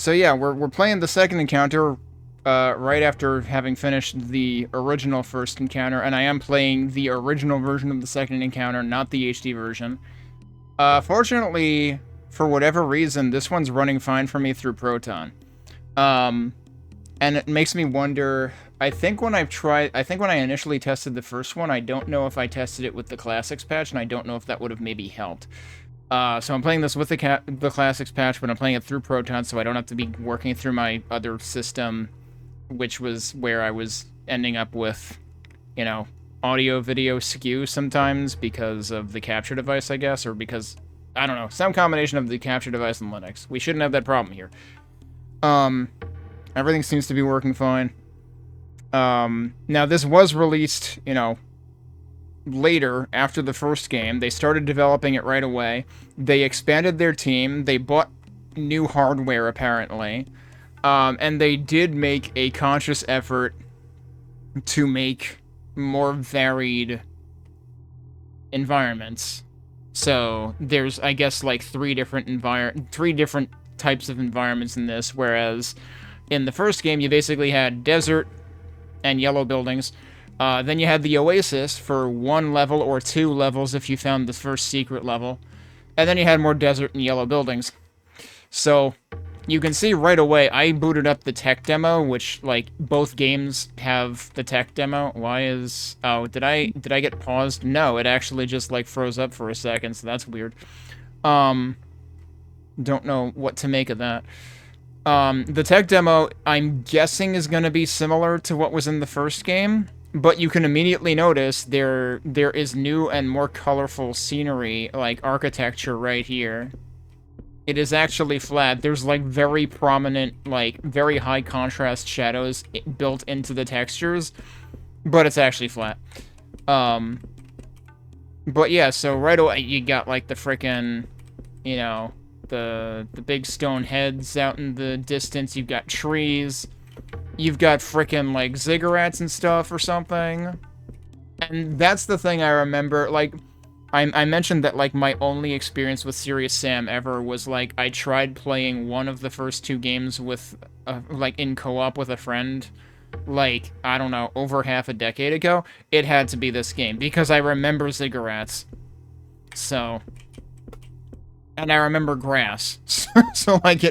So yeah, we're playing the second encounter right after having finished the original first encounter, and I am playing the original version of the second encounter, not the HD version. Fortunately, for whatever reason, this one's running fine for me through Proton. Um, and it makes me wonder. I think when I initially tested the first one, I don't know if I tested it with the Classics patch, and I don't know if that would have maybe helped. So I'm playing this with the Classics patch, but I'm playing it through Proton, so I don't have to be working through my other system, which was where I was ending up with, you know, audio-video skew sometimes because of the capture device, I guess, or because, I don't know, some combination of the capture device and Linux. We shouldn't have that problem here. Um, Everything seems to be working fine. Now this was released, later after the first game. They started developing it right away. They expanded their team. They bought new hardware, apparently. And they did make a conscious effort to make more varied environments. So there's, I guess, like three different types of environments in this, whereas in the first game you basically had desert and yellow buildings. Then you had the Oasis for one level or two levels if you found the first secret level. And then you had more desert and yellow buildings. So you can see right away, I booted up the tech demo, which, like, both games have the tech demo. Why is... Oh, did I get paused? No, it actually just, like, froze up for a second, so that's weird. Don't know what to make of that. The tech demo, I'm guessing, is going to be similar to what was in the first game, but you can immediately notice there is new and more colorful scenery, like architecture right here. It is actually flat. There's, like, very prominent, like, very high contrast shadows built into the textures, but it's actually flat. But yeah, so right away you got, like, the frickin', the big stone heads out in the distance. You've got trees. You've got frickin', like, ziggurats and stuff or something. And that's the thing I remember, like... I mentioned that, like, my only experience with Serious Sam ever was, like, I tried playing one of the first two games with, like, in co-op with a friend, like, I don't know, over half a decade ago. It had to be this game, because I remember ziggurats. So... And I remember grass. So, like,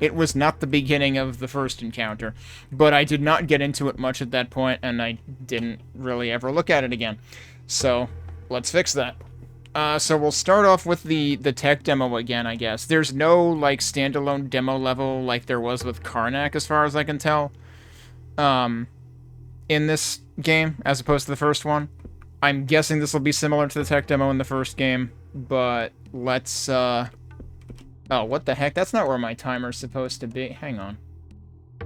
it was not the beginning of the first encounter. But I did not get into it much at that point, and I didn't really ever look at it again. So, let's fix that. So we'll start off with the tech demo again, I guess. There's no, like, standalone demo level like there was with Karnak, as far as I can tell, in this game, as opposed to the first one. I'm guessing this will be similar to the tech demo in the first game, but let's, Oh, what the heck? That's not where my timer's supposed to be. Hang on. I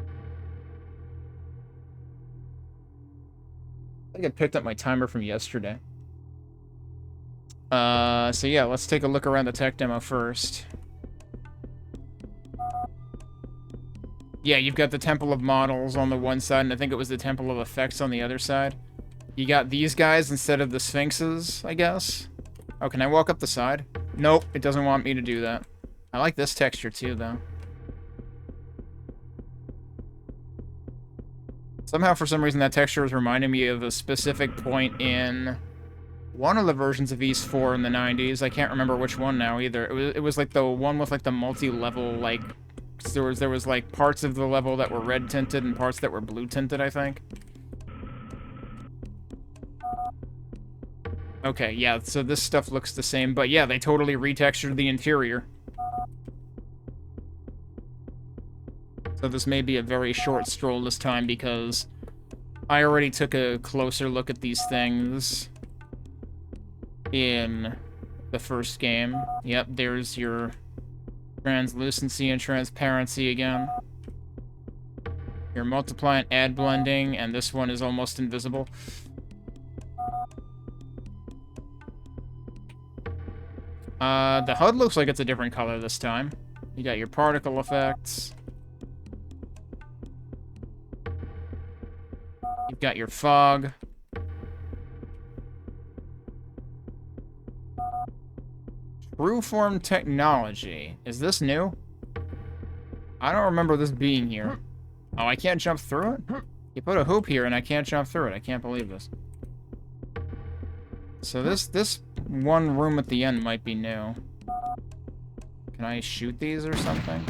think I picked up my timer from yesterday. So yeah, let's take a look around the tech demo first. Yeah, you've got the Temple of Models on the one side, and I think it was the Temple of Effects on the other side. You got these guys instead of the Sphinxes, I guess. Oh, can I walk up the side? Nope, it doesn't want me to do that. I like this texture too, though. Somehow, for some reason, that texture is reminding me of a specific point in one of the versions of East 4 in the 90s. I can't remember which one now, either. It was like the one with, like, the multi-level, like... There was, like, parts of the level that were red-tinted and parts that were blue-tinted, I think. Okay, yeah, so this stuff looks the same, but yeah, they totally retextured the interior. So this may be a very short stroll this time, because I already took a closer look at these things in the first game. Yep, there's your translucency and transparency again. Your multiply and add blending, and this one is almost invisible. The HUD looks like it's a different color this time. You got your particle effects. You've got your fog. True form technology. Is this new? I don't remember this being here. Oh, I can't jump through it? You put a hoop here and I can't jump through it. I can't believe this. So this one room at the end might be new. Can I shoot these or something?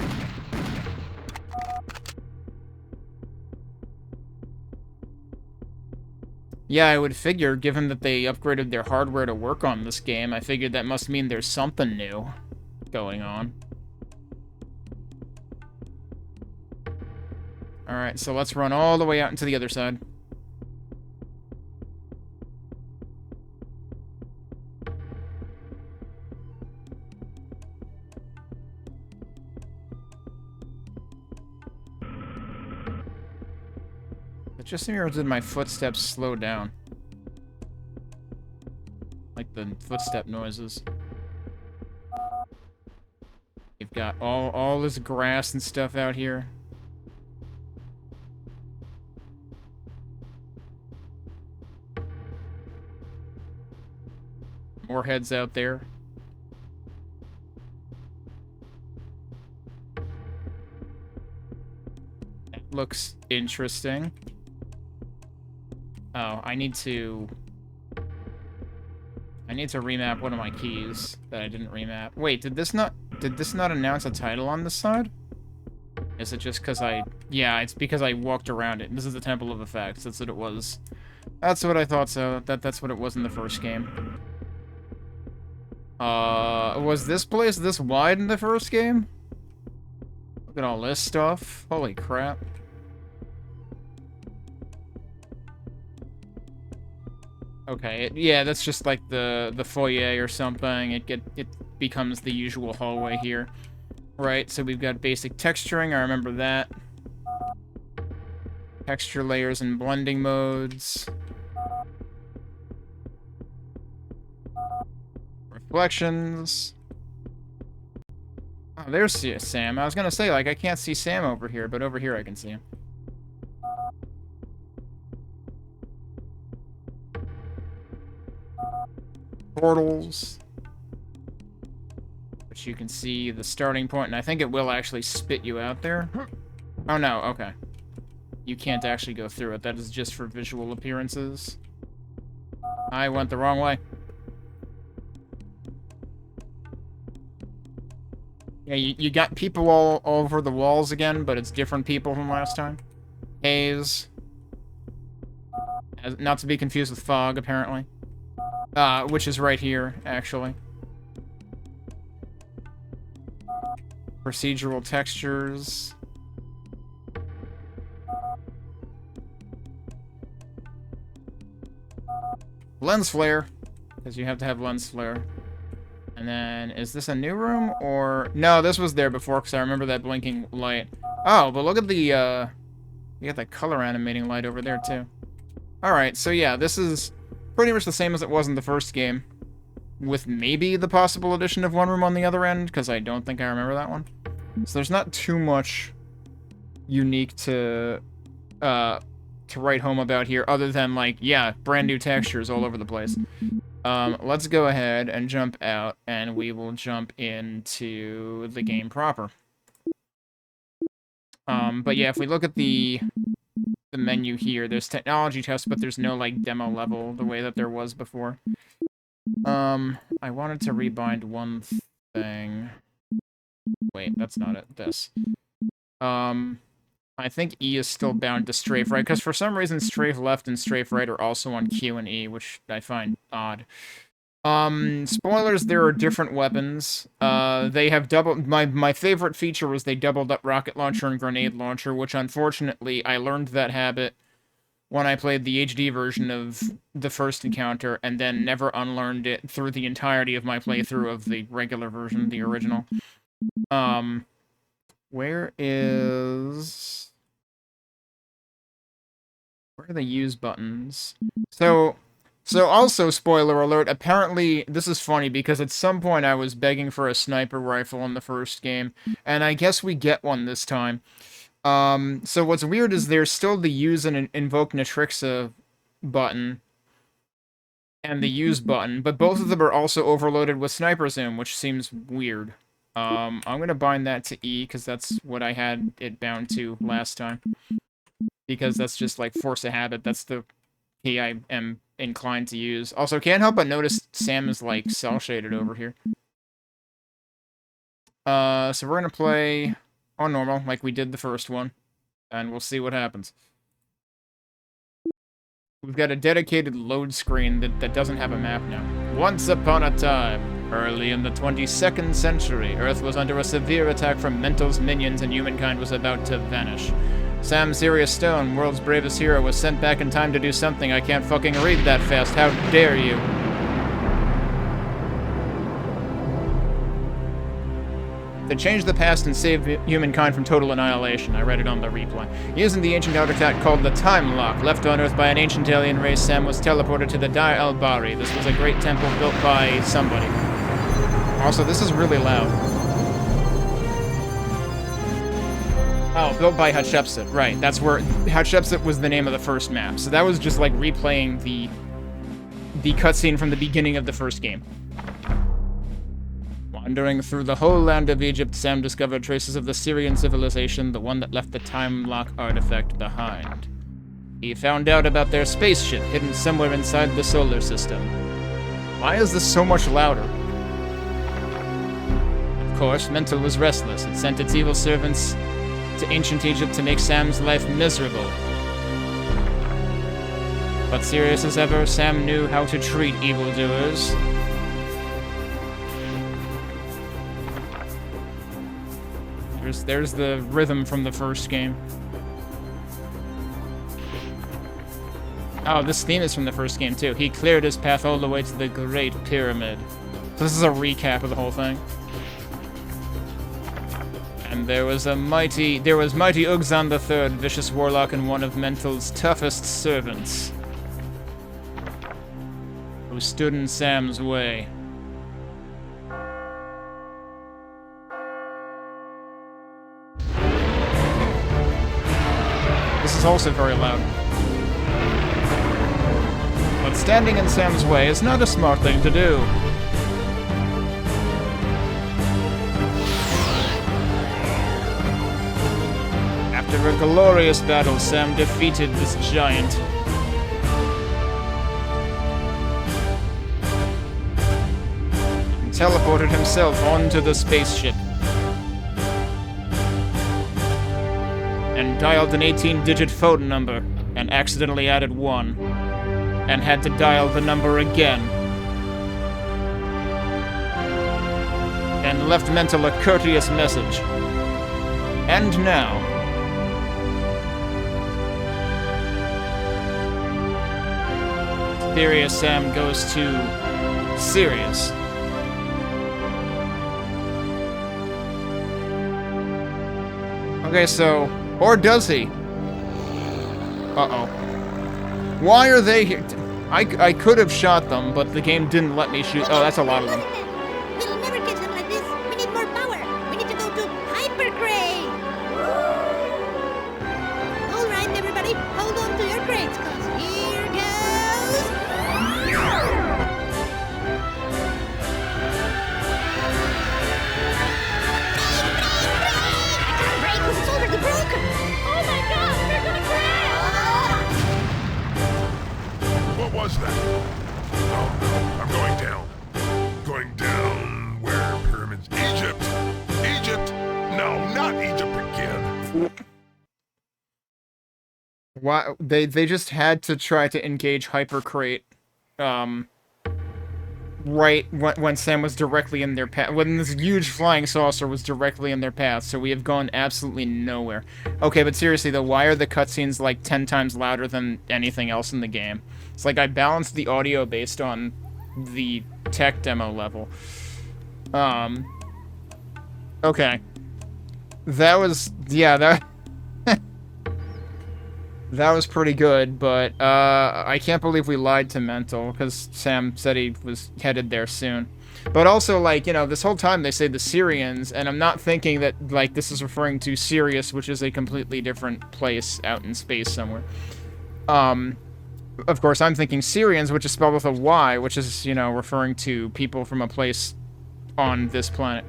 Yeah, I would figure, given that they upgraded their hardware to work on this game, I figured that must mean there's something new going on. Alright, so let's run all the way out into the other side. It just seems that my footsteps slow down. Like the footstep noises. You've got all this grass and stuff out here. More heads out there. That looks interesting. Oh, I need to remap one of my keys that I didn't remap. Wait, did this not announce a title on this side? Is it just because yeah, it's because I walked around it. This is the Temple of Effects. That's what it was. That's what I thought, so that's what it was in the first game. Was this place this wide in the first game? Look at all this stuff. Holy crap. Okay, yeah, that's just like the foyer or something. It becomes the usual hallway here. Right, so we've got basic texturing, I remember that. Texture layers and blending modes. Reflections. Oh, there's Sam. I was gonna say, like, I can't see Sam over here, but over here I can see him. Portals. Which you can see the starting point, and I think it will actually spit you out there. Oh no, okay. You can't actually go through it. That is just for visual appearances. I went the wrong way. Yeah, you got people all over the walls again, but it's different people from last time. Haze. Not to be confused with fog, apparently. Which is right here, actually. Procedural textures. Lens flare, because you have to have lens flare. And then, is this a new room, or... No, this was there before, because I remember that blinking light. Oh, but look at the, you got that color animating light over there, too. Alright, so yeah, this is pretty much the same as it was in the first game. With maybe the possible addition of one room on the other end, because I don't think I remember that one. So there's not too much unique to write home about here, other than, like, yeah, brand new textures all over the place. Let's go ahead and jump out, and we will jump into the game proper. But yeah, if we look at the menu here, there's technology tests, but there's no, like, demo level the way that there was before. I wanted to rebind one thing. Wait, that's not it. This. I think E is still bound to strafe right, because for some reason strafe left and strafe right are also on Q and E, which I find odd. Spoilers, there are different weapons. They have doubled... My favorite feature was they doubled up rocket launcher and grenade launcher, which unfortunately I learned that habit when I played the HD version of the first encounter, and then never unlearned it through the entirety of my playthrough of the regular version, the original. Where are the use buttons? So also, spoiler alert, apparently, this is funny, because at some point I was begging for a sniper rifle in the first game, and I guess we get one this time. So what's weird is there's still the use and invoke Natrixa button, and the use button, but both of them are also overloaded with sniper zoom, which seems weird. I'm gonna bind that to E, because that's what I had it bound to last time. Because that's just, like, force of habit. That's the key I am inclined to use. Also, can't help but notice Sam is, like, cel-shaded over here. So we're gonna play on normal, like we did the first one. And we'll see what happens. We've got a dedicated load screen that doesn't have a map now. Once upon a time, early in the 22nd century, Earth was under a severe attack from Mental's minions and humankind was about to vanish. Sam Sirius Stone, world's bravest hero, was sent back in time to do something. I can't fucking read that fast. How dare you? To change the past and save humankind from total annihilation. I read it on the replay. Using the ancient artifact called the Time Lock, left on Earth by an ancient alien race, Sam was teleported to the Dar El-Bari. This was a great temple built by somebody. Also, this is really loud. Oh, built by Hatshepsut. Right, that's where... Hatshepsut was the name of the first map. So that was just like replaying the cutscene from the beginning of the first game. Wandering through the whole land of Egypt, Sam discovered traces of the Syrian civilization, the one that left the Time Lock artifact behind. He found out about their spaceship hidden somewhere inside the solar system. Why is this so much louder? Of course, Mental was restless. It sent its evil servants to ancient Egypt to make Sam's life miserable. But serious as ever, Sam knew how to treat evildoers. There's the rhythm from the first game. Oh, this theme is from the first game, too. He cleared his path all the way to the Great Pyramid. So this is a recap of the whole thing. And there was mighty Ugzan III, vicious warlock and one of Mental's toughest servants, who stood in Sam's way. This is also very loud. But standing in Sam's way is not a smart thing to do. After a glorious battle, Sam defeated this giant. And teleported himself onto the spaceship. And dialed an 18-digit phone number, and accidentally added 1. And had to dial the number again. And left Mental a courteous message. And now... Serious Sam goes to... Sirius. Okay, so... Or does he? Uh-oh. Why are they here? I could have shot them, but the game didn't let me shoot. Oh, that's a lot of them. We'll never catch them like this. We need more power. We need to go to hypercrate. All right, everybody, hold on to your crates, cause here goes. I can't brake because it's already broken. Oh my God, they're gonna crash. What was that? Oh no, I'm going down. Going down where? Pyramids? Egypt! Egypt! No, not Egypt again! Why they just had to try to engage hypercrate, right when Sam was directly in their path, when this huge flying saucer was directly in their path, so we have gone absolutely nowhere. Okay, but seriously though, why are the cutscenes like 10 times louder than anything else in the game? It's like I balanced the audio based on the tech demo level. Okay. That was, yeah, that... That was pretty good, but, I can't believe we lied to Mental, because Sam said he was headed there soon. But also, like, you know, this whole time they say the Syrians, and I'm not thinking that, like, this is referring to Sirius, which is a completely different place out in space somewhere. Of course, I'm thinking Syrians, which is spelled with a Y, which is, you know, referring to people from a place on this planet.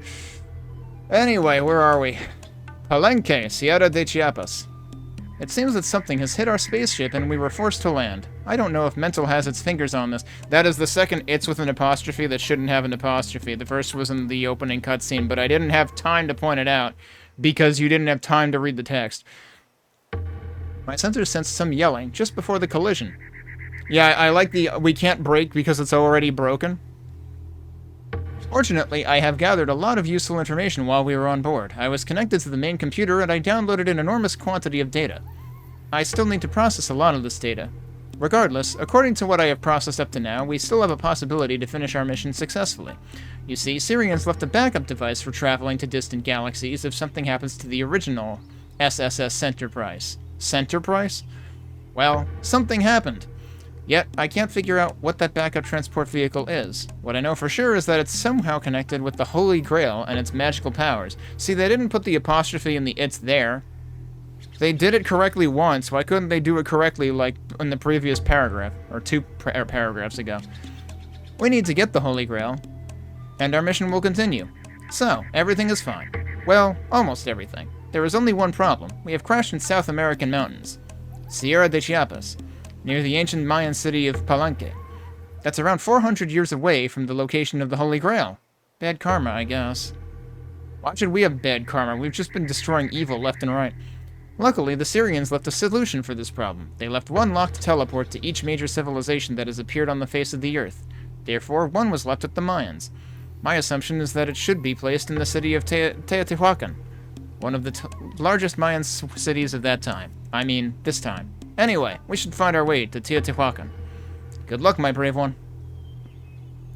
Anyway, where are we? Palenque, Sierra de Chiapas. It seems that something has hit our spaceship and we were forced to land. I don't know if Mental has its fingers on this. That is the second "it's" with an apostrophe that shouldn't have an apostrophe. The first was in the opening cutscene, but I didn't have time to point it out because you didn't have time to read the text. My sensors sensed some yelling just before the collision. Yeah, I like the "we can't brake because it's already broken." Fortunately, I have gathered a lot of useful information while we were on board. I was connected to the main computer and I downloaded an enormous quantity of data. I still need to process a lot of this data. Regardless, according to what I have processed up to now, we still have a possibility to finish our mission successfully. You see, Syrians left a backup device for traveling to distant galaxies if something happens to the original SSS Centerprise. Centerprise? Well, something happened. Yet, I can't figure out what that backup transport vehicle is. What I know for sure is that it's somehow connected with the Holy Grail and its magical powers. See, they didn't put the apostrophe in the "it's" there. They did it correctly once. Why couldn't they do it correctly, like, in the previous paragraph? Or two paragraphs ago. We need to get the Holy Grail, and our mission will continue. So, everything is fine. Well, almost everything. There is only one problem. We have crashed in South American mountains. Sierra de Chiapas, near the ancient Mayan city of Palenque. That's around 400 years away from the location of the Holy Grail. Bad karma, I guess. Why should we have bad karma? We've just been destroying evil left and right. Luckily, the Syrians left a solution for this problem. They left one locked teleport to each major civilization that has appeared on the face of the Earth. Therefore, one was left with the Mayans. My assumption is that it should be placed in the city of Teotihuacan, one of the largest Mayan cities of that time. I mean, this time. Anyway, we should find our way to Teotihuacan. Good luck, my brave one.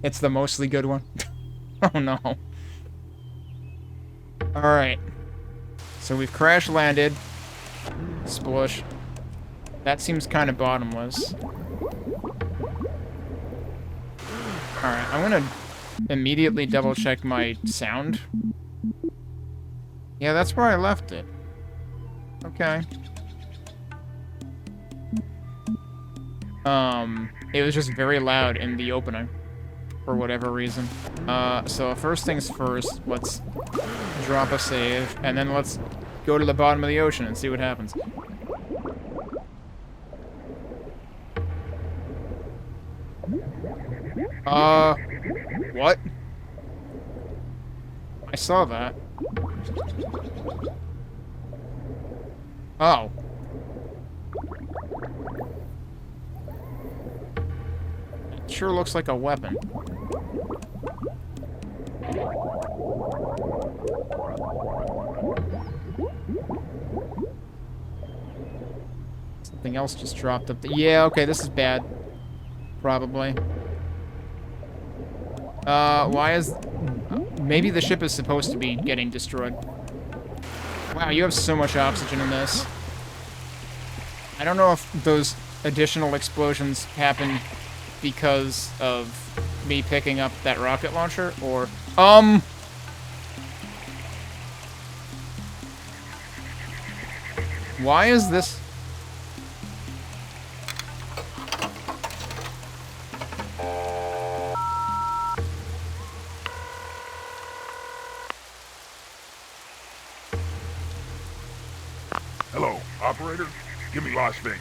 It's the mostly good one. Oh no. Alright. So we've crash landed. Splush. That seems kind of bottomless. Alright, I'm gonna immediately double check my sound. Yeah, that's where I left it. Okay. It was just very loud in the opening, for whatever reason. So first things first, let's drop a save, and then let's go to the bottom of the ocean and see what happens. What? I saw that. Oh. It sure looks like a weapon. Something else just dropped up there. Yeah, okay, this is bad. Probably. Why is... Maybe the ship is supposed to be getting destroyed. Wow, you have so much oxygen in this. I don't know if those additional explosions happen because of me picking up that rocket launcher, or... Why is this... Hello, operator? Give me Las Vegas.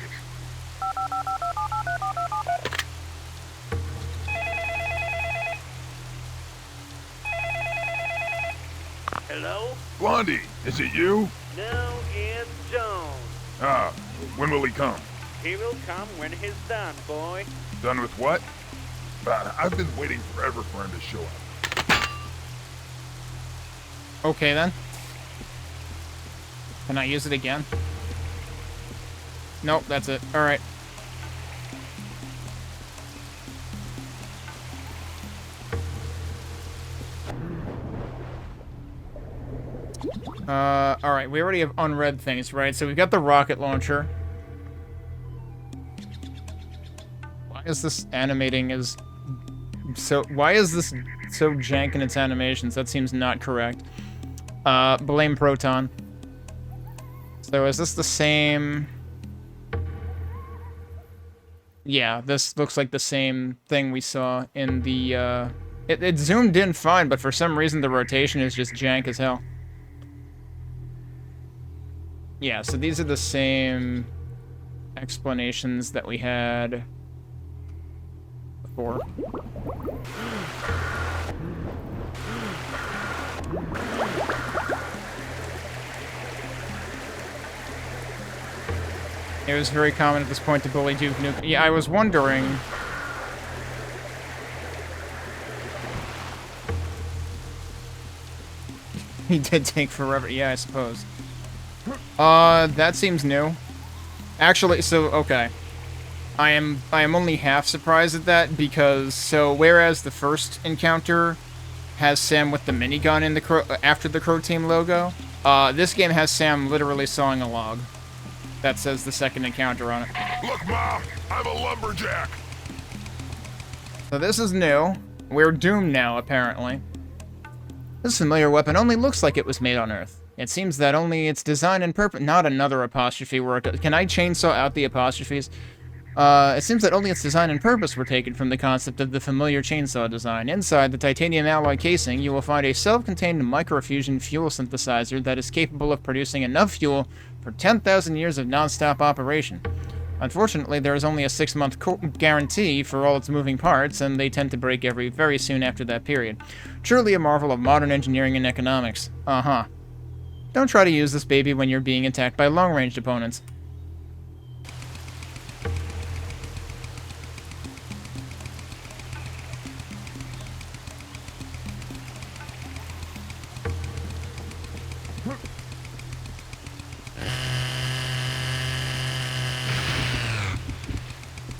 Hello? Blondie, is it you? No, it's Jones. Ah, when will he come? He will come when he's done, boy. Done with what? I've been waiting forever for him to show up. Okay, then. Can I use it again? Nope, that's it. Alright. Alright, we already have unread things, right? So we've got the rocket launcher. Why is this animating as... Why is this so jank in its animations? That seems not correct. Blame Proton. So is this the same... Yeah, this looks like the same thing we saw in the, It zoomed in fine, but for some reason the rotation is just jank as hell. Yeah, so these are the same explanations that we had before. It was very common at this point to bully Duke Nukem. Yeah, I was wondering. He did take forever. Yeah, I suppose. That seems new. Actually, so, okay. I am only half surprised at that because, so, whereas the first encounter has Sam with the minigun in the after the Croteam logo, this game has Sam literally sawing a log. That says the second encounter on it. Look, Ma, I'm a lumberjack. So this is new. We're doomed now, apparently. This familiar weapon only looks like it was made on Earth. It seems that only its design and purpose— not another apostrophe word. Can I chainsaw out the apostrophes? It seems that only its design and purpose were taken from the concept of the familiar chainsaw design. Inside the titanium alloy casing, you will find a self-contained microfusion fuel synthesizer that is capable of producing enough fuel for 10,000 years of non-stop operation. Unfortunately, there is only a 6-month guarantee for all its moving parts, and they tend to break very soon after that period. Truly a marvel of modern engineering and economics. Uh-huh. Don't try to use this baby when you're being attacked by long-range opponents.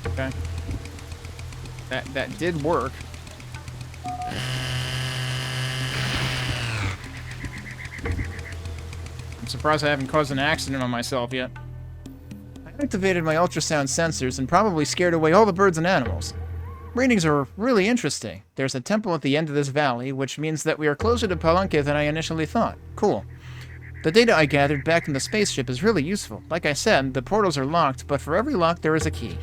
Okay. That did work. I'm surprised I haven't caused an accident on myself yet. I activated my ultrasound sensors and probably scared away all the birds and animals. Readings are really interesting. There's a temple at the end of this valley, which means that we are closer to Palenque than I initially thought. Cool. The data I gathered back in the spaceship is really useful. Like I said, the portals are locked, but for every lock there is a key.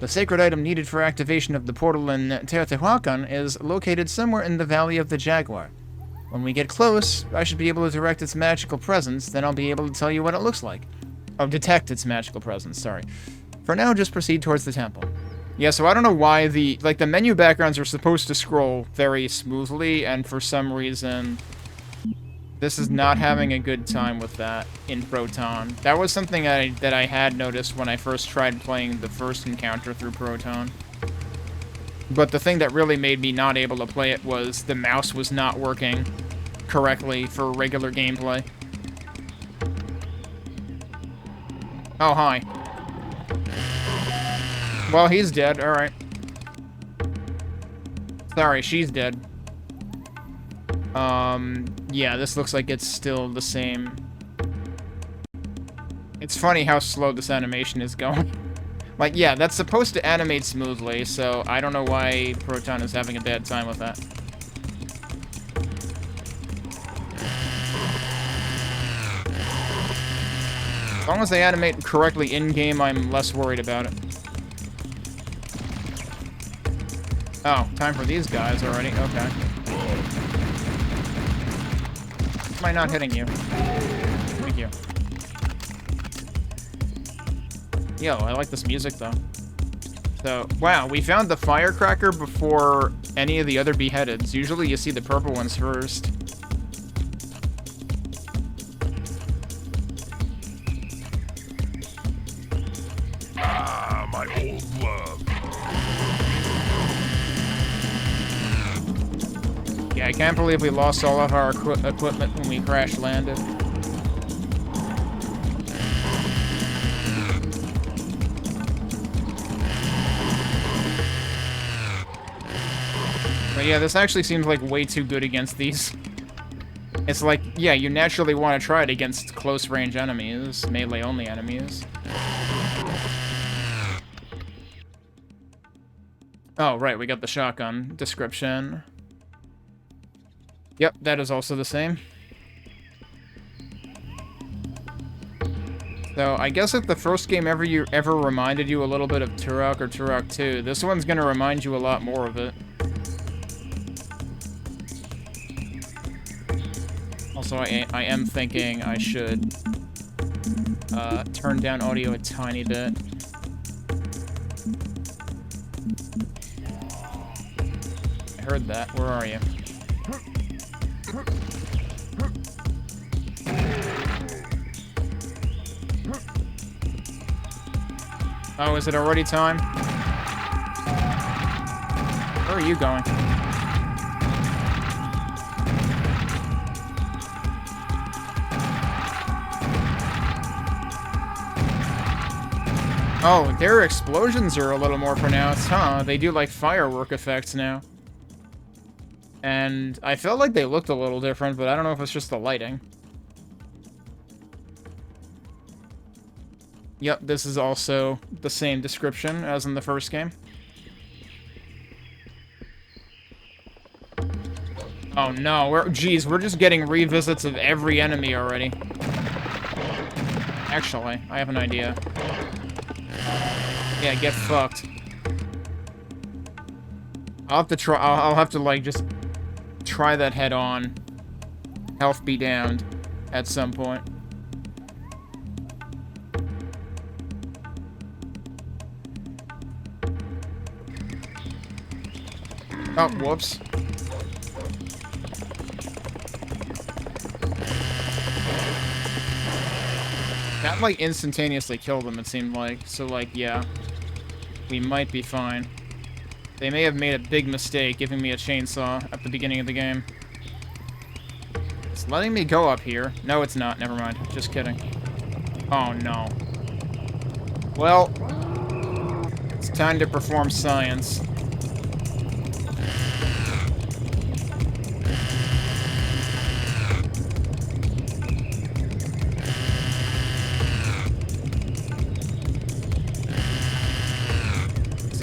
The sacred item needed for activation of the portal in Teotihuacan is located somewhere in the Valley of the Jaguar. When we get close, I should be able to direct its magical presence, then I'll be able to tell you what it looks like. Oh, detect its magical presence, sorry. For now, just proceed towards the temple. Yeah, so I don't know why the menu backgrounds are supposed to scroll very smoothly, and for some reason, this is not having a good time with that in Proton. That was something that I had noticed when I first tried playing the first encounter through Proton. But the thing that really made me not able to play it was the mouse was not working correctly for regular gameplay. Oh, hi. Well, he's dead. Alright. Sorry, she's dead. Yeah, this looks like it's still the same. It's funny how slow this animation is going. Like, yeah, that's supposed to animate smoothly, so I don't know why Proton is having a bad time with that. As long as they animate correctly in-game, I'm less worried about it. Oh, time for these guys already. Okay. Am I not hitting you? Thank you. Yo, I like this music, though. So, wow, we found the firecracker before any of the other beheadeds. Usually you see the purple ones first. Ah, my old love. Yeah, I can't believe we lost all of our equipment when we crash landed. But yeah, this actually seems like way too good against these. It's like, yeah, you naturally want to try it against close-range enemies, melee-only enemies. Oh, right, we got the shotgun description. Yep, that is also the same. So, I guess if the first game ever reminded you a little bit of Turok or Turok 2, this one's gonna remind you a lot more of it. Also, I am thinking I should Turn down audio a tiny bit. I heard that. Where are you? Oh, is it already time? Where are you going? Oh, their explosions are a little more pronounced, huh? They do, like, firework effects now. And I felt like they looked a little different, but I don't know if it's just the lighting. Yep, this is also the same description as in the first game. Oh no, geez, we're just getting revisits of every enemy already. Actually, I have an idea. Yeah, get fucked. I'll have to try, I'll have to, like, just try that head on. Health be damned at some point. Oh, whoops. That, like, instantaneously killed them, it seemed like. So, like, yeah. We might be fine. They may have made a big mistake giving me a chainsaw at the beginning of the game. It's letting me go up here. No, it's not. Never mind. Just kidding. Oh, no. Well, it's time to perform science.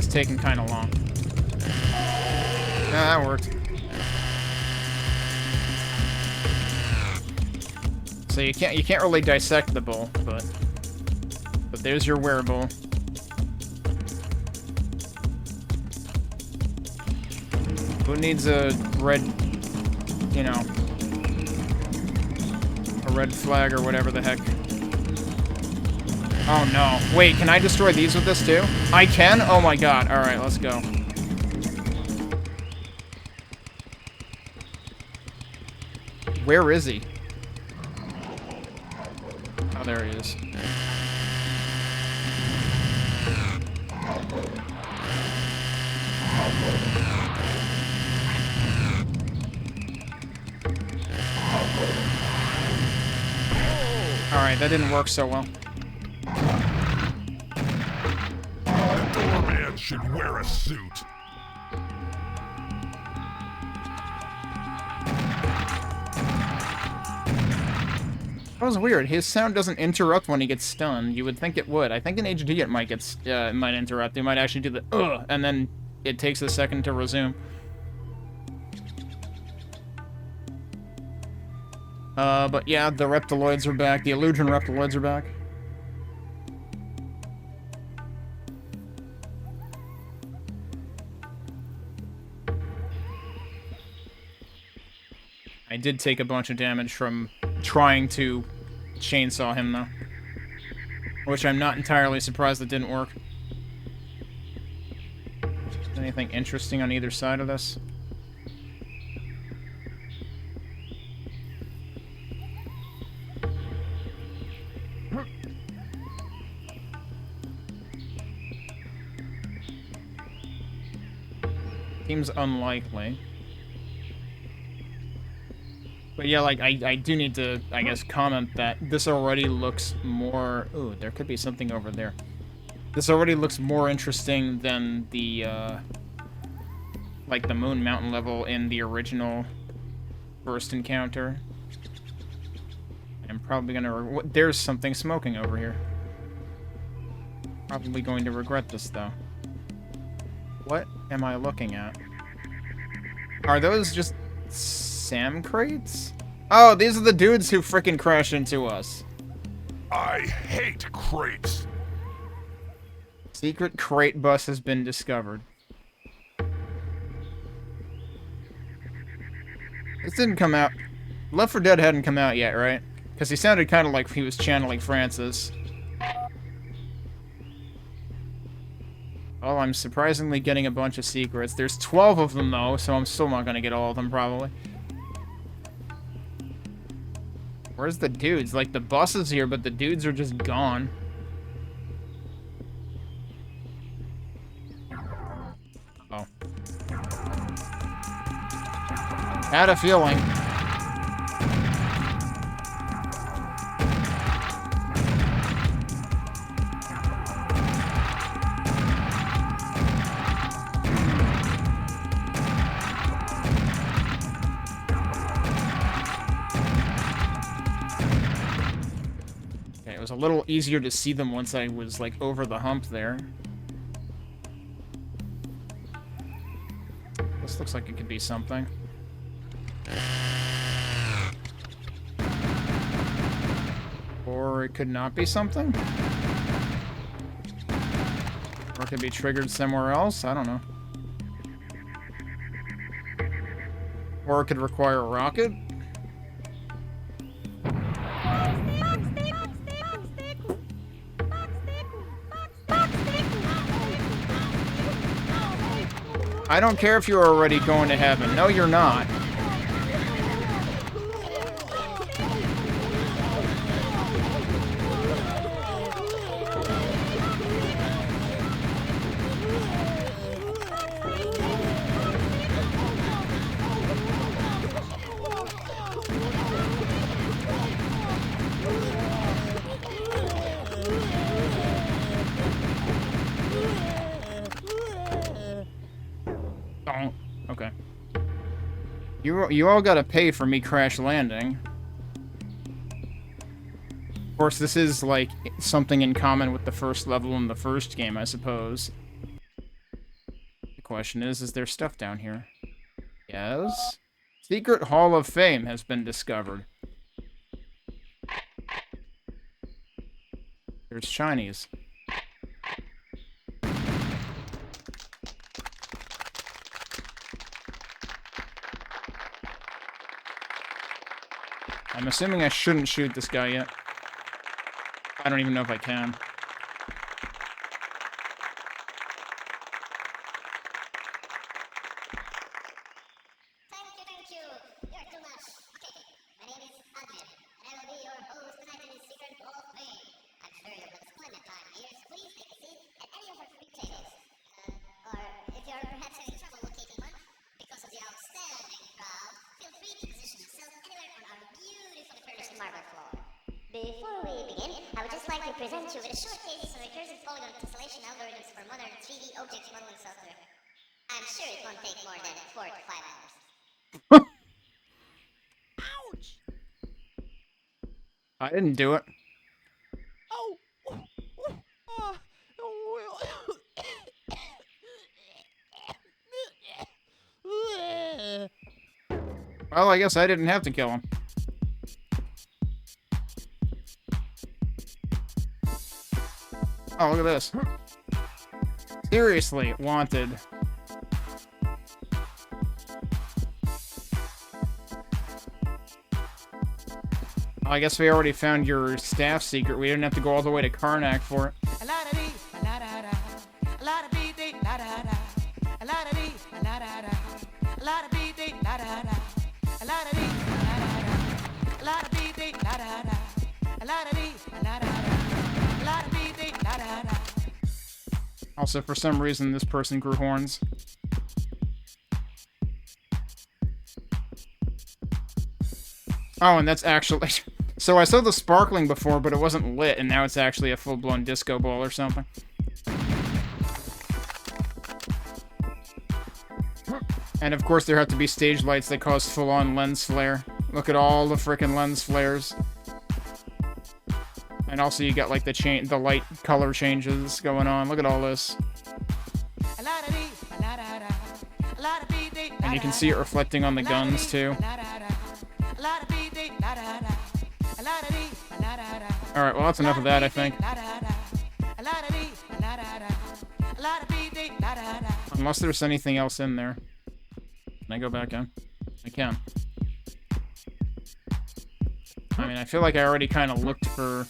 Taking kind of long. Yeah, that worked. So you can't really dissect the bull, but there's your wearable. Who needs a red, you know, a red flag or whatever the heck? Oh no. Wait, can I destroy these with this too? I can? Oh my god. Alright, let's go. Where is he? Oh, there he is. Alright, that didn't work so well. Should wear a suit. That was weird. His sound doesn't interrupt when he gets stunned. You would think it would. I think in HD it might get might interrupt. They might actually do the and then it takes a second to resume. But yeah, the reptiloids are back. The illusion reptiloids are back. I did take a bunch of damage from trying to chainsaw him, though. Which I'm not entirely surprised that didn't work. Anything interesting on either side of this? Seems unlikely. But yeah, like, I do need to, I guess, comment that this already looks more... Ooh, there could be something over there. This already looks more interesting than the, like, the Moon Mountain level in the original first encounter. I'm probably gonna... There's something smoking over here. Probably going to regret this, though. What am I looking at? Are those just... Sam crates? Oh, these are the dudes who frickin' crashed into us. I hate crates. Secret crate bus has been discovered. This didn't come out. Left 4 Dead hadn't come out yet, right? Because he sounded kind of like he was channeling Francis. Oh, I'm surprisingly getting a bunch of secrets. There's 12 of them, though, so I'm still not gonna get all of them, probably. Where's the dudes? Like, the bus is here, but the dudes are just gone. Oh. Had a feeling. Okay, it was a little easier to see them once I was, like, over the hump there. This looks like it could be something. Or it could not be something? Or it could be triggered somewhere else? I don't know. Or it could require a rocket? I don't care if you're already going to heaven. No, you're not. Oh, okay. You all gotta pay for me crash landing. Of course, this is, like, something in common with the first level in the first game, I suppose. The question is there stuff down here? Yes? Secret Hall of Fame has been discovered. There's shinies. I'm assuming I shouldn't shoot this guy yet. I don't even know if I can. Thank you. You're too much. Okay, my name is Adrian, and I will be your host tonight in this secret Hall of Fame. I'm sure you'll have splendid time here, so please take a seat at any of our free tables. Or if you're perhaps having trouble locating one because of the outstanding crowd, feel free to position yourself anywhere on our beautifully furnished marble floor. Before we begin, I would just like to present you with a short case of recursive polygon tessellation algorithms for modern 3D object modeling software. I'm sure it won't take more than 4 to 5 hours. Ouch! I didn't do it. Oh! Well, I guess I didn't have to kill him. Oh, look at this. Seriously, wanted. I guess we already found your staff secret. We didn't have to go all the way to Karnak for it. Also, for some reason, this person grew horns. Oh, and that's actually... So I saw the sparkling before, but it wasn't lit, and now it's actually a full-blown disco ball or something. And of course, there have to be stage lights that cause full-on lens flare. Look at all the frickin' lens flares. And also, you got like the light color changes going on. Look at all this. And you can see it reflecting on the guns too. Alright, well that's enough of that, I think. Unless there's anything else in there. Can I go back in? I can. I mean, I feel like I already kind of looked for...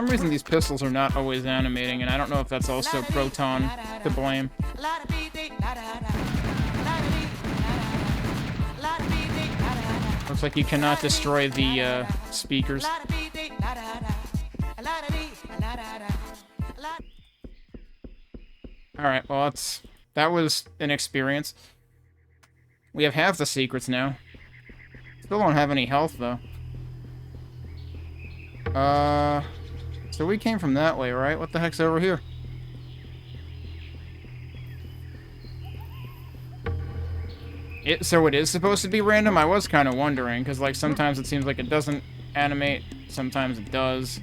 some reason these pistols are not always animating, and I don't know if that's also Proton to blame. Looks like you cannot destroy the speakers. Alright, well, that was an experience. We have half the secrets now. Still don't have any health, though. So we came from that way, right? What the heck's over here? So it is supposed to be random? I was kind of wondering, because, like, sometimes it seems like it doesn't animate, sometimes it does.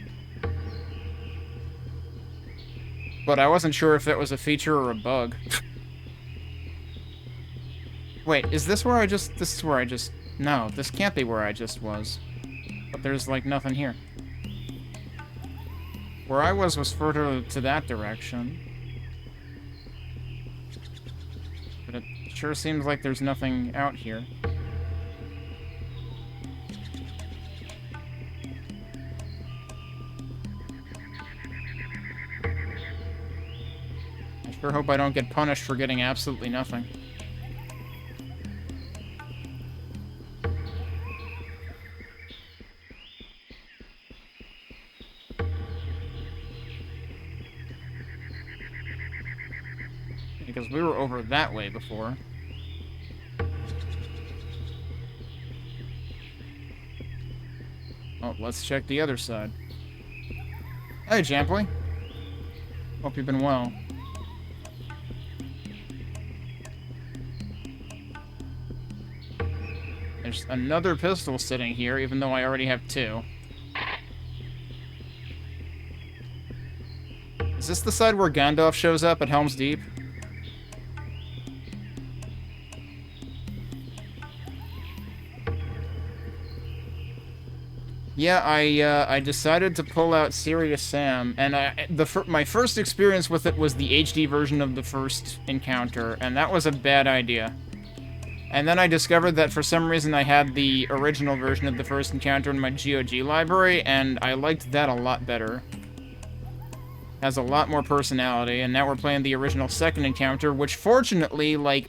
But I wasn't sure if that was a feature or a bug. Wait, is this where I just... This is where I just... No, this can't be where I just was. But there's, like, nothing here. Where I was further to that direction. But it sure seems like there's nothing out here. I sure hope I don't get punished for getting absolutely nothing. Because we were over that way before. Oh, let's check the other side. Hey, Jampley. Hope you've been well. There's another pistol sitting here, even though I already have two. Is this the side where Gandalf shows up at Helm's Deep? Yeah, I decided to pull out Serious Sam, and my first experience with it was the HD version of the first encounter, and that was a bad idea. And then I discovered that for some reason I had the original version of the first encounter in my GOG library, and I liked that a lot better. Has a lot more personality, and now we're playing the original second encounter, which fortunately, like,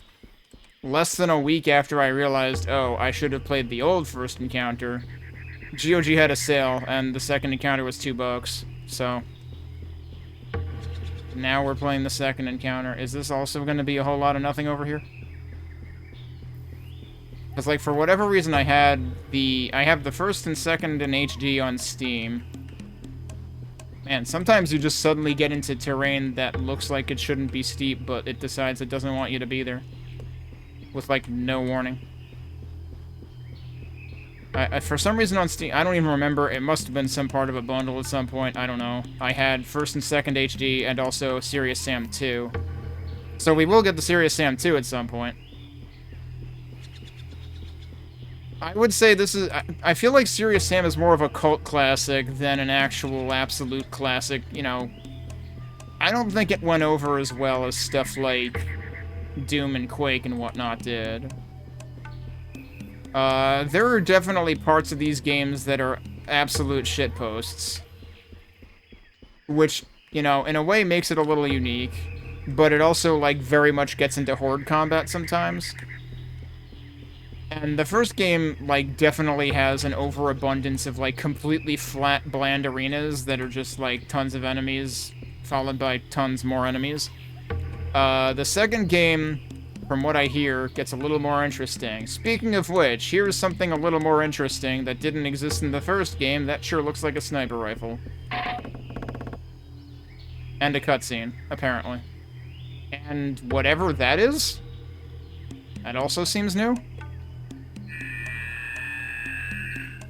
less than a week after I realized, oh, I should have played the old first encounter, GOG had a sale, and the second encounter was $2, so... Now we're playing the second encounter. Is this also going to be a whole lot of nothing over here? Because, like, for whatever reason I have the first and second in HD on Steam. Man, sometimes you just suddenly get into terrain that looks like it shouldn't be steep, but it decides it doesn't want you to be there. With, like, no warning. For some reason on Steam, I don't even remember, it must have been some part of a bundle at some point, I don't know. I had first and second HD and also Serious Sam 2. So we will get the Serious Sam 2 at some point. I would say this is... I feel like Serious Sam is more of a cult classic than an actual absolute classic, you know. I don't think it went over as well as stuff like Doom and Quake and whatnot did. There are definitely parts of these games that are absolute shitposts. Which, you know, in a way makes it a little unique. But it also, like, very much gets into horde combat sometimes. And the first game, like, definitely has an overabundance of, like, completely flat, bland arenas that are just, like, tons of enemies, followed by tons more enemies. The second game, from what I hear, gets a little more interesting. Speaking of which, here's something a little more interesting that didn't exist in the first game. That sure looks like a sniper rifle. And a cutscene, apparently. And whatever that is, that also seems new.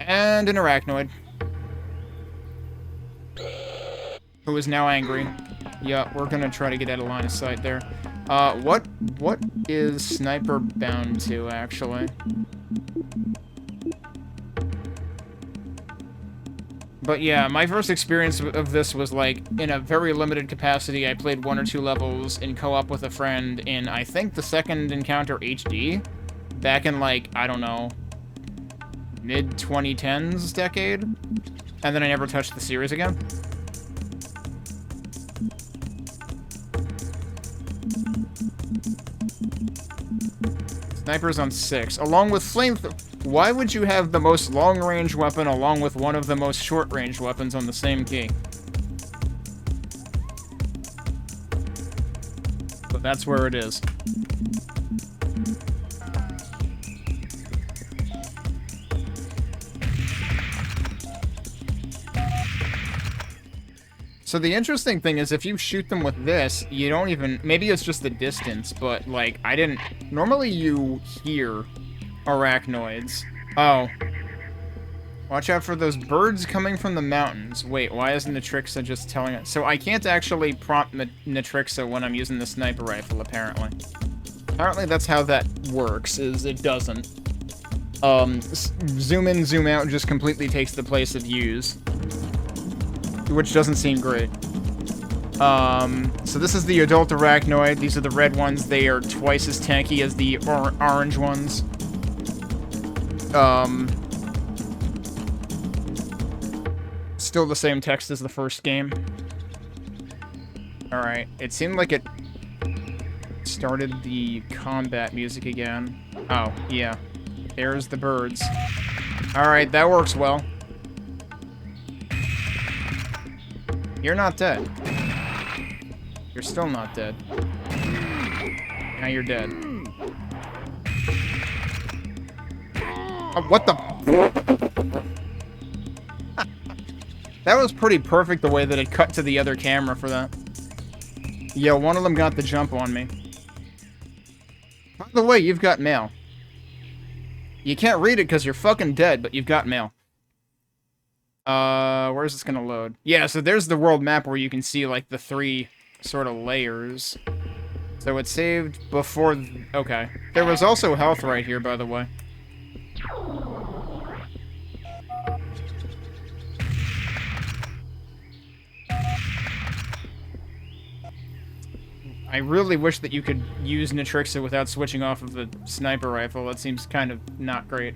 And an arachnoid. Who is now angry. Yeah, we're gonna try to get out of line of sight there. What is Sniper bound to, actually? But yeah, my first experience of this was, like, in a very limited capacity. I played 1 or 2 levels in co-op with a friend in, I think, the second encounter HD. Back in, like, I don't know, mid-2010s decade. And then I never touched the series again. Sniper's on 6. Along with why would you have the most long-range weapon along with one of the most short-range weapons on the same key? But that's where it is. So the interesting thing is if you shoot them with this, you don't even... Maybe it's just the distance, but, like, I didn't... Normally you hear arachnoids. Oh. Watch out for those birds coming from the mountains. Wait, why isn't Natrixa just telling it? So I can't actually prompt Natrixa when I'm using the sniper rifle, apparently. Apparently that's how that works, is it doesn't. Zoom in, zoom out just completely takes the place of use. Which doesn't seem great. So this is the adult arachnoid. These are the red ones. They are twice as tanky as the orange ones. Still the same text as the first game. Alright, it seemed like it started the combat music again. Oh, yeah. There's the birds. Alright, that works well. You're not dead. You're still not dead. Now you're dead. Oh, what the... That was pretty perfect the way that it cut to the other camera for that. Yeah, one of them got the jump on me. By the way, you've got mail. You can't read it because you're fucking dead, but you've got mail. Where's this gonna load? Yeah, so there's the world map where you can see, like, the 3 sort of layers. So it saved before... Okay. There was also health right here, by the way. I really wish that you could use Natrixa without switching off of the sniper rifle. That seems kind of not great.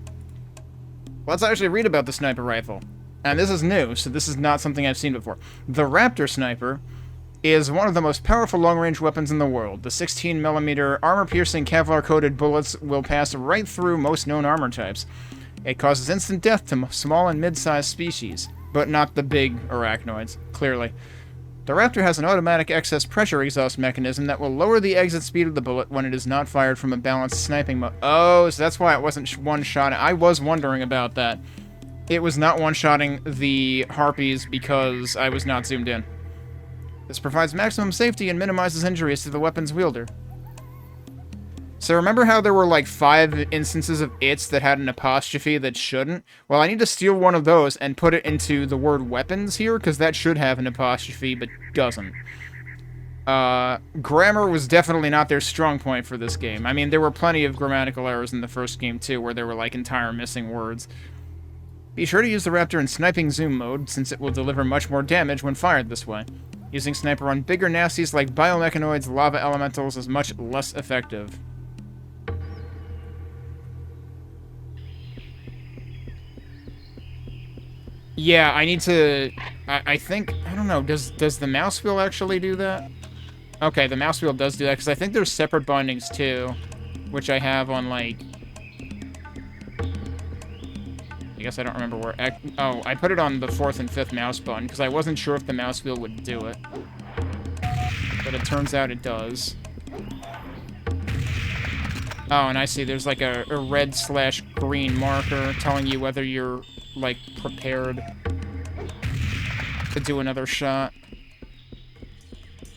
Let's actually read about the sniper rifle. And this is new, so this is not something I've seen before. The Raptor Sniper is one of the most powerful long-range weapons in the world. The 16mm armor-piercing Kevlar-coated bullets will pass right through most known armor types. It causes instant death to small and mid-sized species, but not the big arachnoids, clearly. The Raptor has an automatic excess pressure exhaust mechanism that will lower the exit speed of the bullet when it is not fired from a balanced sniping mode. Oh, so that's why it wasn't one-shot. I was wondering about that. It was not one-shotting the harpies because I was not zoomed in. This provides maximum safety and minimizes injuries to the weapon's wielder. So remember how there were like 5 instances of its that had an apostrophe that shouldn't? Well, I need to steal one of those and put it into the word weapons here, because that should have an apostrophe, but doesn't. Grammar was definitely not their strong point for this game. I mean, there were plenty of grammatical errors in the first game, too, where there were like entire missing words. Be sure to use the Raptor in sniping zoom mode, since it will deliver much more damage when fired this way. Using sniper on bigger nasties like biomechanoids, lava elementals is much less effective. Yeah, I need to... I think... I don't know, does the mouse wheel actually do that? Okay, the mouse wheel does do that, because I think there's separate bindings, too. Which I have on, like... I guess I don't remember where... Oh, I put it on the 4th and 5th mouse button, because I wasn't sure if the mouse wheel would do it. But it turns out it does. Oh, and I see there's like a red/green marker telling you whether you're, like, prepared to do another shot.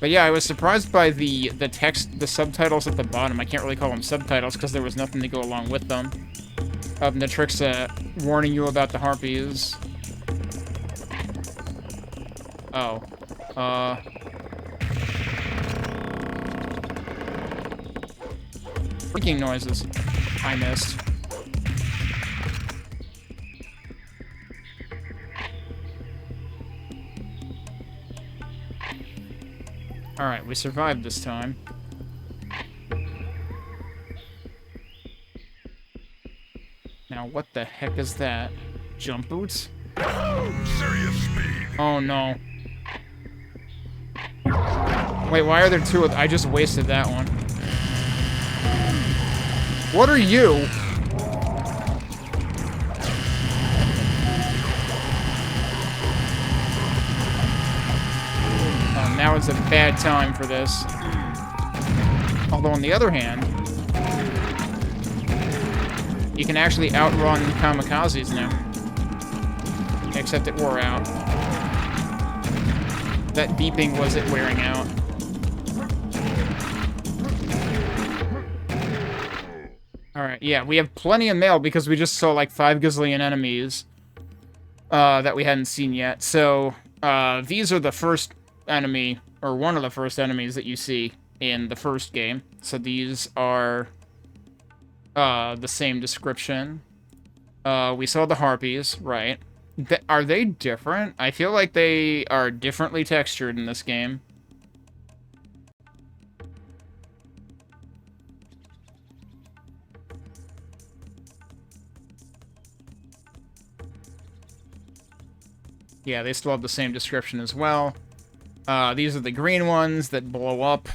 But yeah, I was surprised by the text, the subtitles at the bottom. I can't really call them subtitles because there was nothing to go along with them. Of Natrixa warning you about the harpies. Oh. Freaking noises. I missed. Alright, we survived this time. Now, what the heck is that? Jump boots? Serious speed. Oh, no. Wait, why are there 2 of... I just wasted that one. What are you? Now is a bad time for this. Although, on the other hand, you can actually outrun kamikazes now. Except it wore out. That beeping was it wearing out. Alright, yeah, we have plenty of mail because we just saw like 5 gazillion enemies that we hadn't seen yet. So, these are the first enemy, or one of the first enemies that you see in the first game. So these are the same description. We saw the harpies, right? Are they different? I feel like they are differently textured in this game. Yeah, they still have the same description as well. These are the green ones that blow up.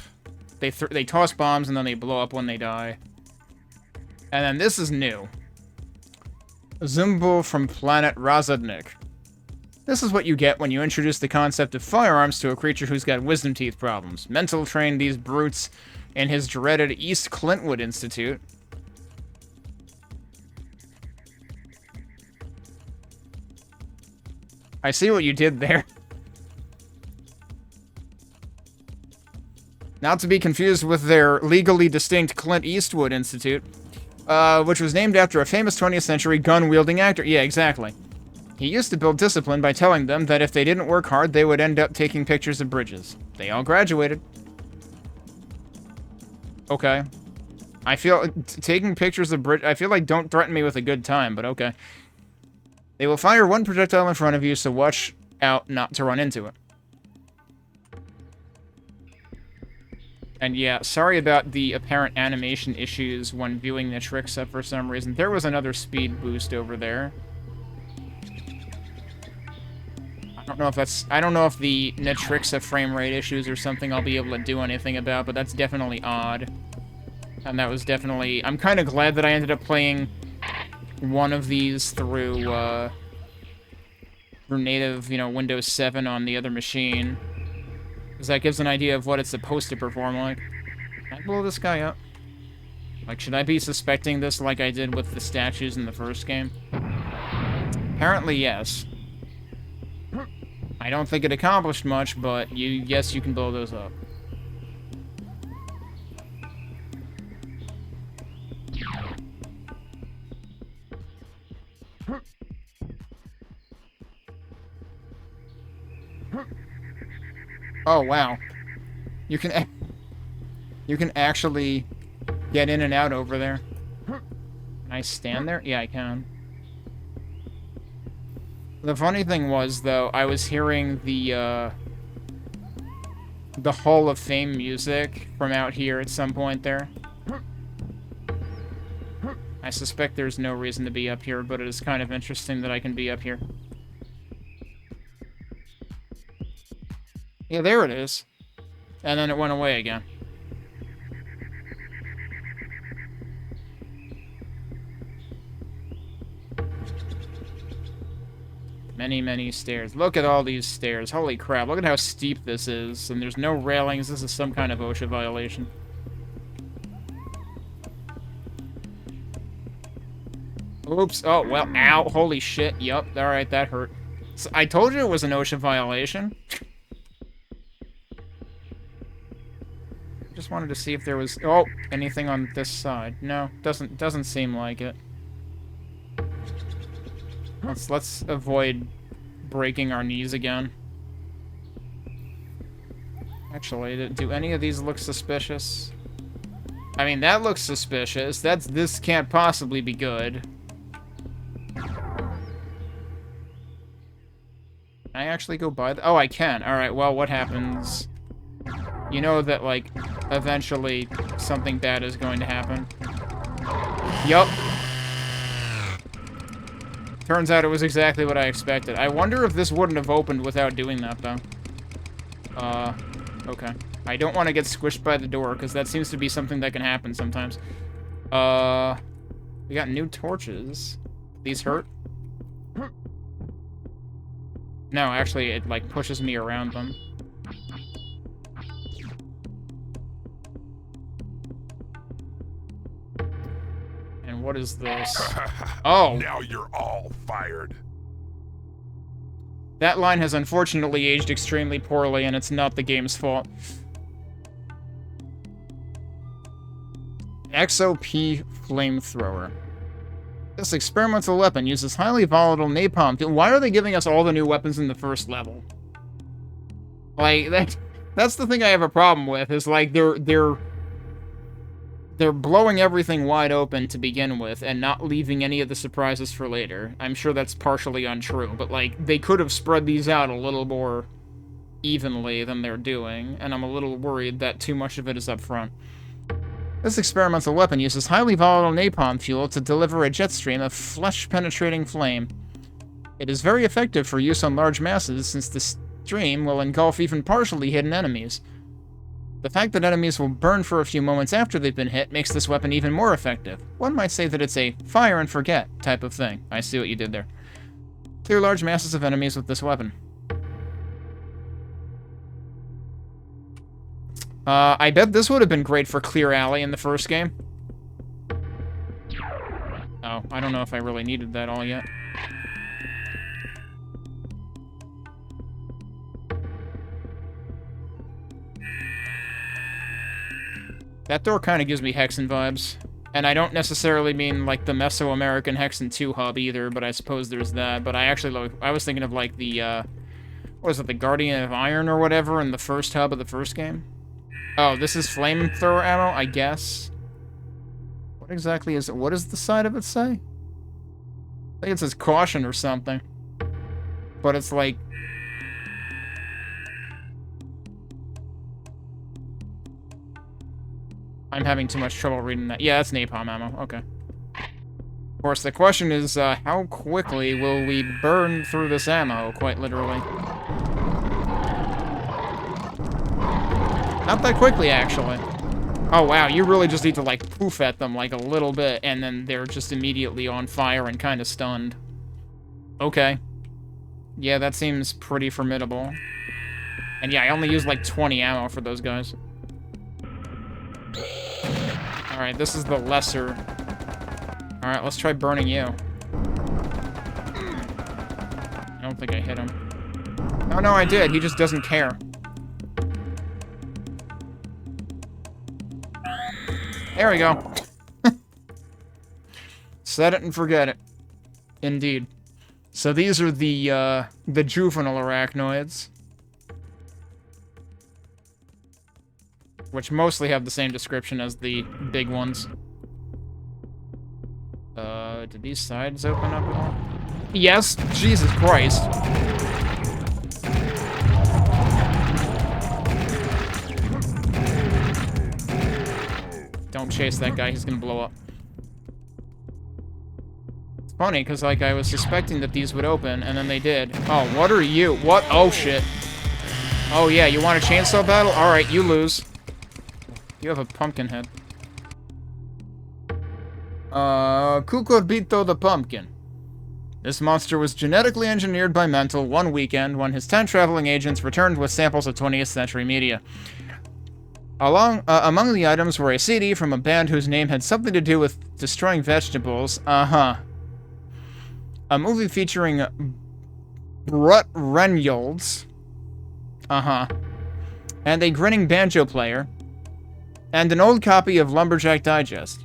They toss bombs and then they blow up when they die. And then this is new. Zumbo from planet Razadnik. This is what you get when you introduce the concept of firearms to a creature who's got wisdom teeth problems. Mental trained these brutes in his dreaded East Clintwood Institute. I see what you did there. Not to be confused with their legally distinct Clint Eastwood Institute, which was named after a famous 20th century gun-wielding actor. Yeah, exactly. He used to build discipline by telling them that if they didn't work hard, they would end up taking pictures of bridges. They all graduated. Okay. I feel taking pictures of bridge. I feel like don't threaten me with a good time, but okay. They will fire one projectile in front of you, so watch out not to run into it. And yeah, sorry about the apparent animation issues when viewing the Trixa for some reason. There was another speed boost over there. I don't know if the Netrixa frame rate issues or something I'll be able to do anything about, but that's definitely odd. And that was definitely... I'm kind of glad that I ended up playing one of these through native, Windows 7 on the other machine. Because that gives an idea of what it's supposed to perform like. Can I blow this guy up? Like, should I be suspecting this like I did with the statues in the first game? Apparently, yes. I don't think it accomplished much, but yes, you can blow those up. Oh, wow. You can actually get in and out over there. Can I stand there? Yeah, I can. The funny thing was, though, I was hearing the Hall of Fame music from out here at some point there. I suspect there's no reason to be up here, but it is kind of interesting that I can be up here. Yeah, there it is. And then it went away again. Many, many stairs. Look at all these stairs. Holy crap, look at how steep this is. And there's no railings. This is some kind of OSHA violation. Oops. Oh, well, ow. Holy shit. Yup. Alright, that hurt. So, I told you it was an OSHA violation. Just wanted to see if there was... Oh, anything on this side. No, doesn't seem like it. Let's avoid breaking our knees again. Actually, do any of these look suspicious? I mean, that looks suspicious. This can't possibly be good. Can I actually go by the... Oh, I can. Alright, well, what happens? You know that, like, eventually something bad is going to happen. Yup. Turns out it was exactly what I expected. I wonder if this wouldn't have opened without doing that, though. Okay. I don't want to get squished by the door, because that seems to be something that can happen sometimes. We got new torches. These hurt? No, actually, it, like, pushes me around them. And what is this? Oh! Now you're all fired. That line has unfortunately aged extremely poorly, and it's not the game's fault. XOP Flamethrower. This experimental weapon uses highly volatile napalm. Why are they giving us all the new weapons in the first level? Like, that's the thing I have a problem with, is like, they're blowing everything wide open to begin with, and not leaving any of the surprises for later. I'm sure that's partially untrue, but like, they could have spread these out a little more evenly than they're doing, and I'm a little worried that too much of it is up front. This experimental weapon uses highly volatile napalm fuel to deliver a jet stream of flesh-penetrating flame. It is very effective for use on large masses, since the stream will engulf even partially hidden enemies. The fact that enemies will burn for a few moments after they've been hit makes this weapon even more effective. One might say that it's a fire and forget type of thing. I see what you did there. Clear large masses of enemies with this weapon. I bet this would have been great for Clear Alley in the first game. Oh, I don't know if I really needed that all yet. That door kind of gives me Hexen vibes. And I don't necessarily mean, like, the Mesoamerican Hexen 2 hub either, but I suppose there's that. But I actually, I was thinking of, like, the, what was it, the Guardian of Iron or whatever in the first hub of the first game? Oh, this is flamethrower ammo, I guess. What exactly is it? What does the side of it say? I think it says caution or something. But it's like... I'm having too much trouble reading that. Yeah, that's napalm ammo. Okay. Of course, the question is, how quickly will we burn through this ammo, quite literally? Not that quickly, actually. Oh, wow, you really just need to, like, poof at them, like, a little bit, and then they're just immediately on fire and kind of stunned. Okay. Yeah, that seems pretty formidable. And yeah, I only used, like, 20 ammo for those guys. Alright, this is the lesser. Alright, let's try burning you. I don't think I hit him. Oh, no, I did. He just doesn't care. There we go. Set it and forget it. Indeed. So these are the juvenile arachnoids. Which mostly have the same description as the big ones. Did these sides open up at all? Yes! Jesus Christ. Don't chase that guy, he's gonna blow up. It's funny, because, like, I was suspecting that these would open, and then they did. Oh, what are you? What? Oh, shit. Oh, yeah, you want a chainsaw battle? Alright, you lose. You have a pumpkin head. Cucurbito the Pumpkin. This monster was genetically engineered by Mental one weekend when his 10 traveling agents returned with samples of 20th century media. Among the items were a CD from a band whose name had something to do with destroying vegetables. A movie featuring Brut Reynolds. And a grinning banjo player. And an old copy of Lumberjack Digest.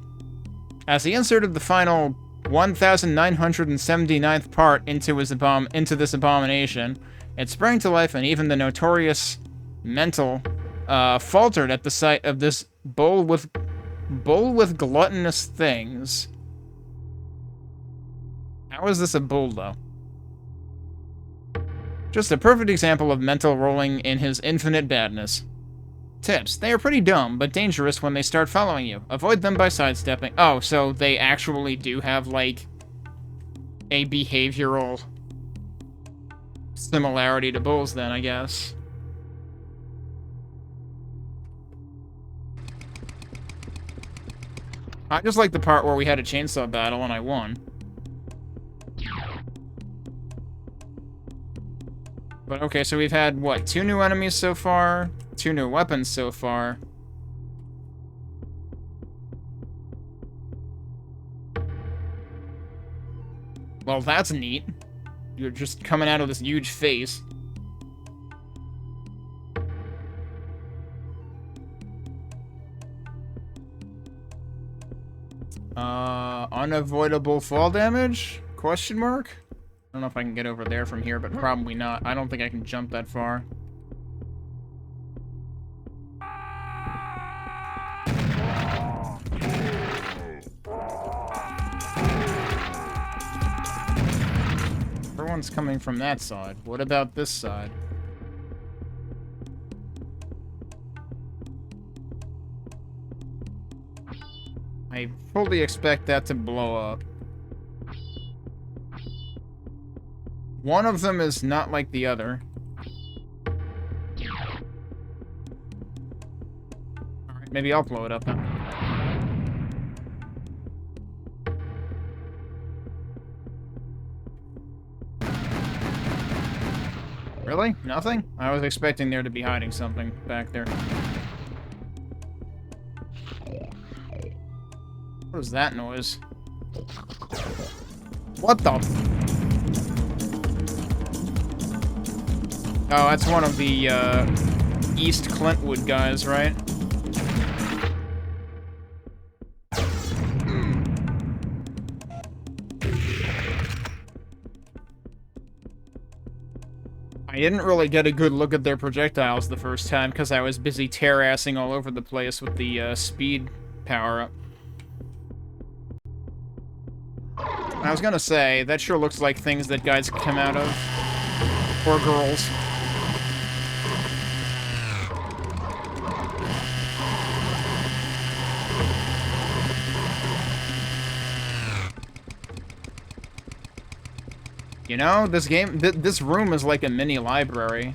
As he inserted the final 1,979th part into this abomination, it sprang to life, and even the notorious Mental faltered at the sight of this bowl with gluttonous things. How is this a bull, though? Just a perfect example of Mental rolling in his infinite badness. Tips. They are pretty dumb, but dangerous when they start following you. Avoid them by sidestepping. Oh, so they actually do have, like, a behavioral similarity to bulls, then, I guess. I just like the part where we had a chainsaw battle and I won. But okay, so we've had, what, 2 new enemies so far? 2 new weapons so far. Well, that's neat. You're just coming out of this huge face. Unavoidable fall damage? Question mark? I don't know if I can get over there from here, but probably not. I don't think I can jump that far. Everyone's coming from that side. What about this side? I fully expect that to blow up. One of them is not like the other. Alright, maybe I'll blow it up then. Really? Nothing? I was expecting there to be hiding something back there. What was that noise? What the? Oh, that's one of the, East Clintwood guys, right? I didn't really get a good look at their projectiles the first time because I was busy tear-assing all over the place with the, speed power-up. I was gonna say, that sure looks like things that guys could come out of. Or girls. You know, this game, this room is like a mini library.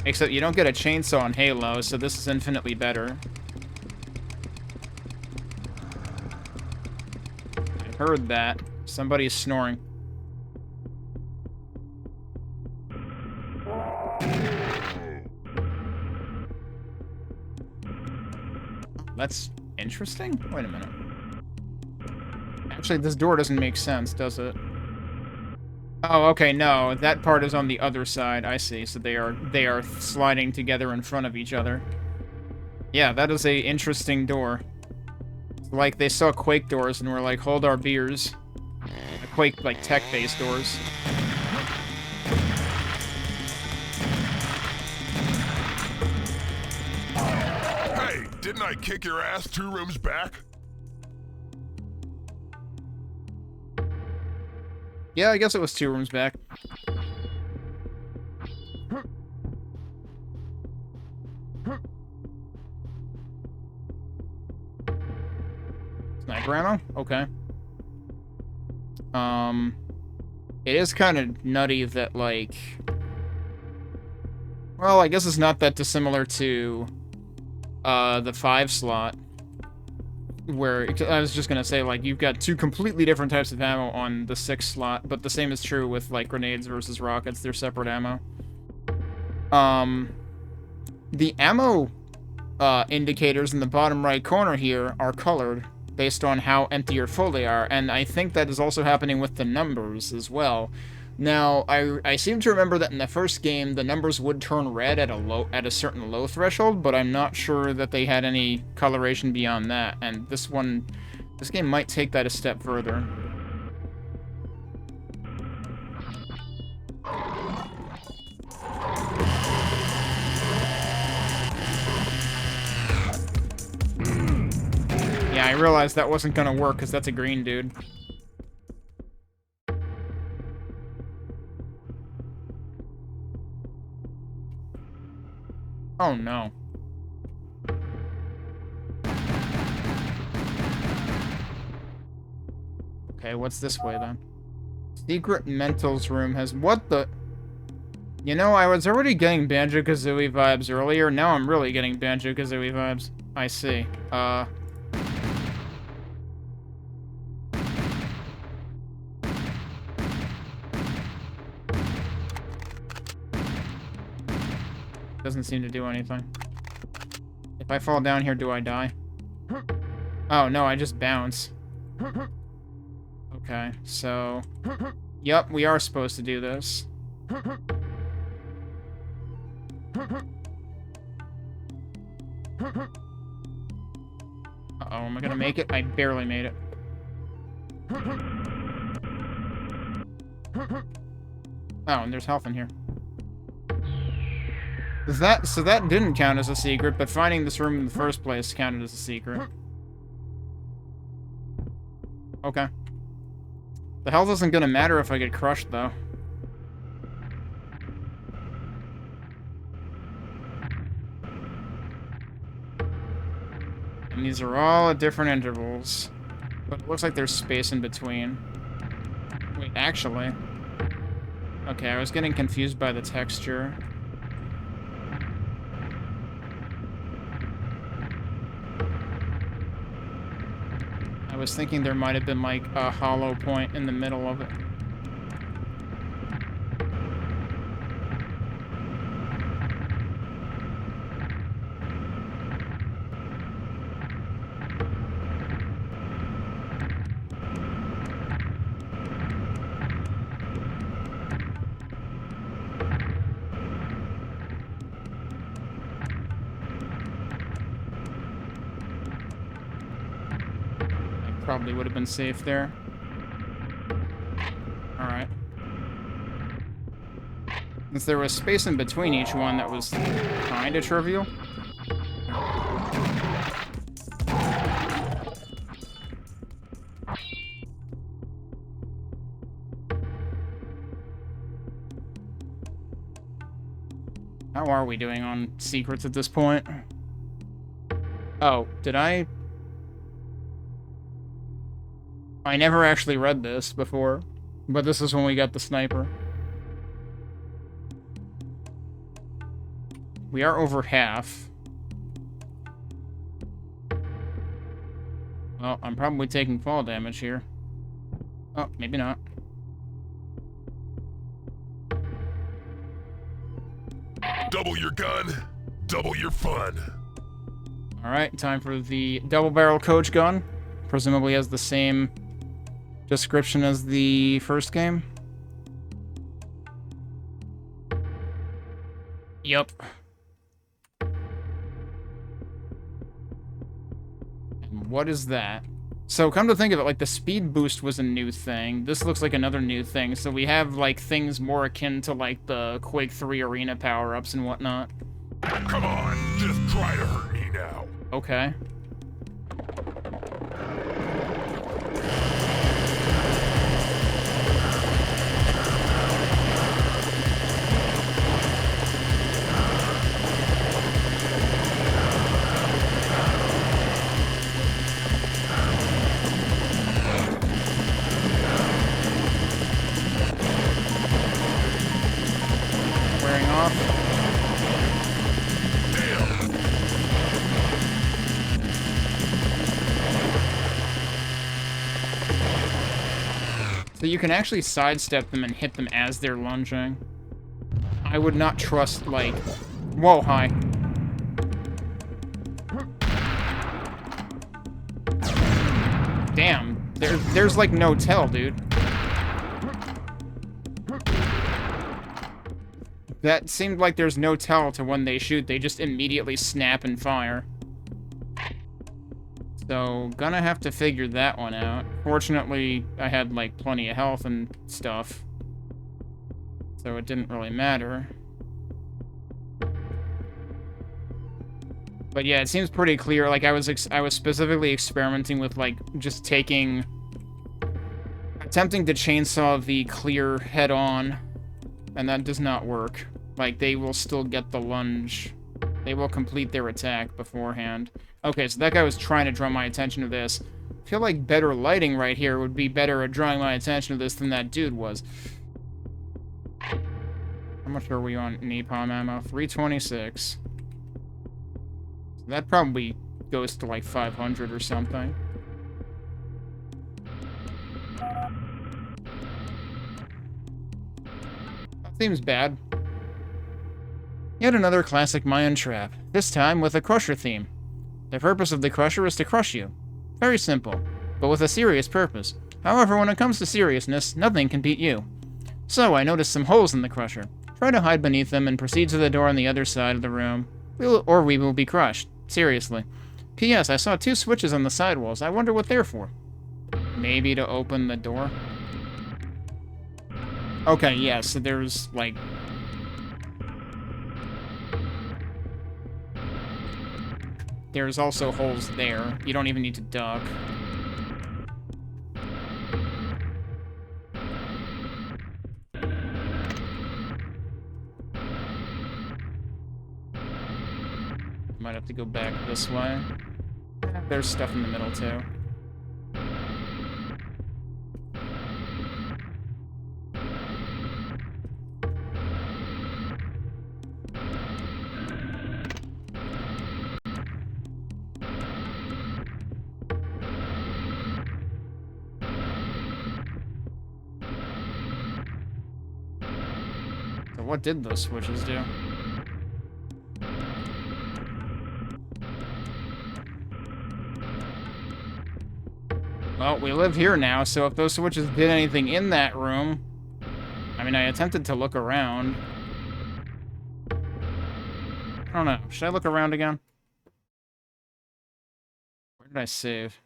Except you don't get a chainsaw in Halo, so this is infinitely better. I heard that. Somebody's snoring. That's interesting? Wait a minute. Actually, this door doesn't make sense, does it? Oh, okay, no. That part is on the other side. I see. So they are sliding together in front of each other. Yeah, that is a interesting door. Like, they saw Quake doors and were like, hold our beers. Quake, like, tech-based doors. Hey, didn't I kick your ass 2 rooms back? Yeah, I guess it was 2 rooms back. Sniper ammo? Okay. It is kind of nutty that, like... Well, I guess it's not that dissimilar to, the 5 slot. Where, I was just gonna say, like, you've got 2 completely different types of ammo on the 6 slot, but the same is true with, like, grenades versus rockets. They're separate ammo. The ammo, indicators in the bottom right corner here are colored based on how empty or full they are, and I think that is also happening with the numbers as well. Now, I seem to remember that in the first game, the numbers would turn red at a certain low threshold, but I'm not sure that they had any coloration beyond that, and this game might take that a step further. Yeah, I realized that wasn't gonna work, because that's a green dude. Oh no. Okay, what's this way then? Secret Mentals room has... What the... You know, I was already getting Banjo-Kazooie vibes earlier. Now I'm really getting Banjo-Kazooie vibes. I see. doesn't seem to do anything. If I fall down here, do I die? Oh, no, I just bounce. Okay, so... Yep, we are supposed to do this. Uh-oh, am I gonna make it? I barely made it. Oh, and there's health in here. So that didn't count as a secret, but finding this room in the first place counted as a secret. Okay. The health isn't gonna matter if I get crushed, though. And these are all at different intervals. But it looks like there's space in between. Wait, actually... Okay, I was getting confused by the texture. I was thinking there might have been, like, a hollow point in the middle of it. Probably would have been safe there. Alright. Since there was space in between each one, that was kind of trivial. How are we doing on secrets at this point? Oh, did I never actually read this before, but this is when we got the sniper. We are over half. Well, I'm probably taking fall damage here. Oh, maybe not. Double your gun, double your fun. Alright, time for the double-barrel coach gun. Presumably has the same description as the first game. Yup. And what is that? So come to think of it, like, the speed boost was a new thing. This looks like another new thing. So we have, like, things more akin to, like, the Quake 3 arena power-ups and whatnot. Come on, just try to hurt me now. Okay. Wearing off. So you can actually sidestep them and hit them as they're lunging. I would not trust, like... Whoa, hi. Damn. There's like no tell, dude. That seemed like there's no tell to when they shoot. They just immediately snap and fire. So, gonna have to figure that one out. Fortunately, I had, like, plenty of health and stuff. So it didn't really matter. But yeah, it seems pretty clear. Like, I was specifically experimenting with, like, just taking... attempting to chainsaw the clear head-on. And that does not work. Like, they will still get the lunge. They will complete their attack beforehand. Okay, so that guy was trying to draw my attention to this. I feel like better lighting right here would be better at drawing my attention to this than that dude was. How much are we on napalm ammo? 326. So that probably goes to like 500 or something. That seems bad. Yet another classic Mayan trap, this time with a crusher theme. The purpose of the crusher is to crush you. Very simple, but with a serious purpose. However, when it comes to seriousness, nothing can beat you. So, I noticed some holes in the crusher. Try to hide beneath them and proceed to the door on the other side of the room. We will be crushed. Seriously. P.S. I saw 2 switches on the side walls. I wonder what they're for. Maybe to open the door? Okay, yeah, so there's, like... There's also holes there. You don't even need to duck. Might have to go back this way. There's stuff in the middle, too. So what did those switches do? Well, we live here now, so if those switches did anything in that room... I mean, I attempted to look around. I don't know. Should I look around again? Where did I save?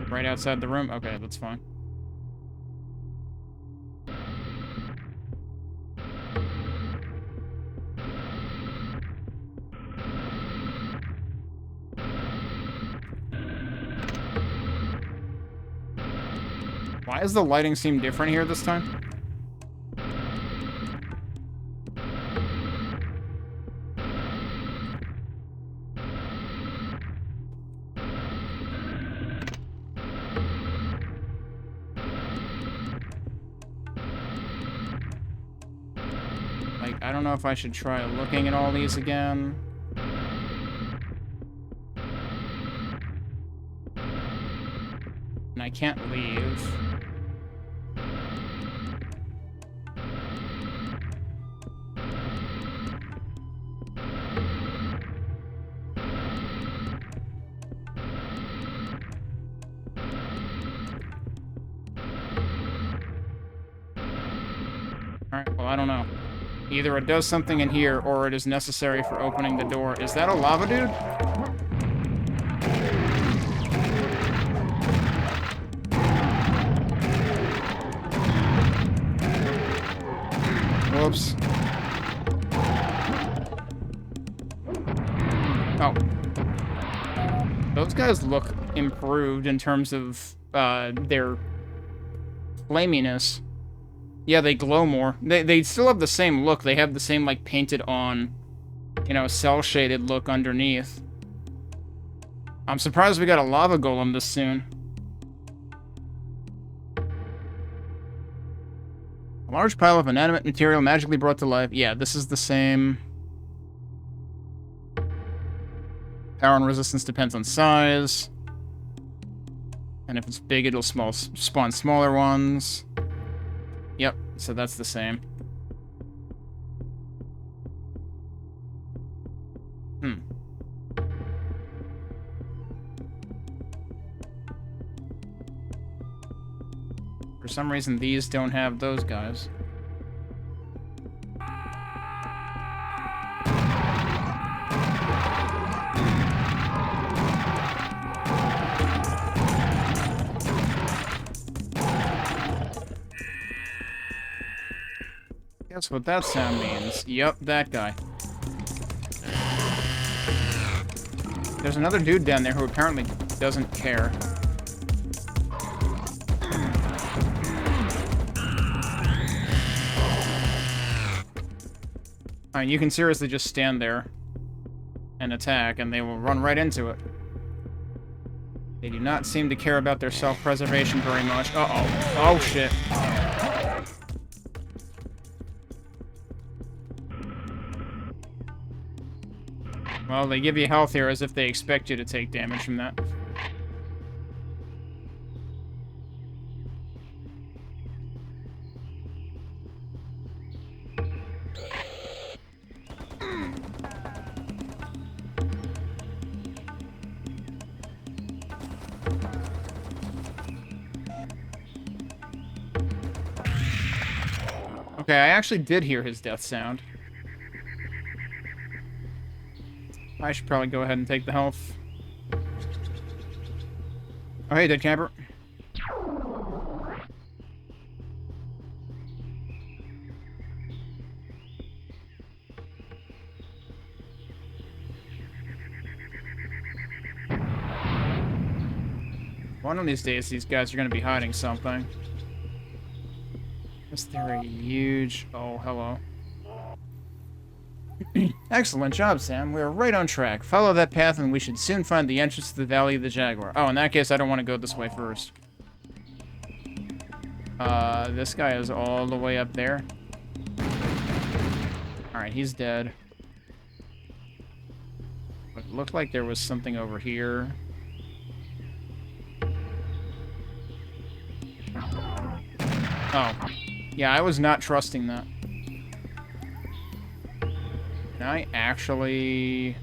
Right outside the room? Okay, that's fine. Why does the lighting seem different here this time? Like, I don't know if I should try looking at all these again. And I can't leave. Alright, well, I don't know. Either it does something in here, or it is necessary for opening the door. Is that a lava dude? Whoops. Oh. Those guys look improved in terms of their flaminess. Yeah, they glow more. They still have the same look. They have the same, like, painted on, you know, cel-shaded look underneath. I'm surprised we got a lava golem this soon. A large pile of inanimate material magically brought to life. Yeah, this is the same. Power and resistance depends on size. And if it's big, it'll spawn smaller ones. Yep, so that's the same. For some reason, these don't have those guys. Guess what that sound means. Yep, that guy. There's another dude down there who apparently doesn't care. I mean, you can seriously just stand there and attack, and they will run right into it. They do not seem to care about their self-preservation very much. Uh-oh. Oh, shit. Well, they give you health here as if they expect you to take damage from that. Okay, I actually did hear his death sound. I should probably go ahead and take the health. Oh, hey, dead camper. One of these days, these guys are going to be hiding something. Is there a huge... Oh, hello. Excellent job, Sam. We are right on track. Follow that path and we should soon find the entrance to the Valley of the Jaguar. Oh, in that case, I don't want to go this way first. This guy is all the way up there. Alright, he's dead. But it looked like there was something over here. Oh. Yeah, I was not trusting that. Can I actually...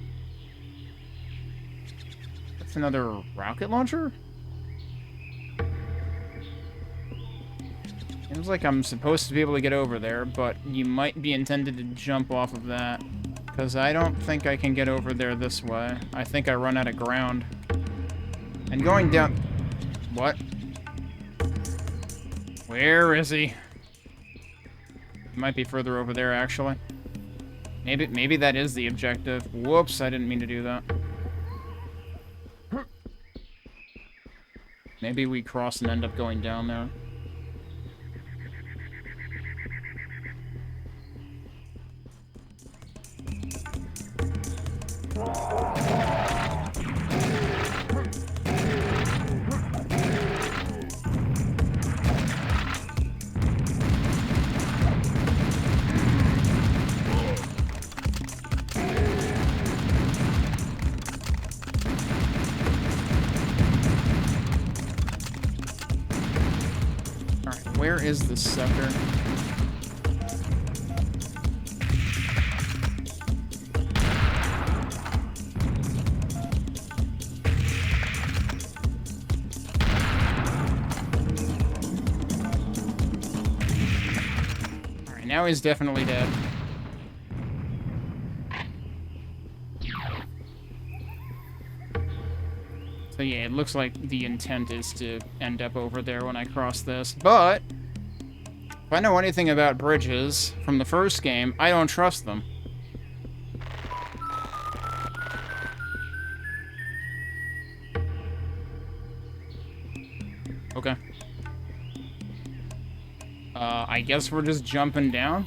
That's another rocket launcher? Seems like I'm supposed to be able to get over there, but you might be intended to jump off of that. Because I don't think I can get over there this way. I think I run out of ground. And going down... What? Where is he? He might be further over there, actually. Maybe that is the objective. Whoops, I didn't mean to do that. Maybe we cross and end up going down there. Where is the sucker? Alright, now he's definitely dead. So yeah, it looks like the intent is to end up over there when I cross this. But, if I know anything about bridges from the first game, I don't trust them. Okay. I guess we're just jumping down?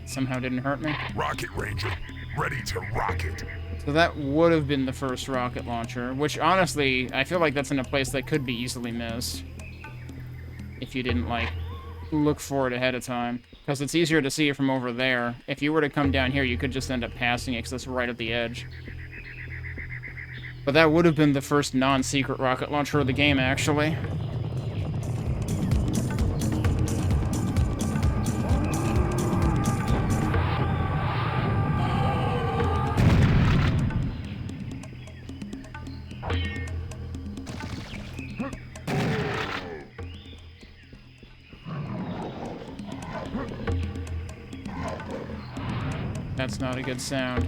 Somehow didn't hurt me. Rocket Ranger, ready to rocket. So that would have been the first rocket launcher, which honestly, I feel like that's in a place that could be easily missed. If you didn't, like, look for it ahead of time. Because it's easier to see it from over there. If you were to come down here, you could just end up passing it because it's right at the edge. But that would have been the first non-secret rocket launcher of the game, actually. That's not a good sound.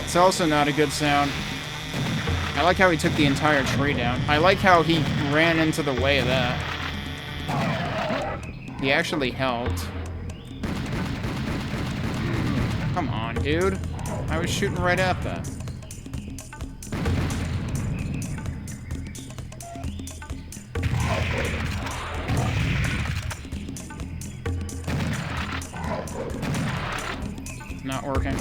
It's also not a good sound. I like how he took the entire tree down. I like how he ran into the way of that. He actually helped. Come on, dude. I was shooting right at that. Not working.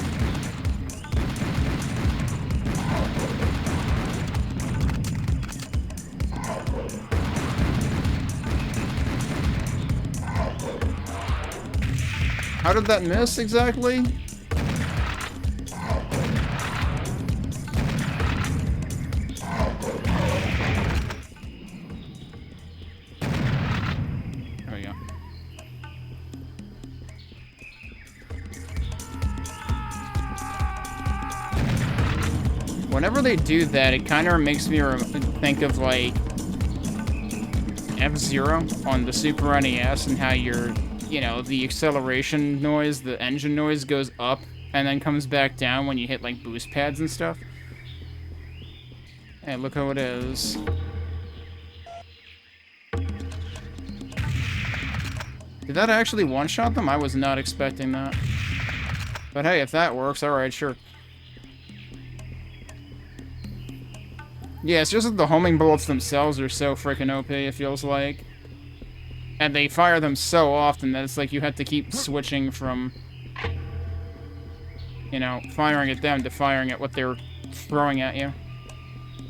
How did that miss exactly? whenever they do that, it kind of makes me think of, like, F-Zero on the Super NES and how your, you know, the acceleration noise, the engine noise goes up and then comes back down when you hit, like, boost pads and stuff. Hey, look how it is. Did that actually one-shot them? I was not expecting that. But hey, if that works, alright, sure. Yeah, it's just that the homing bullets themselves are so freaking OP, it feels like. And they fire them so often that it's like you have to keep switching from, you know, firing at them to firing at what they're throwing at you.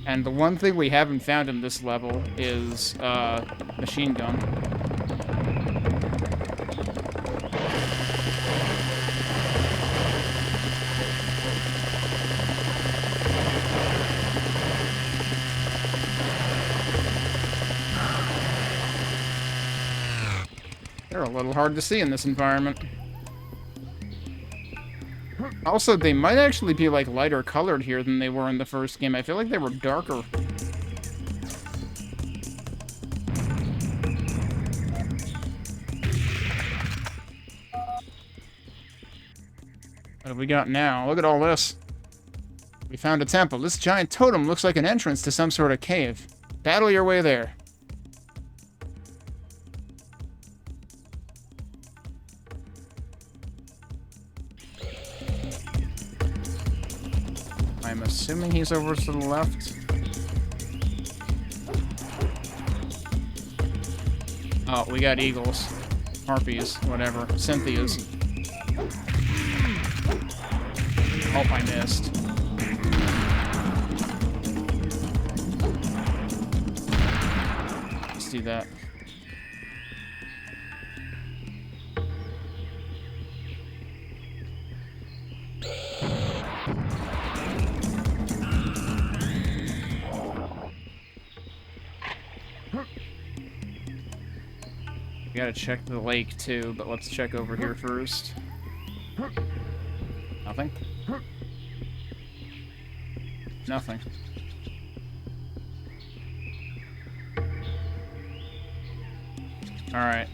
And the one thing we haven't found in this level is, machine gun. They're a little hard to see in this environment. Also, they might actually be, like, lighter colored here than they were in the first game. I feel like they were darker. What have we got now? Look at all this. We found a temple. This giant totem looks like an entrance to some sort of cave. Battle your way there. I'm assuming he's over to the left. Oh, we got eagles. Harpies, whatever. Cynthias. Oh, I missed. Let's do that. We gotta check the lake too, but let's check over here first. Nothing? Nothing. Alright.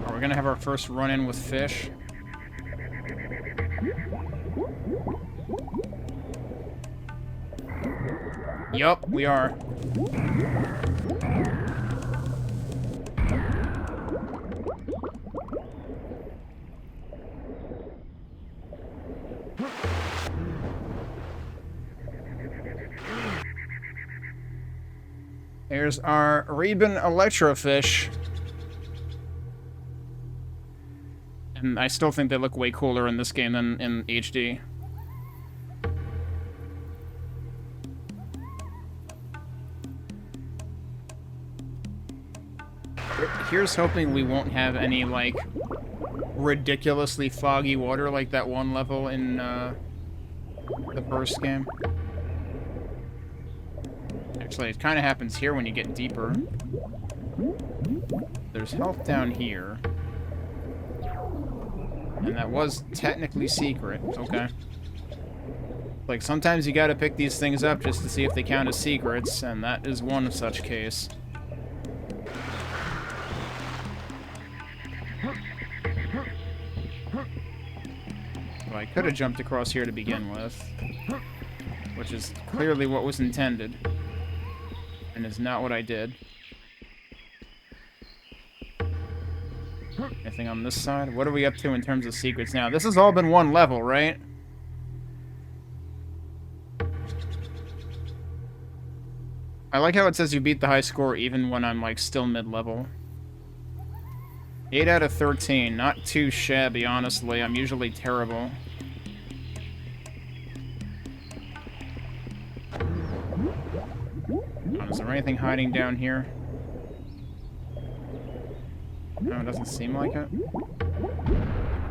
Are we gonna have our first run-in with fish? Yup, we are. There's our Reben Electrofish. And I still think they look way cooler in this game than in HD. Here's hoping we won't have any, like, ridiculously foggy water like that one level in, the first game. Actually, it kind of happens here when you get deeper. There's health down here. And that was technically secret, okay. Like, sometimes you gotta pick these things up just to see if they count as secrets, and that is one such case. Well, I could have jumped across here to begin with, which is clearly what was intended, and is not what I did. Anything on this side? What are we up to in terms of secrets now? This has all been one level, right? I like how it says you beat the high score even when I'm, like, still mid-level. 8 out of 13. Not too shabby, honestly. I'm usually terrible. Oh, is there anything hiding down here? No, it doesn't seem like it.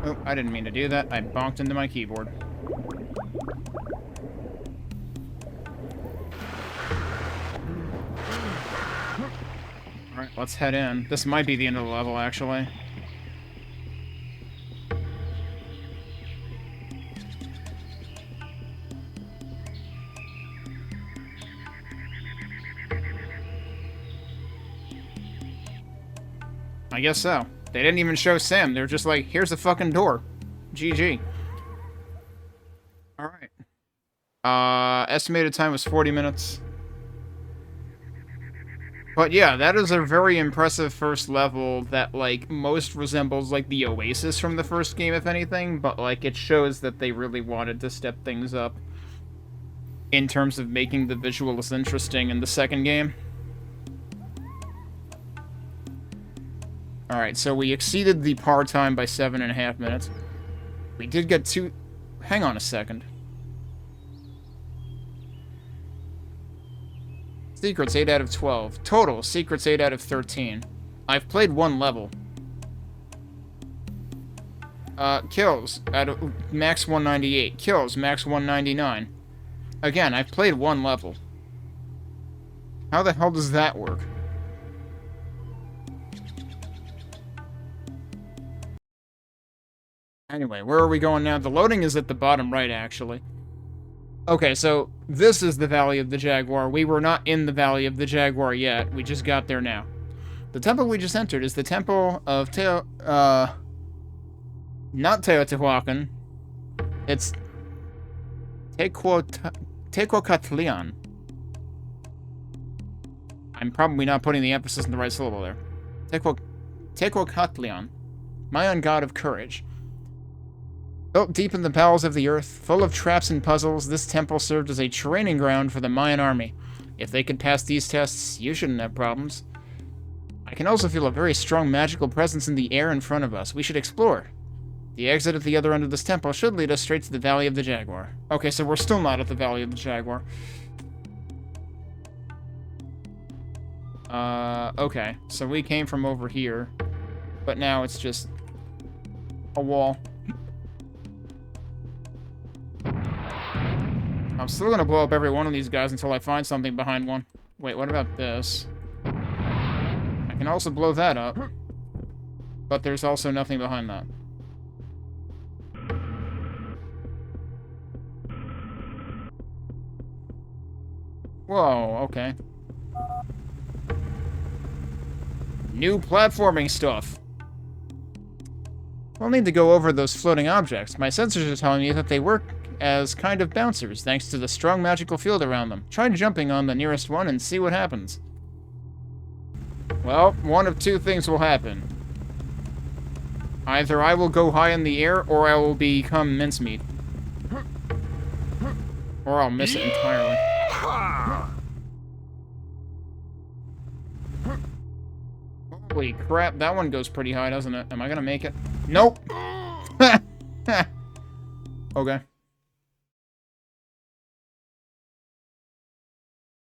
Oh, I didn't mean to do that. I bonked into my keyboard. Alright, let's head in. This might be the end of the level, actually. I guess so. They didn't even show Sam. They were just like, here's the fucking door. GG. Alright. Estimated time was 40 minutes. But yeah, that is a very impressive first level that, like, most resembles, like, the Oasis from the first game, if anything. But, like, it shows that they really wanted to step things up in terms of making the visuals interesting in the second game. Alright, so we exceeded the par time by 7.5 minutes. We did get 2... Hang on a second. Secrets, 8 out of 12. Total, secrets, 8 out of 13. I've played 1 level. Kills, out of max 198. Kills, max 199. Again, I've played 1 level. How the hell does that work? Anyway, where are we going now? The loading is at the bottom right, actually. Okay, so this is the Valley of the Jaguar. We were not in the Valley of the Jaguar yet. We just got there now. The temple we just entered is the temple of not Teotihuacan. It's Tecuacatlian. I'm probably not putting the emphasis in the right syllable there. Tecuacatlian. Mayan god of courage. Built deep in the bowels of the earth, full of traps and puzzles, this temple served as a training ground for the Mayan army. If they could pass these tests, you shouldn't have problems. I can also feel a very strong magical presence in the air in front of us. We should explore. The exit at the other end of this temple should lead us straight to the Valley of the Jaguar. Okay, so we're still not at the Valley of the Jaguar. Okay. So we came from over here, but now it's just a wall. I'm still gonna blow up every one of these guys until I find something behind one. Wait, what about this? I can also blow that up. But there's also nothing behind that. Whoa, okay. New platforming stuff. I'll need to go over those floating objects. My sensors are telling me that they work as kind of bouncers, thanks to the strong magical field around them. Try jumping on the nearest one and see what happens. Well, one of 2 things will happen. Either I will go high in the air, or I will become mincemeat. Or I'll miss it entirely. Holy crap, that one goes pretty high, doesn't it? Am I gonna make it? Nope! Okay.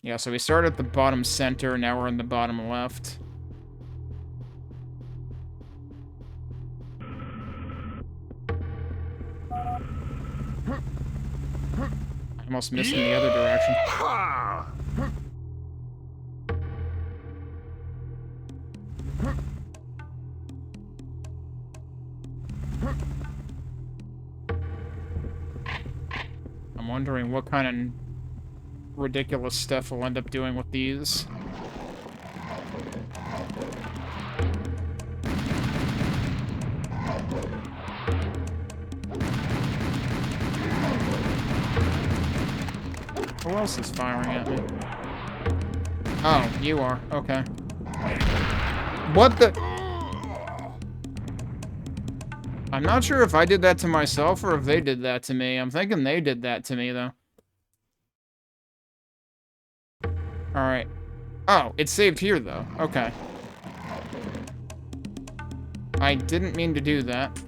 Yeah, so we started at the bottom center, now we're in the bottom left. I almost missed in the other direction. I'm wondering what kind of ridiculous stuff we'll end up doing with these. Who else is firing at me? Oh, you are. Okay. What the? I'm not sure if I did that to myself or if they did that to me. I'm thinking they did that to me, though. Alright. Oh, it's saved here, though. Okay. I didn't mean to do that.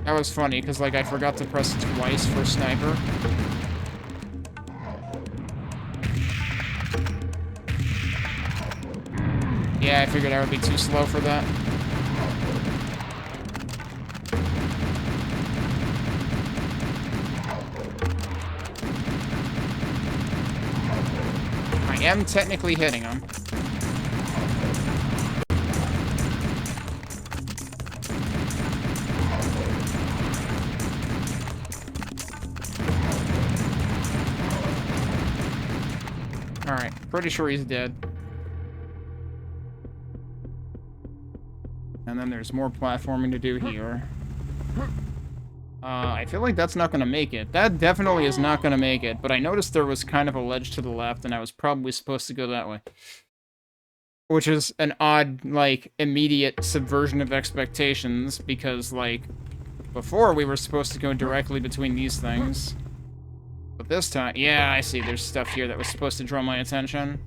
That was funny, because, like, I forgot to press twice for sniper. Yeah, I figured I would be too slow for that. I am technically hitting him. Alright, pretty sure he's dead. And then there's more platforming to do here. I feel like that's not going to make it. That definitely is not going to make it, but I noticed there was kind of a ledge to the left, and I was probably supposed to go that way. Which is an odd, like, immediate subversion of expectations, because, like, before we were supposed to go directly between these things. But this time, yeah, I see, there's stuff here that was supposed to draw my attention.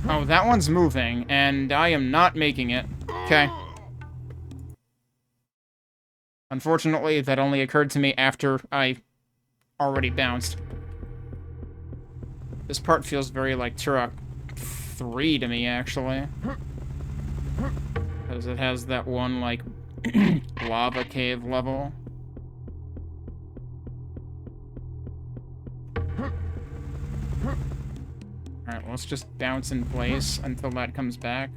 Oh, that one's moving, and I am not making it. Okay. Unfortunately, that only occurred to me after I already bounced. This part feels very like Turok 3 to me, actually. Because it has that one, like, lava cave level. Alright, let's just bounce in place until that comes back.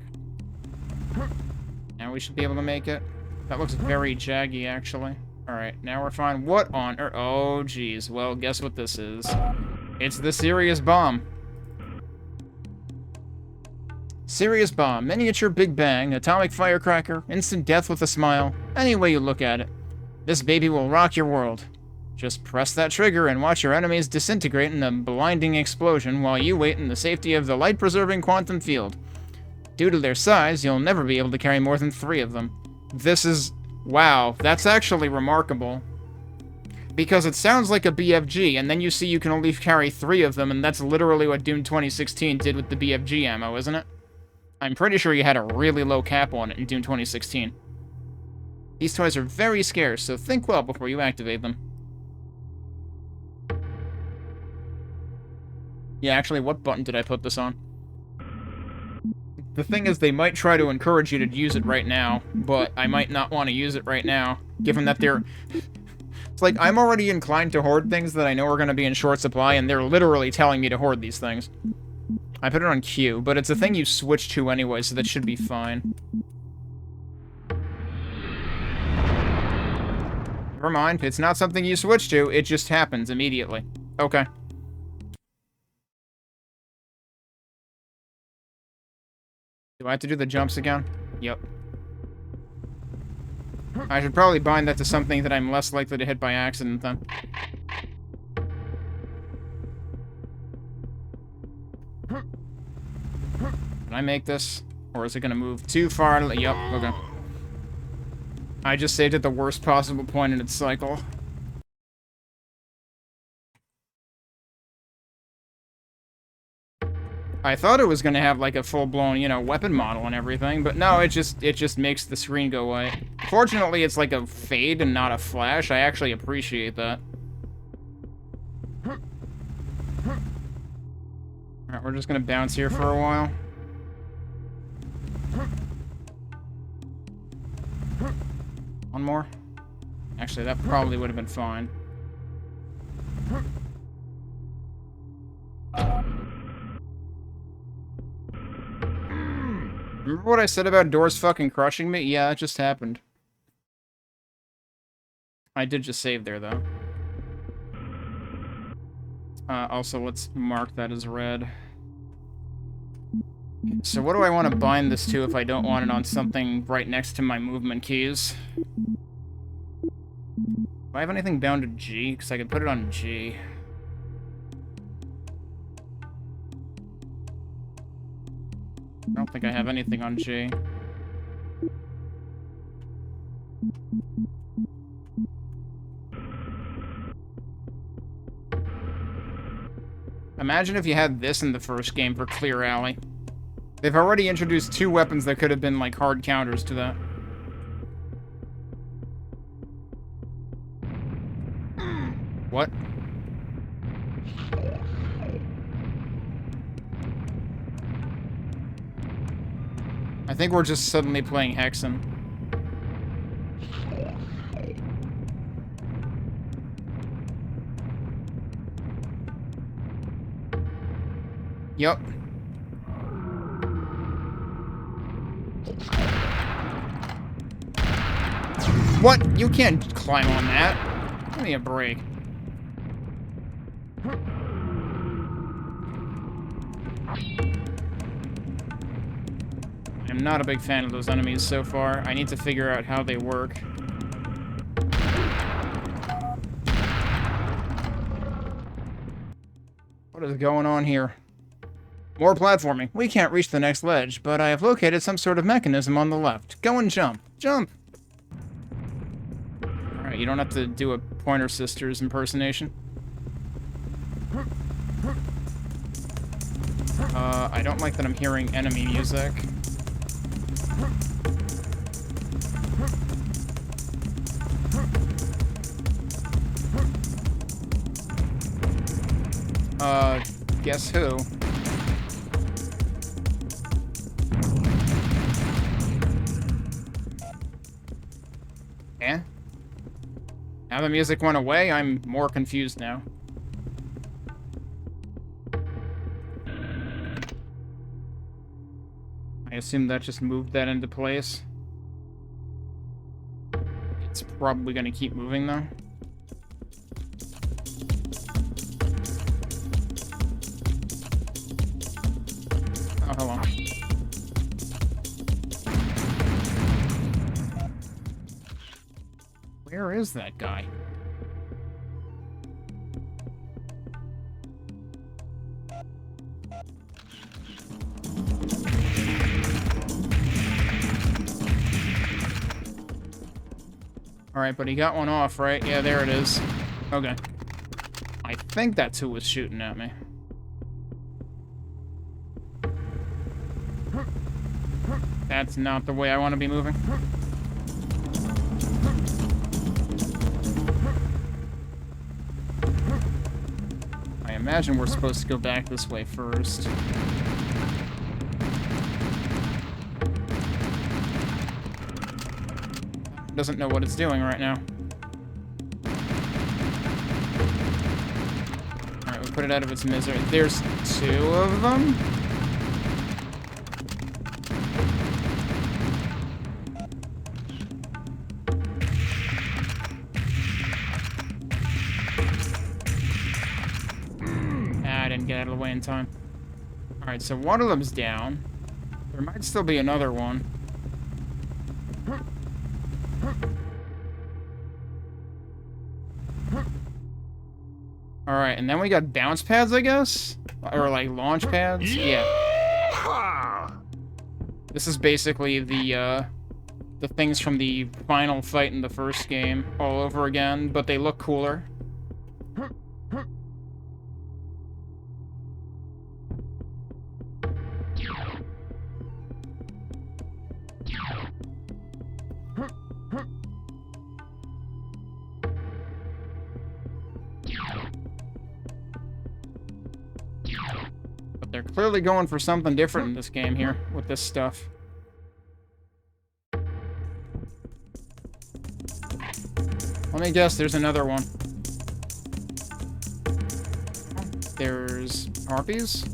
Now we should be able to make it. That looks very jaggy, actually. Alright, now we're fine. What on earth? Oh, geez. Well, guess what this is? It's the Serious Bomb. Serious Bomb. Miniature Big Bang. Atomic firecracker. Instant death with a smile. Any way you look at it. This baby will rock your world. Just press that trigger and watch your enemies disintegrate in a blinding explosion while you wait in the safety of the light-preserving quantum field. Due to their size, you'll never be able to carry more than 3 of them. This is... wow, that's actually remarkable. Because it sounds like a BFG, and then you see you can only carry 3 of them, and that's literally what Doom 2016 did with the BFG ammo, isn't it? I'm pretty sure you had a really low cap on it in Doom 2016. These toys are very scarce, so think well before you activate them. Yeah, actually, what button did I put this on? The thing is, they might try to encourage you to use it right now, but I might not want to use it right now, given that they're... It's like, I'm already inclined to hoard things that I know are going to be in short supply, and they're literally telling me to hoard these things. I put it on Q, but it's a thing you switch to anyway, so that should be fine. Never mind, it's not something you switch to, it just happens immediately. Okay. Do I have to do the jumps again? Yep. I should probably bind that to something that I'm less likely to hit by accident, then. Can I make this? Or is it gonna move too far? Yep, okay. I just saved at the worst possible point in its cycle. I thought it was gonna have like a full-blown, you know, weapon model and everything, but no, it just makes the screen go white. Fortunately, it's like a fade and not a flash. I actually appreciate that. Alright, we're just gonna bounce here for a while. One more? Actually, that probably would have been fine. Remember what I said about doors fucking crushing me? Yeah, it just happened. I did just save there, though. Also, let's mark that as red. So what do I want to bind this to if I don't want it on something right next to my movement keys? Do I have anything bound to G? Because I could put it on G. I don't think I have anything on G. Imagine if you had this in the first game for Clear Alley. They've already introduced 2 weapons that could have been, like, hard counters to that. What? I think we're just suddenly playing Hexen. Yup. What? You can't climb on that. Give me a break. I'm not a big fan of those enemies so far. I need to figure out how they work. What is going on here? More platforming. We can't reach the next ledge, but I have located some sort of mechanism on the left. Go and jump. Jump! Alright, you don't have to do a Pointer Sisters impersonation. I don't like that I'm hearing enemy music. Guess who? Eh? Now the music went away, I'm more confused now. I assume that just moved that into place. It's probably gonna keep moving though. Oh, hello. Where is that guy? Alright, but he got one off, right? Yeah, there it is. Okay. I think that's who was shooting at me. That's not the way I want to be moving. I imagine we're supposed to go back this way first. Doesn't know what it's doing right now. Alright, we put it out of its misery. There's two of them? I didn't get out of the way in time. Alright, so one of them's down. There might still be another one. Alright, and then we got bounce pads, I guess? Or, like, launch pads? Yeah. This is basically the things from the final fight in the first game all over again, but they look cooler. They're clearly going for something different in this game here, with this stuff. Let me guess, there's another one. There's harpies?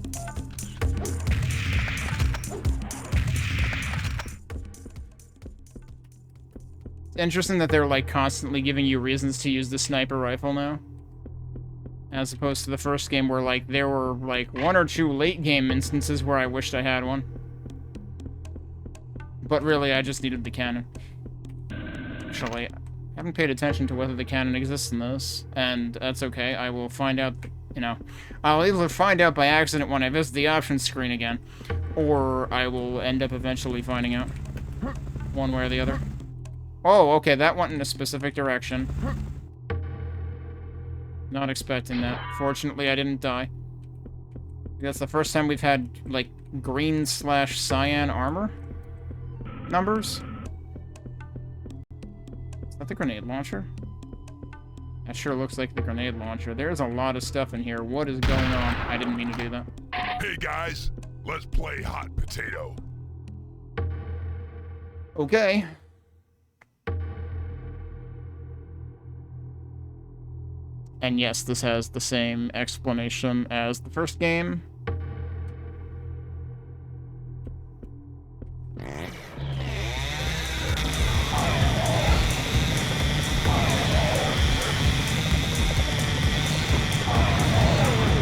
It's interesting that they're, like, constantly giving you reasons to use the sniper rifle now. As opposed to the first game where, like, there were, like, one or two late-game instances where I wished I had one. But really, I just needed the cannon. Actually, I haven't paid attention to whether the cannon exists in this, and that's okay. I will find out, you know. I'll either find out by accident when I visit the options screen again, or I will end up eventually finding out. One way or the other. Oh, okay, that went in a specific direction. Not expecting that. Fortunately, I didn't die. That's the first time we've had, like, green/cyan armor numbers. Is that the grenade launcher? That sure looks like the grenade launcher. There's a lot of stuff in here. What is going on? I didn't mean to do that. Hey guys, let's play hot potato. Okay. And yes, this has the same explanation as the first game.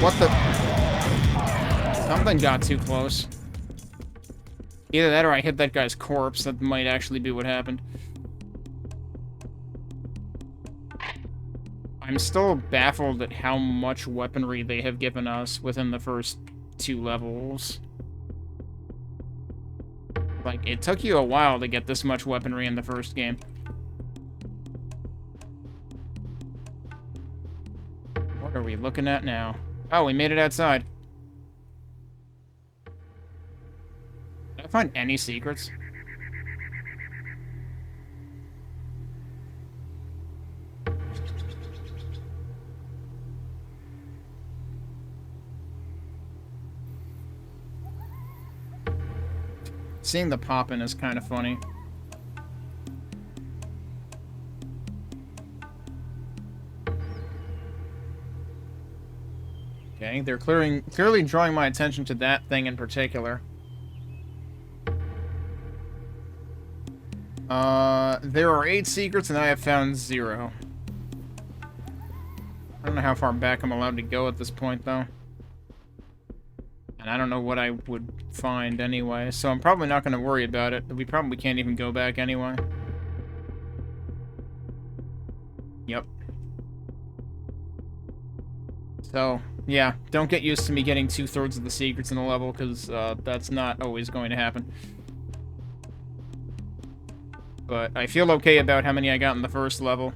What the? Something got too close. Either that or I hit that guy's corpse. That might actually be what happened. I'm still baffled at how much weaponry they have given us within the first 2 levels. Like, it took you a while to get this much weaponry in the first game. What are we looking at now? Oh, we made it outside. Did I find any secrets? Seeing the pop-in is kind of funny. Okay, they're clearly drawing my attention to that thing in particular. There are 8 secrets and I have found 0. I don't know how far back I'm allowed to go at this point, though. And I don't know what I would find anyway, so I'm probably not going to worry about it. We probably can't even go back anyway. Yep. So, yeah, don't get used to me getting 2/3 of the secrets in the level, because that's not always going to happen. But I feel okay about how many I got in the first level.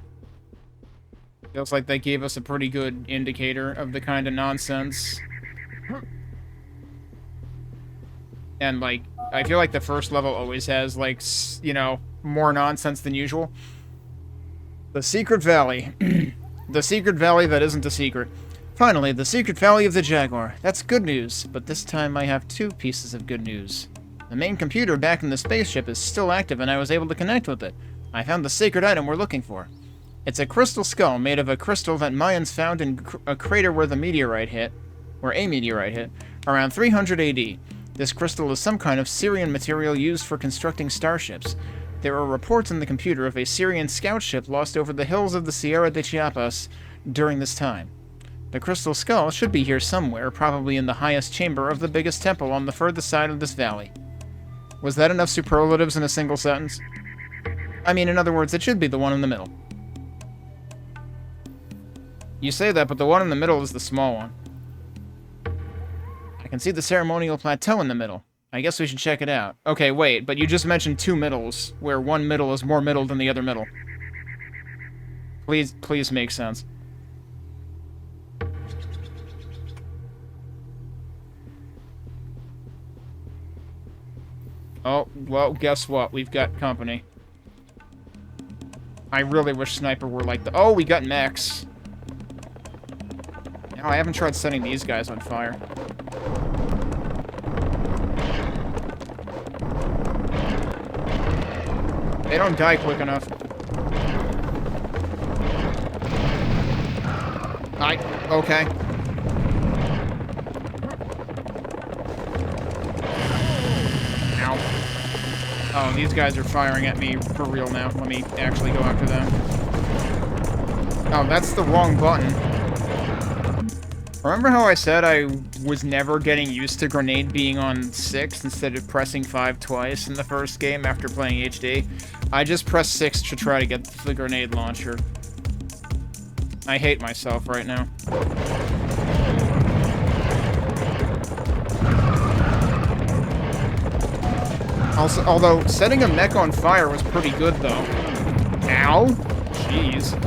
Feels like they gave us a pretty good indicator of the kind of nonsense. And, like, I feel like the first level always has, like, you know, more nonsense than usual. The Secret Valley. The Secret Valley that isn't a secret. Finally, the Secret Valley of the Jaguar. That's good news, but this time I have 2 pieces of good news. The main computer back in the spaceship is still active and I was able to connect with it. I found the sacred item we're looking for. It's a crystal skull made of a crystal that Mayans found in a crater where a meteorite hit, around 300 AD. This crystal is some kind of Syrian material used for constructing starships. There are reports in the computer of a Syrian scout ship lost over the hills of the Sierra de Chiapas during this time. The crystal skull should be here somewhere, probably in the highest chamber of the biggest temple on the furthest side of this valley. Was that enough superlatives in a single sentence? I mean, in other words, it should be the one in the middle. You say that, but the one in the middle is the small one. I can see the ceremonial plateau in the middle. I guess we should check it out. Okay, wait, but you just mentioned 2 middles, where one middle is more middle than the other middle. Please make sense. Oh, well, guess what? We've got company. I really wish Sniper were like the... Oh, we got mechs. Now, I haven't tried setting these guys on fire. They don't die quick enough. Okay. Ow. Oh, these guys are firing at me for real now. Let me actually go after them. Oh, that's the wrong button. Remember how I said I was never getting used to grenade being on 6 instead of pressing 5 twice in the first game after playing HD? I just pressed 6 to try to get the grenade launcher. I hate myself right now. Also, although setting a mech on fire was pretty good though. Ow! Jeez.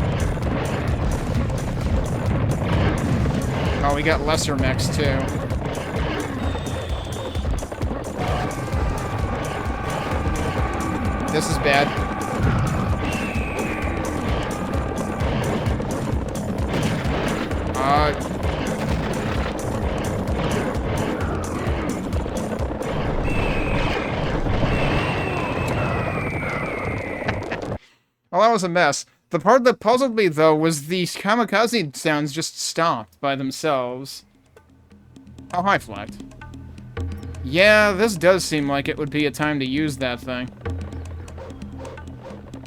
Oh, we got lesser mechs, too. This is bad. Well, that was a mess. The part that puzzled me, though, was the kamikaze sounds just stopped by themselves. Oh, hi, Flagged. Yeah, this does seem like it would be a time to use that thing.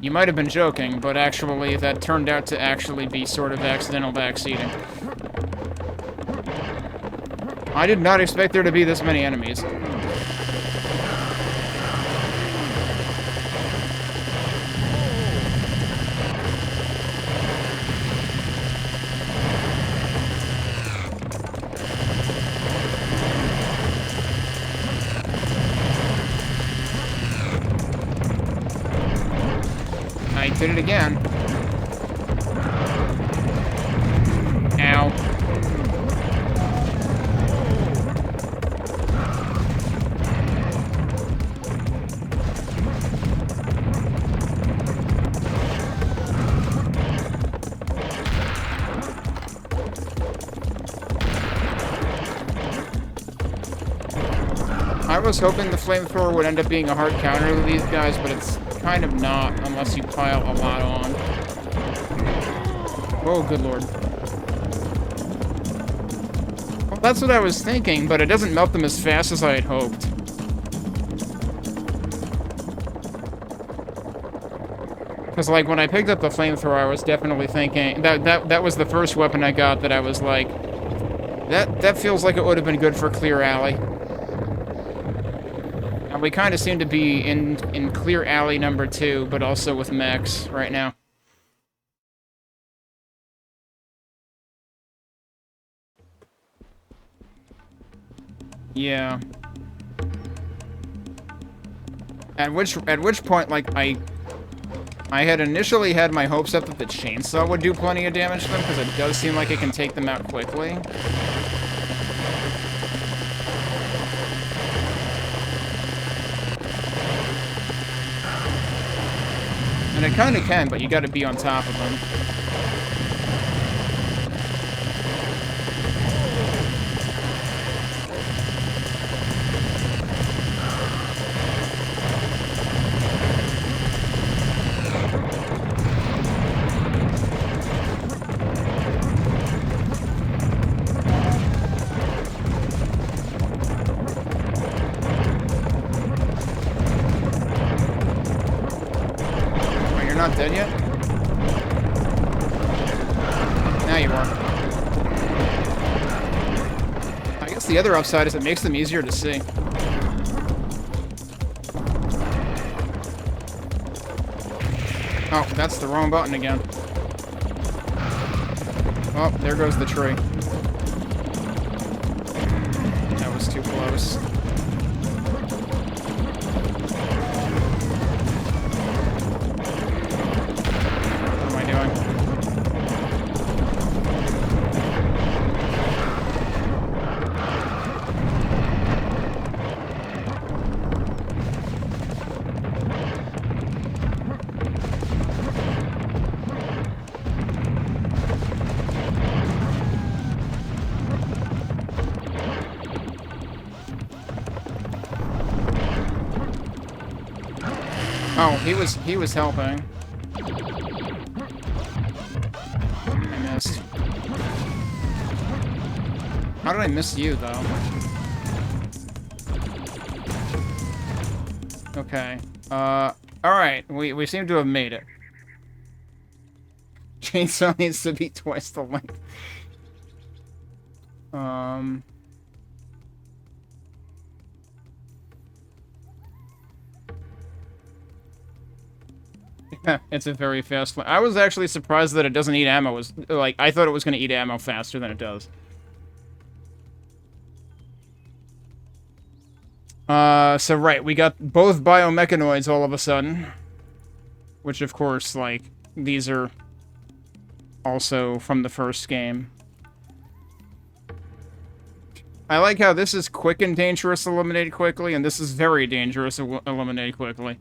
You might have been joking, but actually, that turned out to actually be sort of accidental backseating. I did not expect there to be this many enemies. hit it again. Ow. I was hoping the flamethrower would end up being a hard counter to these guys, but it's kind of not unless you pile a lot on. Oh, good lord. Well, that's what I was thinking, but it doesn't melt them as fast as I had hoped. Because, like, when I picked up the flamethrower, I was definitely thinking... That was the first weapon I got that I was like... That feels like it would have been good for Clear Alley. And we kind of seem to be in Clear Alley number 2, but also with mechs right now. Yeah. At which point, like, I had initially had my hopes up that the chainsaw would do plenty of damage to them, because it does seem like it can take them out quickly. And it kind of can, but you gotta be on top of them. Not dead yet? Now you are. I guess the other upside is it makes them easier to see. Oh, that's the wrong button again. Oh, there goes the tree. That was too close. Oh, he was helping. I missed. How did I miss you, though? Okay. Alright. We seem to have made it. Chainsaw needs to be twice the length. It's a very fast flame. I was actually surprised that it doesn't eat ammo. Like, I thought it was going to eat ammo faster than it does. So right, we got both biomechanoids all of a sudden. Which, of course, like, these are also from the first game. I like how this is quick and dangerous, eliminated quickly, and this is very dangerous, eliminated quickly.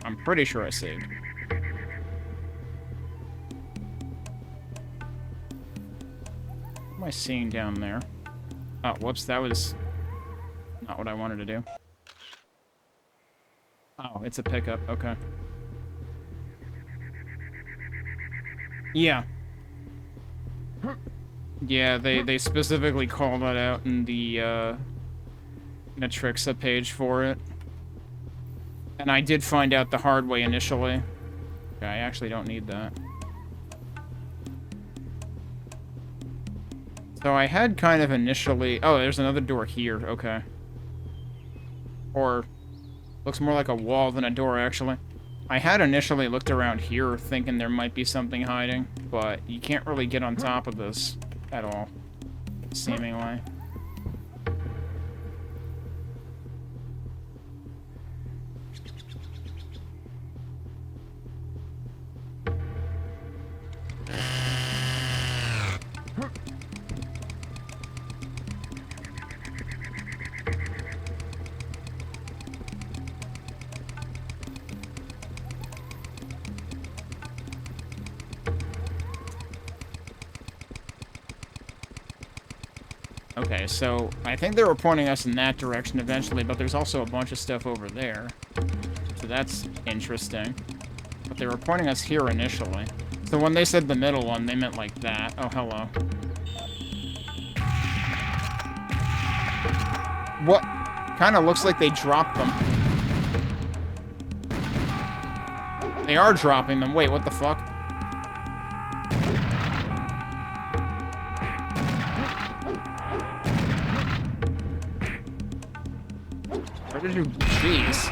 I'm pretty sure I saved. What am I seeing down there? Oh, whoops, that was not what I wanted to do. Oh, it's a pickup, okay. Yeah. Yeah, they specifically called that out in the, Natrixa page for it. And I did find out the hard way initially. Okay, I actually don't need that. So I had kind of initially... Oh, there's another door here. Okay. Or... looks more like a wall than a door, actually. I had initially looked around here thinking there might be something hiding, but you can't really get on top of this at all, seemingly. Okay, so I think they were pointing us in that direction eventually, but there's also a bunch of stuff over there. So that's interesting. But they were pointing us here initially. So when they said the middle one, they meant like that. Oh, hello. What? Kind of looks like they dropped them. They are dropping them. Wait, what the fuck? Where did you... Jeez.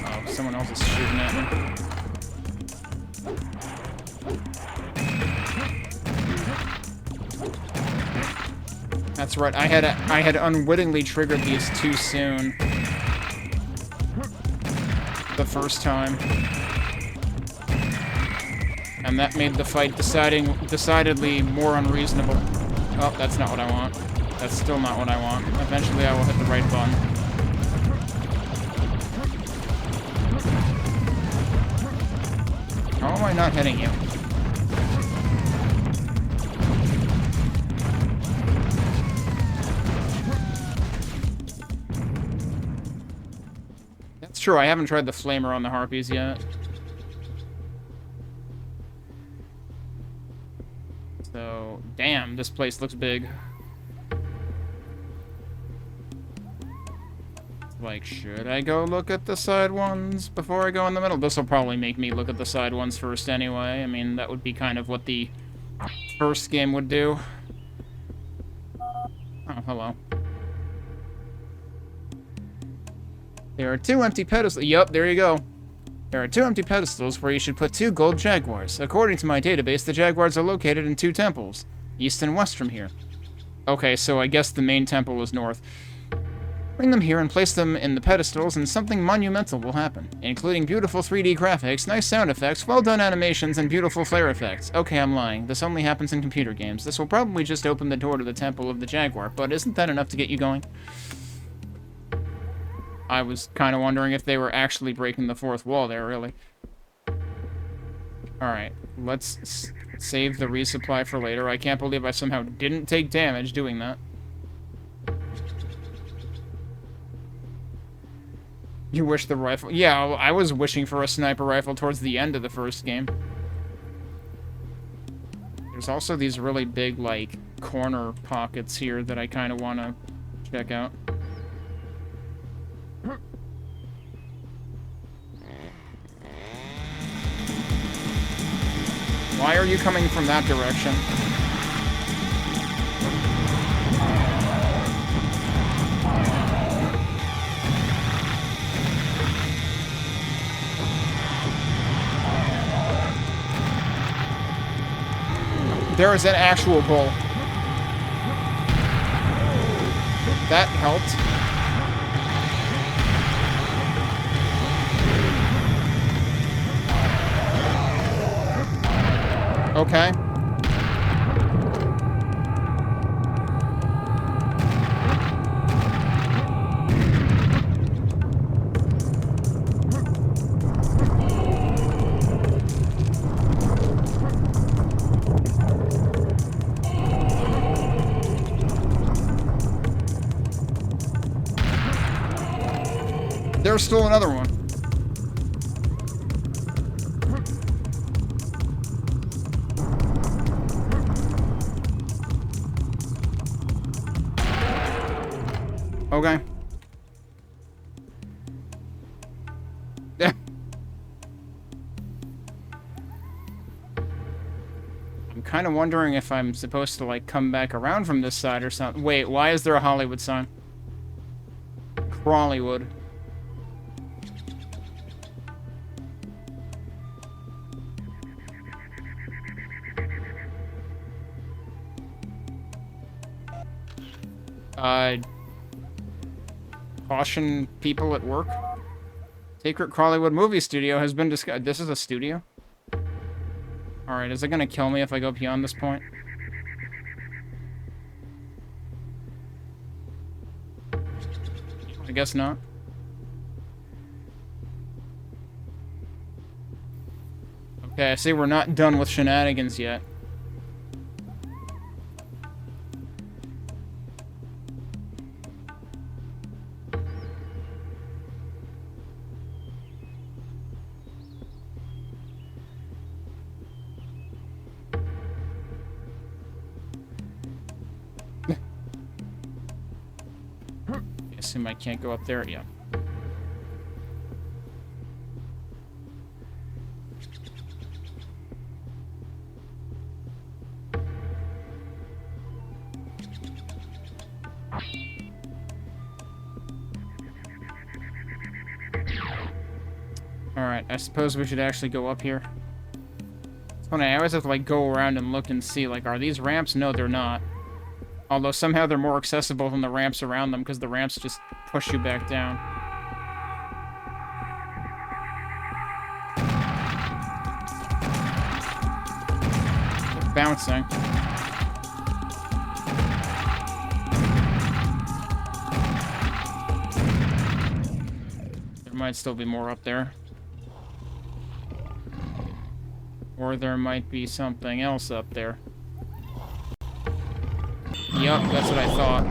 Oh, someone else is shooting at me. That's right. I had unwittingly triggered these too soon. The first time. And that made the fight decidedly more unreasonable. Oh, that's not what I want. That's still not what I want. Eventually I will hit the right button. How am I not hitting you? That's true, I haven't tried the flamer on the harpies yet. So, damn, this place looks big. Like, should I go look at the side ones before I go in the middle? This will probably make me look at the side ones first anyway. I mean, that would be kind of what the first game would do. Oh, hello. There are 2 empty pedestals. Yup, there you go. There are 2 empty pedestals where you should put 2 gold jaguars. According to my database, the jaguars are located in 2 temples, east and west from here. Okay, so I guess the main temple is north. Bring them here and place them in the pedestals, and something monumental will happen, including beautiful 3D graphics, nice sound effects, well-done animations, and beautiful flare effects. Okay, I'm lying. This only happens in computer games. This will probably just open the door to the Temple of the Jaguar, but isn't that enough to get you going? I was kind of wondering if they were actually breaking the 4th wall there, really. Alright, let's save the resupply for later. I can't believe I somehow didn't take damage doing that. You wish the rifle... Yeah, I was wishing for a sniper rifle towards the end of the first game. There's also these really big, like, corner pockets here that I kind of want to check out. Why are you coming from that direction? There is an actual bull. That helped. Okay. There's still another one. Okay. I'm kind of wondering if I'm supposed to, like, come back around from this side or something. Wait, why is there a Hollywood sign? Crawleywood. Caution people at work. Secret Crawleywood movie studio has been discovered. This is a studio? Alright, is it gonna kill me if I go beyond this point? I guess not. Okay, I see we're not done with shenanigans yet. assume I can't go up there. Yeah. Alright, I suppose we should actually go up here. It's funny, I always have to, like, go around and look and see, like, are these ramps? No, they're not. Although somehow they're more accessible than the ramps around them, because the ramps just push you back down. They're bouncing. There might still be more up there. Or there might be something else up there. Yup, that's what I thought.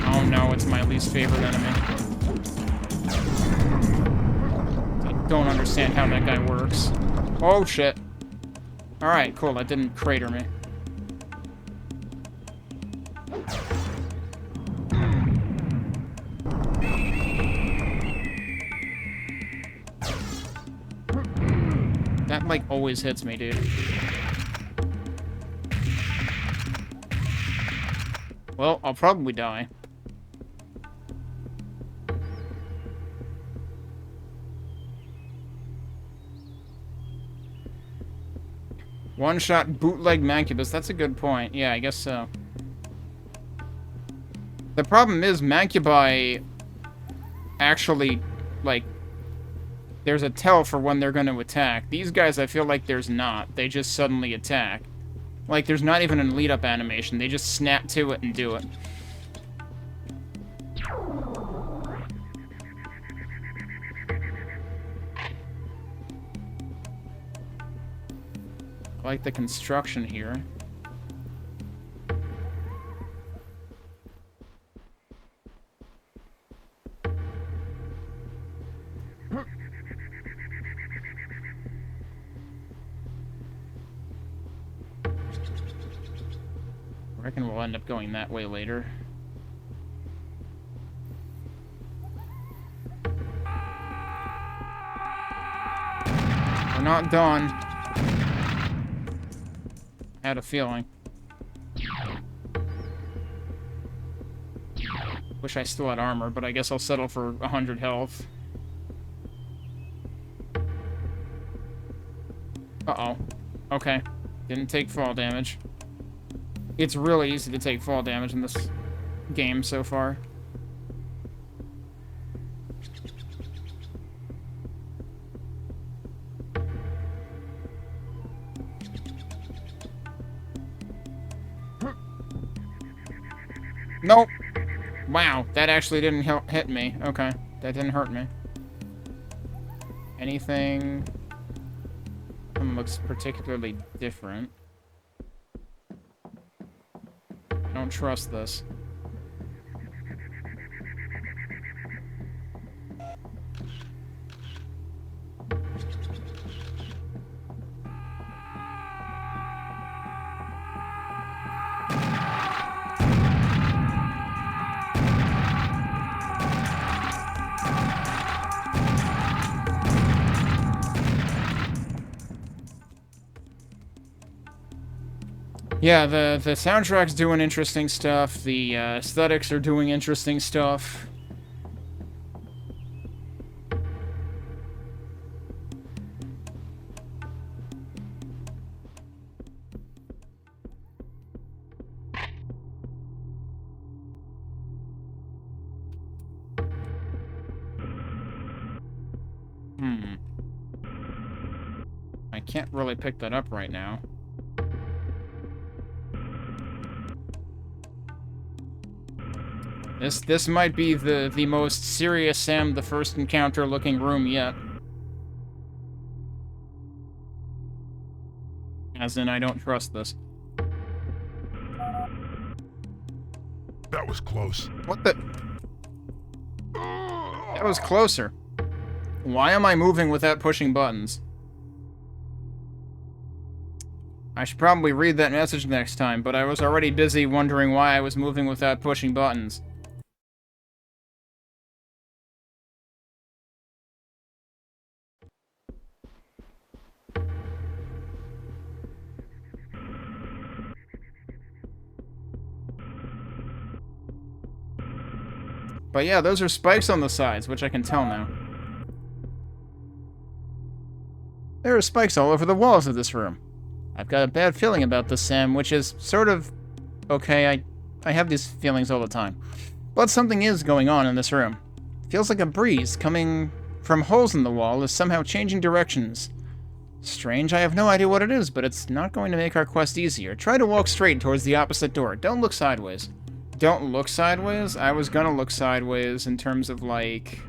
Oh no, it's my least favorite enemy. I don't understand how that guy works. Oh shit. Alright, cool, that didn't crater me. That, like, always hits me, dude. Well, I'll probably die. One-shot bootleg Mancubus. That's a good point. Yeah, I guess so. The problem is, Mancubi actually, like, there's a tell for when they're going to attack. These guys, I feel like there's not. They just suddenly attack. Like, there's not even an lead-up animation. They just snap to it and do it. I like the construction here. I reckon we'll end up going that way later. We're not done. I had a feeling. Wish I still had armor, but I guess I'll settle for 100 health. Uh-oh. Okay. Didn't take fall damage. It's really easy to take fall damage in this game so far. Nope. Wow, that actually didn't hit me. Okay, that didn't hurt me. Anything looks particularly different. I don't trust this. Yeah, the soundtrack's doing interesting stuff. The aesthetics are doing interesting stuff. I can't really pick that up right now. This might be the most serious Sam the First Encounter looking room yet. As in, I don't trust this. That was close. What the? That was closer. Why am I moving without pushing buttons? I should probably read that message next time, but I was already busy wondering why I was moving without pushing buttons. But yeah, those are spikes on the sides, which I can tell now. There are spikes all over the walls of this room. I've got a bad feeling about this, Sam, which is sort of... okay, I have these feelings all the time. But something is going on in this room. Feels like a breeze coming from holes in the wall is somehow changing directions. Strange, I have no idea what it is, but it's not going to make our quest easier. Try to walk straight towards the opposite door. Don't look sideways. Don't look sideways? I was gonna look sideways in terms of, like...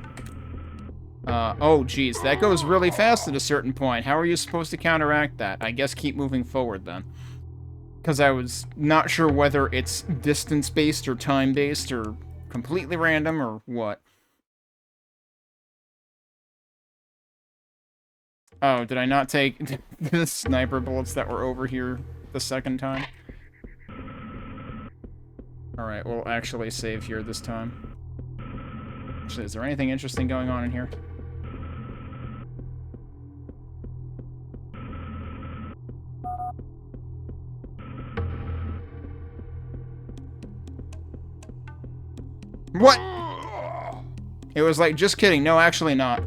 oh, geez, that goes really fast at a certain point. How are you supposed to counteract that? I guess keep moving forward, then. Because I was not sure whether it's distance-based or time-based or completely random or what. Oh, did I not take the sniper bullets that were over here the second time? Alright, we'll actually save here this time. Actually, is there anything interesting going on in here? What? It was like, just kidding. No, actually not.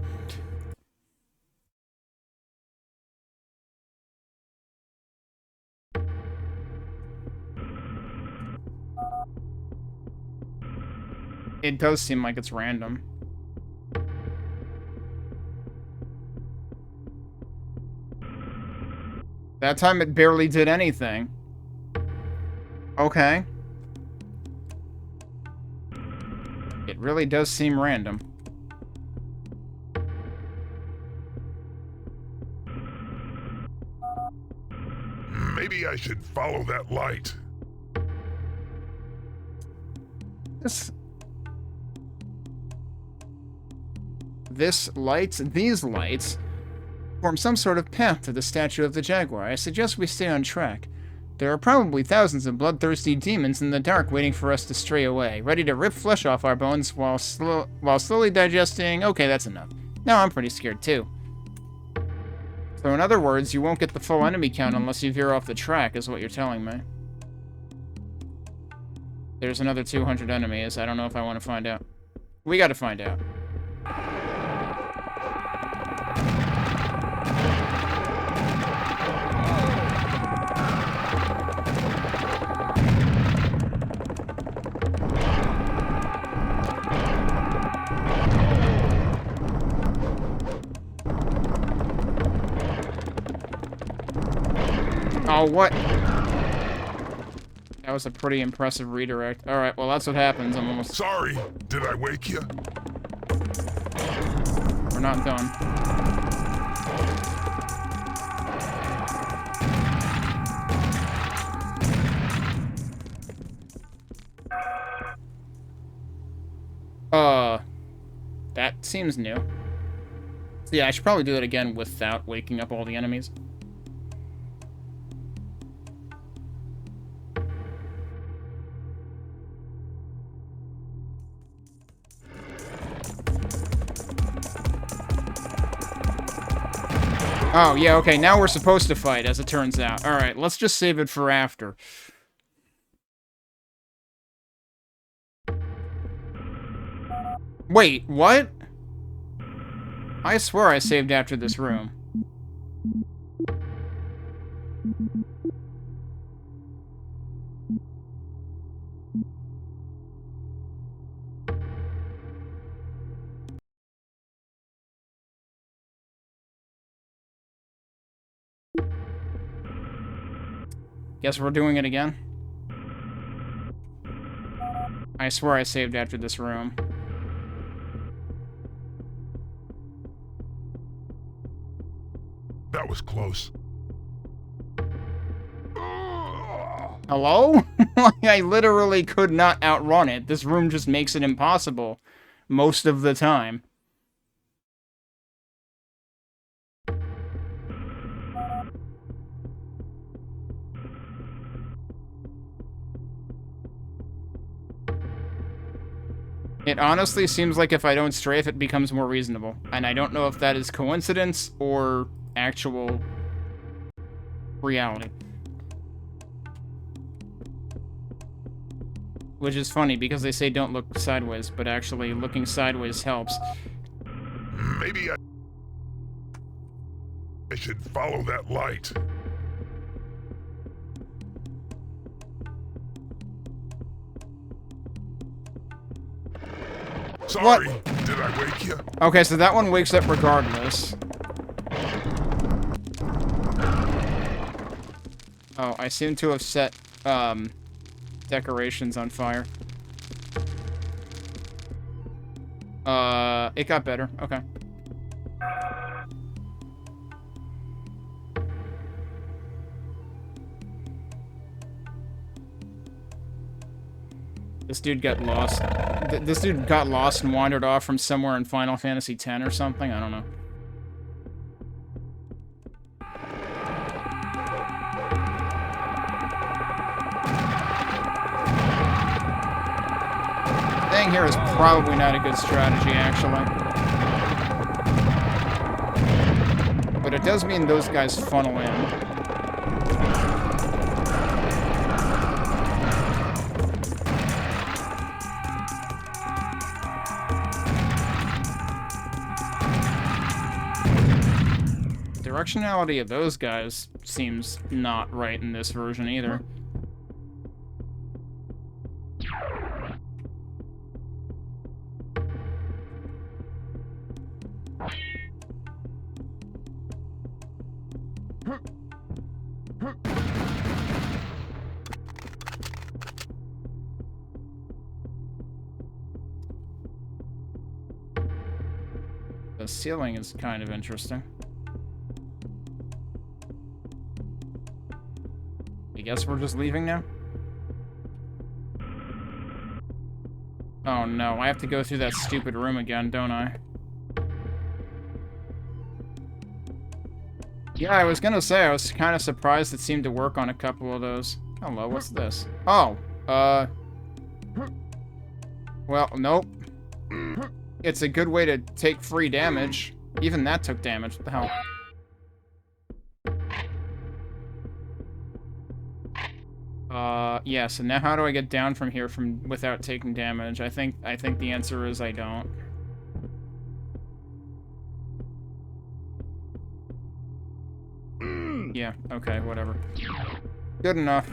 It does seem like it's random. That time it barely did anything. Okay. It really does seem random. Maybe I should follow that light. These lights, form some sort of path to the statue of the Jaguar. I suggest we stay on track. There are probably thousands of bloodthirsty demons in the dark waiting for us to stray away, ready to rip flesh off our bones while slowly digesting... Okay, that's enough. Now I'm pretty scared too. So in other words, you won't get the full enemy count unless you veer off the track, is what you're telling me. There's another 200 enemies. I don't know if I want to find out. We gotta find out. Oh, what? That was a pretty impressive redirect. Alright, well, that's what happens. I'm almost... Sorry, did I wake you? We're not done. That seems new. So yeah, I should probably do it again without waking up all the enemies. Oh, yeah, okay, now we're supposed to fight, as it turns out. Alright, let's just save it for after. Wait, what? I swear I saved after this room. Guess we're doing it again. I swear I saved after this room. That was close. Hello? I literally could not outrun it. This room just makes it impossible most of the time. It honestly seems like if I don't strafe, it becomes more reasonable. And I don't know if that is coincidence or actual reality. Which is funny, because they say don't look sideways, but actually looking sideways helps. Maybe I should follow that light. Sorry, did I wake you? Okay, so that one wakes up regardless. Oh, I seem to have set, decorations on fire. It got better. Okay. This dude got lost. This dude got lost and wandered off from somewhere in Final Fantasy X or something. I don't know. Staying here is probably not a good strategy, actually. But it does mean those guys funnel in. Directionality of those guys seems not right in this version either. The ceiling is kind of interesting. I guess we're just leaving now? Oh no, I have to go through that stupid room again, don't I? Yeah, I was gonna say, I was kind of surprised it seemed to work on a couple of those. Hello, what's this? Oh, well, nope. It's a good way to take free damage. Even that took damage, what the hell? Yeah, so now how do I get down from here without taking damage? I think the answer is I don't. Yeah, okay, whatever. Good enough.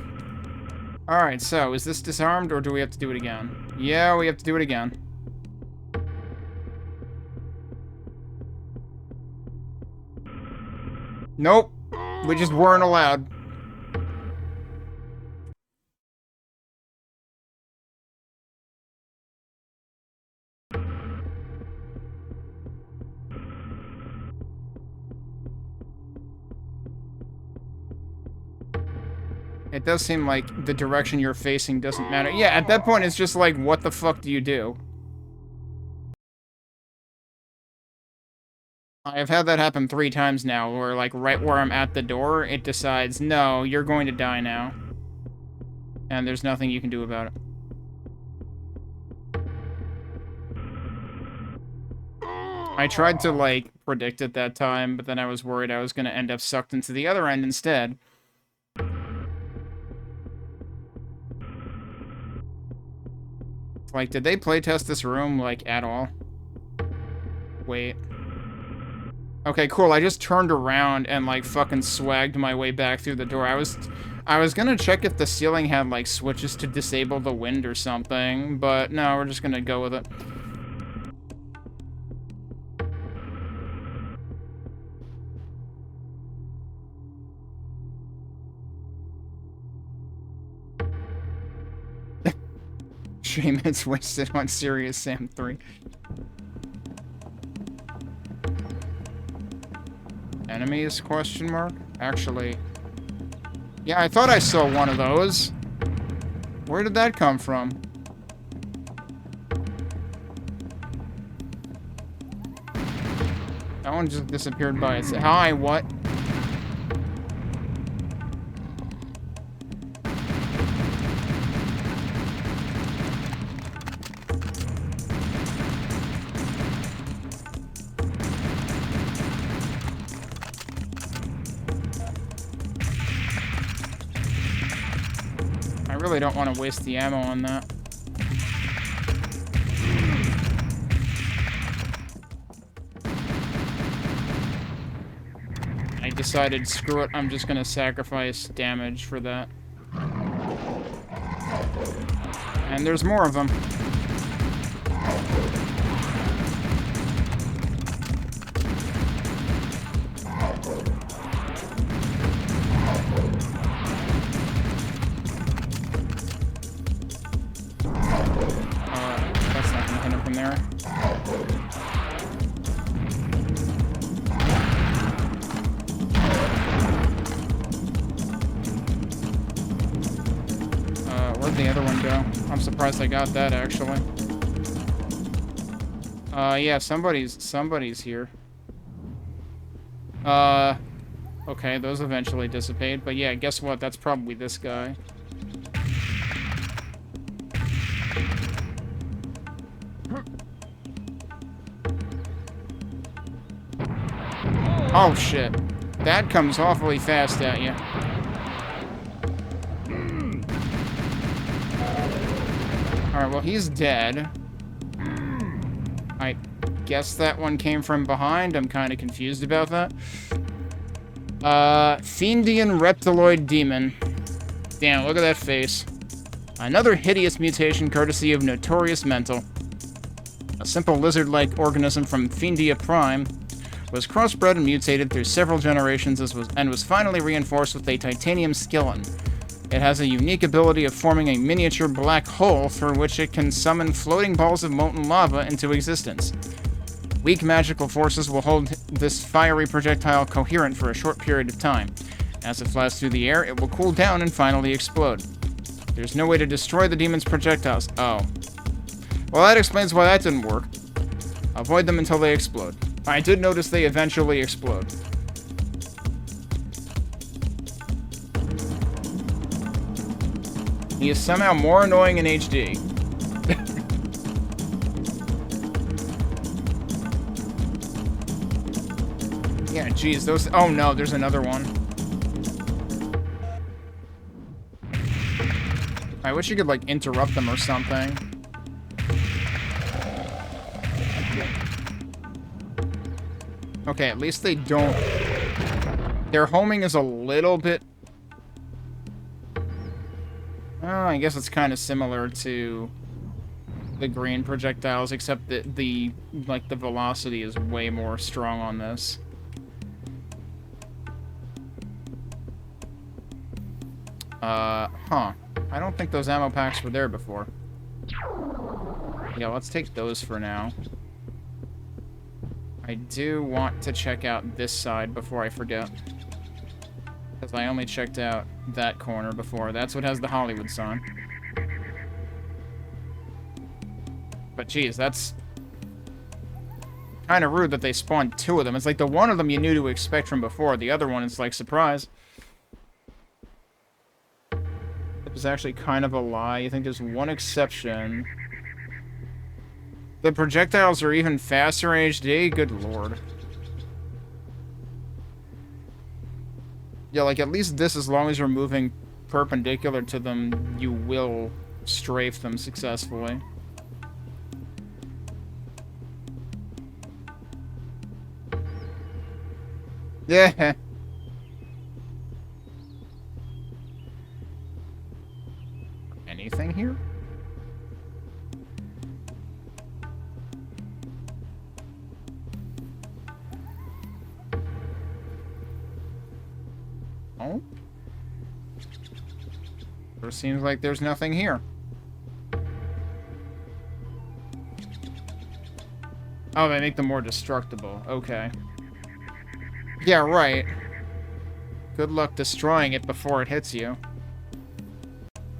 Alright, so, is this disarmed, or do we have to do it again? Yeah, we have to do it again. Nope. We just weren't allowed. It does seem like the direction you're facing doesn't matter. Yeah, at that point, it's just like, what the fuck do you do? I've had that happen 3 times now, where, like, right where I'm at the door, it decides, no, you're going to die now. And there's nothing you can do about it. I tried to, like, predict it that time, but then I was worried I was going to end up sucked into the other end instead. Like, did they playtest this room, like, at all? Wait. Okay, cool. I just turned around and, like, fucking swagged my way back through the door. I was gonna check if the ceiling had, like, switches to disable the wind or something, but no, we're just gonna go with it. Shame it's wasted on Serious Sam 3. Enemies, question mark? Actually... Yeah, I thought I saw one of those. Where did that come from? That one just disappeared by itself. Hi, what? really don't want to waste the ammo on that. I decided, screw it, I'm just gonna sacrifice damage for that. And there's more of them. That's not gonna hit him from there. Where'd the other one go? I'm surprised I got that, actually. Yeah, somebody's here. Okay, those eventually dissipate, but yeah, guess what? That's probably this guy. Oh, shit. That comes awfully fast at you. Alright, well, he's dead. I guess that one came from behind. I'm kind of confused about that. Fiendian Reptiloid Demon. Damn, look at that face. Another hideous mutation courtesy of Notorious Mental. A simple lizard-like organism from Fiendia Prime was crossbred and mutated through several generations and was finally reinforced with a titanium skeleton. It has a unique ability of forming a miniature black hole through which it can summon floating balls of molten lava into existence. Weak magical forces will hold this fiery projectile coherent for a short period of time. As it flies through the air, it will cool down and finally explode. There's no way to destroy the demon's projectiles. Oh. Well, that explains why that didn't work. Avoid them until they explode. I did notice they eventually explode. He is somehow more annoying in HD. Yeah, geez, those... Oh no, there's another one. I wish you could, like, interrupt them or something. Okay, at least they don't... Their homing is a little bit... Oh, I guess it's kind of similar to the green projectiles, except that the velocity is way more strong on this. Huh. I don't think those ammo packs were there before. Yeah, let's take those for now. I do want to check out this side before I forget. Because I only checked out that corner before. That's what has the Hollywood sign. But geez, that's kind of rude that they spawned two of them. It's like the one of them you knew to expect from before. The other one is like, surprise. It was actually kind of a lie. I think there's one exception. The projectiles are even faster in HD? Good lord. Yeah, like, at least this, as long as you're moving perpendicular to them, you will strafe them successfully. Yeah. Anything here? Oh? It seems like there's nothing here. Oh, they make them more destructible. Okay. Yeah, right. Good luck destroying it before it hits you.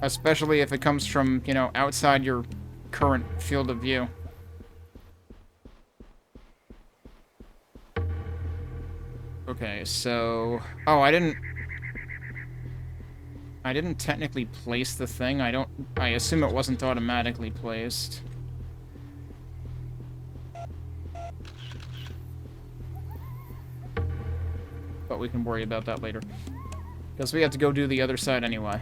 Especially if it comes from, you know, outside your current field of view. Okay, so... Oh, I didn't technically place the thing. I assume it wasn't automatically placed. But we can worry about that later. Because we have to go do the other side anyway.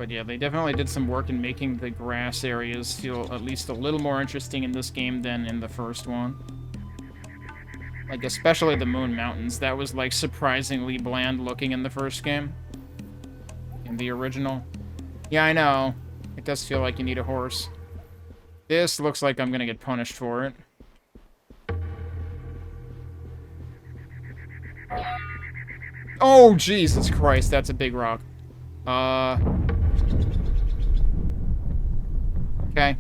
But yeah, they definitely did some work in making the grass areas feel at least a little more interesting in this game than in the first one. Like, especially the Moon Mountains. That was, like, surprisingly bland looking in the first game. In the original. Yeah, I know. It does feel like you need a horse. This looks like I'm gonna get punished for it. Oh, Jesus Christ, that's a big rock. Okay.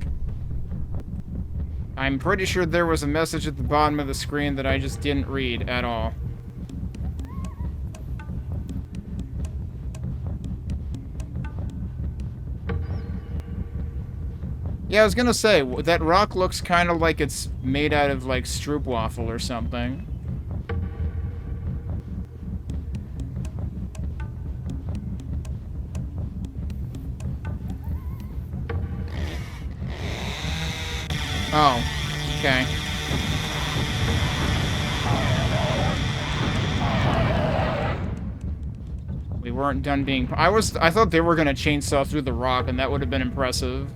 I'm pretty sure there was a message at the bottom of the screen that I just didn't read at all. Yeah, I was gonna say, that rock looks kind of like it's made out of, like, stroopwafel or something. Oh, okay. We weren't done being... I thought they were gonna chainsaw through the rock, and that would have been impressive.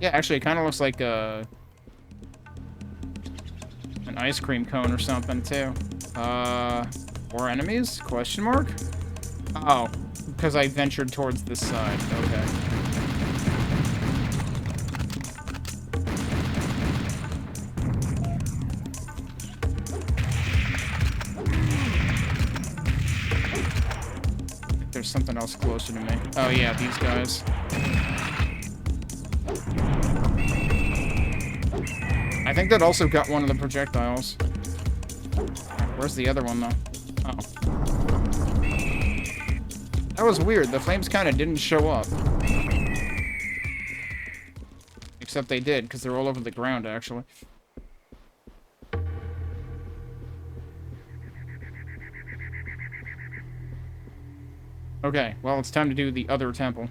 Yeah, actually, it kind of looks like an ice cream cone or something, too. More enemies? Question mark? Oh, because I ventured towards this side. Okay. There's something else closer to me. Oh, yeah, these guys. I think that also got one of the projectiles. Where's the other one, though? Oh. That was weird. The flames kind of didn't show up. Except they did, because they're all over the ground, actually. Okay, well, it's time to do the other temple.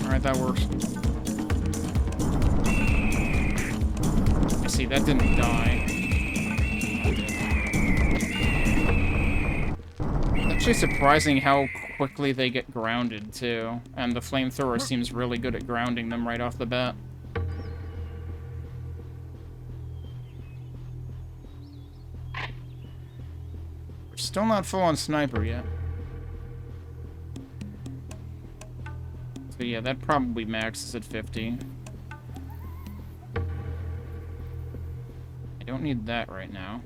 Alright, that works. I see, that didn't die. It's actually surprising how quickly they get grounded, too. And the flamethrower seems really good at grounding them right off the bat. We're still not full on sniper yet. So yeah, that probably maxes at 50. I don't need that right now.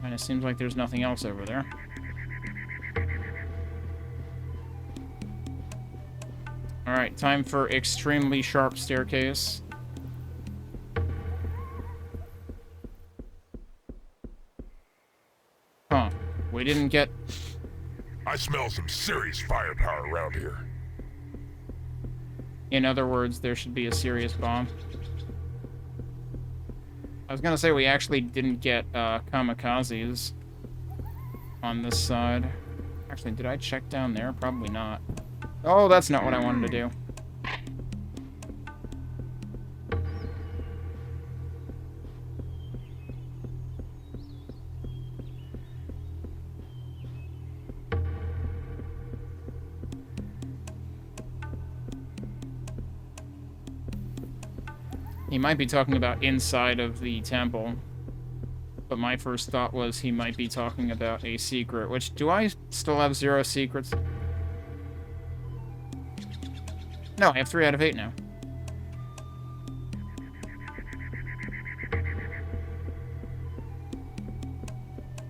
And it seems like there's nothing else over there. Alright, time for extremely sharp staircase. Huh. We didn't get... I smell some serious firepower around here. In other words, there should be a serious bomb. I was gonna say we actually didn't get kamikazes on this side. Actually, did I check down there? Probably not. Oh, that's not what I wanted to do. He might be talking about inside of the temple. But my first thought was he might be talking about a secret, which, do I still have 0 secrets? No, I have 3 out of 8 now.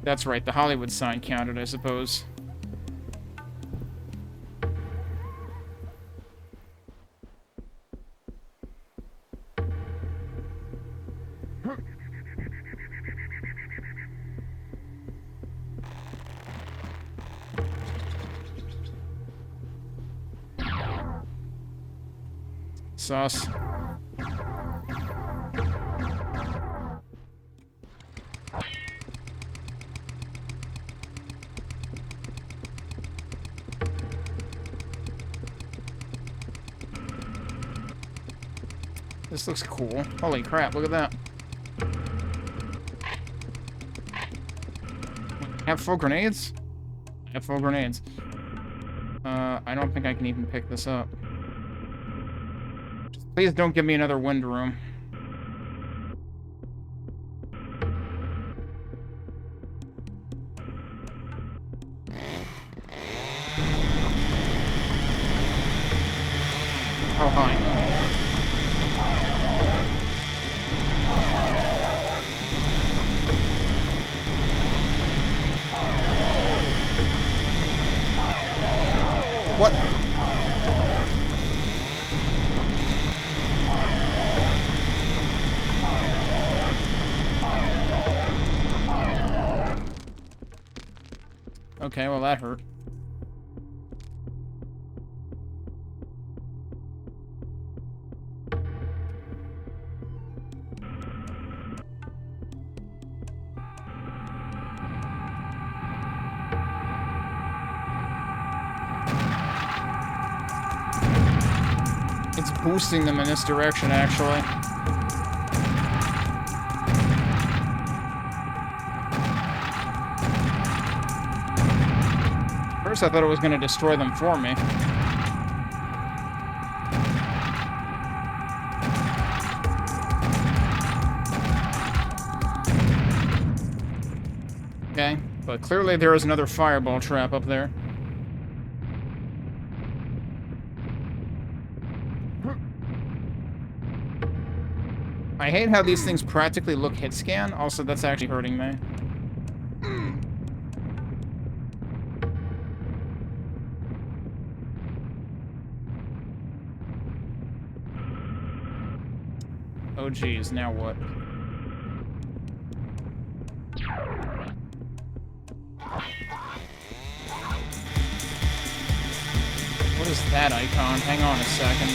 That's right, the Hollywood sign counted, I suppose. Sus. This looks cool. Holy crap, look at that. Have full grenades? I have full grenades. I don't think I can even pick this up. Please don't give me another wind room. Oh, hi. What? Okay, well that hurt. It's boosting them in this direction, actually. First, I thought it was going to destroy them for me. Okay, but clearly there is another fireball trap up there. I hate how these things practically look hit scan. Also, that's actually hurting me. Oh geez, now what? What is that icon? Hang on a second.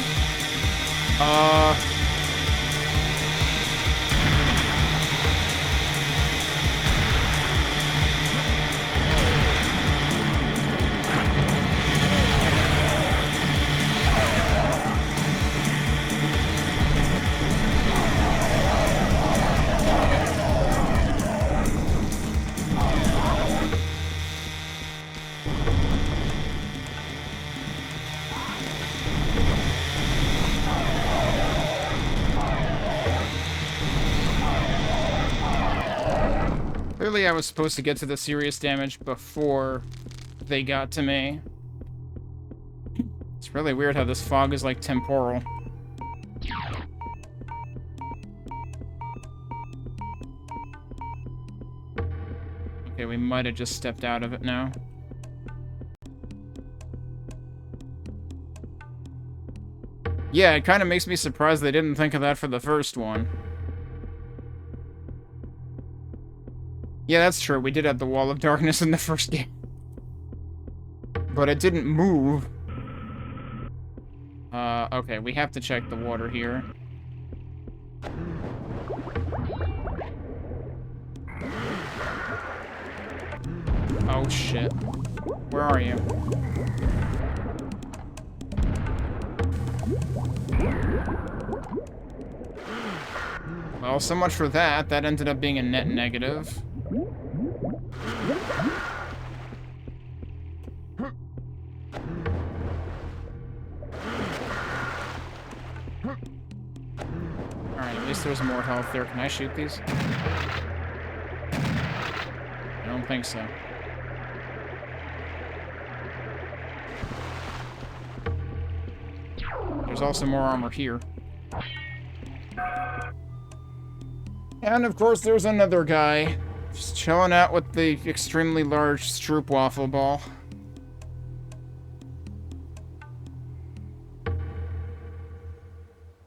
Clearly I was supposed to get to the serious damage before they got to me. It's really weird how this fog is like temporal. Okay, we might have just stepped out of it now. Yeah, it kind of makes me surprised they didn't think of that for the first one. Yeah, that's true. We did have the Wall of Darkness in the first game. But it didn't move. Okay, we have to check the water here. Oh, shit. Where are you? Well, so much for that. That ended up being a net negative. Alright, at least there's more health there. Can I shoot these? I don't think so. There's also more armor here. And of course there's another guy. Just chilling out with the extremely large stroopwafel ball.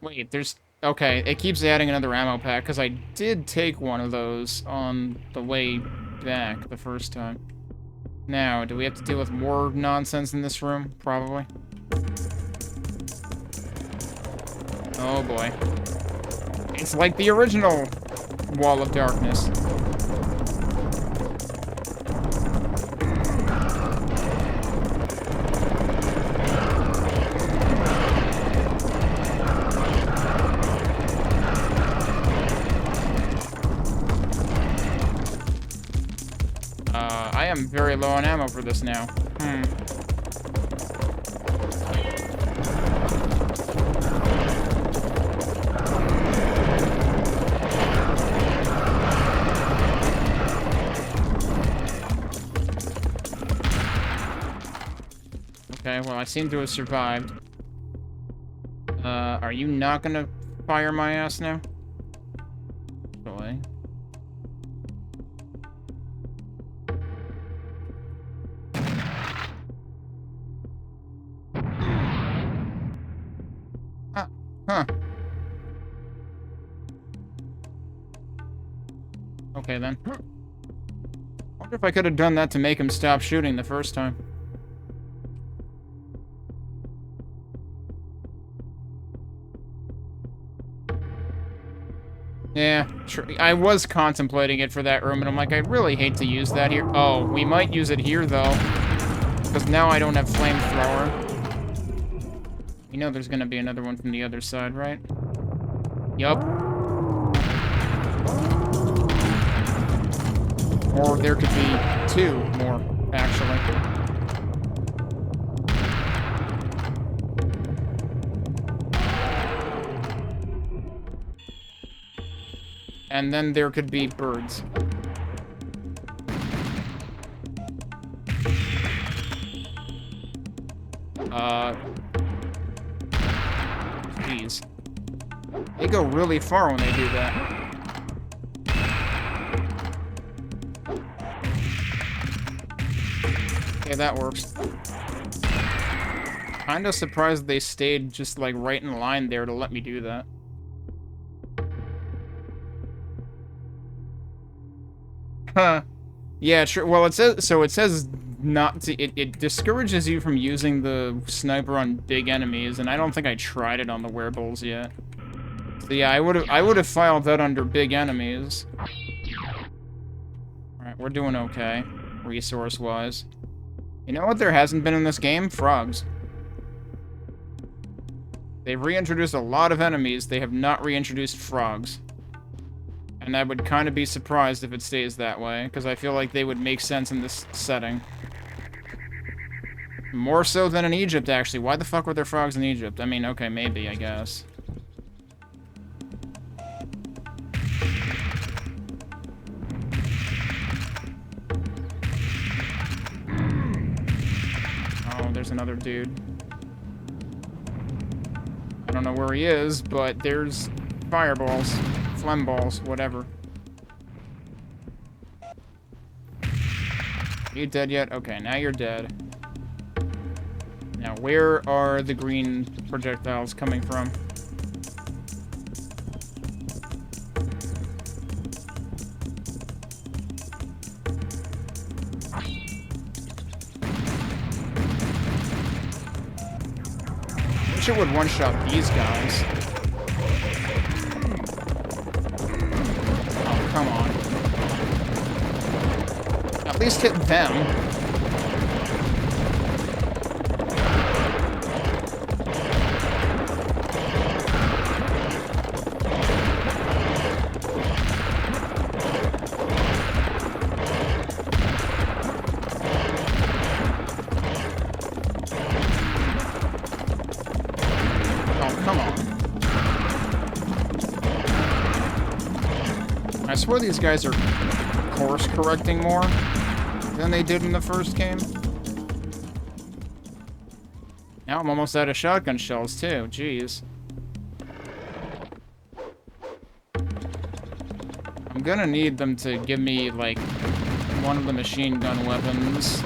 Wait, there's... Okay, it keeps adding another ammo pack, because I did take one of those on the way back the first time. Now, do we have to deal with more nonsense in this room? Probably. Oh boy. It's like the original Wall of Darkness. I am very low on ammo for this now. Okay, well, I seem to have survived. Are you not gonna fire my ass now? Boy. Huh. Okay, then. Wonder if I could have done that to make him stop shooting the first time. Yeah, sure. I was contemplating it for that room, and I'm like, I really hate to use that here. Oh, we might use it here, though. Because now I don't have flamethrower. You know there's gonna be another one from the other side, right? Yup. Or there could be 2 more, actually. And then there could be birds. Jeez. They go really far when they do that. Okay, that works. Kinda surprised they stayed just, like, right in line there to let me do that. Huh. Yeah, sure. Well, it says not to... It discourages you from using the sniper on big enemies, and I don't think I tried it on the werebulls yet. So yeah, I would have filed that under big enemies. Alright, we're doing okay, resource-wise. You know what there hasn't been in this game? Frogs. They've reintroduced a lot of enemies, they have not reintroduced frogs. And I would kind of be surprised if it stays that way, because I feel like they would make sense in this setting. More so than in Egypt, actually. Why the fuck were there frogs in Egypt? I mean, okay, maybe, I guess. Oh, there's another dude. I don't know where he is, but there's fireballs. Phlegm balls, whatever. Are you dead yet? Okay, now you're dead. Now, where are the green projectiles coming from? Wish it would one-shot these guys. Come on. At least hit them. Oh, come on. I swear these guys are course correcting more than they did in the first game. Now I'm almost out of shotgun shells too, jeez. I'm gonna need them to give me, like, one of the machine gun weapons.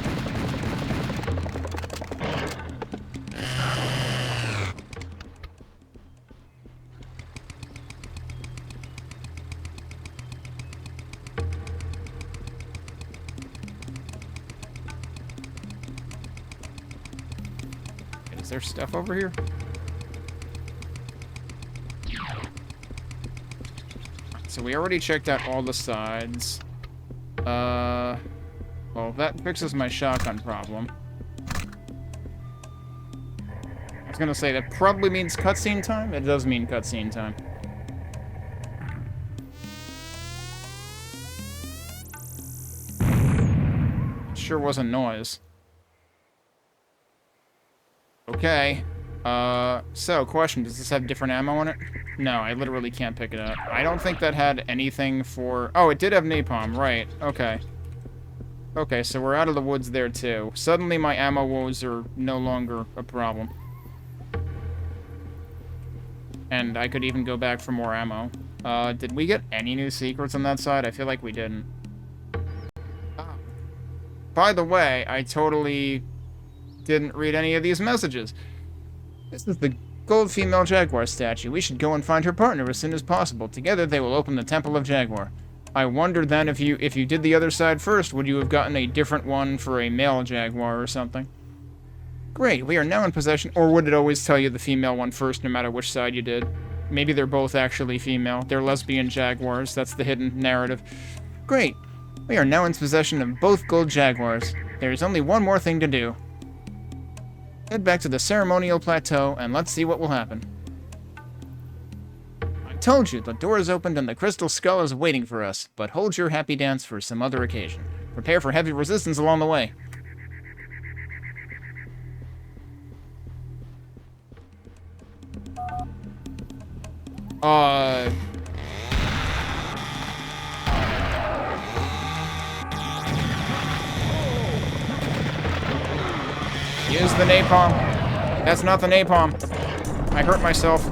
Is there stuff over here? so we already checked out all the sides. Well, that fixes my shotgun problem. I was gonna say, that probably means cutscene time? It does mean cutscene time. Sure was a noise. Okay. So, question, does this have different ammo in it? No, I literally can't pick it up. I don't think that had anything for... Oh, it did have napalm, right. Okay. Okay, so we're out of the woods there, too. Suddenly my ammo woes are no longer a problem. And I could even go back for more ammo. Did we get any new secrets on that side? I feel like we didn't. By the way, I totally didn't read any of these messages. This is the gold female jaguar statue. We should go and find her partner as soon as possible. Together they will open the Temple of Jaguar. I wonder then if you did the other side first, would you have gotten a different one for a male jaguar or something? Great, we are now in possession. Or would it always tell you the female one first, no matter which side you did? Maybe they're both actually female. They're lesbian jaguars. That's the hidden narrative. Great. We are now in possession of both gold jaguars. There is only one more thing to do. Head back to the ceremonial plateau, and let's see what will happen. I told you, the door is opened and the crystal skull is waiting for us, but hold your happy dance for some other occasion. Prepare for heavy resistance along the way. Use the napalm. That's not the napalm. I hurt myself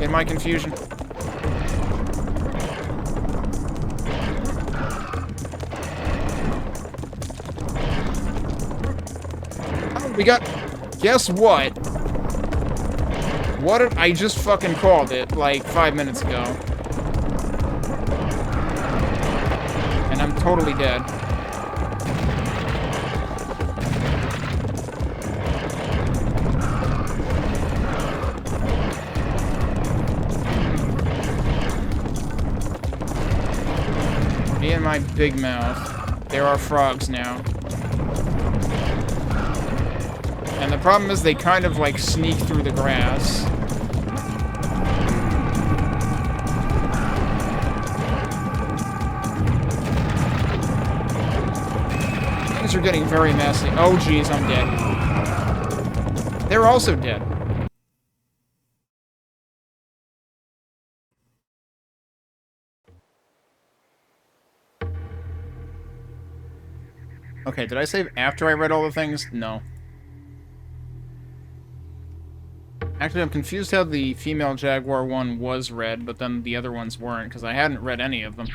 in my confusion. Oh, we got... Guess what? What did... I just fucking called it, like, 5 minutes ago. And I'm totally dead. Me and my big mouth. There are frogs now. And the problem is they kind of like sneak through the grass. Things are getting very messy. Oh geez, I'm dead. They're also dead. Okay, did I save after I read all the things? No. Actually, I'm confused how the female jaguar one was read, but then the other ones weren't, because I hadn't read any of them.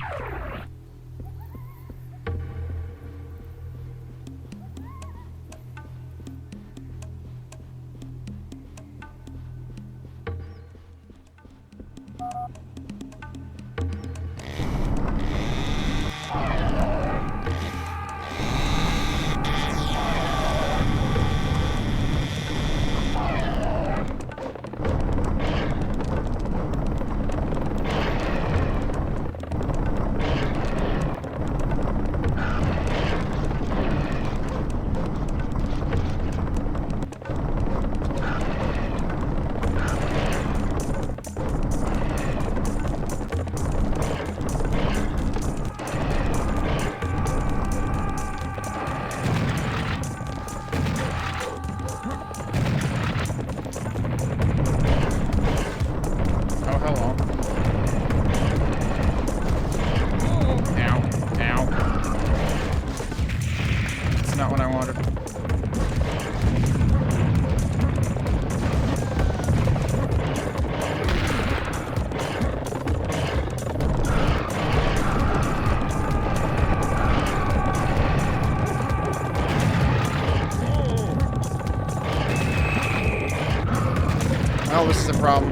Oh, this is a problem.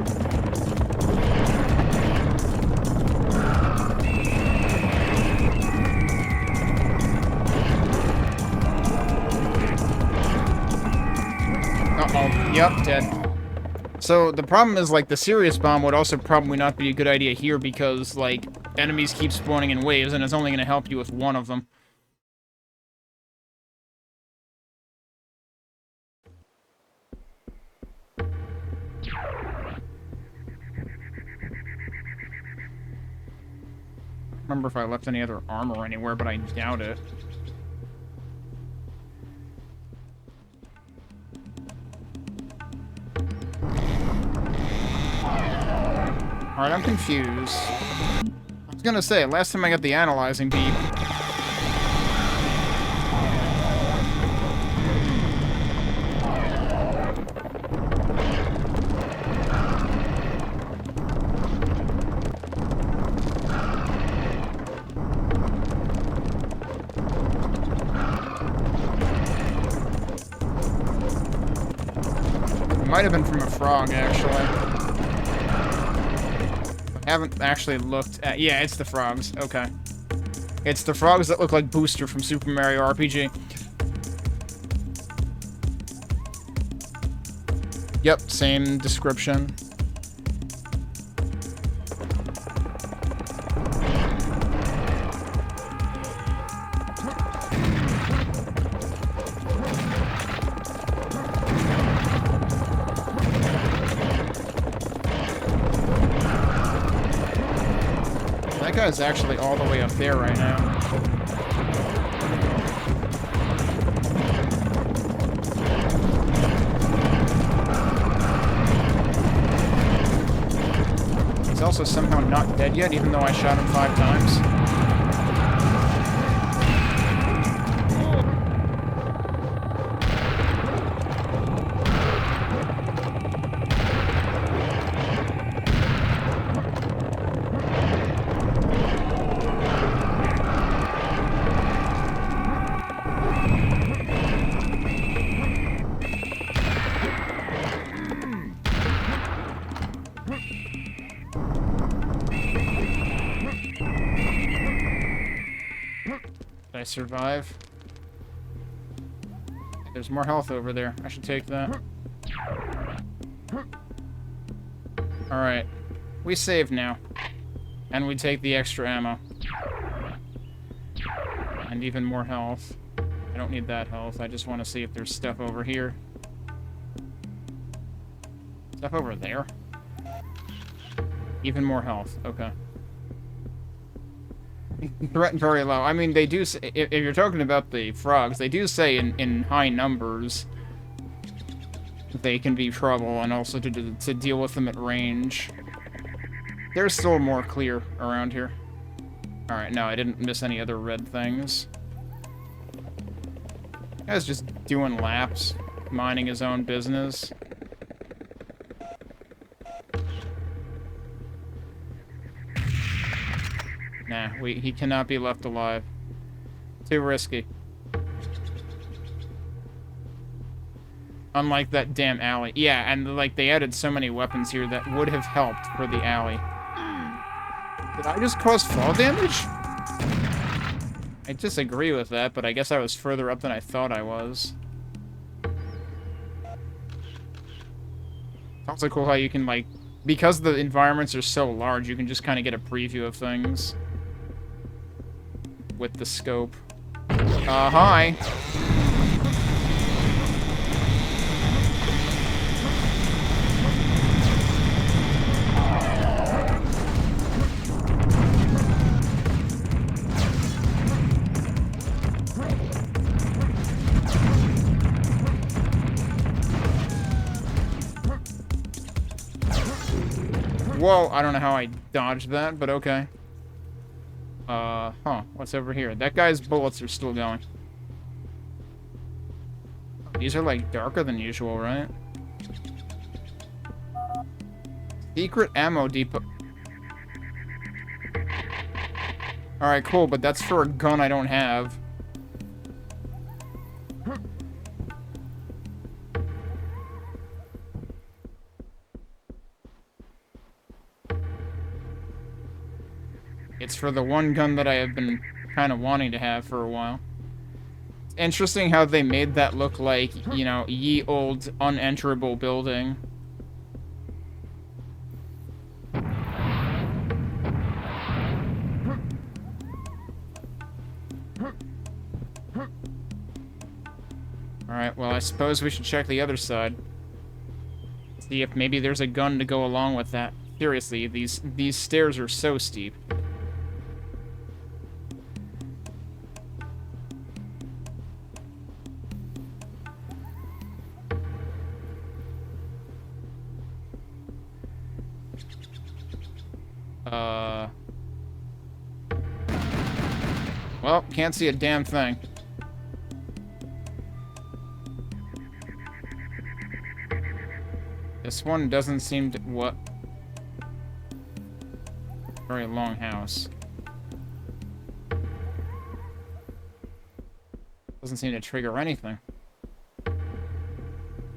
Uh-oh. Yep, dead. So, the problem is, like, the serious bomb would also probably not be a good idea here because, like, enemies keep spawning in waves, and it's only going to help you with one of them. I don't remember if I left any other armor anywhere, but I doubt it. Alright, I'm confused. I was gonna say, last time I got the analyzing beep. Might have been from a frog, actually. I haven't actually looked at... Yeah, it's the frogs. Okay. It's the frogs that look like Booster from Super Mario RPG. Yep, same description. That guy's actually all the way up there right now. He's also somehow not dead yet, even though I shot him 5 times. I survive? There's more health over there. I should take that. Alright. We save now. And we take the extra ammo. And even more health. I don't need that health. I just want to see if there's stuff over here. Stuff over there? Even more health. Okay. Threat very low. I mean, they do say, if you're talking about the frogs, they do say in high numbers they can be trouble, and also to deal with them at range. There's still more clear around here. Alright, no, I didn't miss any other red things. Guy's just doing laps, minding his own business. Nah, he cannot be left alive. Too risky. Unlike that damn alley. Yeah, and like they added so many weapons here that would have helped for the alley. Did I just cause fall damage? I disagree with that, but I guess I was further up than I thought I was. Also cool how you can, like, because the environments are so large, you can just kind of get a preview of things with the scope. Hi. Whoa, I don't know how I dodged that, but okay. Huh, what's over here? That guy's bullets are still going. These are, like, darker than usual, right? Secret ammo depot. Alright, cool, but that's for a gun I don't have. It's for the one gun that I have been kind of wanting to have for a while. It's interesting how they made that look like, you know, ye old unenterable building. Alright, well, I suppose we should check the other side. See if maybe there's a gun to go along with that. Seriously, these stairs are so steep. Well, can't see a damn thing. This one doesn't seem to... What? Very long house. Doesn't seem to trigger anything.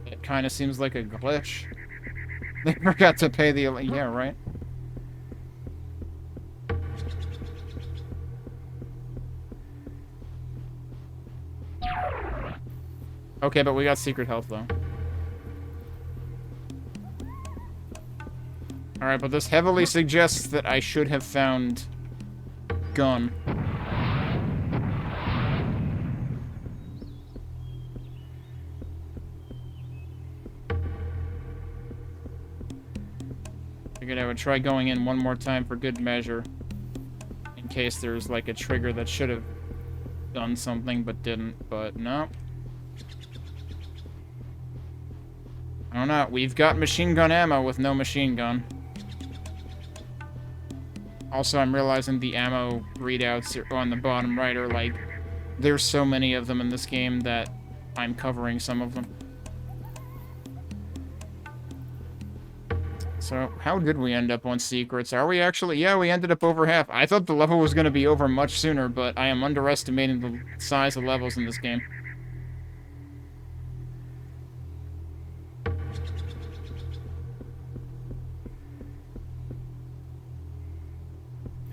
It kind of seems like a glitch. They forgot to pay the... Yeah, right? Okay, but we got secret health, though. Alright, but this heavily suggests that I should have found... gun. Figured I would try going in one more time for good measure. In case there's, like, a trigger that should have done something but didn't, but no. I don't know. We've got machine gun ammo with no machine gun. Also, I'm realizing the ammo readouts on the bottom right are like... There's so many of them in this game that I'm covering some of them. So, how did we end up on secrets? Are we actually... Yeah, we ended up over half. I thought the level was going to be over much sooner, but I am underestimating the size of levels in this game.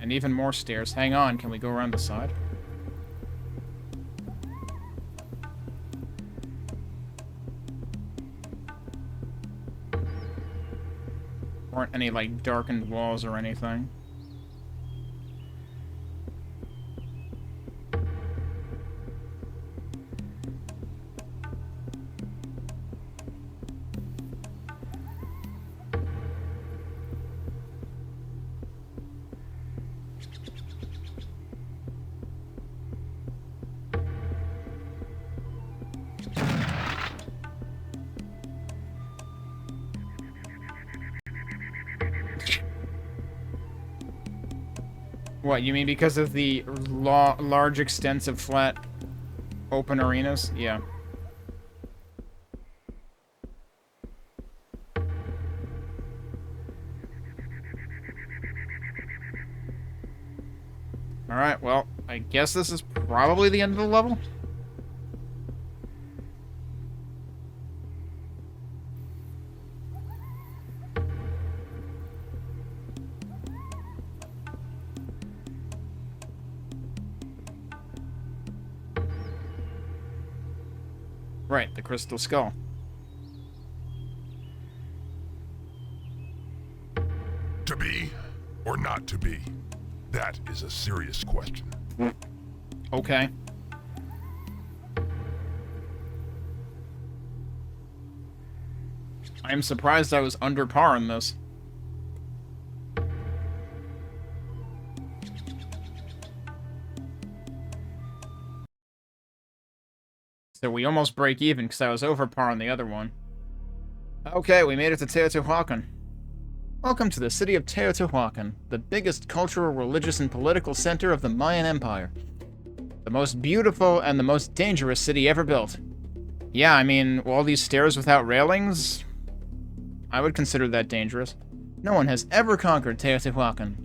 And even more stairs. Hang on, can we go around the side? Aren't any, like, darkened walls or anything. What, you mean because of the large, extensive, flat, open arenas? Yeah. Alright, well, I guess this is probably the end of the level? Right, the crystal skull. To be or not to be? That is a serious question. Okay. I am surprised I was under par in this. So we almost break even because I was over par on the other one. Okay, we made it to Teotihuacan. Welcome to the city of Teotihuacan, the biggest cultural, religious, and political center of the Mayan Empire. The most beautiful and the most dangerous city ever built. Yeah, I mean, all these stairs without railings? I would consider that dangerous. No one has ever conquered Teotihuacan,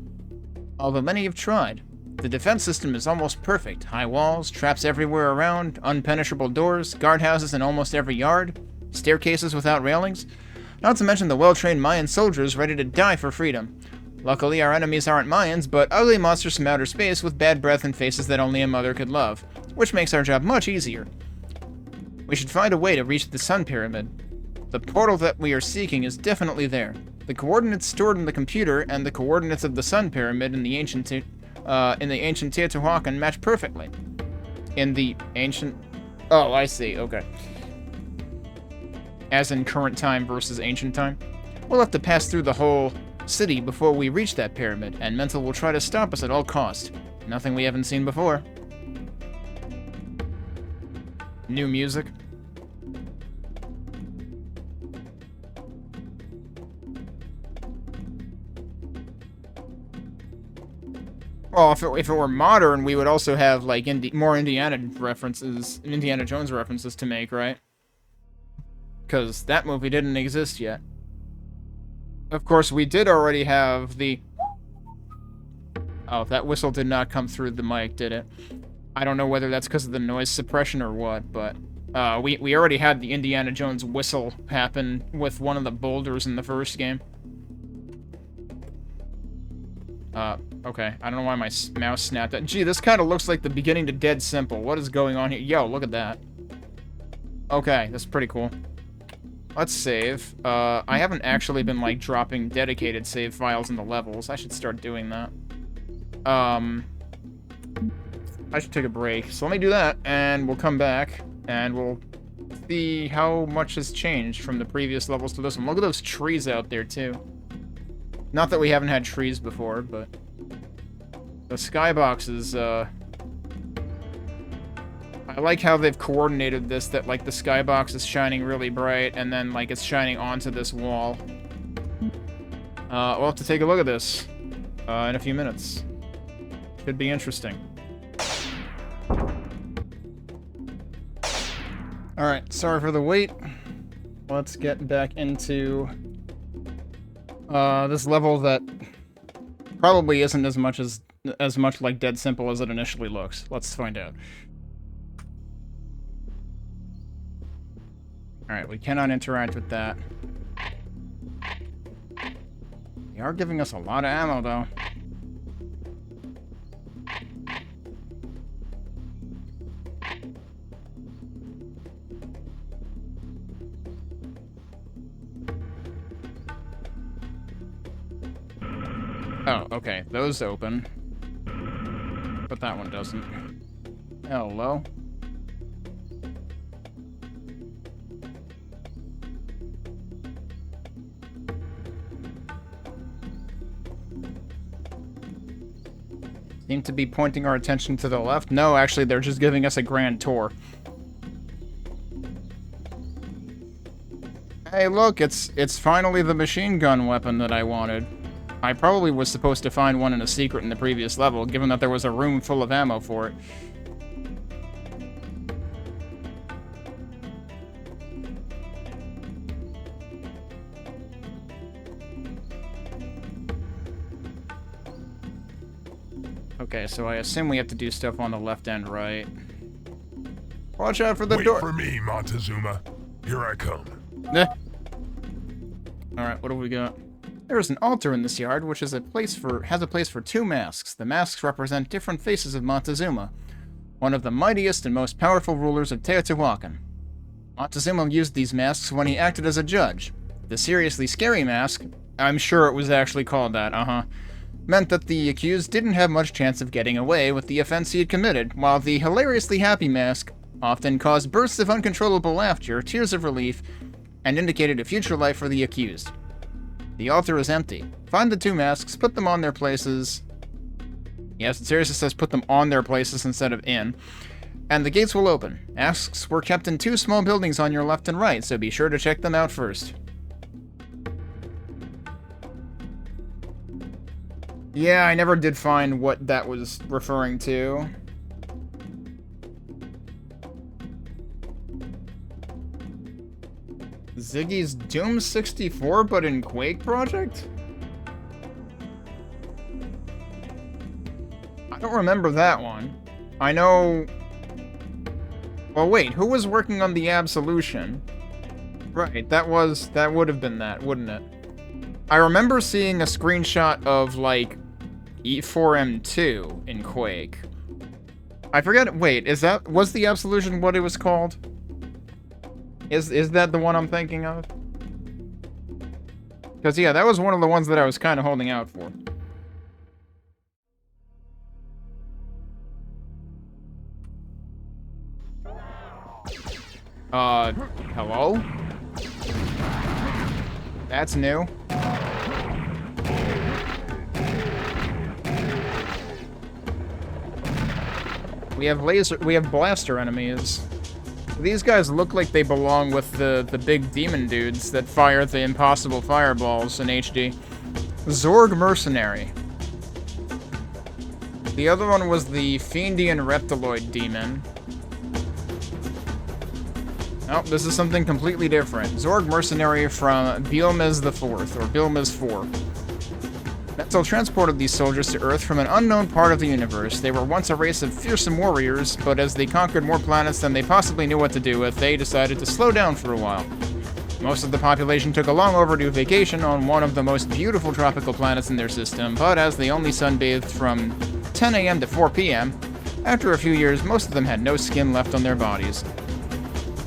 although many have tried. The defense system is almost perfect. High walls, traps everywhere around, unpenetrable doors, guardhouses in almost every yard, staircases without railings. Not to mention the well-trained Mayan soldiers ready to die for freedom. Luckily, our enemies aren't Mayans, but ugly monsters from outer space with bad breath and faces that only a mother could love, which makes our job much easier. We should find a way to reach the Sun Pyramid. The portal that we are seeking is definitely there. The coordinates stored in the computer and the coordinates of the Sun Pyramid in the ancient Teotihuacan match perfectly. In the ancient... Oh, I see, okay. as in current time versus ancient time. We'll have to pass through the whole city before we reach that pyramid, and Mental will try to stop us at all cost. Nothing we haven't seen before. New music. Well, if it were modern, we would also have, like, more Indiana Jones references to make, right? Because that movie didn't exist yet. Of course, we did already have the... Oh, that whistle did not come through the mic, did it? I don't know whether that's because of the noise suppression or what, but... we already had the Indiana Jones whistle happen with one of the boulders in the first game. Okay. I don't know why my mouse snapped that. Gee, this kind of looks like the beginning to Dead Simple. What is going on here? Yo, look at that. Okay, that's pretty cool. Let's save. I haven't actually been, like, dropping dedicated save files in the levels. I should start doing that. I should take a break. So let me do that, and we'll come back, and we'll see how much has changed from the previous levels to this one. Look at those trees out there, too. Not that we haven't had trees before, but... The skybox is, I like how they've coordinated this, that, like, the skybox is shining really bright, and then, like, it's shining onto this wall. We'll have to take a look at this, in a few minutes. Should be interesting. Alright, sorry for the wait. Let's get back into, this level that probably isn't as much like Dead Simple as it initially looks. Let's find out. Alright, we cannot interact with that. They are giving us a lot of ammo, though. Oh, okay. Those open. But that one doesn't. Hello? Seem to be pointing our attention to the left. No, actually, they're just giving us a grand tour. Hey, look, it's finally the machine gun weapon that I wanted. I probably was supposed to find one in a secret in the previous level, given that there was a room full of ammo for it. Okay, so I assume we have to do stuff on the left and right. Watch out for the door! Wait for me, Montezuma. Here I come. Alright, what have we got? There is an altar in this yard, which has a place for two masks. The masks represent different faces of Montezuma, one of the mightiest and most powerful rulers of Teotihuacan. Montezuma used these masks when he acted as a judge. The seriously scary mask, I'm sure it was actually called that, meant that the accused didn't have much chance of getting away with the offense he had committed, while the hilariously happy mask often caused bursts of uncontrollable laughter, tears of relief, and indicated a future life for the accused. The altar is empty. Find the two masks, put them on their places. Yes, it seriously says put them on their places instead of in. And the gates will open. Masks were kept in two small buildings on your left and right, so be sure to check them out first. Yeah, I never did find what that was referring to. Ziggy's Doom 64, but in Quake Project? I don't remember that one. I know... Well, wait, who was working on the Absolution? Right, that would have been that, wouldn't it? I remember seeing a screenshot of, like, E4M2 in Quake. I forget, wait, was the Absolution what it was called? Is that the one I'm thinking of? Because, yeah, that was one of the ones that I was kind of holding out for. Hello? That's new. We have blaster enemies. These guys look like they belong with the big demon dudes that fire the impossible fireballs in HD. Zorg Mercenary. The other one was the Fiendian Reptiloid Demon. Oh, this is something completely different. Zorg Mercenary from Bilmez IV, or Bilmez 4. Mental transported these soldiers to Earth from an unknown part of the universe. They were once a race of fearsome warriors, but as they conquered more planets than they possibly knew what to do with, they decided to slow down for a while. Most of the population took a long overdue vacation on one of the most beautiful tropical planets in their system, but as they only sunbathed from 10 a.m. to 4 p.m., after a few years, most of them had no skin left on their bodies.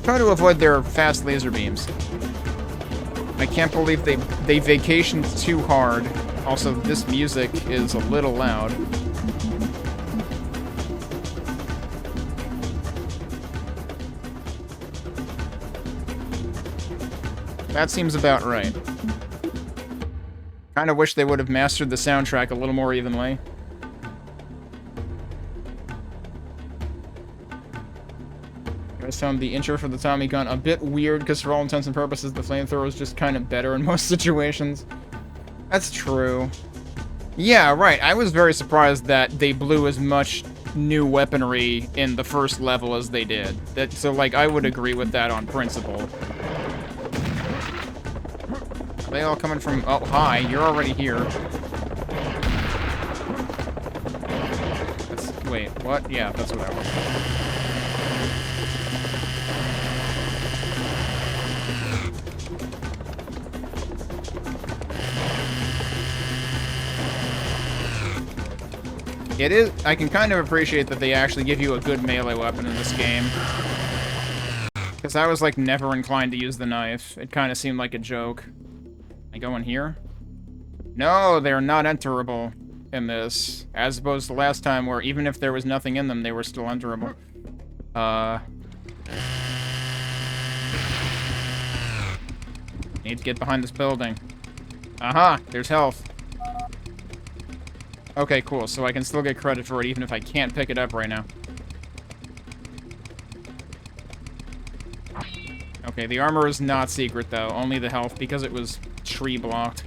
Try to avoid their fast laser beams. I can't believe they vacationed too hard. Also, this music is a little loud. That seems about right. Kinda wish they would have mastered the soundtrack a little more evenly. I found the intro for the Tommy gun a bit weird, because for all intents and purposes, the flamethrower is just kind of better in most situations. That's true. Yeah, right. I was very surprised that they blew as much new weaponry in the first level as they did. So, like, I would agree with that on principle. Are they all coming from... Oh, hi. You're already here. Wait, what? Yeah, that's what I was. It is... I can kind of appreciate that they actually give you a good melee weapon in this game. Because I was, like, never inclined to use the knife. It kind of seemed like a joke. Can I go in here? No, they're not enterable in this. As opposed to last time where even if there was nothing in them, they were still enterable. Need to get behind this building. Aha! There's health. Okay, cool. So I can still get credit for it even if I can't pick it up right now. Okay, the armor is not secret, though. Only the health, because it was tree blocked.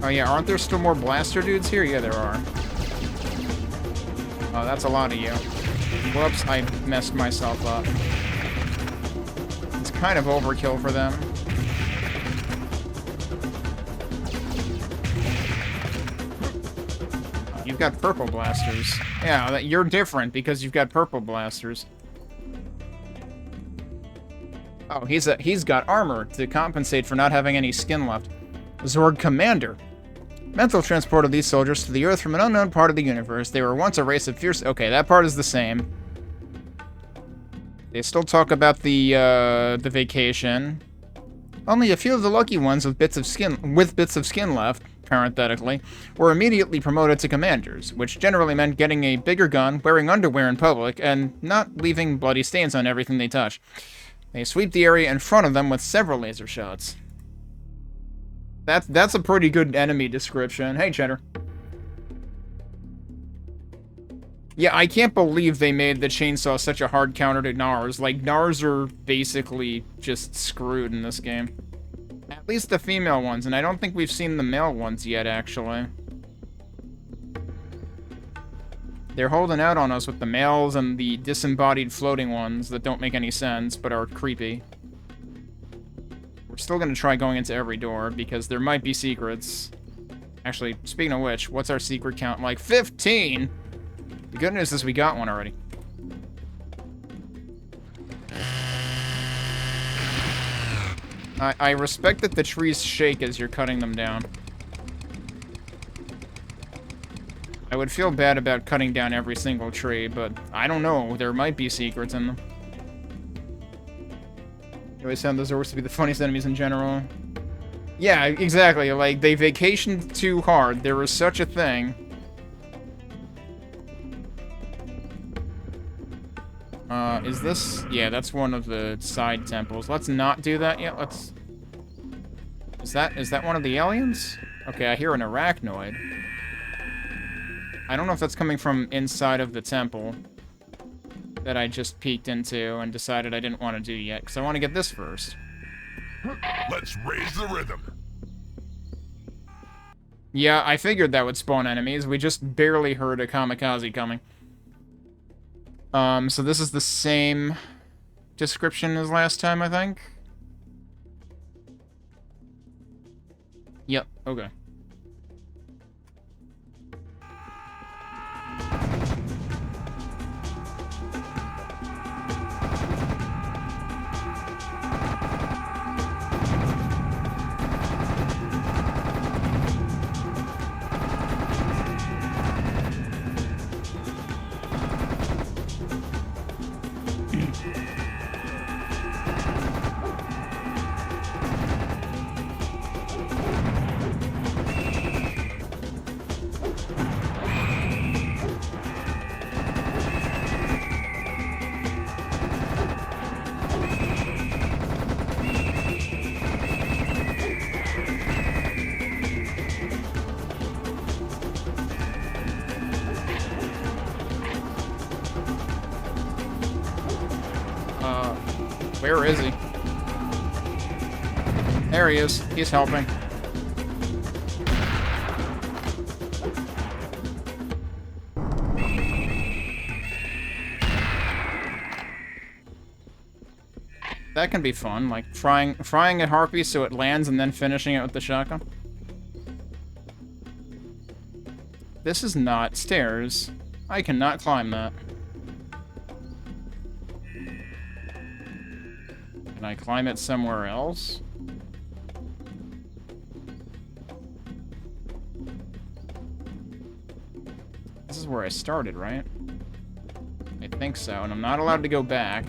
Oh yeah, aren't there still more blaster dudes here? Yeah, there are. Oh, that's a lot of you. Whoops, I messed myself up. It's kind of overkill for them. You've got purple blasters. Yeah, you're different because you've got purple blasters. Oh, he's got armor to compensate for not having any skin left. Zorg Commander. Mental transport of these soldiers to the Earth from an unknown part of the universe. They were once a race of fierce... Okay, that part is the same. They still talk about the vacation. Only a few of the lucky ones with bits of skin left, parenthetically, were immediately promoted to commanders, which generally meant getting a bigger gun, wearing underwear in public, and not leaving bloody stains on everything they touch. They sweep the area in front of them with several laser shots. That's a pretty good enemy description. Hey, Cheddar. Yeah, I can't believe they made the chainsaw such a hard counter to Gnars. Like, Gnars are basically just screwed in this game. At least the female ones, and I don't think we've seen the male ones yet, actually. They're holding out on us with the males and the disembodied floating ones that don't make any sense, but are creepy. We're still going to try going into every door, because there might be secrets. Actually, speaking of which, what's our secret count? Like, 15! The good news is we got one already. I respect that the trees shake as you're cutting them down. I would feel bad about cutting down every single tree, but I don't know. There might be secrets in them. You always found those orcs to be the funniest enemies in general. Yeah, exactly. Like, they vacationed too hard. There was such a thing. Is this... Yeah, that's one of the side temples. Let's not do that yet. Let's... Is that one of the aliens? Okay, I hear an arachnoid. I don't know if that's coming from inside of the temple that I just peeked into and decided I didn't want to do yet, because I want to get this first. Let's raise the rhythm. Yeah, I figured that would spawn enemies. We just barely heard a kamikaze coming. So this is the same description as last time, I think? Yep, okay. Where is he? There he is. He's helping. That can be fun, like frying a harpy so it lands and then finishing it with the shotgun. This is not stairs. I cannot climb that. Can I climb it somewhere else? This is where I started, right? I think so, and I'm not allowed to go back.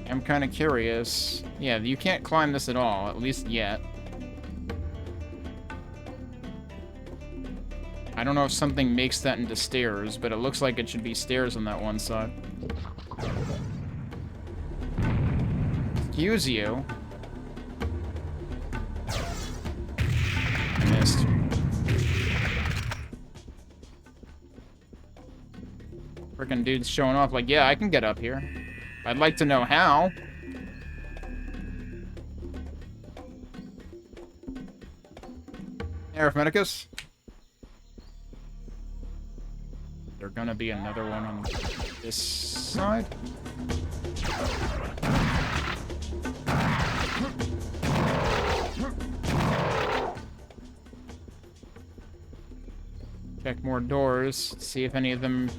I'm kind of curious. Yeah, you can't climb this at all, at least yet. I don't know if something makes that into stairs, but it looks like it should be stairs on that one side. Excuse you. I missed. Frickin' dude's showing off like, yeah, I can get up here. I'd like to know how. Arithmeticus? There gonna be another one on this side? Check more doors, see if any of them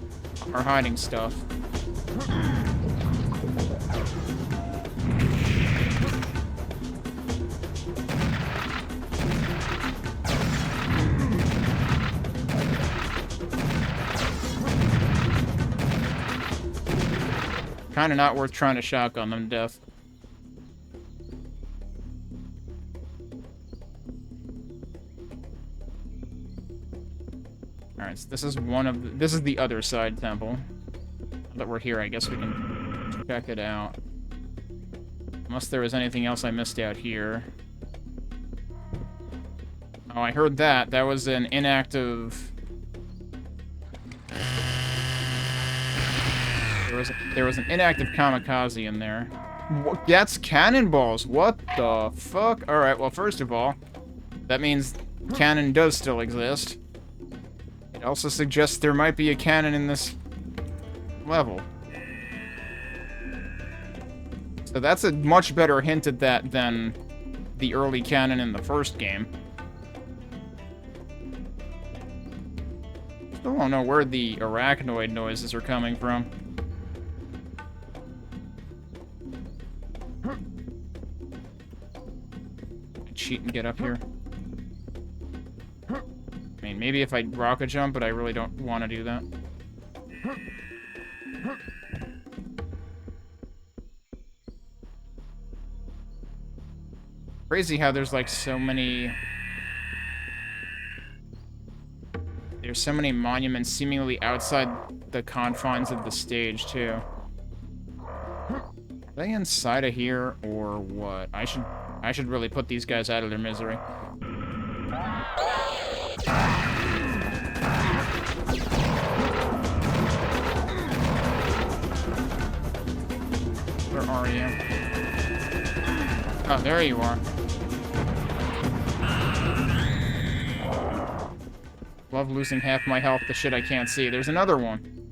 are hiding stuff. Kinda not worth trying to shotgun them to death. Alright, so this is this is the other side temple. Now that we're here, I guess we can check it out. Unless there was anything else I missed out here. Oh, I heard that. That was an inactive... There was an inactive kamikaze in there. That's cannonballs. What the fuck? Alright, well, first of all, that means cannon does still exist. It also suggests there might be a cannon in this level. So that's a much better hint at that than the early cannon in the first game. Still don't know where the arachnoid noises are coming from. Cheat and get up here. I mean, maybe if I rocket jump, but I really don't want to do that. Crazy how there's like so many... There's so many monuments seemingly outside the confines of the stage, too. Are they inside of here, or what? I should really put these guys out of their misery. Where are you? Oh, there you are. Love losing half my health to shit I can't see. There's another one.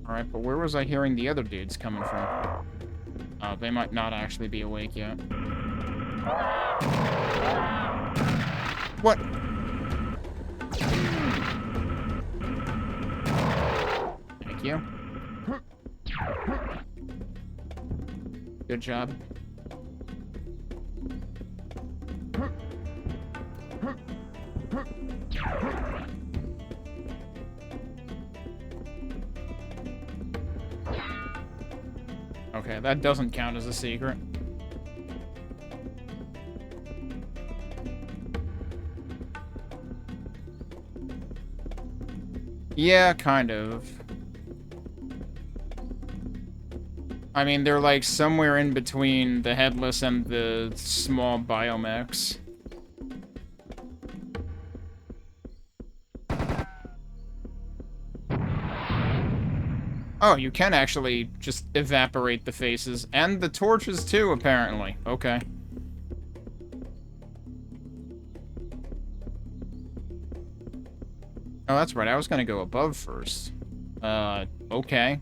Alright, but where was I hearing the other dudes coming from? Oh, they might not actually be awake yet. What? Thank you. Good job. Okay, that doesn't count as a secret. Yeah, kind of. I mean, they're like somewhere in between the headless and the small biomechs. Oh, you can actually just evaporate the faces. And the torches too, apparently. Okay. Oh, that's right. I was gonna go above first. Okay.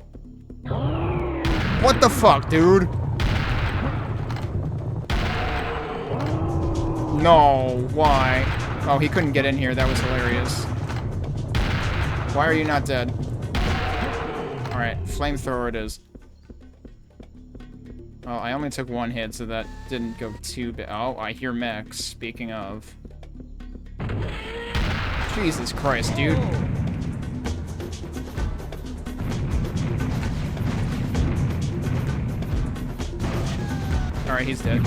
What the fuck, dude? No, why? Oh, he couldn't get in here. That was hilarious. Why are you not dead? Alright, flamethrower it is. Oh, I only took one hit, so that didn't go too bad. Oh, I hear mechs, speaking of. Jesus Christ, dude. Alright, he's dead.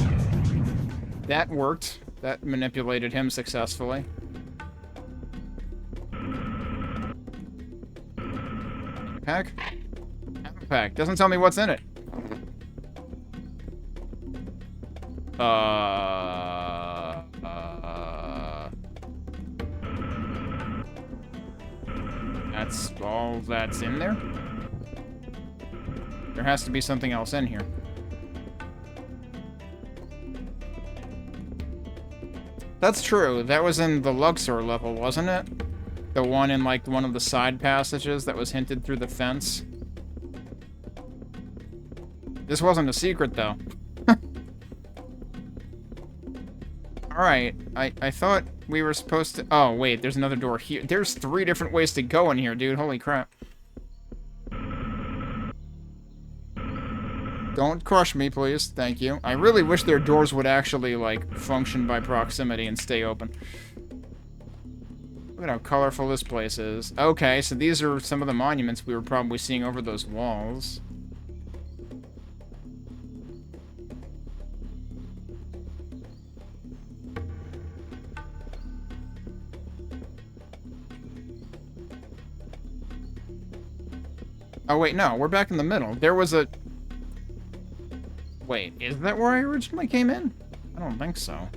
That worked. That manipulated him successfully. Pack? Pack. Doesn't tell me what's in it. That's all that's in there? There has to be something else in here. That's true. That was in the Luxor level, wasn't it? The one in, like, one of the side passages that was hinted through the fence. This wasn't a secret, though. Alright, I thought we were supposed to... Oh, wait, there's another door here. There's 3 different ways to go in here, dude. Holy crap. Don't crush me, please. Thank you. I really wish their doors would actually, like, function by proximity and stay open. Look at how colorful this place is. Okay, so these are some of the monuments we were probably seeing over those walls. Oh, wait, no. We're back in the middle. There was a... Wait, is that where I originally came in? I don't think so.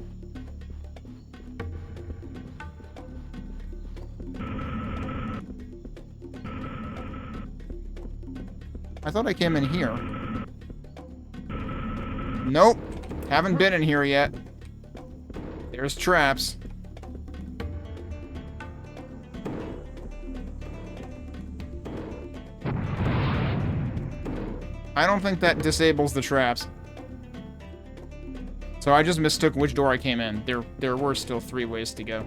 I thought I came in here. Nope. Haven't been in here yet. There's traps. I don't think that disables the traps. So I just mistook which door I came in. There were still 3 ways to go.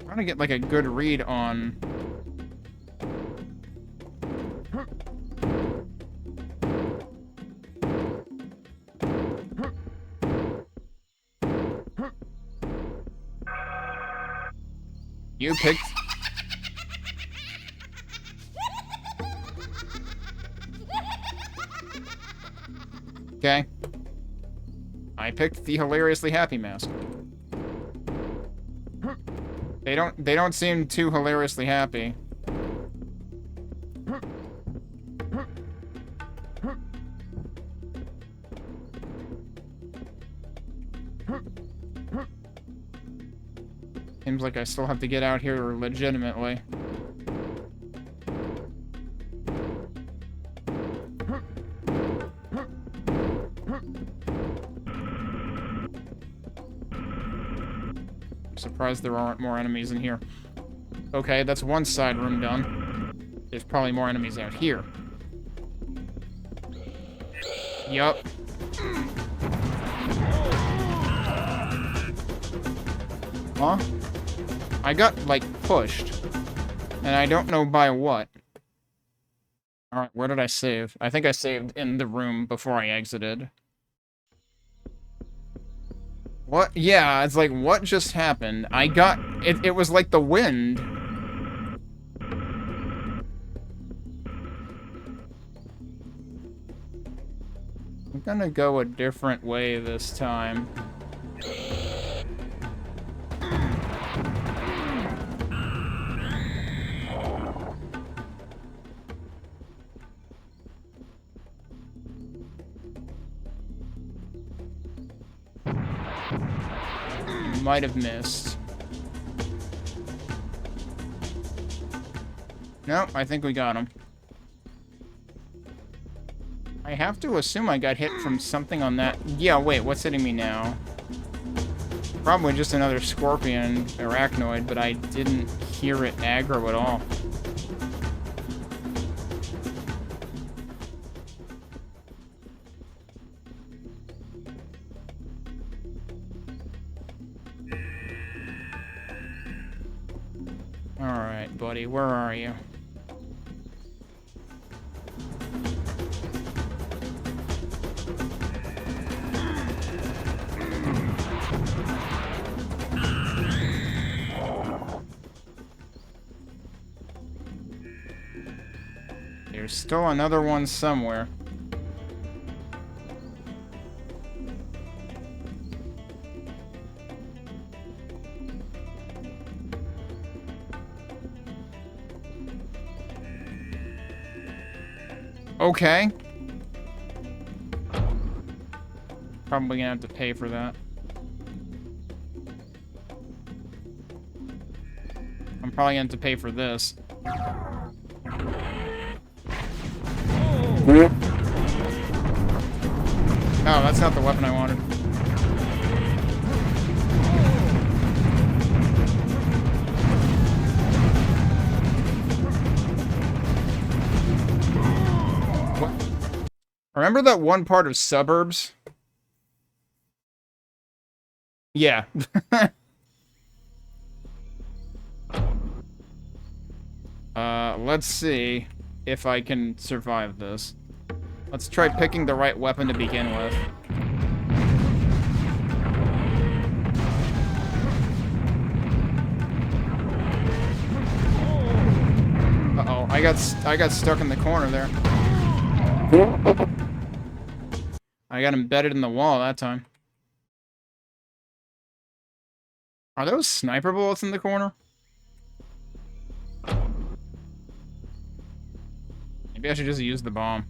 Trying to get like a good read on... You picked... Okay. I picked the hilariously happy mask. They don't seem too hilariously happy. Seems like I still have to get out here legitimately. Surprised there aren't more enemies in here. Okay, that's one side room done. There's probably more enemies out here. Yup. Huh? I got, like, pushed. And I don't know by what. Alright, where did I save? I think I saved in the room before I exited. What? Yeah, it's like, what just happened? I got... It was like the wind. I'm gonna go a different way this time. Might have missed. Nope, I think we got him. I have to assume I got hit from something on that. Yeah, wait, what's hitting me now? Probably just another scorpion, arachnoid, but I didn't hear it aggro at all. Alright, buddy, where are you? There's still another one somewhere. Okay. Probably gonna have to pay for that. I'm probably gonna have to pay for this. Oh, that's not the weapon I wanted. What? Remember that one part of Suburbs? Yeah. Let's see if I can survive this. Let's try picking the right weapon to begin with. Uh-oh, I got stuck in the corner there. I got embedded in the wall that time. Are those sniper bullets in the corner? Maybe I should just use the bomb.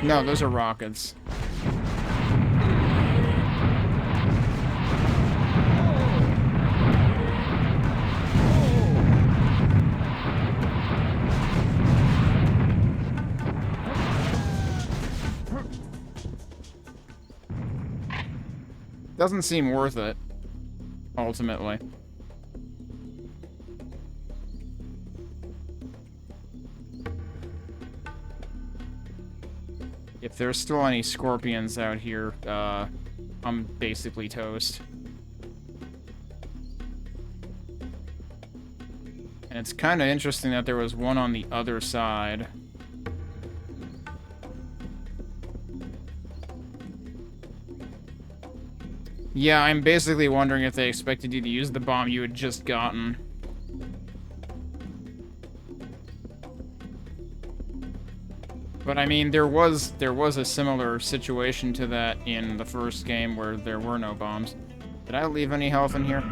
No, those are rockets. Doesn't seem worth it, ultimately. If there's still any scorpions out here, I'm basically toast. And it's kind of interesting that there was one on the other side. Yeah, I'm basically wondering if they expected you to use the bomb you had just gotten. But I mean, there was a similar situation to that in the first game where there were no bombs. Did I leave any health in here?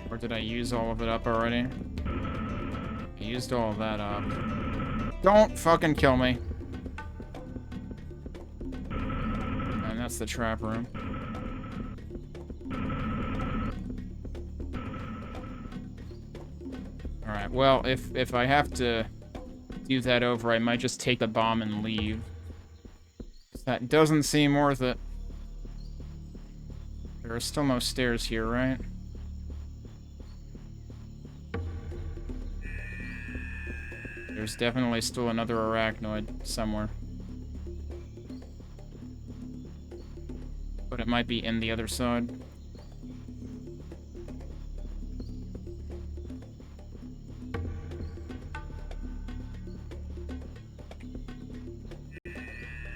Or did I use all of it up already? I used all of that up. Don't fucking kill me. And that's the trap room. Alright, well, if I have to do that over, I might just take the bomb and leave. That doesn't seem worth it. There are still no stairs here, right? There's definitely still another arachnoid somewhere. But it might be in the other side.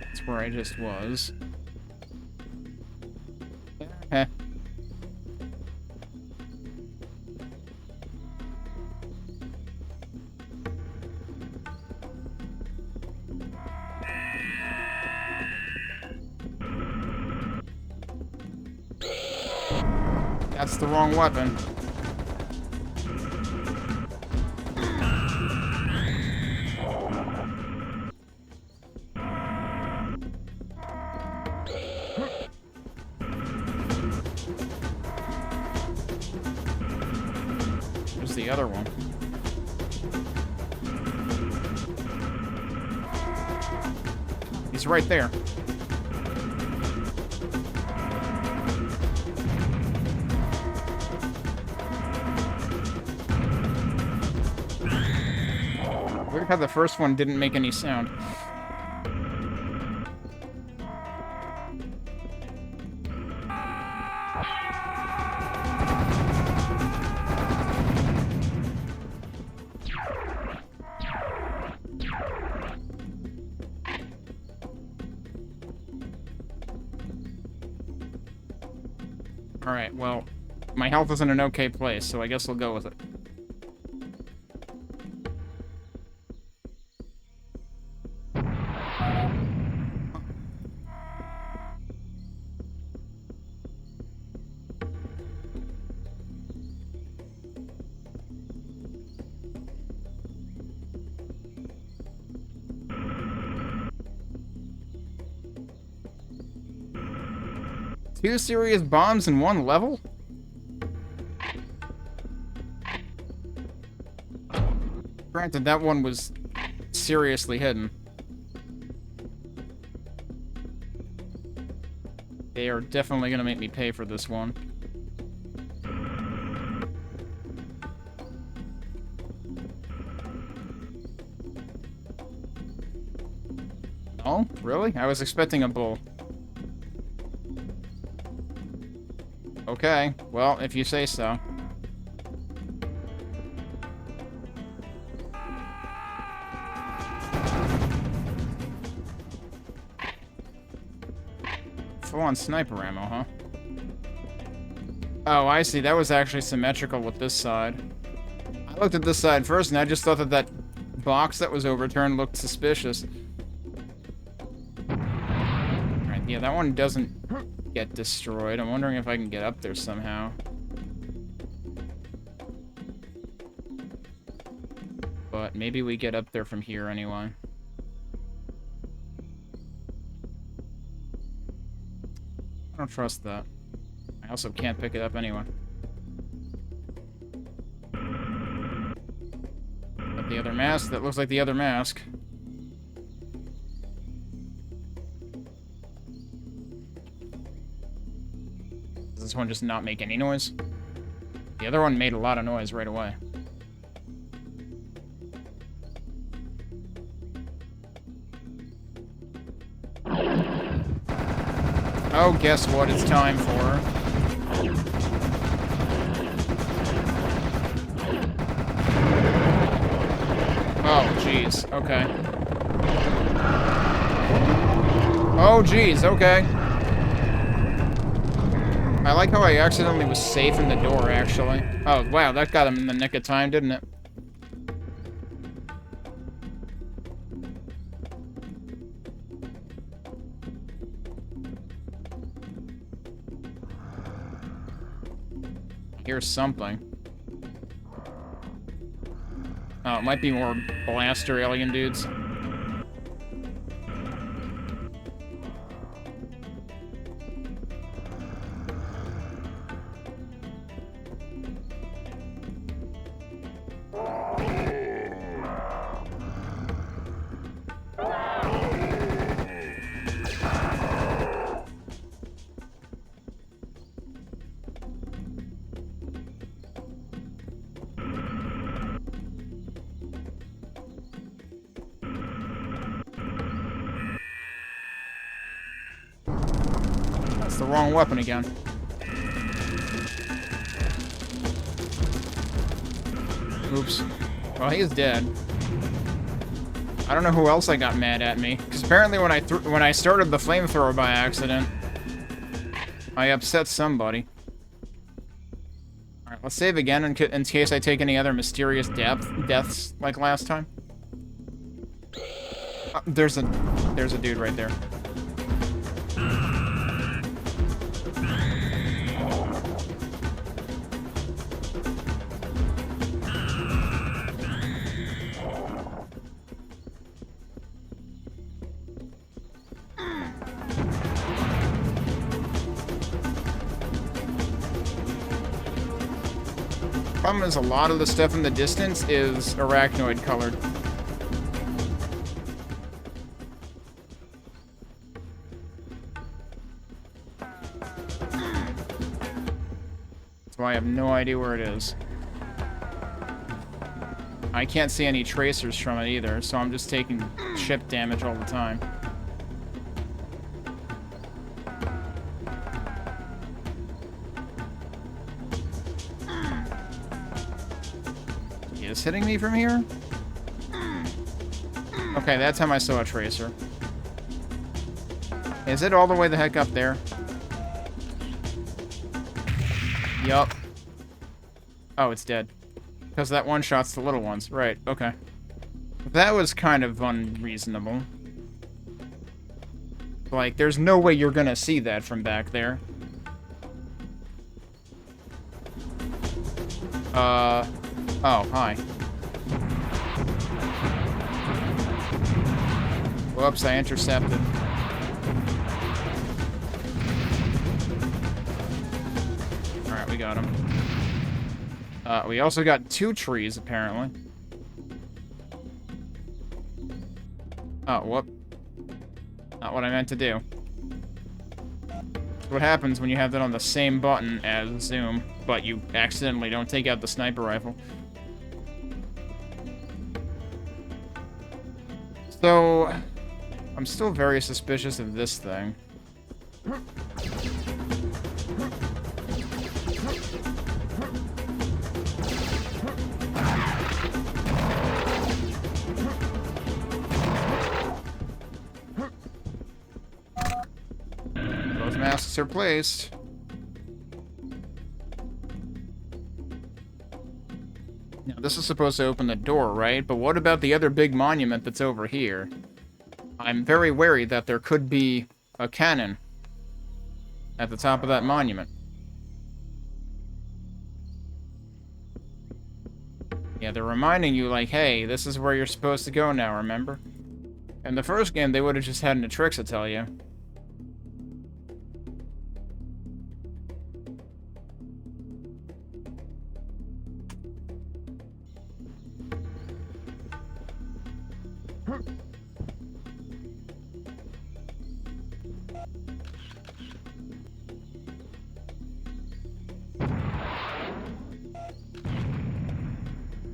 That's where I just was. Heh. That's the wrong weapon. Where's the other one? He's right there. Weird how the first one didn't make any sound. Alright, well, my health is in an okay place, so I guess we'll go with it. Two serious bombs in one level? Granted, that one was seriously hidden. They are definitely gonna make me pay for this one. Oh, really? I was expecting a bull. Okay, well, if you say so. Full-on sniper ammo, huh? Oh, I see. That was actually symmetrical with this side. I looked at this side first, and I just thought that that box that was overturned looked suspicious. Alright, yeah, that one doesn't get destroyed. I'm wondering if I can get up there somehow. But maybe we get up there from here anyway. I don't trust that. I also can't pick it up anyway. But the other mask? That looks like the other mask. Does this one just not make any noise? The other one made a lot of noise right away. Oh, guess what it's time for? Oh, jeez. Okay. Oh, jeez. Okay. I like how I accidentally was safe in the door, actually. Oh, wow, that got him in the nick of time, didn't it? Here's something. Oh, it might be more blaster alien dudes. The wrong weapon again. Oops. Well, he's dead. I don't know who else I got mad at me, because apparently when I started the flamethrower by accident, I upset somebody. All right, let's save again in case I take any other mysterious deaths like last time. There's a dude right there. Problem is, a lot of the stuff in the distance is arachnoid colored. So I have no idea where it is. I can't see any tracers from it either, so I'm just taking chip damage all the time. Is hitting me from here? Okay, that time I saw a tracer. Is it all the way the heck up there? Yup. Oh, it's dead. Because that one shot's the little ones. Right, okay. That was kind of unreasonable. Like, there's no way you're gonna see that from back there. Oh, hi. Whoops, I intercepted. Alright, we got him. We also got 2 trees, apparently. Oh, whoop. Not what I meant to do. What happens when you have that on the same button as zoom, but you accidentally don't take out the sniper rifle. So, I'm still very suspicious of this thing. Both masks are placed. Now, this is supposed to open the door, right? But what about the other big monument that's over here? I'm very wary that there could be a cannon at the top of that monument. Yeah, they're reminding you, like, hey, this is where you're supposed to go now, remember? In the first game, they would have just had an Atrixa tell you.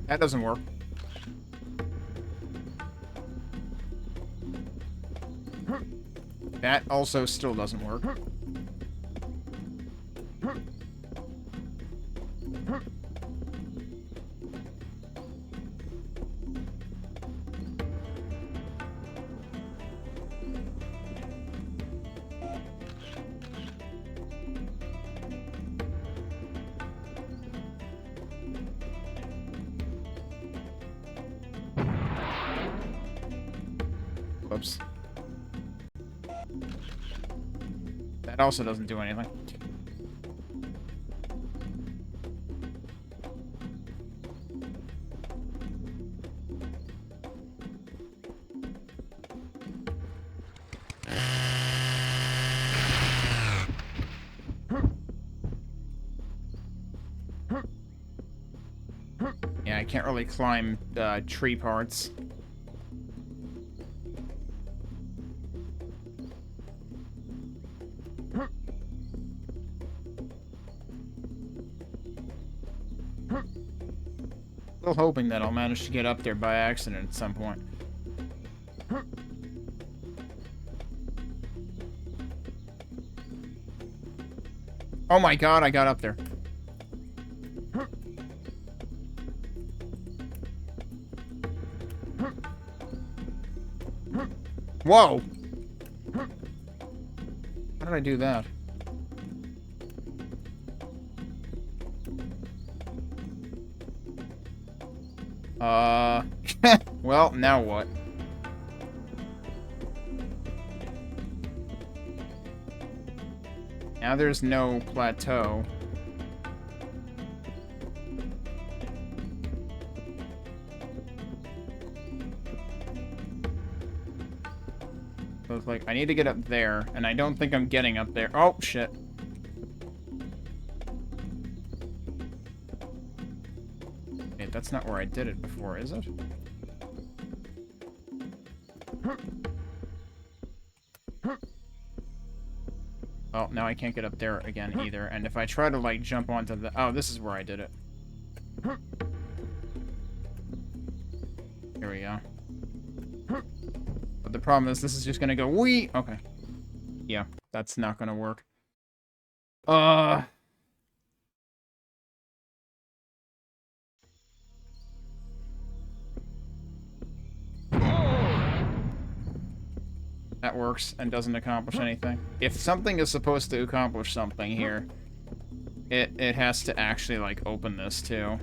That doesn't work. That also still doesn't work. Whoops. That also doesn't do anything. Yeah, I can't really climb tree parts. Still hoping that I'll manage to get up there by accident at some point. Oh my god, I got up there. Whoa! How did I do that? Well, now what? Now there's no plateau. So it's like, I need to get up there, and I don't think I'm getting up there. Oh, shit. Wait, that's not where I did it before, is it? Oh, now I can't get up there again either. And if I try to, like, jump onto the... Oh, this is where I did it. Here we go. But the problem is, this is just gonna go wee. Okay. Yeah, that's not gonna work. That works and doesn't accomplish anything. If something is supposed to accomplish something here, it has to actually, like, open this, too.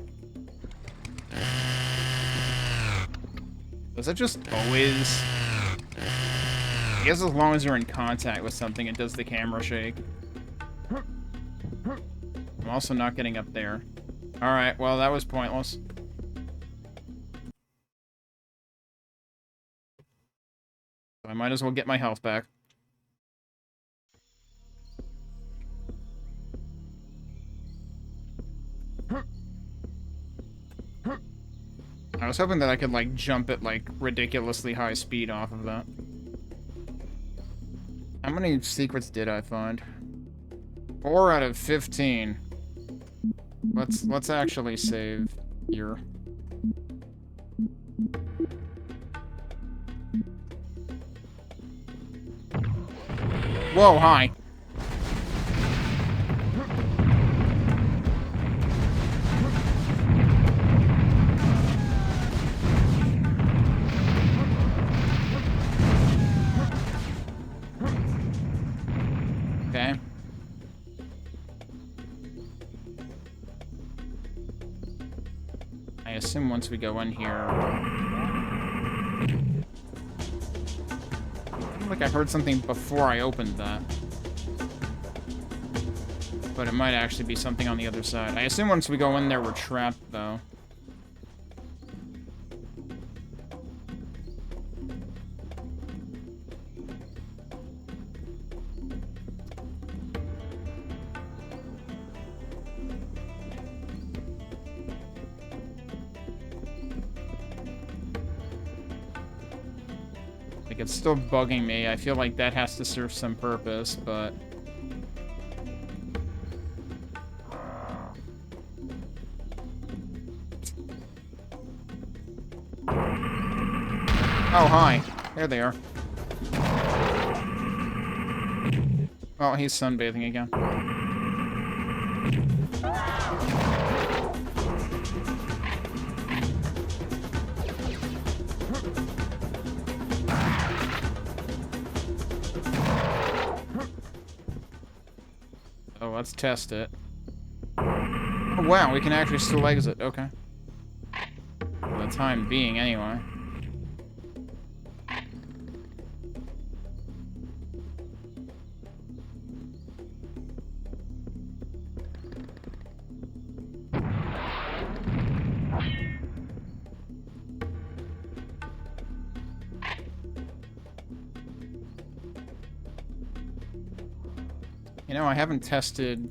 Does it just always... I guess as long as you're in contact with something, it does the camera shake. I'm also not getting up there. Alright, well, that was pointless. I might as well get my health back. I was hoping that I could, like, jump at, like, ridiculously high speed off of that. How many secrets did I find? 4 out of 15. Let's actually save here. Whoa, hi. Okay. I assume once we go in here... I feel like I heard something before I opened that. But it might actually be something on the other side. I assume once we go in there, we're trapped, though. Like, it's still bugging me. I feel like that has to serve some purpose, but... Oh, hi. There they are. Oh, he's sunbathing again. Oh, let's test it. Oh, wow, we can actually still exit. Okay. For the time being, anyway. You know, I haven't tested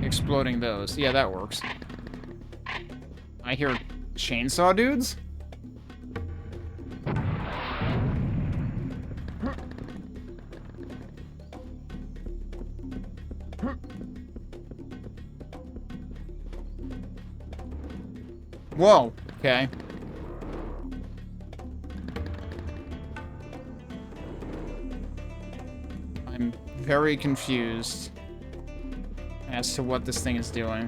exploding those. Yeah, that works. I hear chainsaw dudes? Whoa, okay. I'm very confused as to what this thing is doing.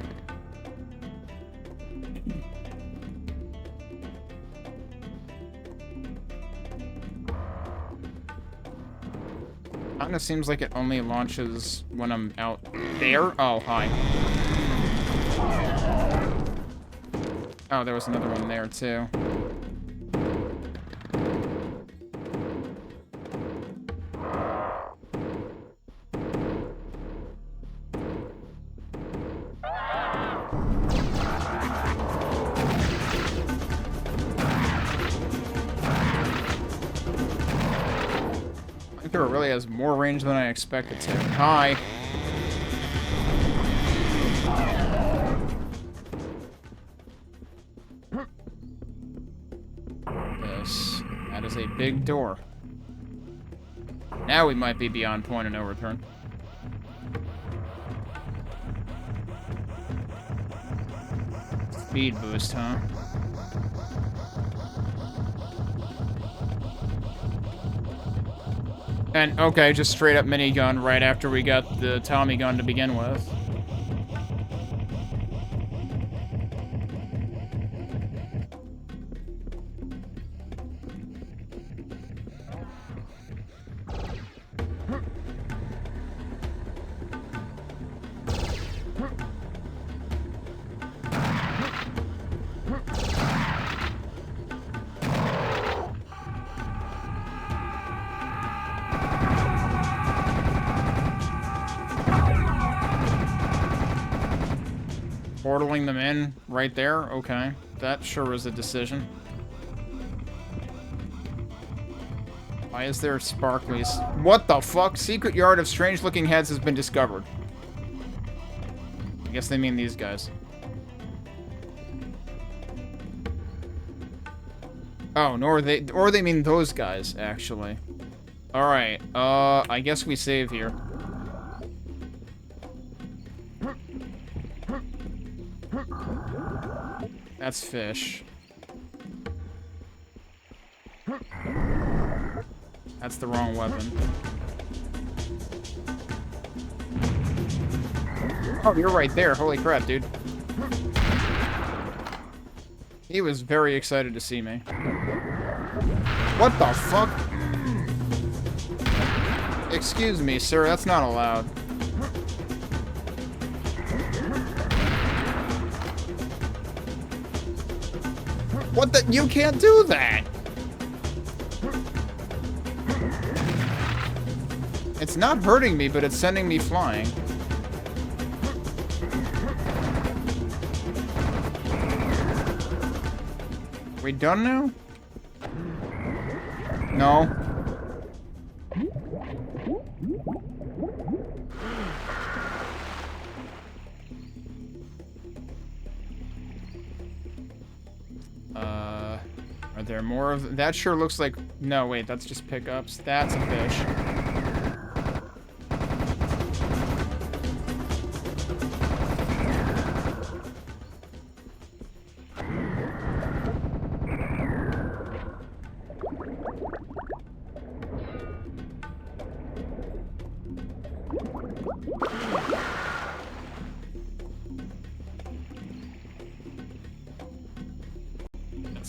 Kinda seems like it only launches when I'm out there. Oh, hi. Oh, there was another one there, too. I think it really has more range than I expected to. Hi. That is a big door. Now we might be beyond point of no return. Speed boost, huh? And, okay, just straight up minigun right after we got the Tommy gun to begin with. Portaling them in right there? Okay. That sure was a decision. Why is there sparklies? What the fuck? Secret yard of strange-looking heads has been discovered. I guess they mean these guys. Oh, or they mean those guys, actually. Alright, I guess we save here. That's fish. That's the wrong weapon. Oh, you're right there. Holy crap, dude. He was very excited to see me. What the fuck? Excuse me, sir. That's not allowed. What the? You can't do that! It's not hurting me, but it's sending me flying. We done now? No. Are there more of... That sure looks like... No, wait, that's just pickups. That's a fish.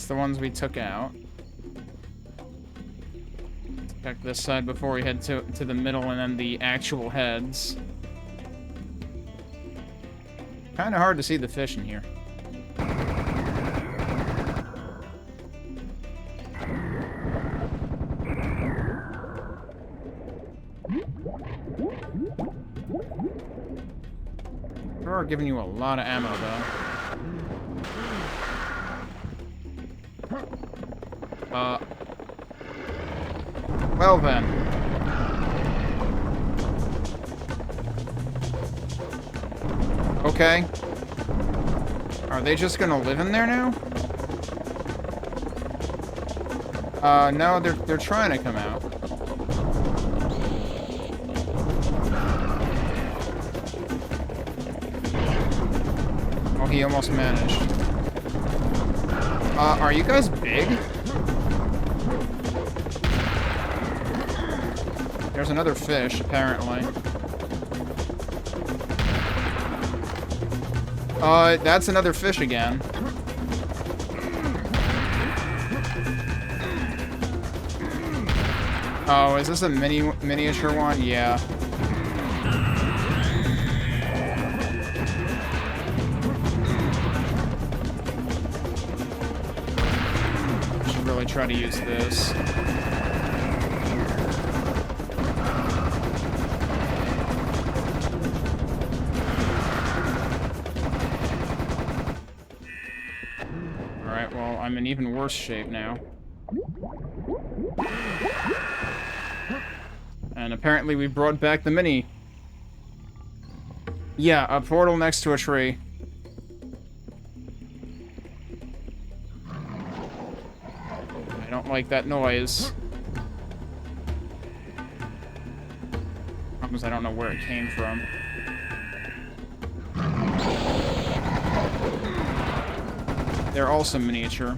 The ones we took out. Check this side before we head to the middle and then the actual heads. Kind of hard to see the fish in here. We're giving you a lot of ammo though. Well then. okay? Are they just gonna live in there now? No, they're trying to come out. Oh, he almost managed. Are you guys big? There's another fish, apparently. That's another fish again. Oh, is this a miniature one? Yeah. Should really try to use this. Alright, well, I'm in even worse shape now. And apparently we brought back the mini. Yeah, a portal next to a tree. I don't like that noise. Problem is I don't know where it came from. They're also miniature.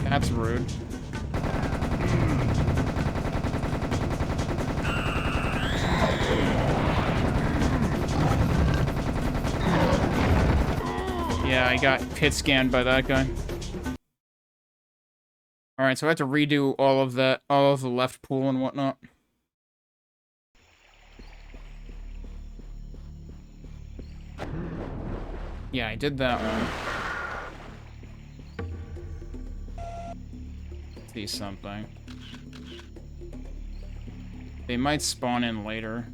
That's rude. Yeah, I got hit scanned by that guy. Alright, so I have to redo all of the left pool and whatnot. Yeah, I did that one. See something. They might spawn in later.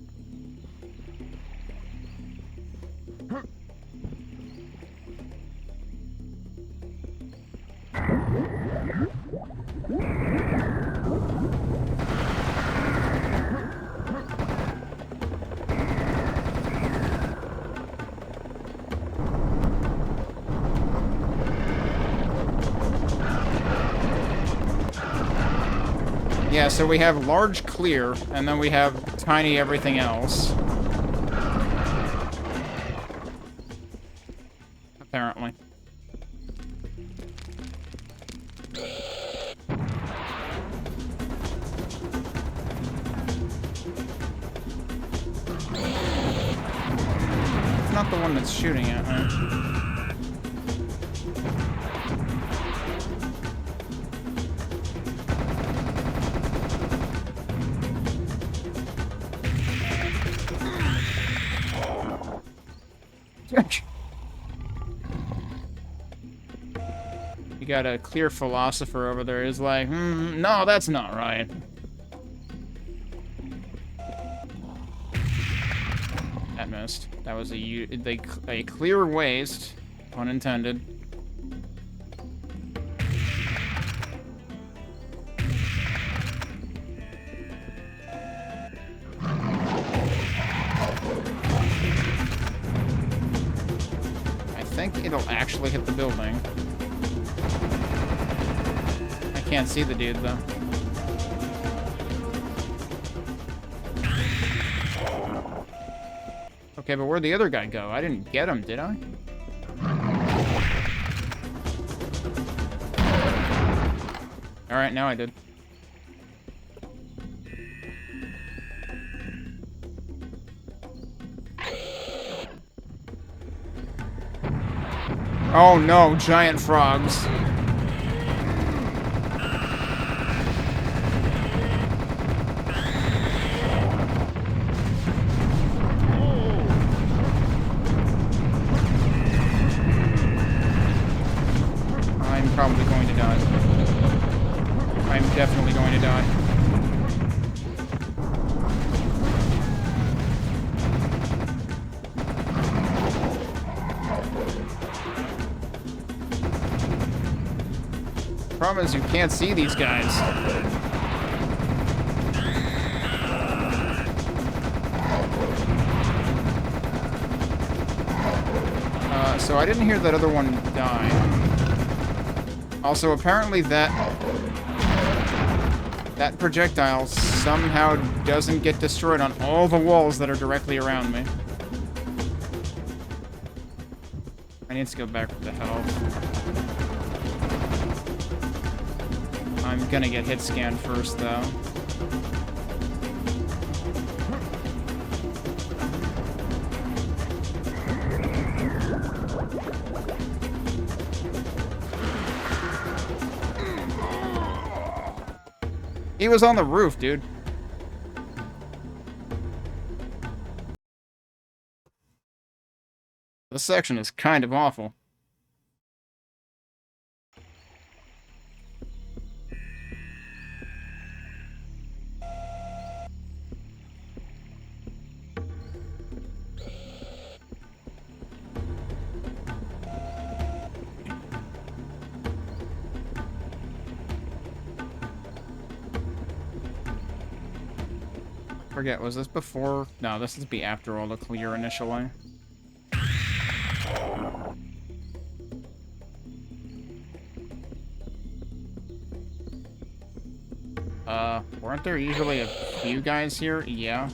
Yeah, so we have large clear, and then we have tiny everything else. Apparently. It's not the one that's shooting at me. You got a clear philosopher over there who's like, no, that's not right. That missed. That was a clear waste, pun intended. I think it'll actually hit the building. I can't see the dude, though. Okay, but where'd the other guy go? I didn't get him, did I? Alright, now I did. Oh no, giant frogs. I'm probably going to die. I'm definitely going to die. Problem is you can't see these guys. So I didn't hear that other one die. Also, apparently that projectile somehow doesn't get destroyed on all the walls that are directly around me. I need to go back with the health. I'm gonna get hit scanned first, though. He was on the roof, dude. This section is kind of awful. Forget, was this before? No, this would be after all the clear initially. Weren't there usually a few guys here? Yeah.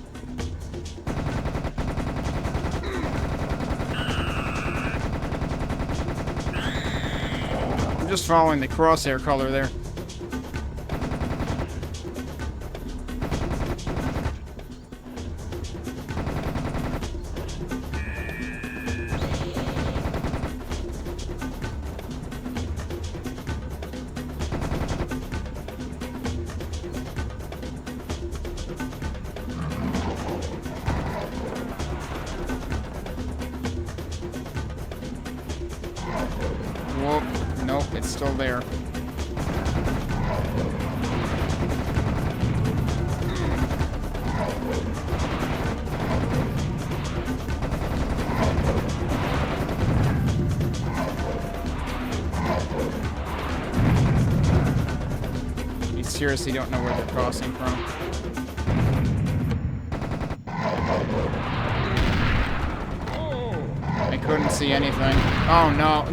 I'm just following the crosshair color there. Nope, it's still there. You seriously don't know where they're crossing from. I couldn't see anything. Oh no.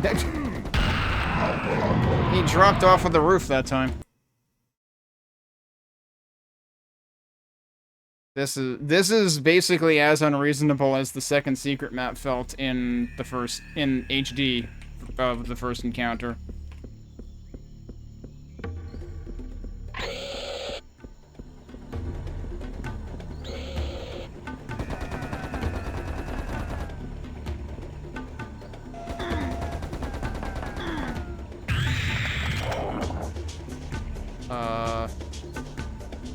He dropped off of the roof that time. This is basically as unreasonable as the second secret map felt in HD of the first encounter.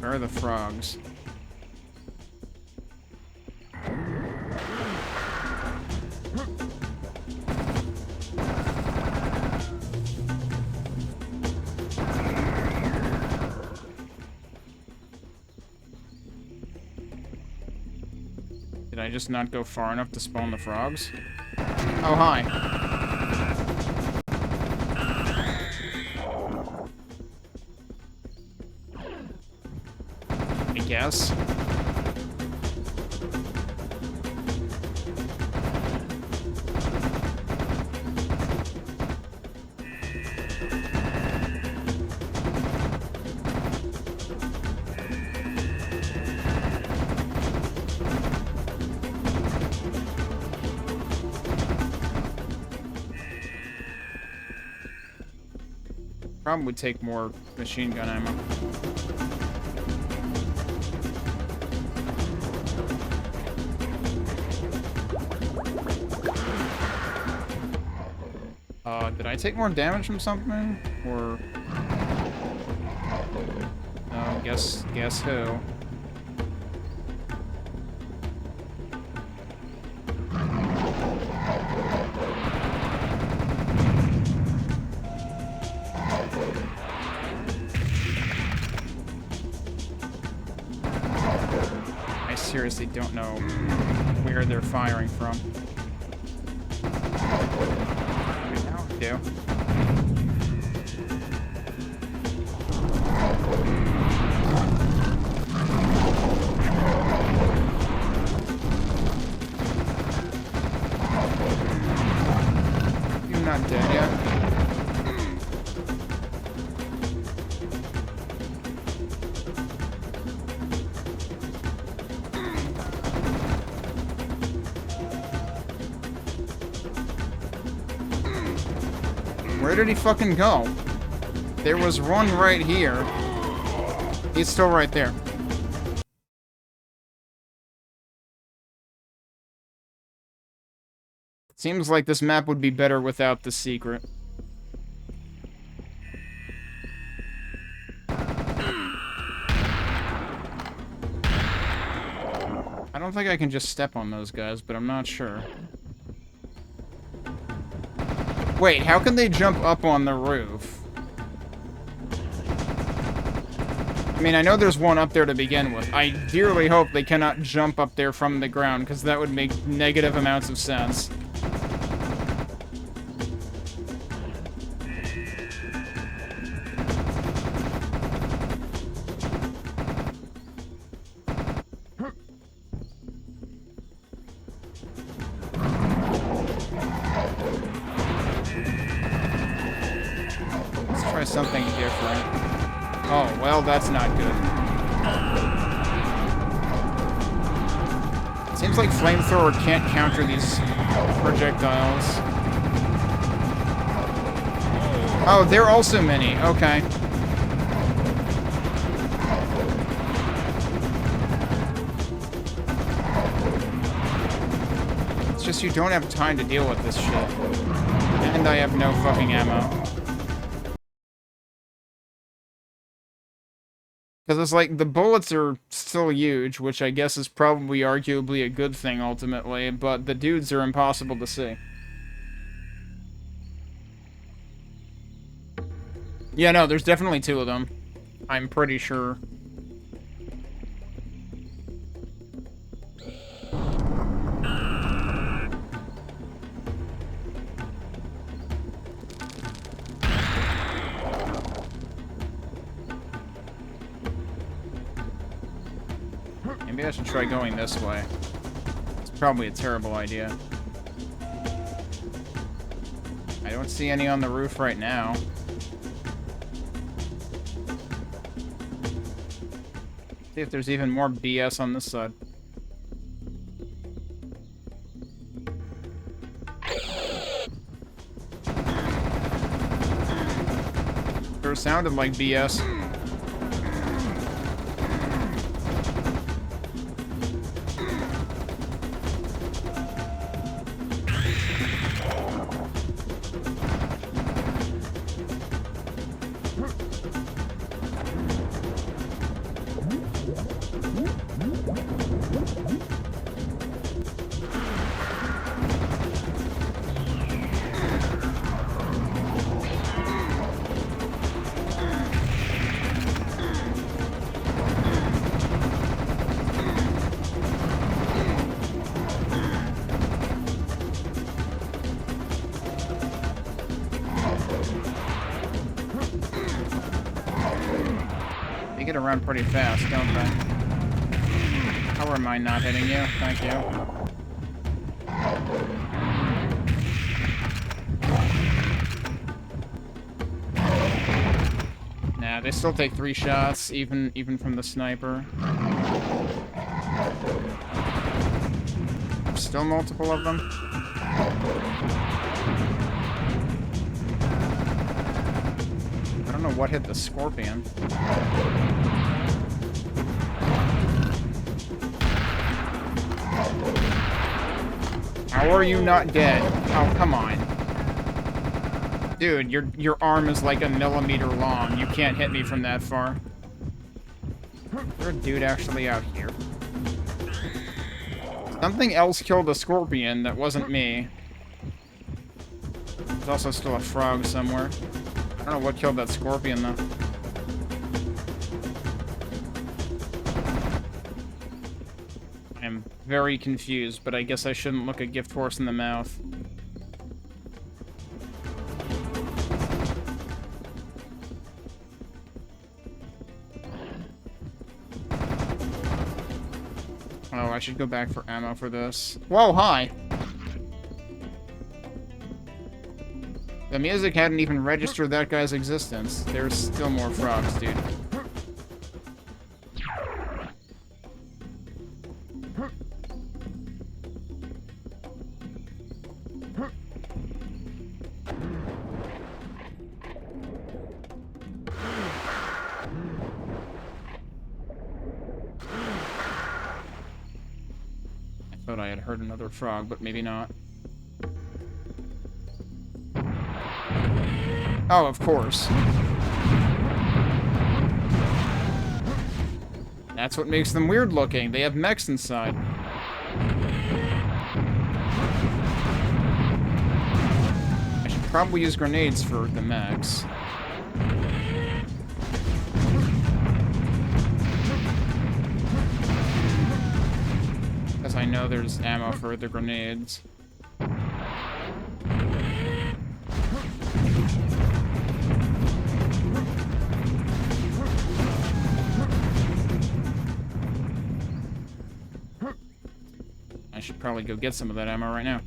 Where are the frogs? Did I just not go far enough to spawn the frogs? Oh, hi. I guess. Probably would take more machine gun ammo. Did I take more damage from something? Or... Oh, guess who? I seriously don't know where they're firing from. Do. Where did he fucking go? There was one right here. He's still right there. Seems like this map would be better without the secret. I don't think I can just step on those guys, but I'm not sure. Wait, how can they jump up on the roof? I mean, I know there's one up there to begin with. I dearly hope they cannot jump up there from the ground, because that would make negative amounts of sense. Let's try something different. Oh, well, that's not good. Seems like flamethrower can't counter these projectiles. Oh, they're also mini. Okay. It's just you don't have time to deal with this shit. And I have no fucking ammo. Because it's like, the bullets are still huge, which I guess is probably arguably a good thing ultimately, but the dudes are impossible to see. Yeah, no, there's definitely two of them. I'm pretty sure. Maybe I should try going this way. It's probably a terrible idea. I don't see any on the roof right now. See if there's even more BS on this side. Sure sounded like BS. They get around pretty fast, don't they? How am I not hitting you? Thank you. Nah, they still take 3 shots, even from the sniper. Still multiple of them. I don't know what hit the scorpion. How are you not dead? Oh, come on. Dude, your arm is like a millimeter long. You can't hit me from that far. Is there a dude actually out here? Something else killed a scorpion that wasn't me. There's also still a frog somewhere. I don't know what killed that scorpion, though. I'm very confused, but I guess I shouldn't look a gift horse in the mouth. Oh, I should go back for ammo for this. Whoa, hi! The music hadn't even registered that guy's existence. There's still more frogs, dude. Thought I had heard another frog, but maybe not. Oh, of course. That's what makes them weird looking. They have mechs inside. I should probably use grenades for the mechs. Because I know there's ammo for the grenades. I should probably go get some of that ammo right now.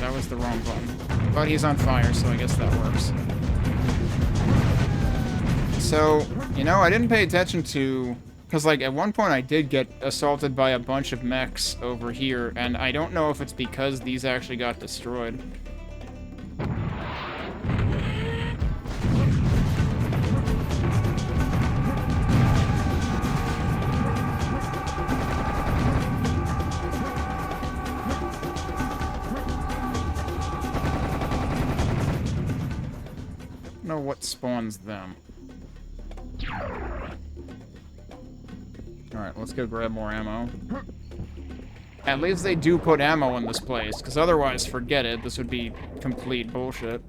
That was the wrong button. But he's on fire, so I guess that works. So, you know, I didn't pay attention to... Because, like, at one point I did get assaulted by a bunch of mechs over here, and I don't know if it's because these actually got destroyed. I don't know what spawns them. Alright, let's go grab more ammo. At least they do put ammo in this place, because otherwise, forget it. This would be complete bullshit.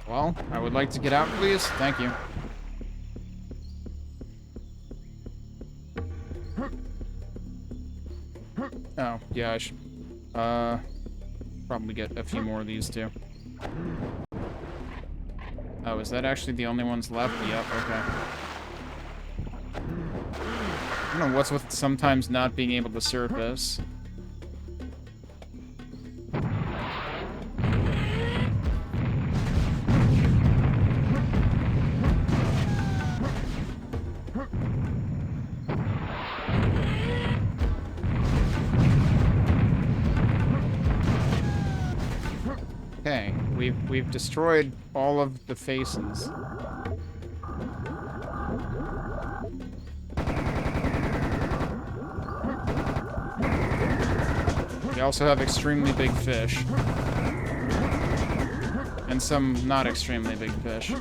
Well, I would like to get out, please. Thank you. Oh, yeah, I should... probably get a few more of these, too. Oh, is that actually the only ones left? Yep, okay. I don't know what's with sometimes not being able to surface. Okay, we've destroyed all of the faces. We also have extremely big fish. And some not extremely big fish.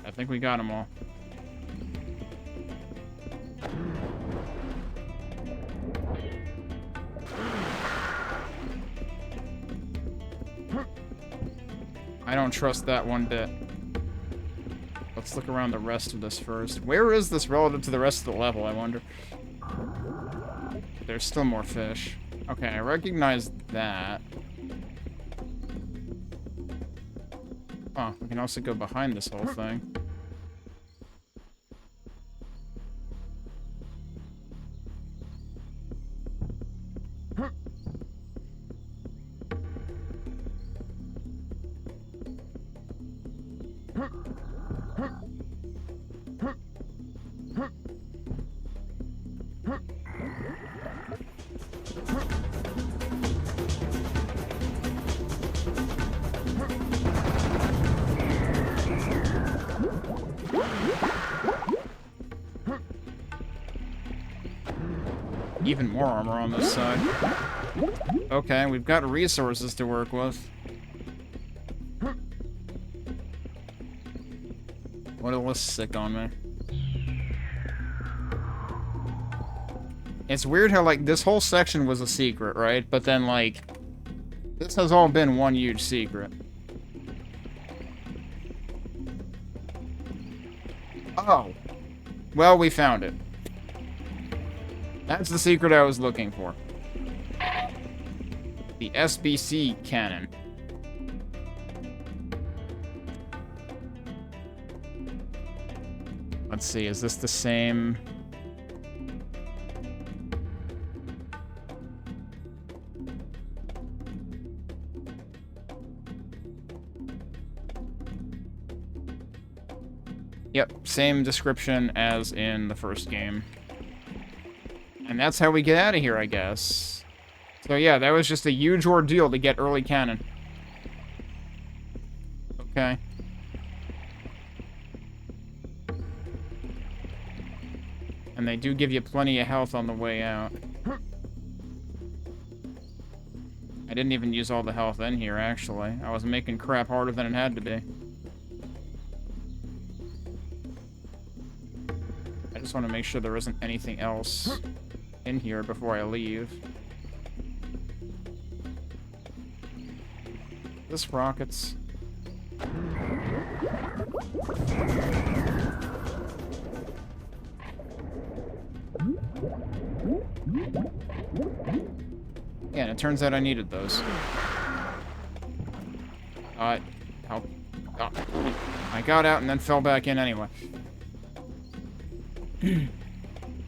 I think we got them all. I don't trust that one bit. Let's look around the rest of this first. Where is this relative to the rest of the level, I wonder? There's still more fish. Okay, I recognize that. Oh, we can also go behind this whole thing. Even more armor on this side. Okay, we've got resources to work with. What a list sick on me. It's weird how, like, this whole section was a secret, right? But then, like, this has all been one huge secret. Oh. Well, we found it. That's the secret I was looking for. The SBC cannon. Let's see, is this the same? Yep, same description as in the first game. And that's how we get out of here, I guess. So yeah, that was just a huge ordeal to get early cannon. Okay. And they do give you plenty of health on the way out. I didn't even use all the health in here, actually. I was making crap harder than it had to be. I just want to make sure there isn't anything else in here before I leave. This rockets. Yeah, and it turns out I needed those. Help. Oh. I got out and then fell back in anyway.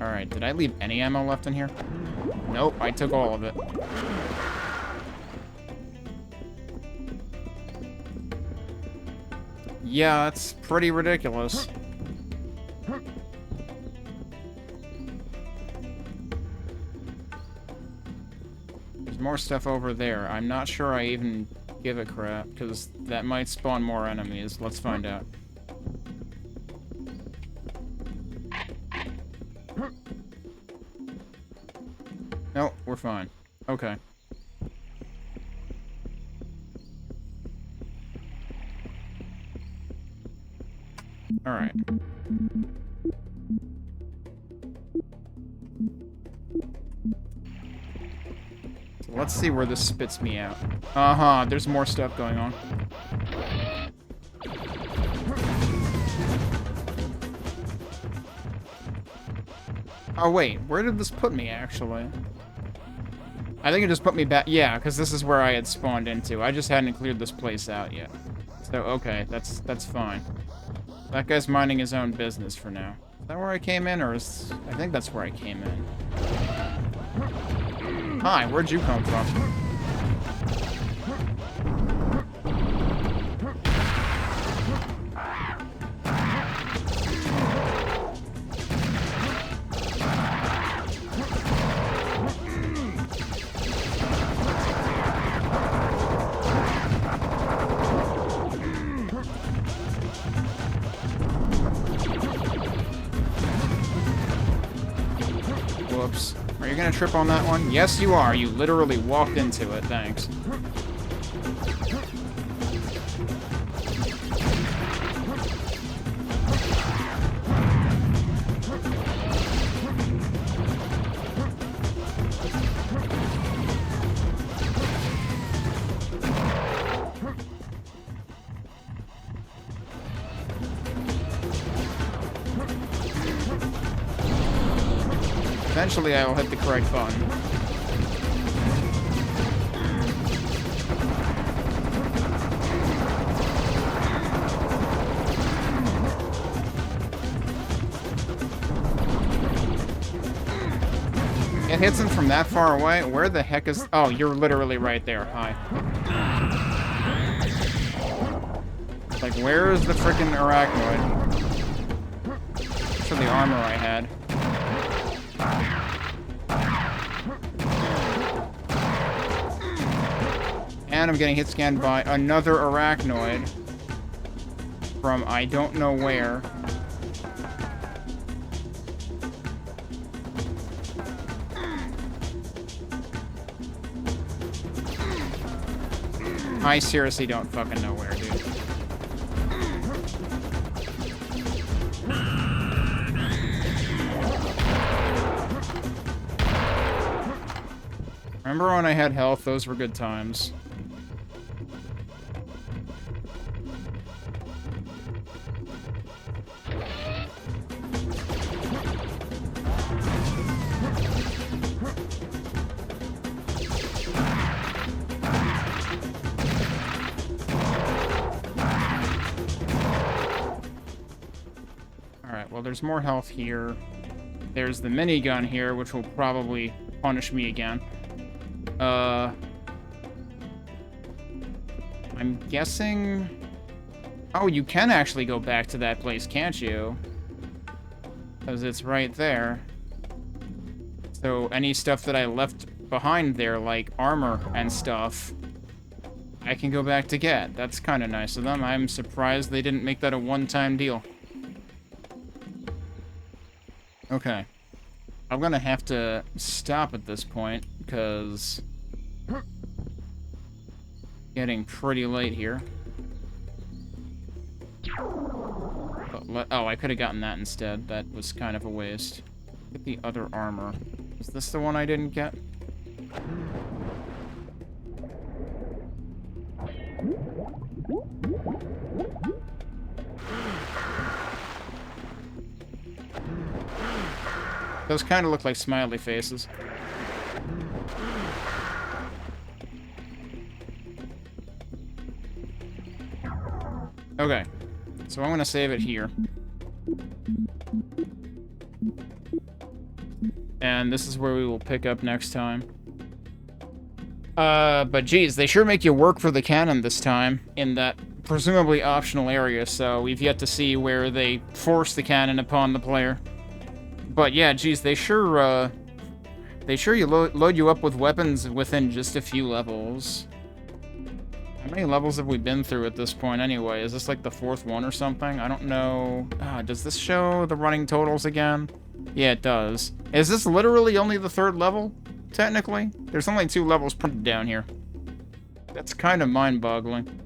Alright, did I leave any ammo left in here? Nope, I took all of it. Yeah, that's pretty ridiculous. There's more stuff over there. I'm not sure I even give a crap, because that might spawn more enemies. Let's find out. No, we're fine. Okay. Alright. So let's see where this spits me out. Uh-huh, there's more stuff going on. Oh, wait, where did this put me, actually? I think it just put me back. Yeah, because this is where I had spawned into. I just hadn't cleared this place out yet. So, okay, that's fine. That guy's minding his own business for now. Is that where I came in, or is... I think that's where I came in. Hi, where'd you come from? Whoops. Are you gonna trip on that one? Yes, you are. You literally walked into it. Thanks. Eventually, I will hit the correct button. It hits him from that far away? Where the heck is... Oh, you're literally right there. Hi. Like, where is the frickin' arachnoid? For the armor I had. And I'm getting hit scanned by another arachnoid from I don't know where. I seriously don't fucking know where, dude. Remember when I had health? Those were good times. Alright, well, there's more health here. There's the minigun here, which will probably punish me again. I'm guessing... Oh, you can actually go back to that place, can't you? Because it's right there. So any stuff that I left behind there, like armor and stuff, I can go back to get. That's kind of nice of them. I'm surprised they didn't make that a one-time deal. Okay. I'm gonna have to stop at this point, because... getting pretty late here. But oh, I could have gotten that instead. That was kind of a waste. Get the other armor. Is this the one I didn't get? Those kind of look like smiley faces. Okay, so I'm gonna save it here. And this is where we will pick up next time. But geez, they sure make you work for the cannon this time, in that presumably optional area, so we've yet to see where they force the cannon upon the player. But yeah, geez, they sure load you up with weapons within just a few levels. How many levels have we been through at this point anyway? Is this like the 4th one or something? I don't know. Does this show the running totals again? Yeah, it does. Is this literally only the 3rd level, technically? There's only 2 levels printed down here. That's kind of mind-boggling.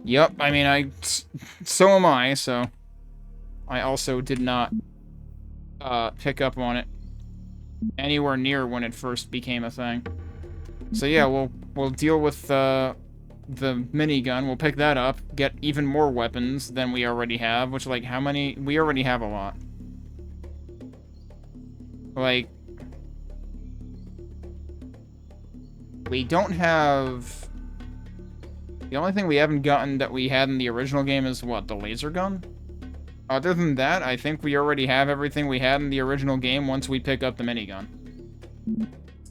Yep, I mean, so am I, so... I also did not, pick up on it anywhere near when it first became a thing. So yeah, we'll deal with, the minigun. We'll pick that up, get even more weapons than we already have, which, like, how many? We already have a lot. Like... We don't have... The only thing we haven't gotten that we had in the original game is, what, the laser gun? Other than that, I think we already have everything we had in the original game once we pick up the minigun.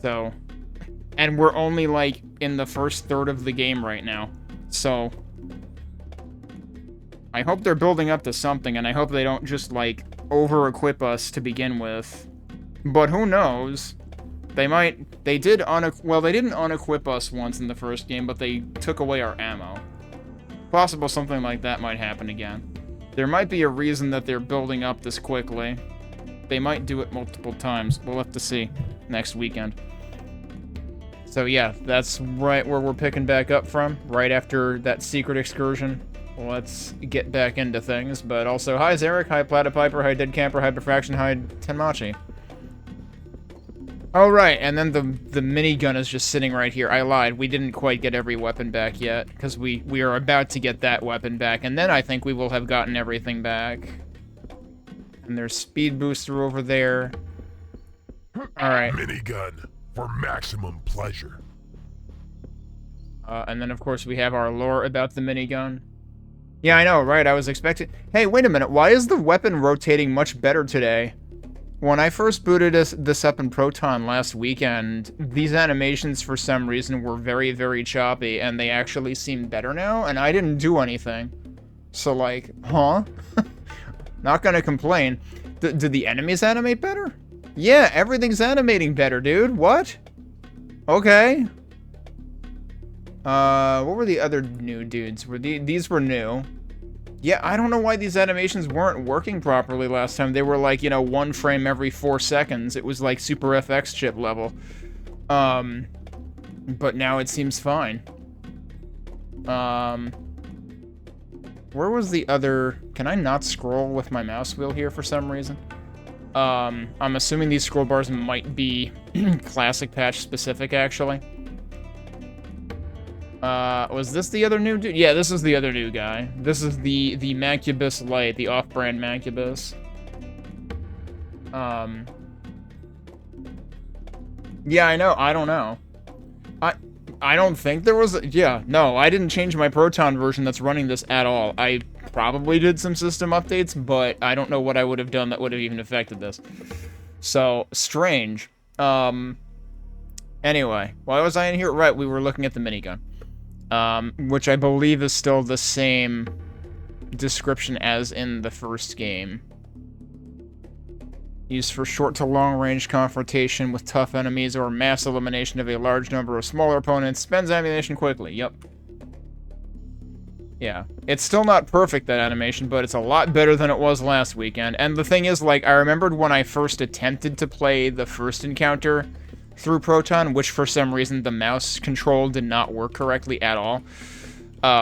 So... And we're only, like, in the first third of the game right now. So... I hope they're building up to something, and I hope they don't just, like, over-equip us to begin with. But who knows? They might... They did well, they didn't unequip us once in the first game, but they took away our ammo. Possible something like that might happen again. There might be a reason that they're building up this quickly. They might do it multiple times. We'll have to see next weekend. So yeah, that's right where we're picking back up from, right after that secret excursion. Let's get back into things, but also, hi Zarek, hi Platypiper, hi Dead Camper, hi Perfraction, hi Tenmachi. Oh right, and then the minigun is just sitting right here. I lied, we didn't quite get every weapon back yet, because we are about to get that weapon back, and then I think we will have gotten everything back. And there's Speed Booster over there. Alright. Minigun for maximum pleasure. And then of course we have our lore about the minigun. Yeah, I know, right, I was expecting... Hey, wait a minute, why is the weapon rotating much better today? When I first booted this up in Proton last weekend, these animations for some reason were very, very choppy, and they actually seem better now, and I didn't do anything. So like, huh? Not gonna complain. Did the enemies animate better? Yeah, everything's animating better, dude. What? Okay. What were the other new dudes? These were new. Yeah, I don't know why these animations weren't working properly last time. They were like, you know, 1 frame every 4 seconds. It was like Super FX chip level. But now it seems fine. Where was the other... Can I not scroll with my mouse wheel here for some reason? I'm assuming these scroll bars might be classic patch specific, actually. Was this the other new dude? Yeah, this is the other new guy. This is the Macubus Light, the off-brand Macubus. Yeah, I know. I don't know. I don't think there was... Yeah, no, I didn't change my Proton version that's running this at all. I probably did some system updates, but I don't know what I would have done that would have even affected this. So, strange. Anyway, why was I in here? Right, we were looking at the minigun. Which I believe is still the same description as in the first game. Used for short to long range confrontation with tough enemies or mass elimination of a large number of smaller opponents. Spends ammunition quickly. Yep. Yeah. It's still not perfect, that animation, but it's a lot better than it was last weekend. And the thing is, like, I remembered when I first attempted to play the first encounter through Proton, which for some reason the mouse control did not work correctly at all.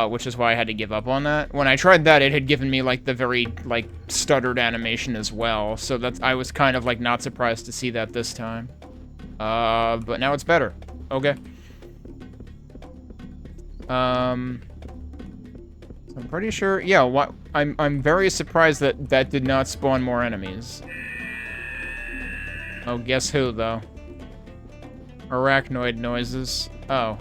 Which is why I had to give up on that. When I tried that, it had given me, like, the very, like, stuttered animation as well. So that's, I was kind of, like, not surprised to see that this time. But now it's better. Okay. I'm pretty sure, yeah, I'm very surprised that that did not spawn more enemies. Oh, guess who, though? Arachnoid noises. Oh,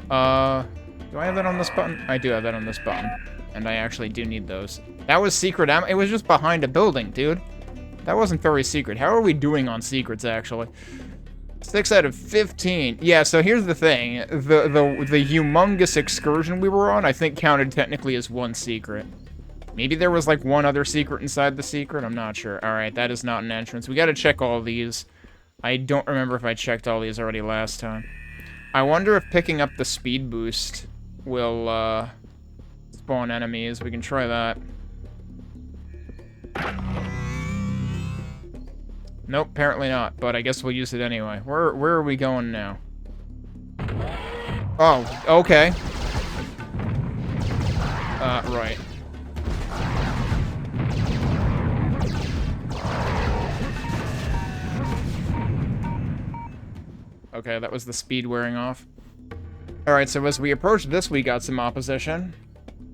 do I have that on this button? I do have that on this button. And I actually do need those. That was secret ammo. It was just behind a building, dude. That wasn't very secret. How are we doing on secrets, actually? 6 out of 15. Yeah, so here's the thing. The humongous excursion we were on, I think counted technically as one secret. Maybe there was, like, one other secret inside the secret? I'm not sure. Alright, that is not an entrance. We gotta check all these. I don't remember if I checked all these already last time. I wonder if picking up the speed boost will, spawn enemies. We can try that. Nope, apparently not, but I guess we'll use it anyway. Where are we going now? Oh, okay. Right. Okay, that was the speed wearing off. Alright, so as we approach this, we got some opposition.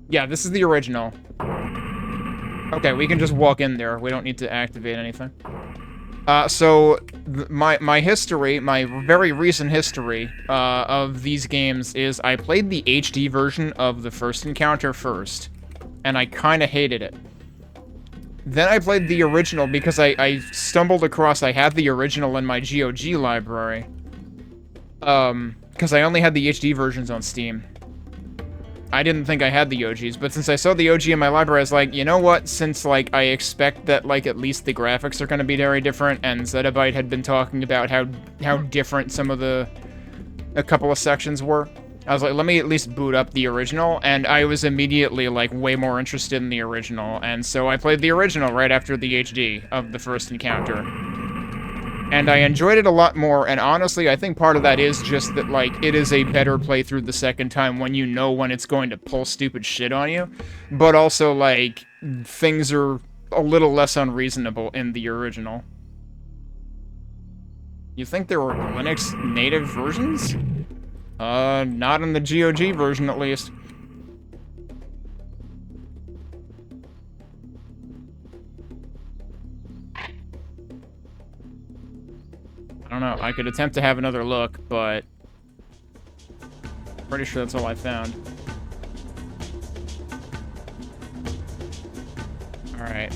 Yeah, this is the original. Okay, we can just walk in there. We don't need to activate anything. So, my history, my very recent history, of these games is I played the HD version of the first encounter first, and I kinda hated it. Then I played the original because I stumbled across, I had the original in my GOG library. Because I only had the HD versions on Steam. I didn't think I had the OGs, but since I saw the OG in my library, I was like, you know what, since, like, I expect that, like, at least the graphics are gonna be very different, and Zettabyte had been talking about how different some of a couple of sections were, I was like, let me at least boot up the original, and I was immediately, like, way more interested in the original, and so I played the original right after the HD of the first encounter. And I enjoyed it a lot more, and honestly, I think part of that is just that, like, it is a better playthrough the second time when you know when it's going to pull stupid shit on you. But also, like, things are a little less unreasonable in the original. You think there were Linux native versions? Not in the GOG version, at least. I don't know. I could attempt to have another look, but pretty sure that's all I found. Alright.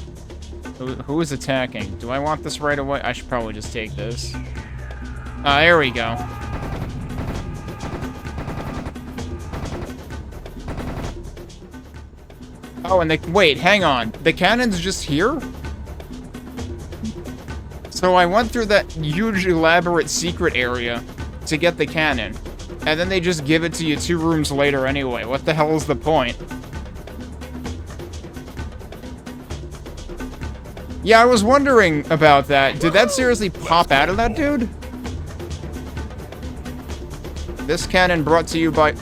Who is attacking? Do I want this right away? I should probably just take this. There we go. Oh, and wait, hang on. The cannon's just here? So I went through that huge, elaborate secret area to get the cannon, and then they just give it to you 2 rooms later anyway. What the hell is the point? Yeah, I was wondering about that. Did that seriously pop out of that dude? This cannon brought to you by...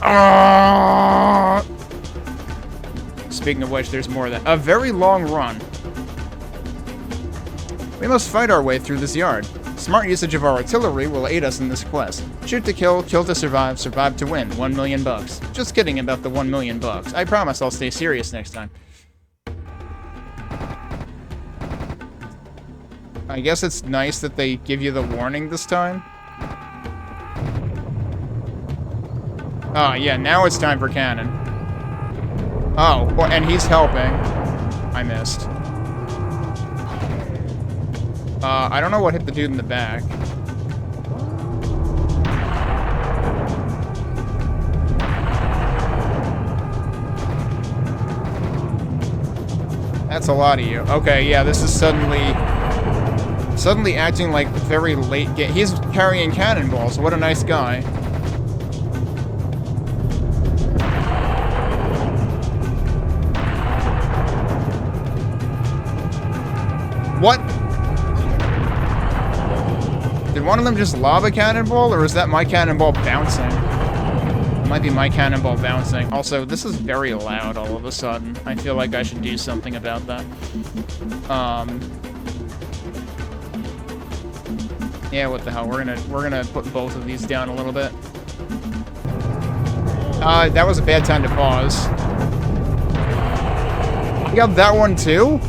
Speaking of which, there's more of that. A very long run. We must fight our way through this yard. Smart usage of our artillery will aid us in this quest. Shoot to kill to survive, survive to win. 1 million bucks. Just kidding about the 1 million bucks. I promise I'll stay serious next time. I guess it's nice that they give you the warning this time. Oh, yeah, now it's time for cannon. Oh, well, and he's helping. I missed. I don't know what hit the dude in the back. That's a lot of you. Okay, yeah, this is suddenly acting like very late game. He's carrying cannonballs. What a nice guy. What? Did one of them just lob a cannonball, or is that my cannonball bouncing? It might be my cannonball bouncing. Also, this is very loud all of a sudden. I feel like I should do something about that. Yeah, what the hell? We're gonna put both of these down a little bit. That was a bad time to pause. You got that one too?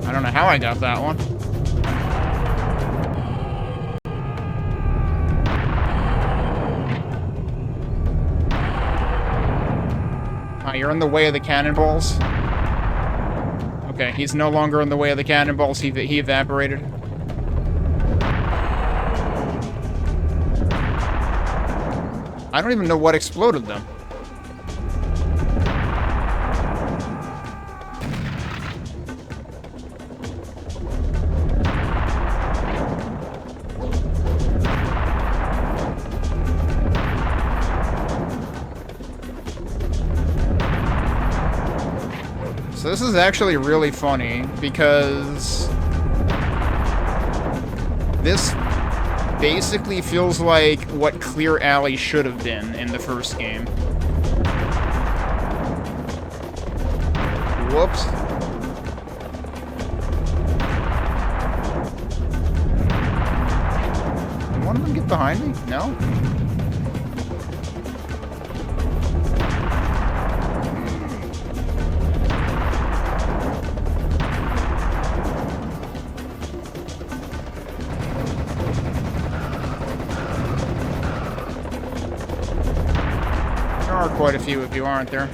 I don't know how I got that one. You're in the way of the cannonballs. Okay, he's no longer in the way of the cannonballs. He evaporated. I don't even know what exploded them. So this is actually really funny because this basically feels like what Clear Alley should have been in the first game. Whoops. Did one of them get behind me? No? Quite a few of you, aren't there?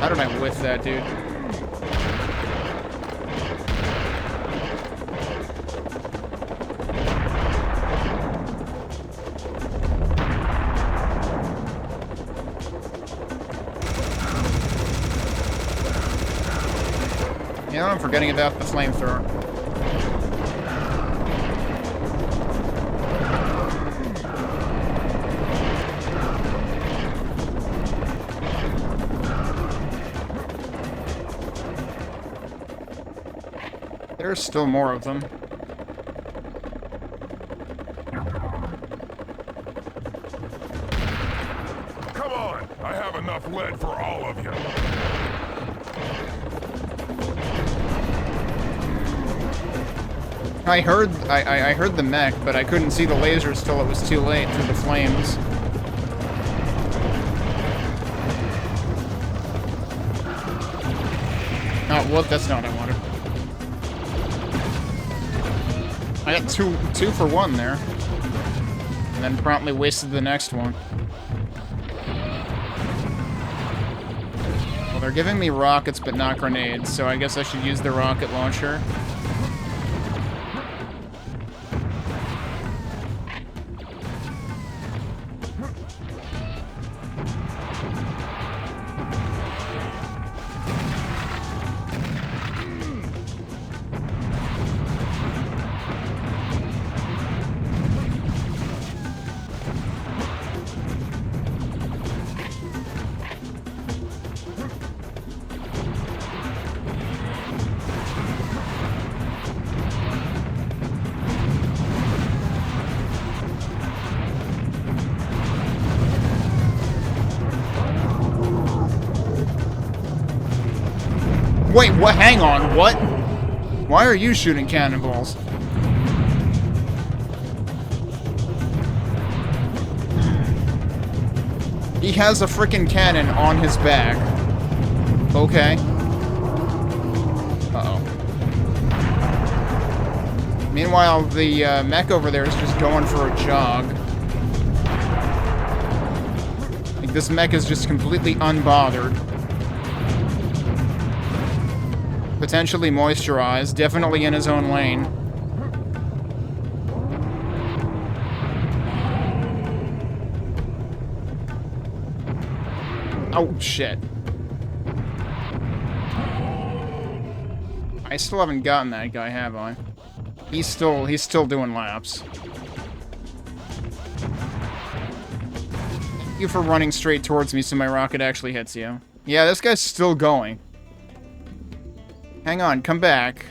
How did I whiff that, dude? You know, I'm forgetting about the flamethrower. There's still more of them. Come on! I have enough lead for all of you. I heard the mech, but I couldn't see the lasers till it was too late through the flames. Oh, whoop, that's not what I wanted. I got two for one there. And then promptly wasted the next one. Well, they're giving me rockets, but not grenades, so I guess I should use the rocket launcher. Wait, what? Hang on, what? Why are you shooting cannonballs? He has a frickin' cannon on his back. Okay. Uh-oh. Meanwhile, the mech over there is just going for a jog. Like, this mech is just completely unbothered. Potentially moisturized, definitely in his own lane. Oh, shit. I still haven't gotten that guy, have I? He's still doing laps. Thank you for running straight towards me so my rocket actually hits you. Yeah, this guy's still going. Hang on, come back.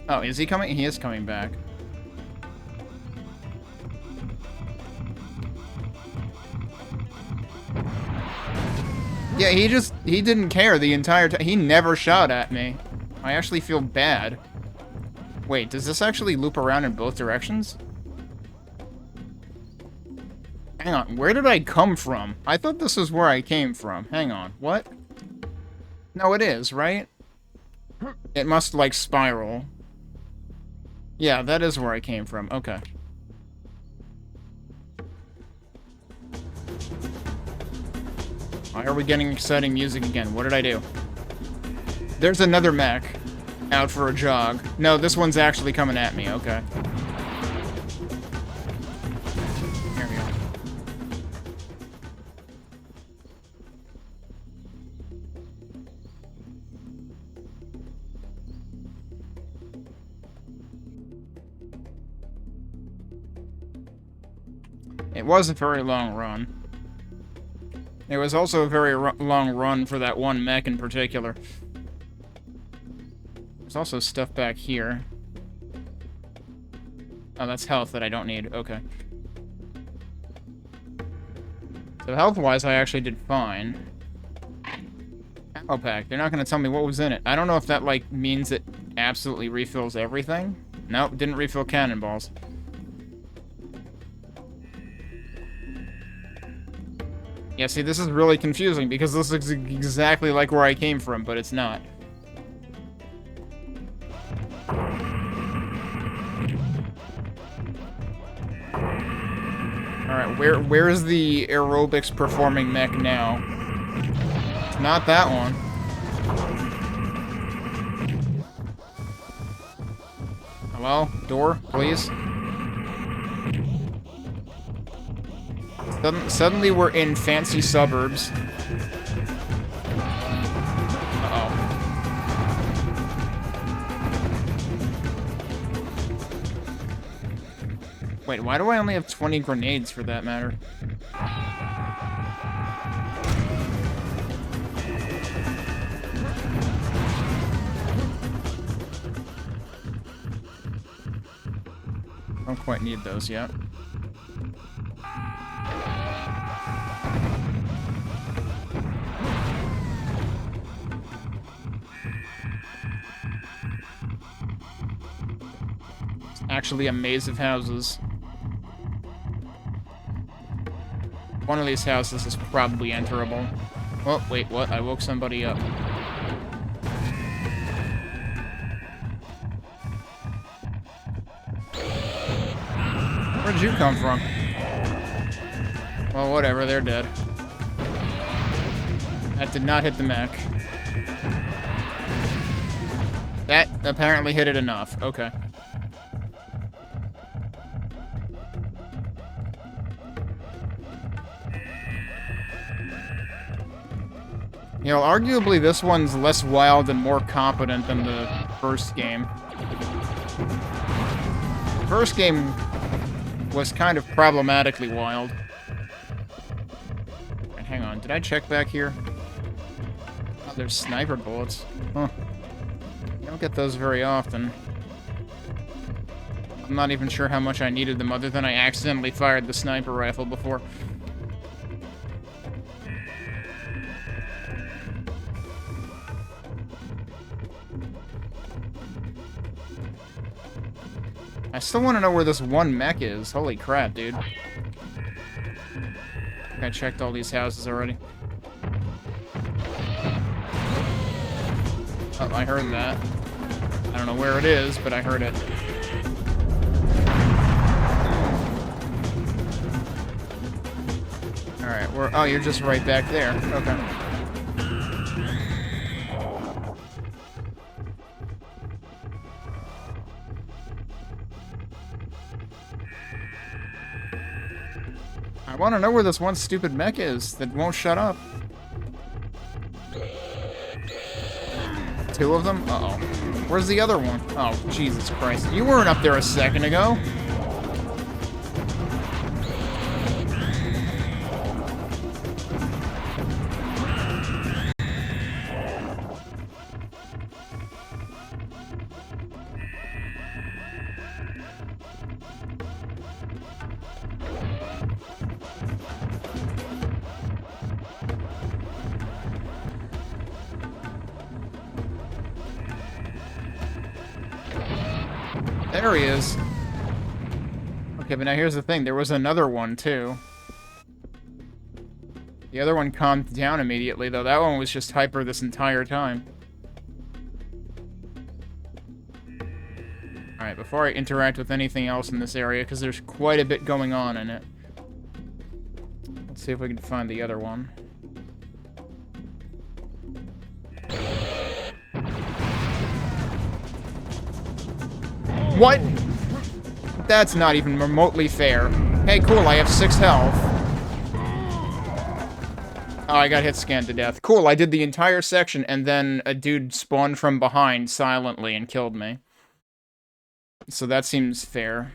Oh, is he coming? He is coming back. Yeah, he didn't care the entire time. He never shot at me. I actually feel bad. Wait, does this actually loop around in both directions? Hang on, where did I come from? I thought this was where I came from. Hang on, what? No, it is, right? It must, like, spiral. Yeah, that is where I came from. Okay. Why are we getting exciting music again? What did I do? There's another mech out for a jog. No, this one's actually coming at me. Okay. Here we go. It was a very long run. It was also a very long run for that one mech in particular. There's also stuff back here. Oh, that's health that I don't need. Okay. So health-wise, I actually did fine. Ammo pack. They're not going to tell me what was in it. I don't know if that, like, means it absolutely refills everything. Nope, didn't refill cannonballs. Yeah, see, this is really confusing, because this looks exactly like where I came from, but it's not. Alright, where is the aerobics performing mech now? It's not that one. Hello? Door, please? Suddenly we're in fancy suburbs. Uh-oh. Wait, why do I only have 20 grenades for that matter? Don't quite need those yet. Actually a maze of houses. One of these houses is probably enterable. Oh, wait, what? I woke somebody up. Where'd you come from? Well, whatever, they're dead. That did not hit the mech. That apparently hit it enough. Okay. You know, arguably this one's less wild and more competent than the first game. The first game was kind of problematically wild. Right, hang on, did I check back here? Oh, there's sniper bullets. Huh. You don't get those very often. I'm not even sure how much I needed them other than I accidentally fired the sniper rifle before. I still want to know where this one mech is. Holy crap, dude. I checked all these houses already. Oh, I heard that. I don't know where it is, but I heard it. Alright, oh, you're just right back there. Okay. I want to know where this one stupid mech is that won't shut up. 2 of them? Uh-oh. Where's the other one? Oh, Jesus Christ. You weren't up there a second ago. There he is. Okay, but now here's the thing. There was another one, too. The other one calmed down immediately, though. That one was just hyper this entire time. Alright, before I interact with anything else in this area, because there's quite a bit going on in it. Let's see if we can find the other one. What? That's not even remotely fair. Hey, cool, I have 6 health. Oh, I got hit scanned to death. Cool, I did the entire section, and then a dude spawned from behind silently and killed me. So that seems fair.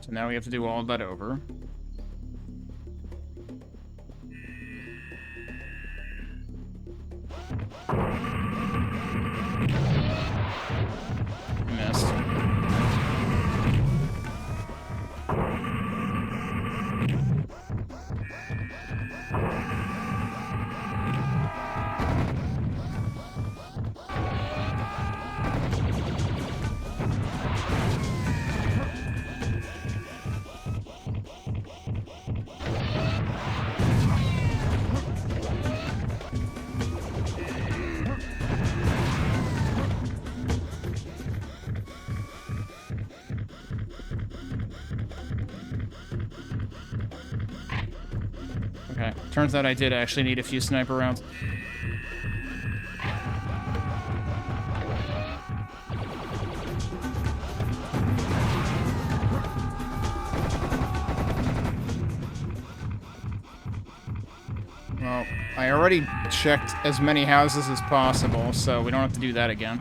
So now we have to do all that over. Missed. Okay, turns out I did actually need a few sniper rounds. Well, I already checked as many houses as possible, so we don't have to do that again.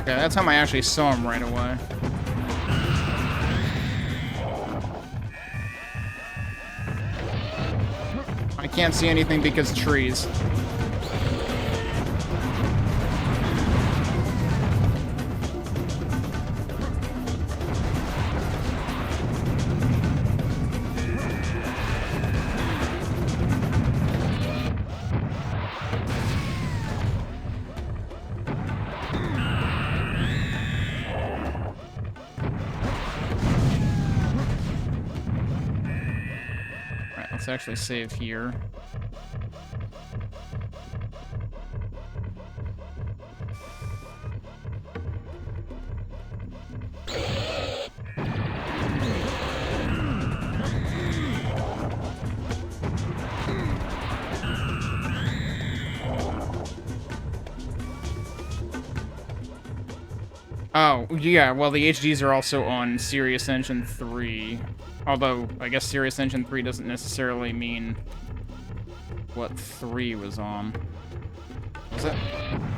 Okay, that time I actually saw him right away. I can't see anything because trees. Let's actually save here. Oh, yeah, well, the HDs are also on Sirius Engine 3. Although, I guess Sirius Engine 3 doesn't necessarily mean what 3 was on. Was it?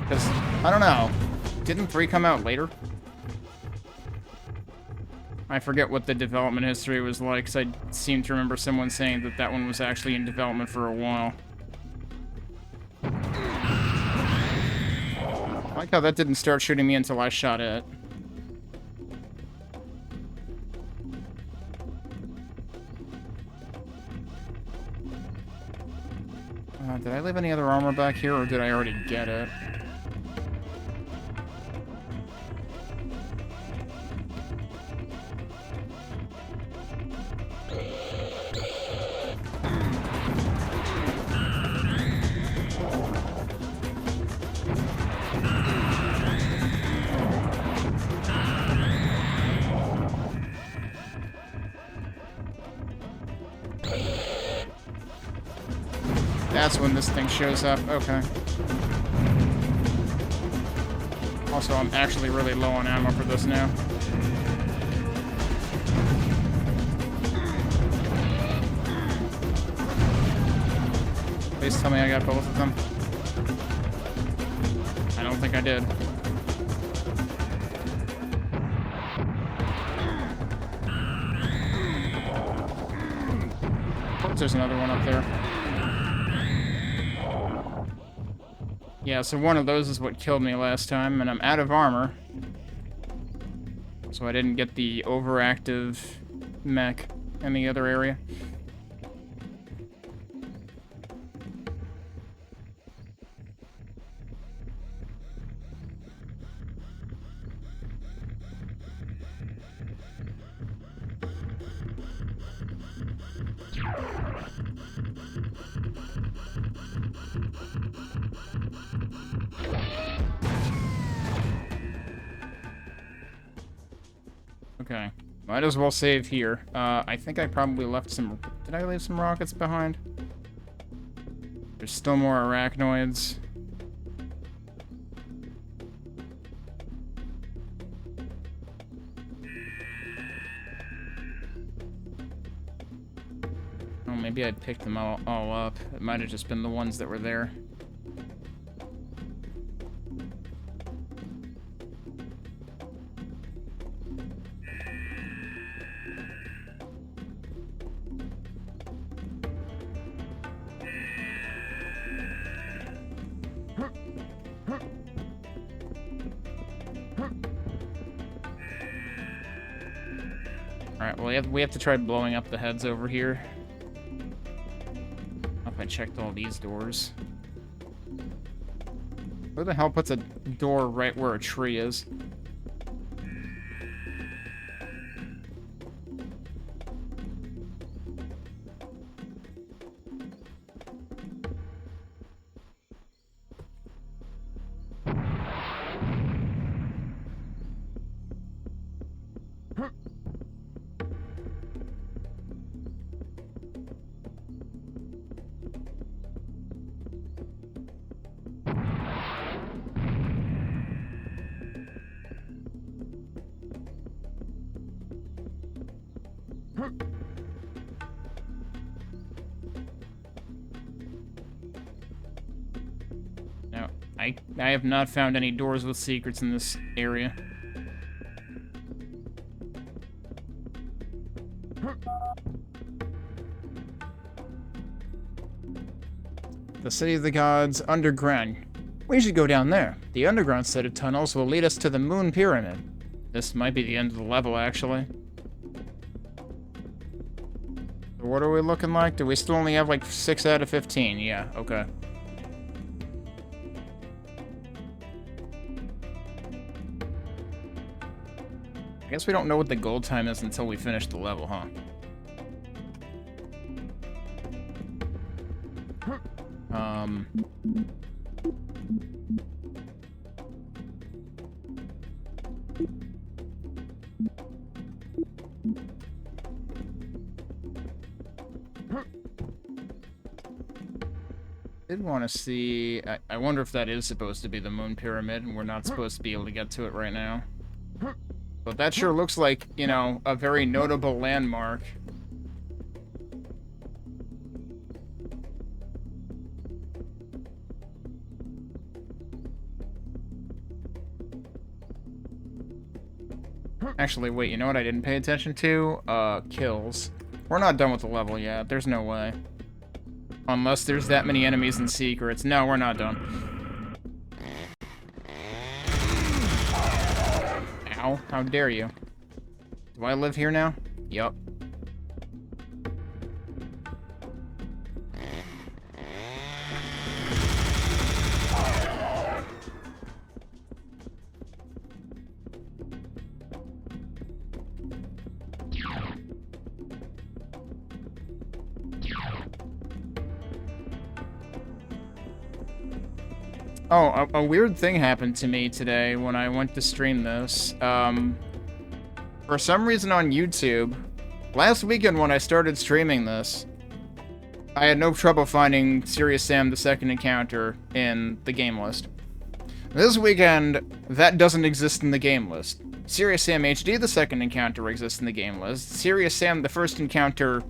Because, I don't know. Didn't 3 come out later? I forget what the development history was like, because I seem to remember someone saying that that one was actually in development for a while. I like how that didn't start shooting me until I shot it. Did I leave any other armor back here, or did I already get it? That's when this thing shows up. Okay. Also, I'm actually really low on ammo for this now. Please tell me I got both of them. I don't think I did. Of course there's another one up there. Yeah, so one of those is what killed me last time, and I'm out of armor. So I didn't get the overactive mech in the other area. Okay, might as well save here. I think I probably left some... Did I leave some rockets behind? There's still more arachnoids. Oh, maybe I picked them all up. It might have just been the ones that were there. Alright, well, we have to try blowing up the heads over here. If I checked all these doors. Who the hell puts a door right where a tree is? Now, I have not found any doors with secrets in this area. The City of the Gods underground. We should go down there. The underground set of tunnels will lead us to the Moon Pyramid. This might be the end of the level, actually. What are we looking like? Do we still only have like 6 out of 15? Yeah, okay. I guess we don't know what the gold time is until we finish the level, huh? Did want to see... I wonder if that is supposed to be the Moon Pyramid, and we're not supposed to be able to get to it right now. But that sure looks like, you know, a very notable landmark. Actually, wait, you know what I didn't pay attention to? Kills. We're not done with the level yet. There's no way. Unless there's that many enemies and secrets. No, we're not done. Ow, how dare you. Do I live here now? Yup. Oh, a weird thing happened to me today when I went to stream this. For some reason on YouTube, last weekend when I started streaming this, I had no trouble finding Serious Sam the Second Encounter in the game list. This weekend, that doesn't exist in the game list. Serious Sam HD the Second Encounter exists in the game list. Serious Sam the First Encounter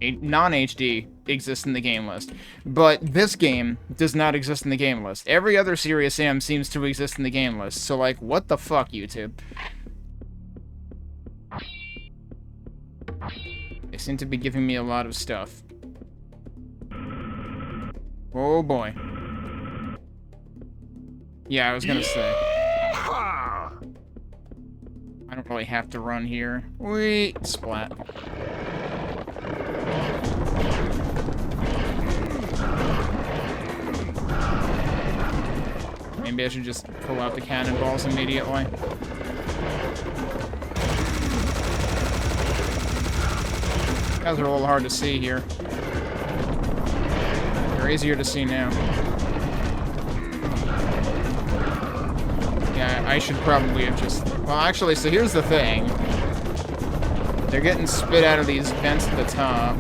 non-HD exists in the game list. But this game does not exist in the game list. Every other Serious Sam seems to exist in the game list. So, like, what the fuck, YouTube? They seem to be giving me a lot of stuff. Oh boy. Yeah, I was gonna say. I don't really have to run here. Wait, splat. Maybe I should just pull out the cannonballs immediately. Guys are a little hard to see here. They're easier to see now. Yeah, I should probably have just... Well, actually, so here's the thing. They're getting spit out of these vents at the top.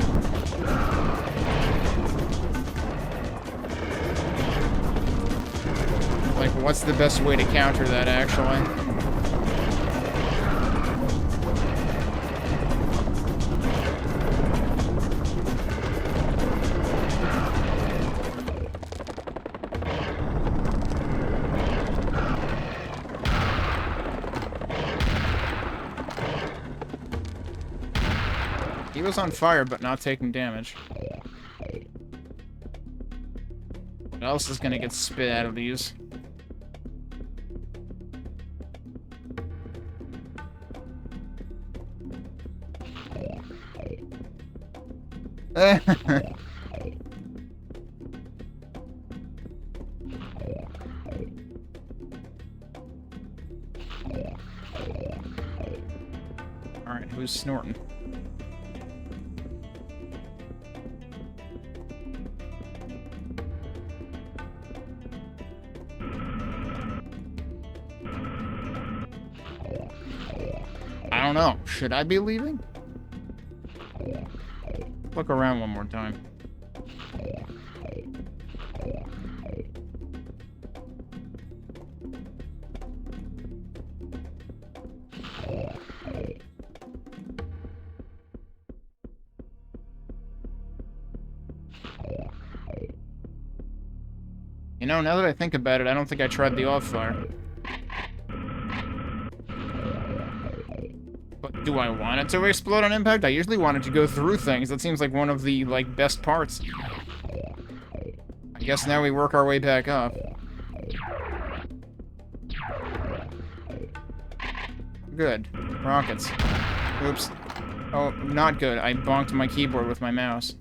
Like, what's the best way to counter that, actually? He was on fire, but not taking damage. What else is gonna get spit out of these? Alright, who's snorting? I don't know. Should I be leaving? Look around one more time. You know, now that I think about it, I don't think I tried the off fire. But do I want it to explode on impact? I usually want it to go through things. That seems like one of the, like, best parts. I guess now we work our way back up. Good. Rockets. Oops. Oh, not good. I bonked my keyboard with my mouse.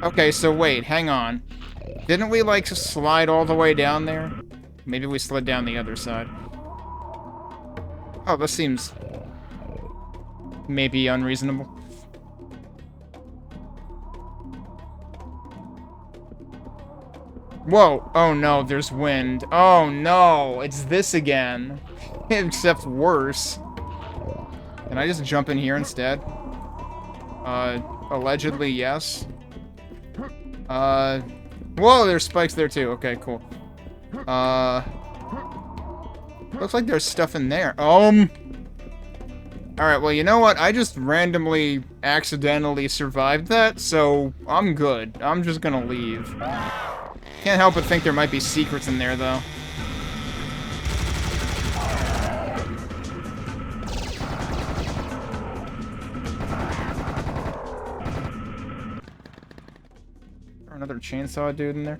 Okay, so wait, hang on. Didn't we, like, slide all the way down there? Maybe we slid down the other side. Oh, this seems... maybe unreasonable. Whoa! Oh no, there's wind. Oh no, it's this again. Except worse. Can I just jump in here instead? Allegedly, yes. Whoa, there's spikes there too. Okay, cool. Looks like there's stuff in there. Alright, well, you know what? I just randomly, accidentally survived that, so I'm good. I'm just gonna leave. Can't help but think there might be secrets in there, though. another chainsaw dude in there?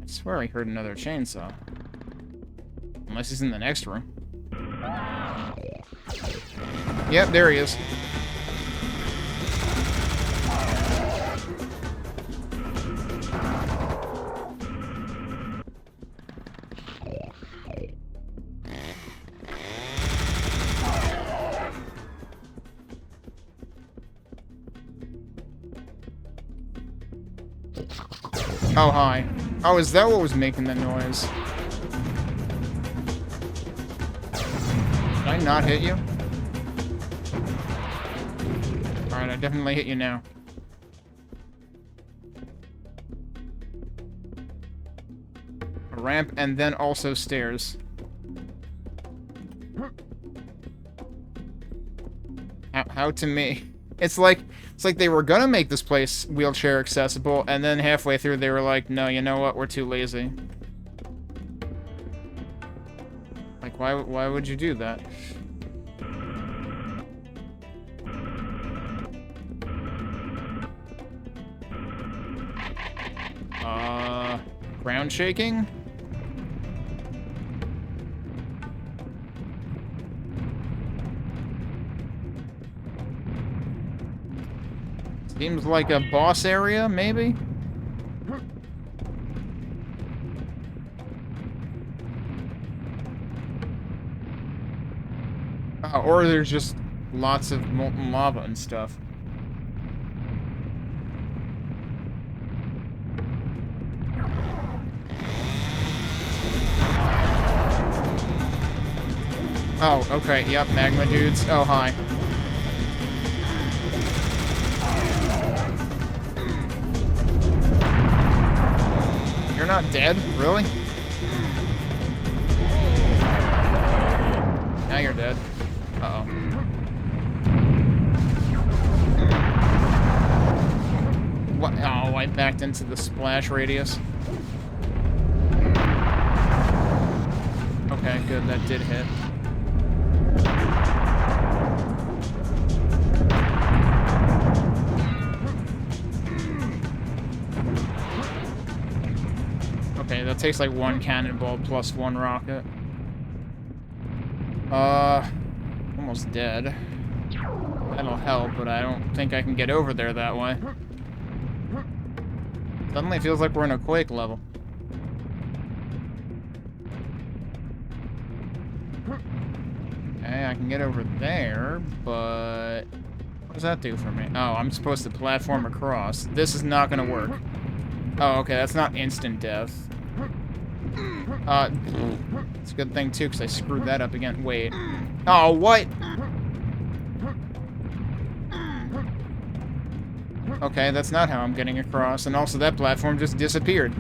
I swear I heard another chainsaw. Unless he's in the next room. Yep, there he is. Oh, hi. Oh, is that what was making the noise? Did I not hit you? Alright, I definitely hit you now. A ramp and then also stairs. How to me? It's like they were gonna make this place wheelchair accessible, and then halfway through they were like, no, you know what? We're too lazy. Like, why would you do that? Ground shaking? Seems like a boss area, maybe? Or there's just lots of molten lava and stuff. Oh, okay, yep, magma dudes. Oh, hi. You're not dead? Really? Now you're dead. Uh-oh. What? Oh, I backed into the splash radius. Okay, good, that did hit. Okay, that takes like one cannonball plus one rocket. Almost dead. That'll help, but I don't think I can get over there that way. Suddenly it feels like we're in a Quake level. Okay, I can get over there, but... what does that do for me? Oh, I'm supposed to platform across. This is not gonna work. Oh, okay, that's not instant death. It's a good thing, too, because I screwed that up again. Wait. Oh, what? Okay, that's not how I'm getting across. And also, that platform just disappeared.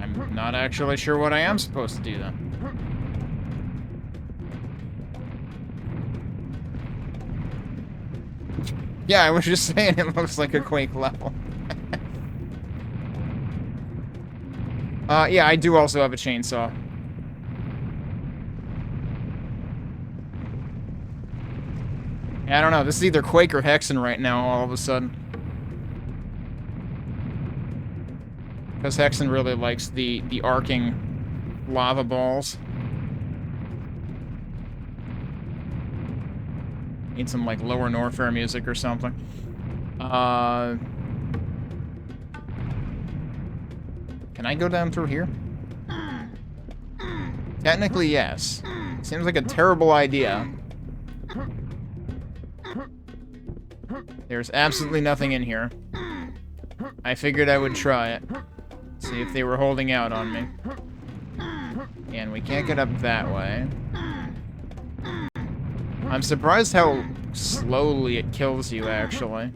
I'm not actually sure what I am supposed to do, then. Yeah, I was just saying it looks like a Quake level. Yeah, I do also have a chainsaw. Yeah, I don't know. This is either Quake or Hexen right now, all of a sudden. Because Hexen really likes the arcing lava balls. Need some, like, Lower Norfair music or something. Can I go down through here? Technically, yes. Seems like a terrible idea. There's absolutely nothing in here. I figured I would try it. See if they were holding out on me. And we can't get up that way. I'm surprised how slowly it kills you, actually.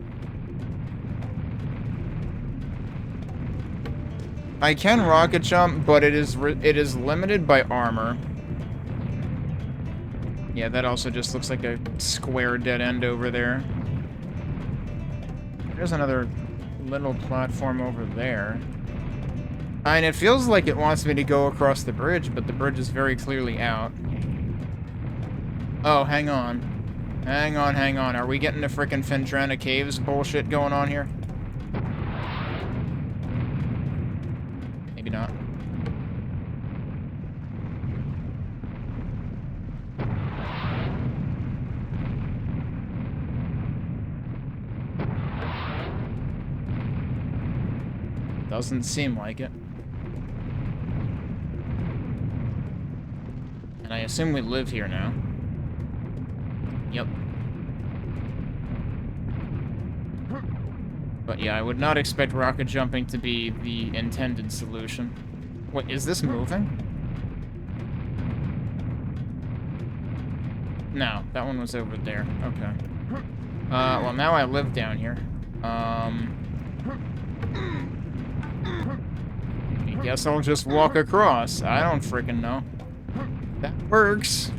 I can rocket jump, but it is limited by armor. Yeah, that also just looks like a square dead end over there. There's another little platform over there. I mean, it feels like it wants me to go across the bridge, but the bridge is very clearly out. Oh, hang on. Hang on, hang on. Are we getting the frickin' Fendrana Caves bullshit going on here? Maybe not. Doesn't seem like it. And I assume we live here now. Yep. But yeah, I would not expect rocket jumping to be the intended solution. Wait, is this moving? No, that one was over there. Okay. Well, now I live down here. I guess I'll just walk across. I don't freaking know. That works.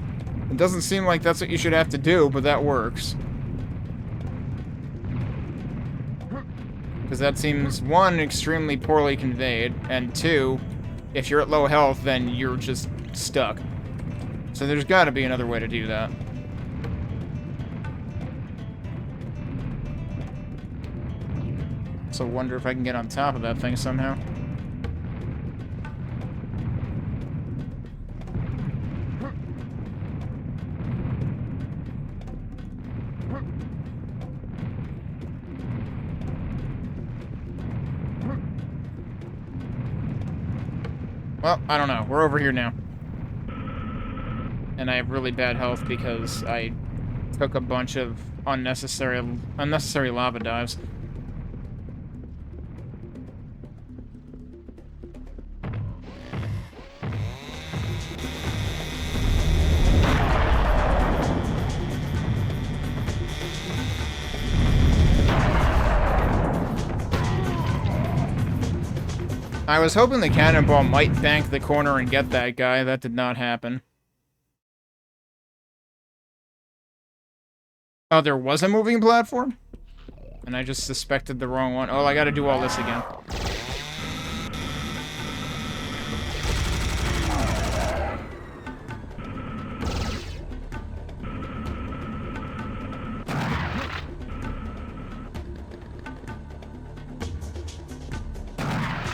It doesn't seem like that's what you should have to do, but that works. Because that seems, one, extremely poorly conveyed, and two, if you're at low health, then you're just stuck. So there's got to be another way to do that. So wonder if I can get on top of that thing somehow. Well, I don't know. We're over here now. And I have really bad health because I took a bunch of unnecessary lava dives. I was hoping the cannonball might bank the corner and get that guy. That did not happen. Oh, there was a moving platform? And I just suspected the wrong one. Oh, I gotta do all this again.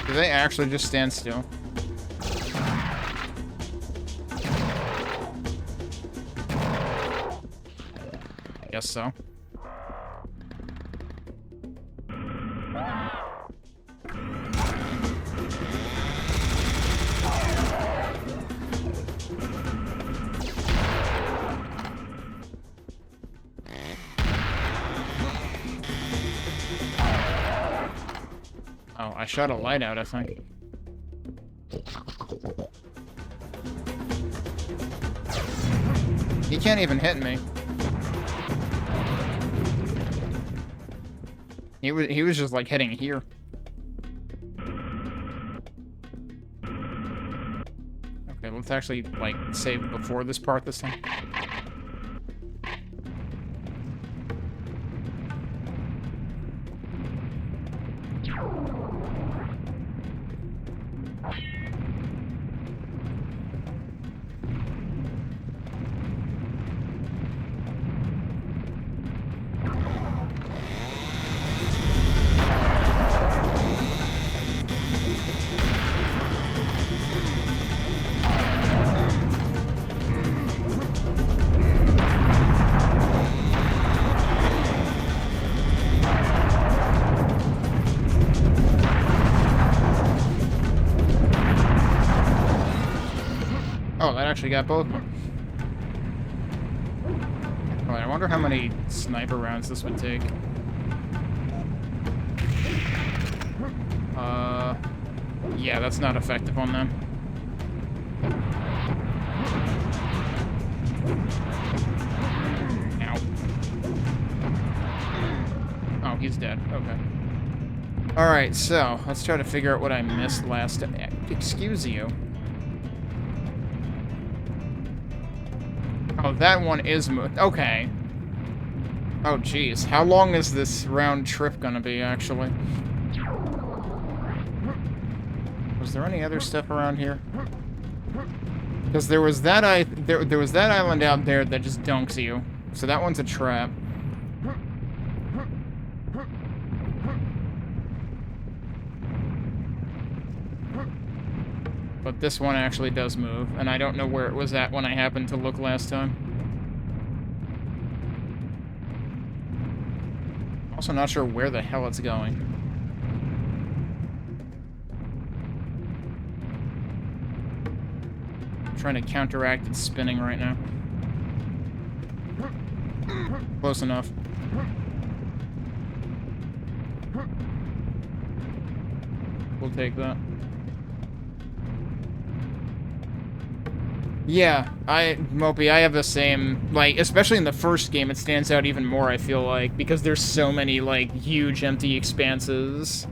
Do they actually just stand still? Guess so. Oh, I shot a light out, I think. He can't even hit me. He was just like hitting here. Okay, let's actually like save before this part this time. Oh, that actually got both of them. Oh, I wonder how many sniper rounds this would take. Yeah, that's not effective on them. Ow. Oh, he's dead. Okay. Alright, so, let's try to figure out what I missed last time. Excuse you. Oh, that one is moved. Okay. Oh, jeez. How long is this round trip gonna be, actually? Was there any other stuff around here? Because there was that there was that island out there that just dunks you. So that one's a trap. But this one actually does move, and I don't know where it was at when I happened to look last time. Also not sure where the hell it's going. I'm trying to counteract its spinning right now. Close enough. We'll take that. Yeah, Mopey, I have the same, like, especially in the first game, it stands out even more, I feel like, because there's so many, like, huge empty expanses.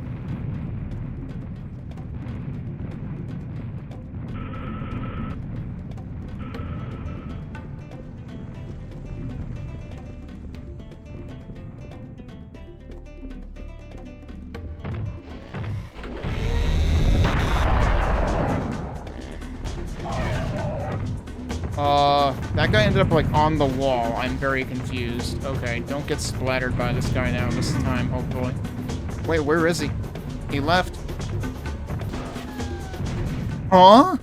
That guy ended up, like, on the wall. I'm very confused. Okay, don't get splattered by this guy now this time, hopefully. Wait, where is he? He left. Huh?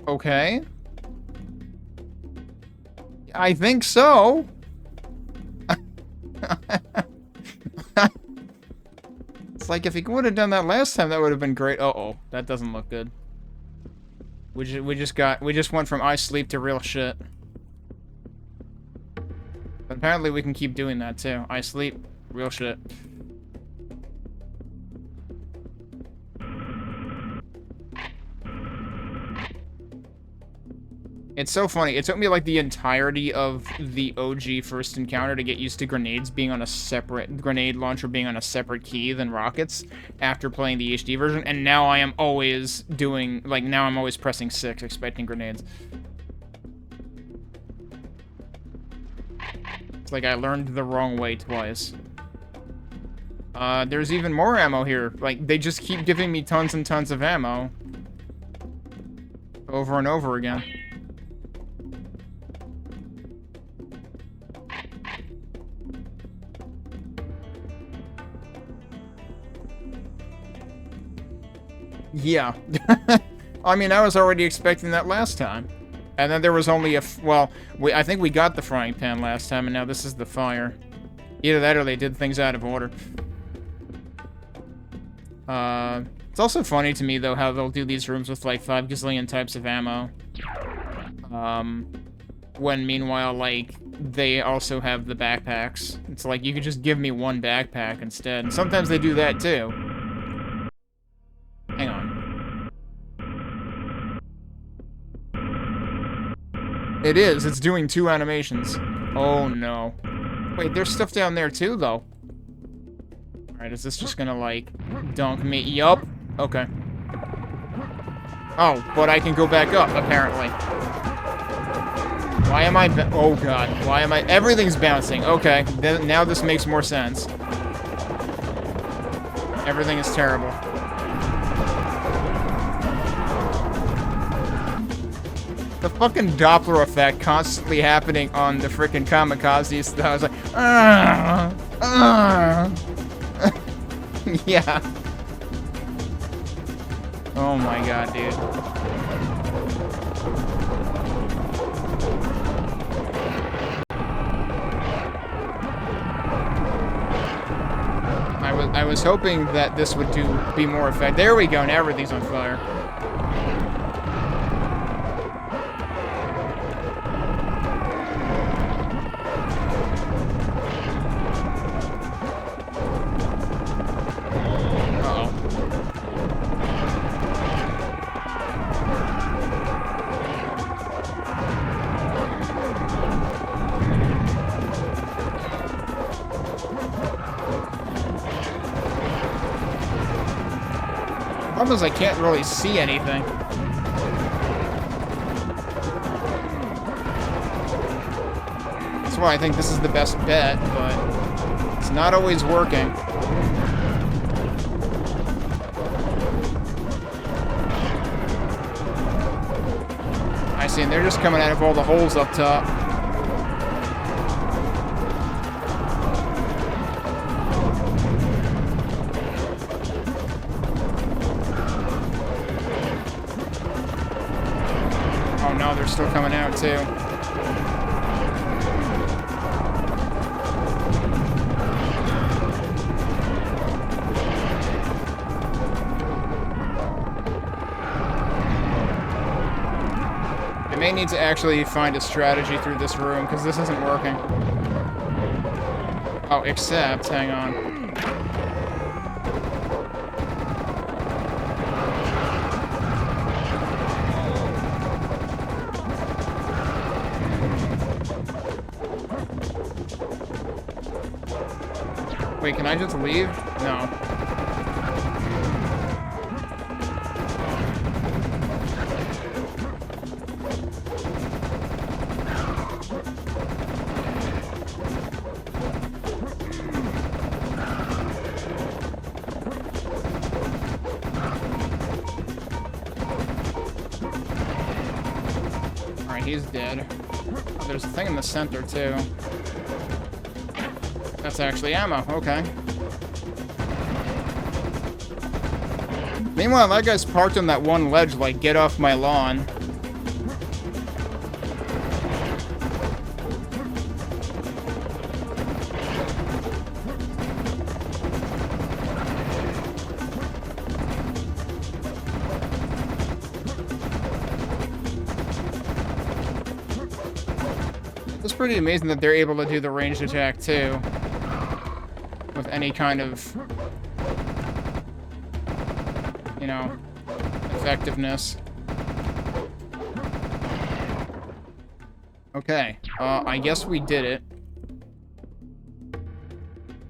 Okay. I think so. It's like, if he would have done that last time, that would have been great. Uh-oh, that doesn't look good. We just went from I sleep to real shit. But apparently we can keep doing that too. I sleep, real shit. It's so funny. It took me like the entirety of the OG first encounter to get used to grenades being on a separate grenade launcher being on a separate key than rockets after playing the HD version, and now I am always doing now I'm always pressing 6 expecting grenades. It's like I learned the wrong way twice. There's even more ammo here. Like, they just keep giving me tons and tons of ammo over and over again. Yeah. I mean, I was already expecting that last time. And then there was only I think we got the frying pan last time, and now this is the fire. Either that or they did things out of order. It's also funny to me, though, how they'll do these rooms with, like, 5 gazillion types of ammo. When, meanwhile, like, they also have the backpacks. It's like, you could just give me one backpack instead. And sometimes they do that, too. Hang on. It is. It's doing 2 animations. Oh, no. Wait, there's stuff down there, too, though. Alright, is this just gonna, like, dunk me? Yup. Okay. Oh, but I can go back up, apparently. Why am I oh, God. Why am I... Everything's bouncing. Okay. Now this makes more sense. Everything is terrible. The fucking Doppler effect constantly happening on the frickin' kamikazes. I was like, yeah. Oh my god, dude. I was hoping that this would be more effective. There we go. Now everything's on fire. Problem is I can't really see anything. That's why I think this is the best bet, but it's not always working. I see, and they're just coming out of all the holes up top. Oh no, they're still coming out too. I may need to actually find a strategy through this room, because this isn't working. Oh, except, hang on. Wait, can I just leave? No. Alright, he's dead. Oh, there's a thing in the center, too. That's actually ammo, okay. Meanwhile, that guy's parked on that one ledge, like, get off my lawn. It's pretty amazing that they're able to do the ranged attack, too. With any kind of, you know, effectiveness. Okay, I guess we did it.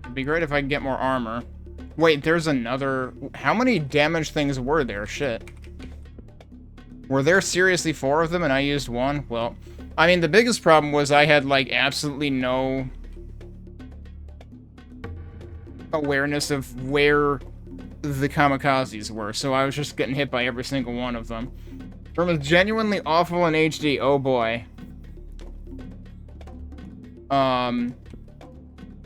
It'd be great if I could get more armor. Wait, there's another... How many damage things were there? Shit. Were there seriously 4 of them and I used 1? Well, I mean, the biggest problem was I had, like, absolutely no awareness of where the kamikazes were, so I was just getting hit by every single one of them. From a genuinely awful in HD, oh boy.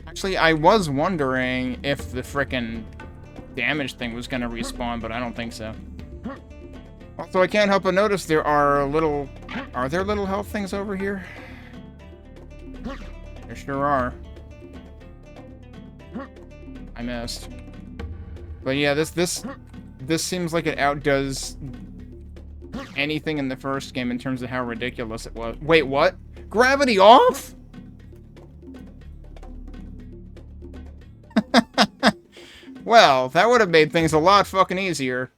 Actually, I was wondering if the frickin' damage thing was gonna respawn, but I don't think so. Also, I can't help but notice there are little... Are there little health things over here? There sure are. I missed. But yeah, this seems like it outdoes anything in the first game in terms of how ridiculous it was. Wait, what? Gravity off? Well, that would have made things a lot fucking easier.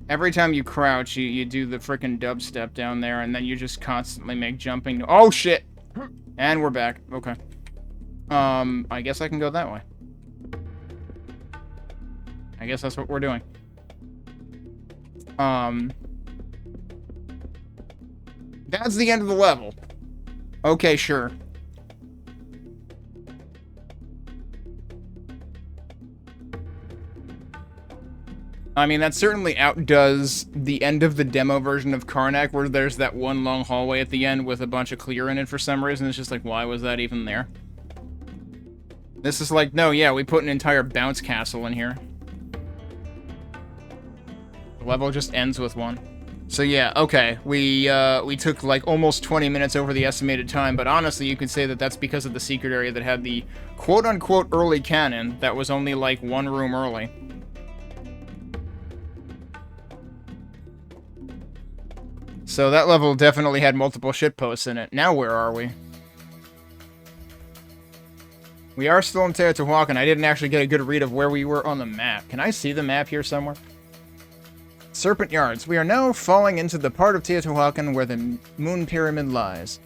Every time you crouch, you do the frickin' dubstep down there, and then you just constantly make jumping... Oh, shit! And we're back. Okay. I guess I can go that way. I guess that's what we're doing. That's the end of the level. Okay, sure. I mean, that certainly outdoes the end of the demo version of Karnak, where there's that one long hallway at the end with a bunch of clear in it for some reason. It's just like, why was that even there? This is like, no, yeah, we put an entire bounce castle in here. The level just ends with one. So yeah, okay, we took like almost 20 minutes over the estimated time, but honestly, you could say that that's because of the secret area that had the quote-unquote early cannon that was only like 1 room early. So that level definitely had multiple shitposts in it. Now where are we? We are still in Teotihuacan. I didn't actually get a good read of where we were on the map. Can I see the map here somewhere? Serpent Yards. We are now falling into the part of Teotihuacan where the moon pyramid lies.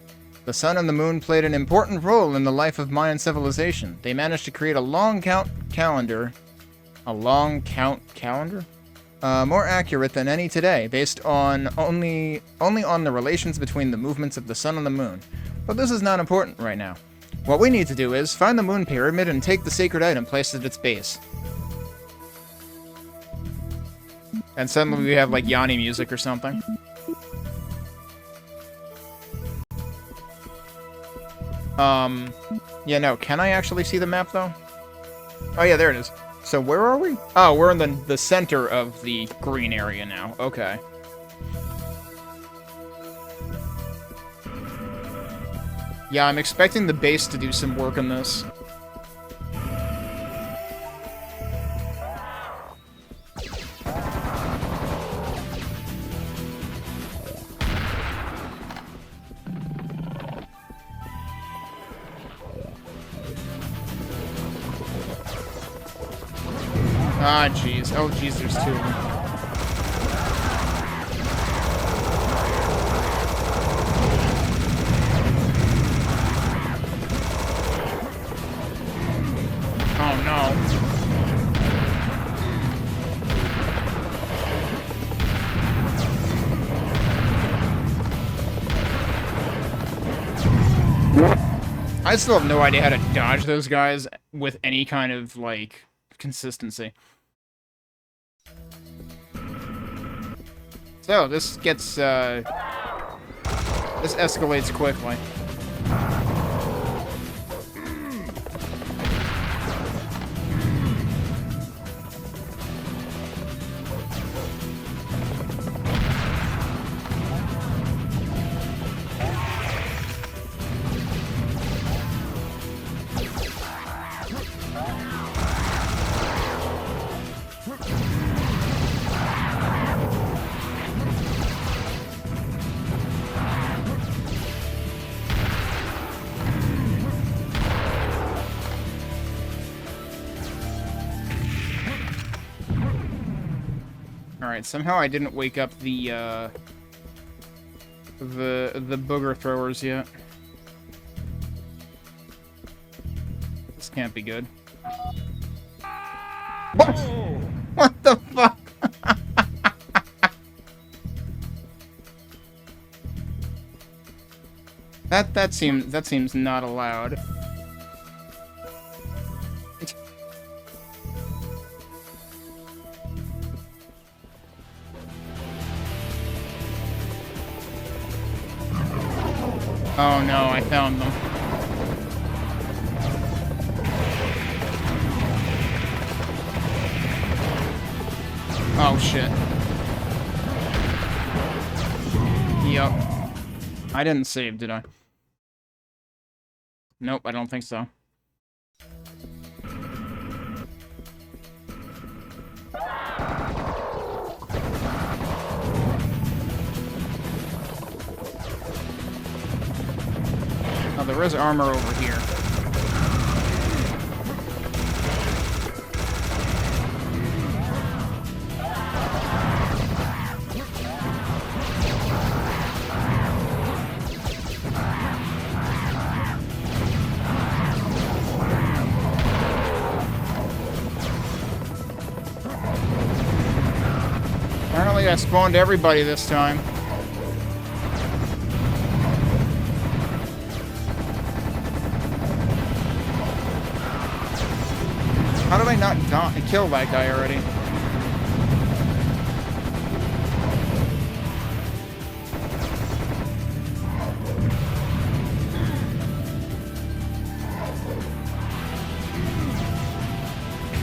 The sun and the moon played an important role in the life of Mayan civilization. They managed to create a long count calendar. A long count calendar? More accurate than any today, based on only on the relations between the movements of the sun and the moon. But this is not important right now. What we need to do is find the moon pyramid and take the sacred item placed at its base. And suddenly we have, like, Yanni music or something. Yeah, no, can I actually see the map, though? Oh, yeah, there it is. So where are we? Oh, we're in the center of the green area now. Okay. Yeah, I'm expecting the base to do some work on this. Ah, jeez. Oh, jeez, there's two of them. Oh, no. I still have no idea how to dodge those guys with any kind of, like, consistency. So, this gets, this escalates quickly. Alright, somehow I didn't wake up the booger throwers yet. This can't be good. What? What the fuck? that seems not allowed. Oh no, I found them. Oh shit. Yup. I didn't save, did I? Nope, I don't think so. Oh, there is armor over here. Apparently I spawned everybody this time. How did I not kill that guy already?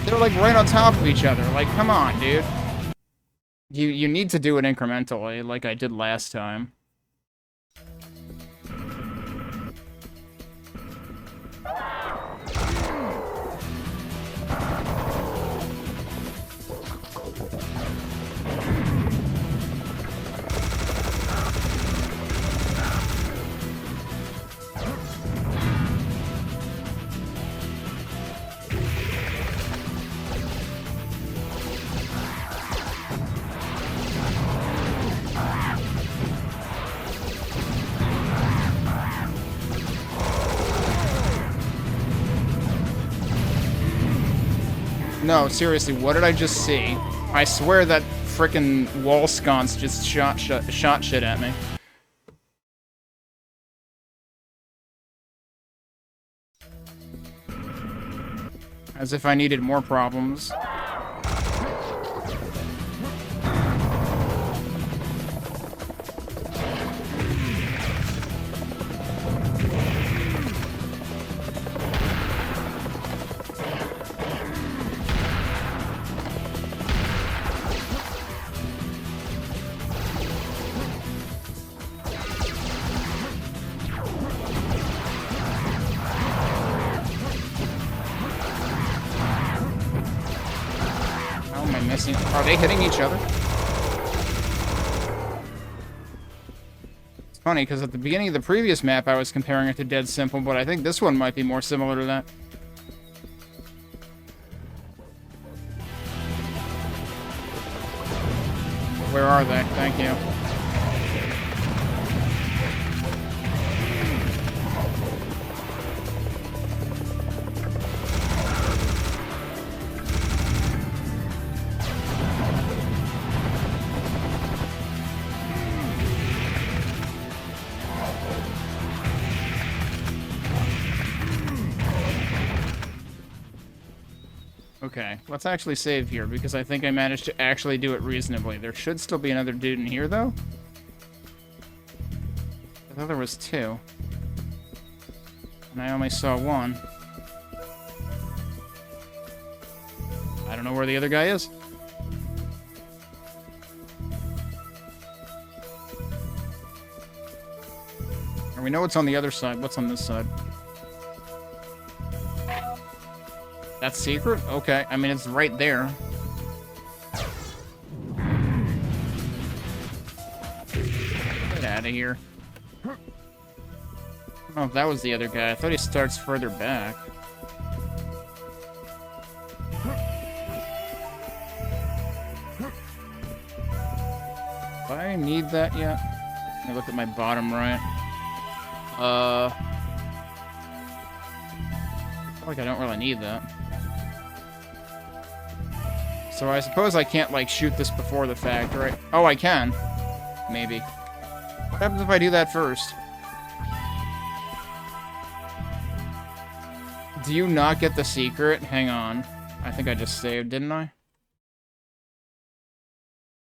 They're like right on top of each other. Like, come on, dude. You need to do it incrementally, like I did last time. No, seriously, what did I just see? I swear that frickin' wall sconce just shot shit at me. As if I needed more problems. Are they hitting each other? It's funny, because at the beginning of the previous map, I was comparing it to Dead Simple, but I think this one might be more similar to that. Where are they? Thank you. Okay, let's actually save here, because I think I managed to actually do it reasonably. There should still be another dude in here, though. I thought there was two. And I only saw one. I don't know where the other guy is. And we know what's on the other side. What's on this side? That's secret? Okay. I mean, it's right there. Get out of here. I don't know if that was the other guy. I thought he starts further back. Do I need that yet? Let me look at my bottom right. I feel like I don't really need that. So I suppose I can't, like, shoot this before the fact, right? Oh, I can. Maybe. What happens if I do that first? Do you not get the secret? Hang on. I think I just saved, didn't I?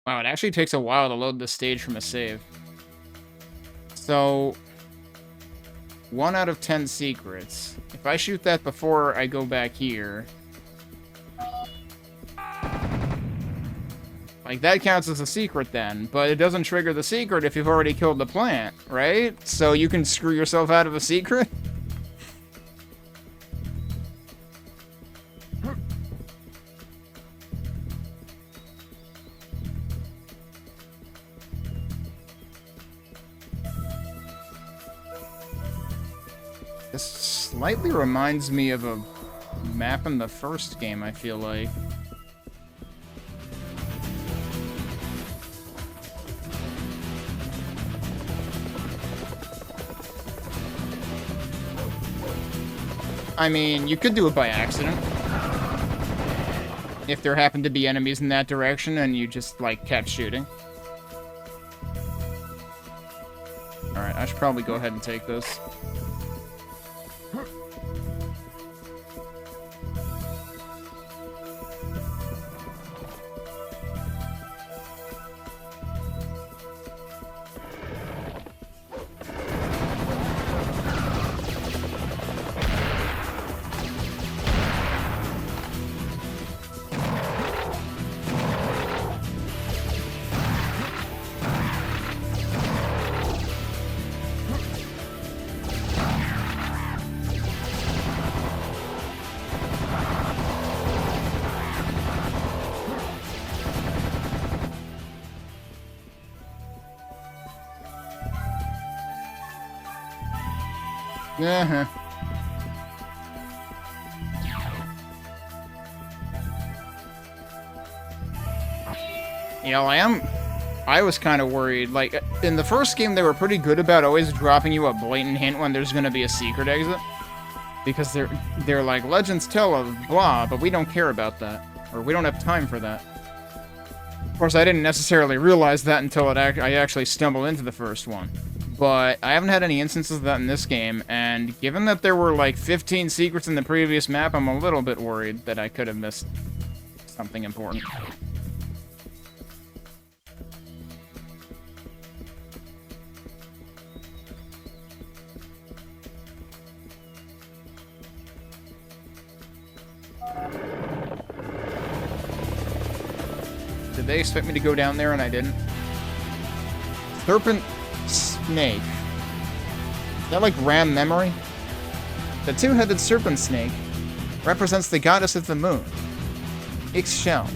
Wow, it actually takes a while to load this stage from a save. So... 1 out of 10 secrets. If I shoot that before I go back here... Like, that counts as a secret then, but it doesn't trigger the secret if you've already killed the plant, right? So you can screw yourself out of a secret? This slightly reminds me of a map in the first game, I feel like. I mean, you could do it by accident. If there happened to be enemies in that direction and you just, like, kept shooting. Alright, I should probably go ahead and take this. Uh-huh. You know, I was kind of worried. Like, in the first game, they were pretty good about always dropping you a blatant hint when there's gonna be a secret exit. Because they're like, legends tell of blah, but we don't care about that. Or we don't have time for that. Of course, I didn't necessarily realize that until I actually stumbled into the first one. But I haven't had any instances of that in this game, and given that there were like 15 secrets in the previous map, I'm a little bit worried that I could have missed something important. Did they expect me to go down there and I didn't? Serpent snake. Is that like RAM memory? The two-headed serpent snake represents the goddess of the moon, Ixchel.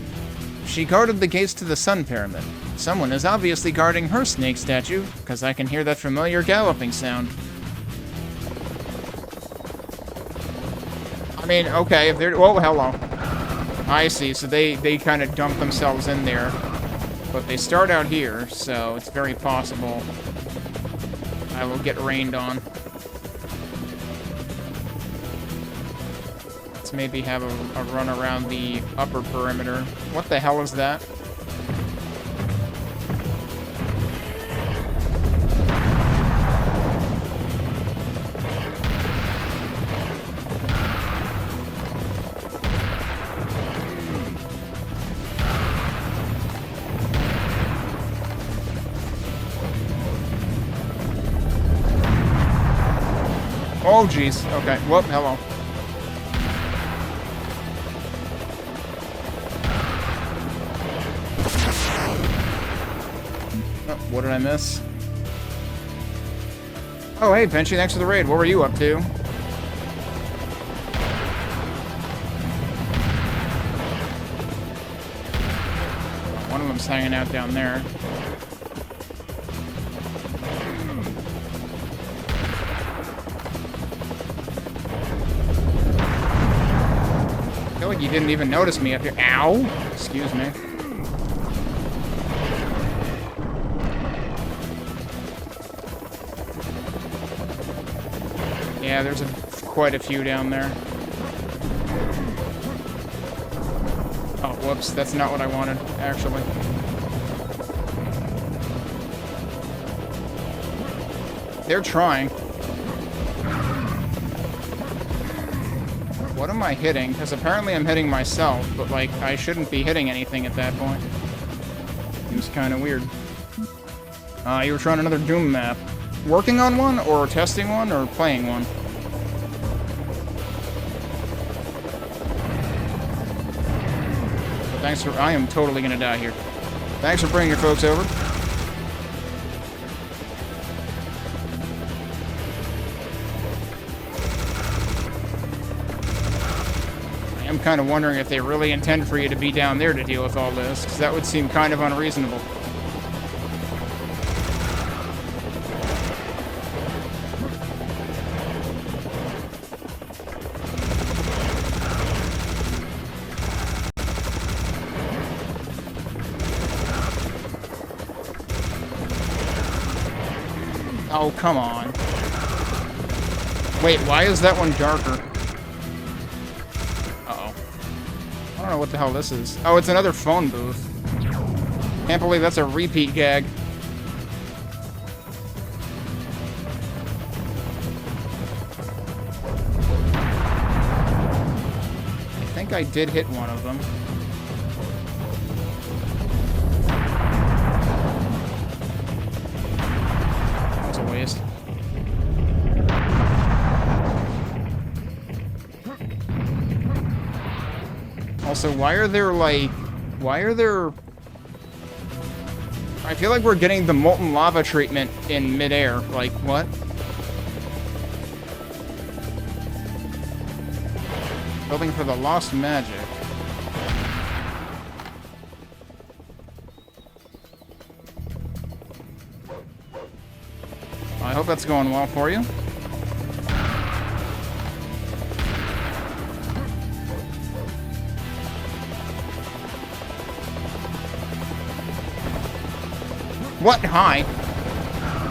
She guarded the gates to the sun pyramid. Someone is obviously guarding her snake statue, because I can hear that familiar galloping sound. I mean, okay, if they're... Oh, hello. I see, so they kind of dump themselves in there. But they start out here, so it's very possible I will get rained on. Let's maybe have a run around the upper perimeter. What the hell is that? Oh, jeez. Okay. Whoop, hello. Oh, what did I miss? Oh, hey, Benchy, thanks for the raid. What were you up to? One of them's hanging out down there. I feel like you didn't even notice me up here. Ow! Excuse me. Yeah, there's quite a few down there. Oh, whoops. That's not what I wanted, actually. They're trying. What am I hitting? Because apparently I'm hitting myself, but, like, I shouldn't be hitting anything at that point. Seems kind of weird. You were trying another Doom map. Working on one, or testing one, or playing one? Thanks for... I am totally gonna die here. Thanks for bringing your folks over. I'm kind of wondering if they really intend for you to be down there to deal with all this, because that would seem kind of unreasonable. Oh, come on. Wait, why is that one darker? I don't know what the hell this is. Oh, it's another phone booth. Can't believe that's a repeat gag. I think I did hit one of them. That's a waste. Also, why are there, like... Why are there... I feel like we're getting the molten lava treatment in midair. Like, what? Building for the lost magic. I hope that's going well for you. What? Hi.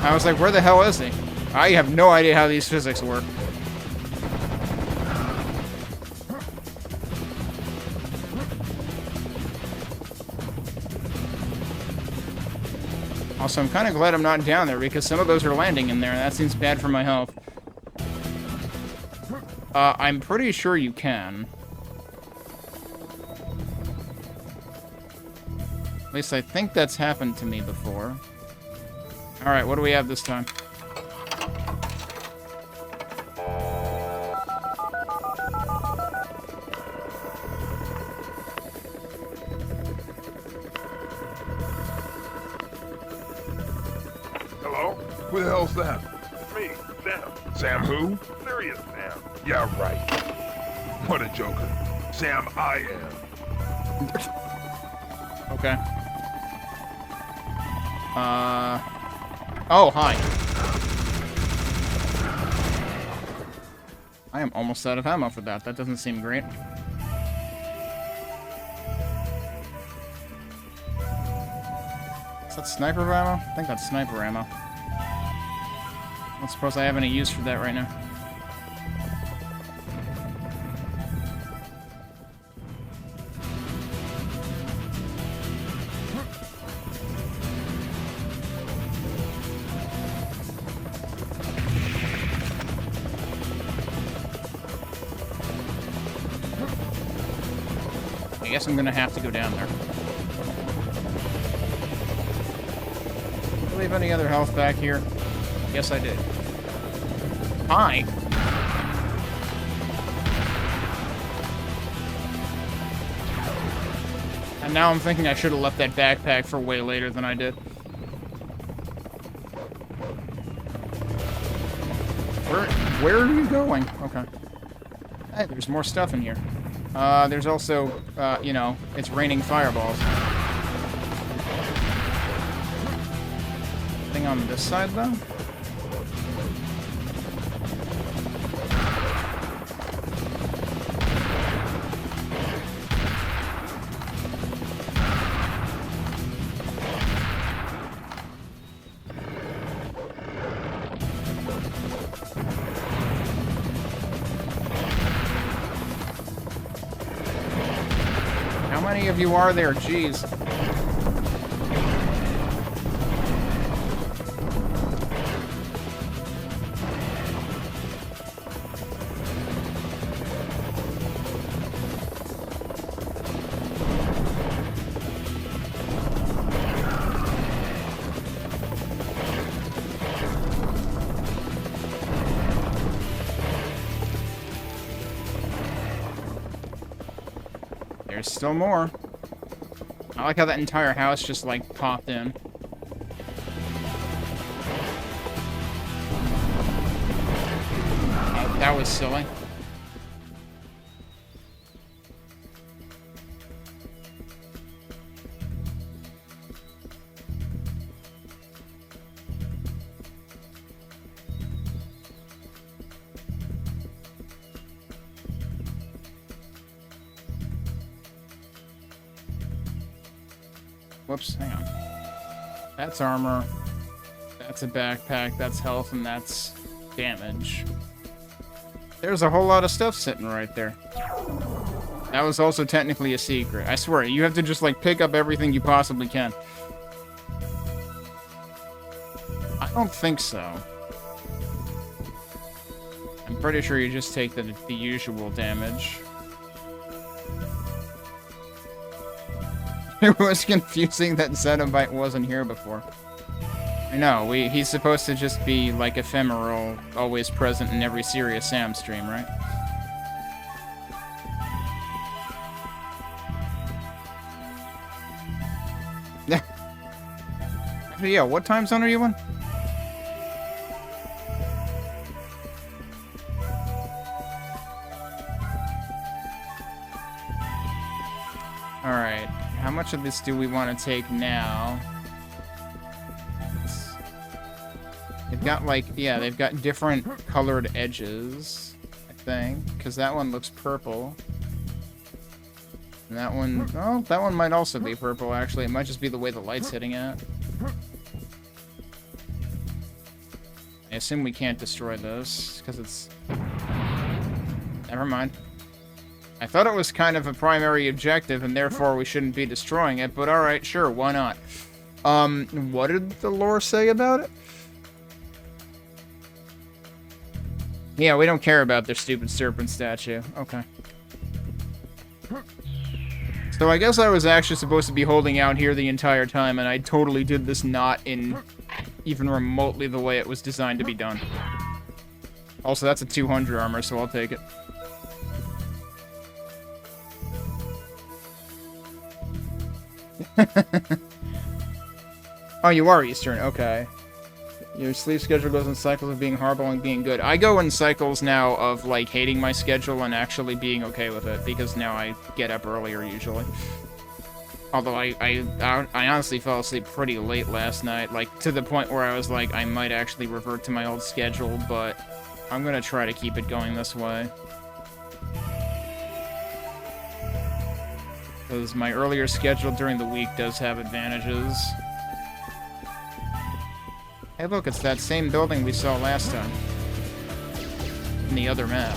I was like, where the hell is he? I have no idea how these physics work. Also, I'm kind of glad I'm not down there, because some of those are landing in there, and that seems bad for my health. I'm pretty sure you can. At least I think that's happened to me before. Alright, what do we have this time? Hello? Who the hell's that? Me, Sam. Sam who? Serious Sam. Yeah, right. What a joker. Sam I am. Okay. Oh, hi. I am almost out of ammo for that. That doesn't seem great. Is that sniper ammo? I think that's sniper ammo. I don't suppose I have any use for that right now. I guess I'm gonna have to go down there. Do we have any other health back here? Yes, I did. Hi. And now I'm thinking I should have left that backpack for way later than I did. Where are you going? Okay. Hey, there's more stuff in here. There's also, you know, it's raining fireballs. Thing on this side, though? How many of you are there? Jeez. There's still more. I like how that entire house just, like, popped in. That was silly. Whoops, hang on. That's armor. That's a backpack. That's health, and that's damage. There's a whole lot of stuff sitting right there. That was also technically a secret. I swear, you have to just, like, pick up everything you possibly can. I don't think so. I'm pretty sure you just take the usual damage. It was confusing that Zenobite wasn't here before. I know, he's supposed to just be, like, ephemeral, always present in every Serious Sam stream, right? Yeah, what time zone are you in? Alright, how much of this do we want to take now? They've got, like, yeah, they've got different colored edges, I think, because that one looks purple. And that one, oh, that one might also be purple, actually. It might just be the way the light's hitting it. I assume we can't destroy this, because it's... Never mind. I thought it was kind of a primary objective, and therefore we shouldn't be destroying it, but alright, sure, why not? What did the lore say about it? Yeah, we don't care about their stupid serpent statue. Okay. So I guess I was actually supposed to be holding out here the entire time, and I totally did this not in even remotely the way it was designed to be done. Also, that's a 200 armor, so I'll take it. Oh, you are Eastern. Okay. Your sleep schedule goes in cycles of being horrible and being good. I go in cycles now of, like, hating my schedule and actually being okay with it, because now I get up earlier, usually. Although I honestly fell asleep pretty late last night, like, to the point where I was like, I might actually revert to my old schedule, but I'm gonna try to keep it going this way. Because my earlier schedule during the week does have advantages. Hey look, it's that same building we saw last time. In the other map.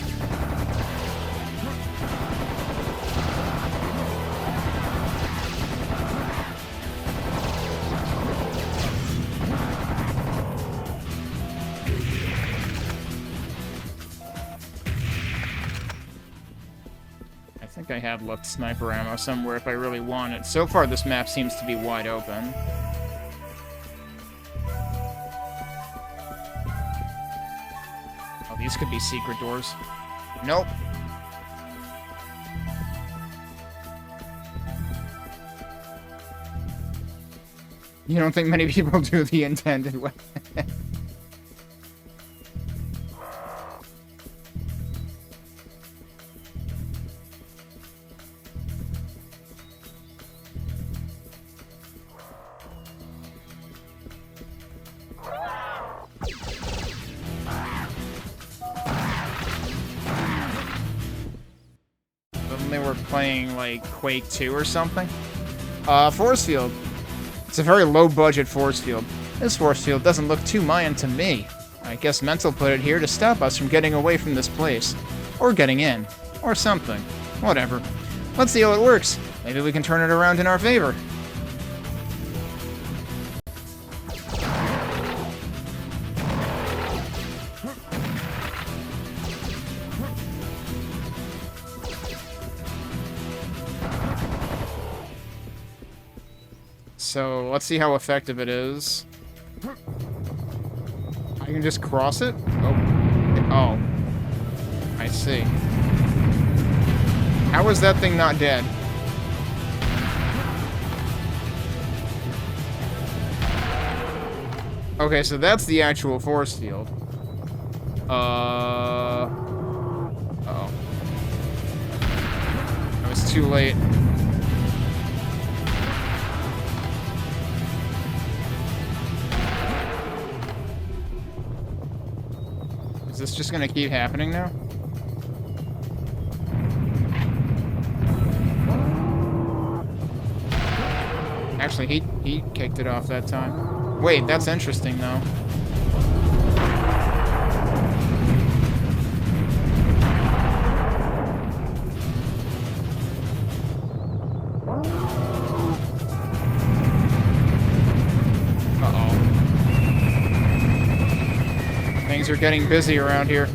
I think I have left sniper ammo somewhere if I really want it. So far this map seems to be wide open. These could be secret doors. Nope. You don't think many people do the intended way? Playing like Quake 2 or something. Force field. It's a very low-budget force field. This force field doesn't look too Mayan to me. I guess Mental put it here to stop us from getting away from this place. Or getting in. Or something. Whatever. Let's see how it works. Maybe we can turn it around in our favor. So, let's see how effective it is. I can just cross it? Oh. Oh. I see. How is that thing not dead? Okay, so that's the actual force field. Uh-oh. I was too late. Is this just gonna keep happening now? Actually, he kicked it off that time. Wait, that's interesting, though. Things are getting busy around here.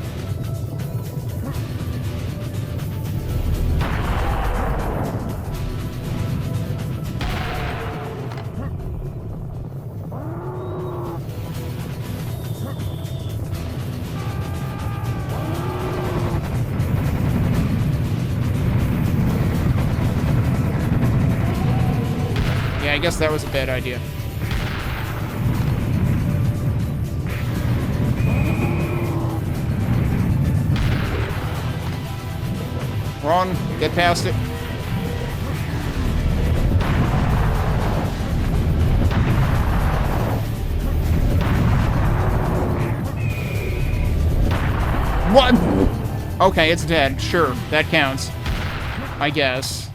Yeah, I guess that was a bad idea. Run, get past it. What? Okay, it's dead. Sure, that counts. I guess.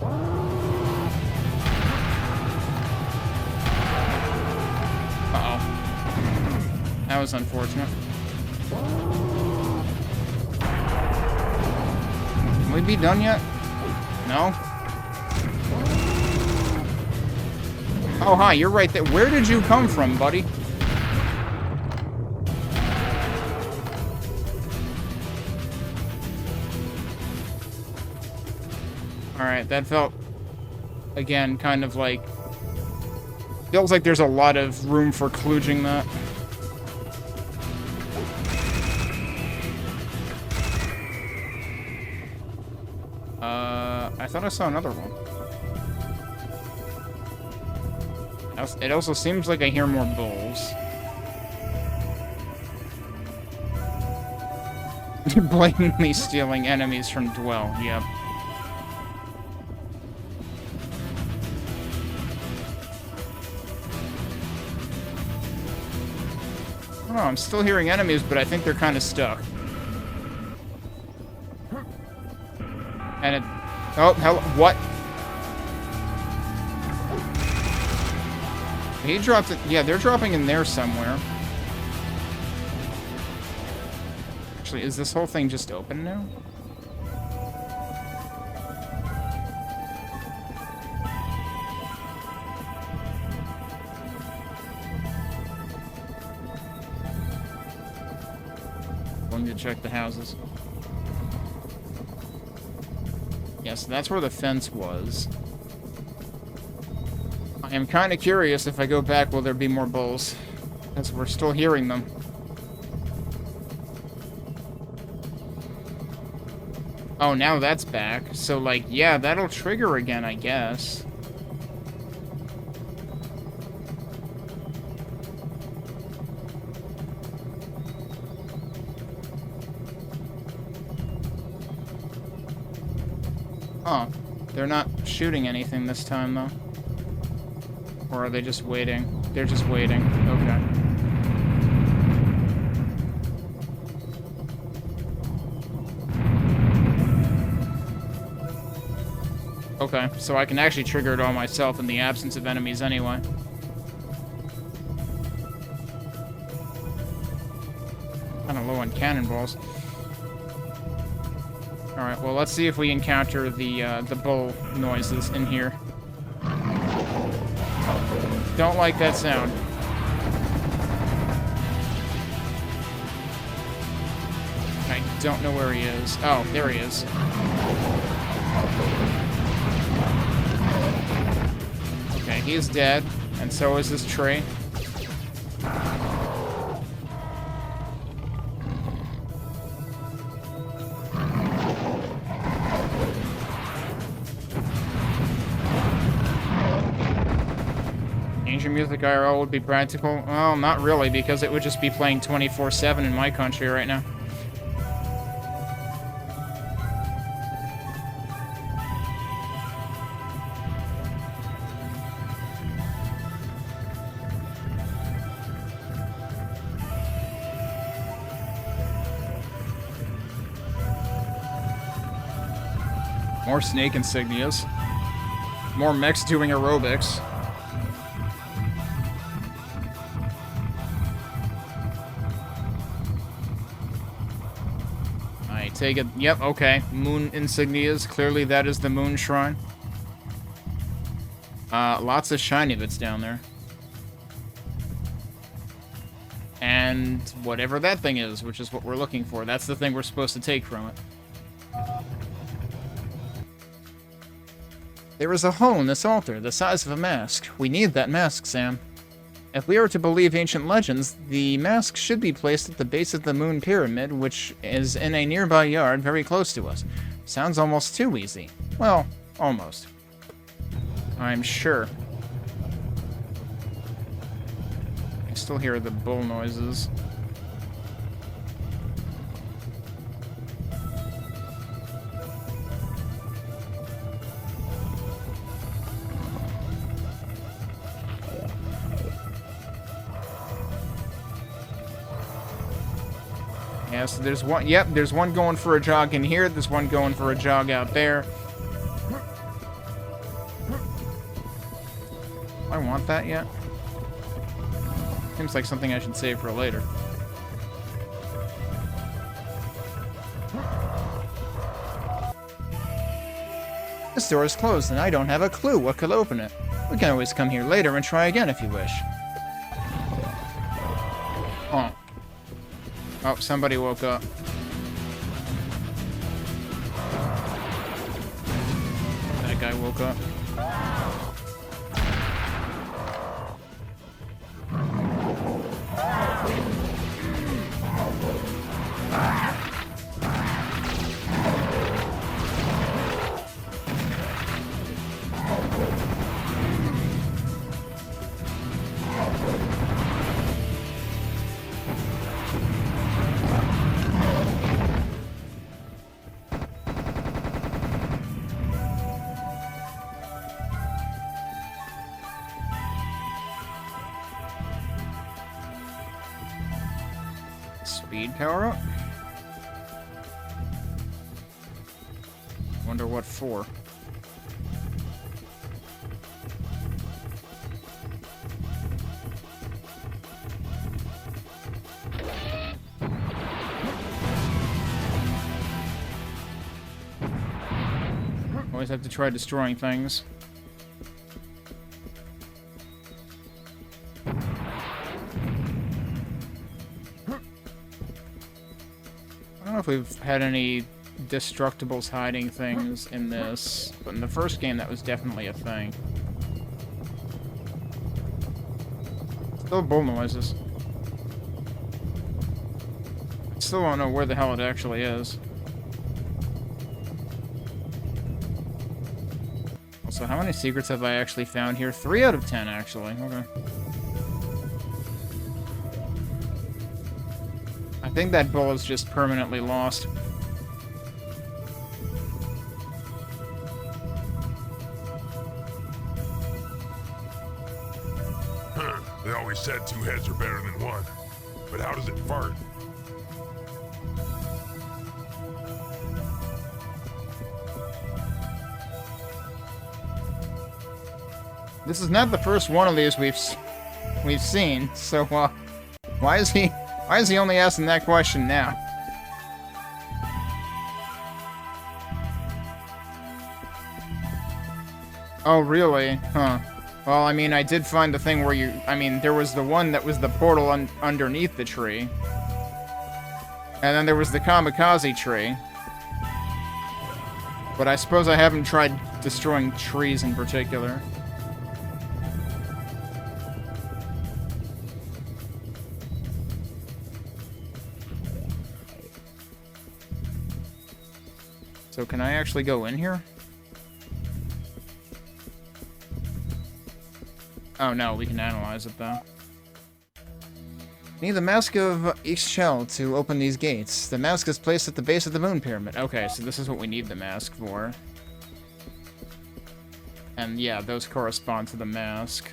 Uh-oh. That was unfortunate. Can we be done yet? No? Oh, hi, you're right there. Where did you come from, buddy? Alright, that felt, again, kind of like... Feels like there's a lot of room for kludging that. I thought I saw another one. It also seems like I hear more bulls. You're blatantly stealing enemies from Dwell, yep. Oh, I'm still hearing enemies, but I think they're kind of stuck. And it... Oh, hell, what? He dropped it. Yeah, they're dropping in there somewhere. Actually, is this whole thing just open now? Going to check the houses. Yeah, so that's where the fence was. I am kind of curious if I go back, will there be more bulls? Because we're still hearing them. Oh, now that's back. So, like, yeah, that'll trigger again, I guess. Oh, they're not shooting anything this time, though. Or are they just waiting? They're just waiting. Okay. Okay, so I can actually trigger it all myself in the absence of enemies anyway. Kinda low on cannonballs. Alright, well, let's see if we encounter the bull noises in here. Don't like that sound. I don't know where he is. Oh, there he is. Okay, he is dead, and so is this tree. Music IRL would be practical? Well, not really, because it would just be playing 24/7 in my country right now. More snake insignias. More mechs doing aerobics. Take it. Yep, okay. Moon insignias. Clearly that is the moon shrine. Lots of shiny bits down there. And whatever that thing is, which is what we're looking for. That's the thing we're supposed to take from it. There is a hole in this altar, the size of a mask. We need that mask, Sam. If we are to believe ancient legends, the mask should be placed at the base of the moon pyramid, which is in a nearby yard very close to us. Sounds almost too easy. Well, almost. I'm sure. I still hear the bull noises. Yeah, so there's one, yep, there's one going for a jog in here, there's one going for a jog out there. I want that yet? Seems like something I should save for later. This door is closed and I don't have a clue what could open it. We can always come here later and try again if you wish. Oh. Oh, somebody woke up. That guy woke up. Speed power up? Wonder what for. Always have to try destroying things. I don't know if we've had any destructibles hiding things in this, but in the first game that was definitely a thing. Still bull noises. Still don't know where the hell it actually is. Also, how many secrets have I actually found here? 3 out of 10, actually. Okay. I think that bull is just permanently lost. They always said 2 heads are better than 1. But how does it fart? This is not the first one of these we've seen, so why is he only asking that question now? Oh, really? Huh. Well, I mean, I did find the thing where you... I mean, there was the one that was the portal underneath the tree. And then there was the kamikaze tree. But I suppose I haven't tried destroying trees in particular. So can I actually go in here? Oh no, we can analyze it though. Need the mask of each shell to open these gates. The mask is placed at the base of the moon pyramid. Okay, so this is what we need the mask for. And yeah, those correspond to the mask.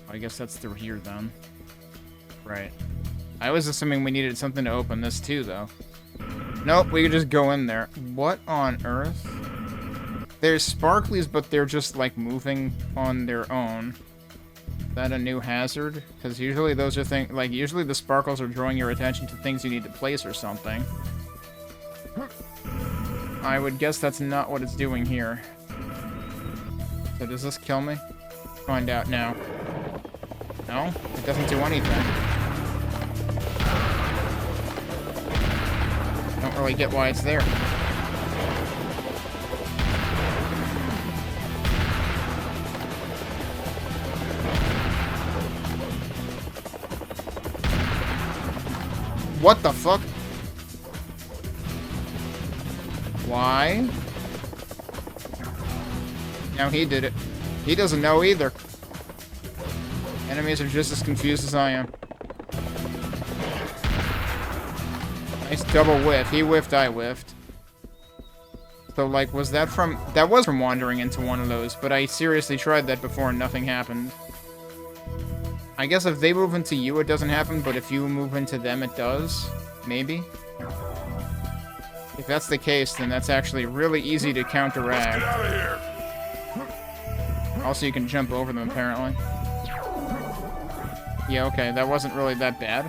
I guess that's through here then. Right. I was assuming we needed something to open this too, though. Nope, we could just go in there. What on earth? There's sparklies, but they're just, like, moving on their own. Is that a new hazard? Because usually those are things... Like, usually the sparkles are drawing your attention to things you need to place or something. I would guess that's not what it's doing here. So does this kill me? Find out now. No? It doesn't do anything. Don't really get why it's there. What the fuck? Why? Now he did it. He doesn't know either. Enemies are just as confused as I am. Nice double whiff. He whiffed, I whiffed. So, like, was that from... That was from wandering into one of those, but I seriously tried that before and nothing happened. I guess if they move into you, it doesn't happen, but if you move into them, it does. Maybe. If that's the case, then that's actually really easy to counteract. Get out of here! Also, you can jump over them, apparently. Yeah, okay, that wasn't really that bad.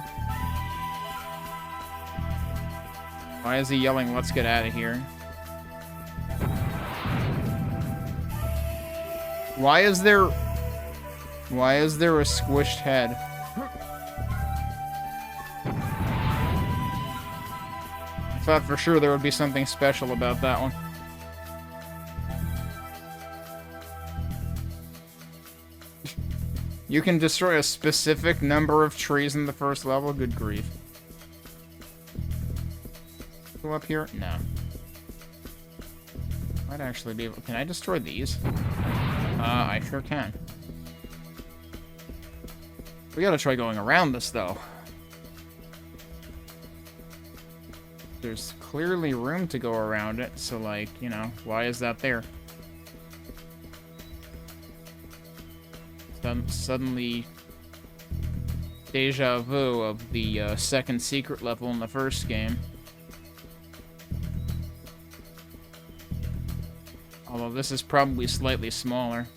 Why is he yelling, let's get out of here? Why is there Why is there a squished head? I thought for sure there would be something special about that one. You can destroy a specific number of trees in the first level? Good grief. Go up here? No. Might actually be able... Can I destroy these? I sure can. We gotta try going around this, though. There's clearly room to go around it, so, like, you know, why is that there? Suddenly... Deja vu of the second secret level in the first game. Although this is probably slightly smaller.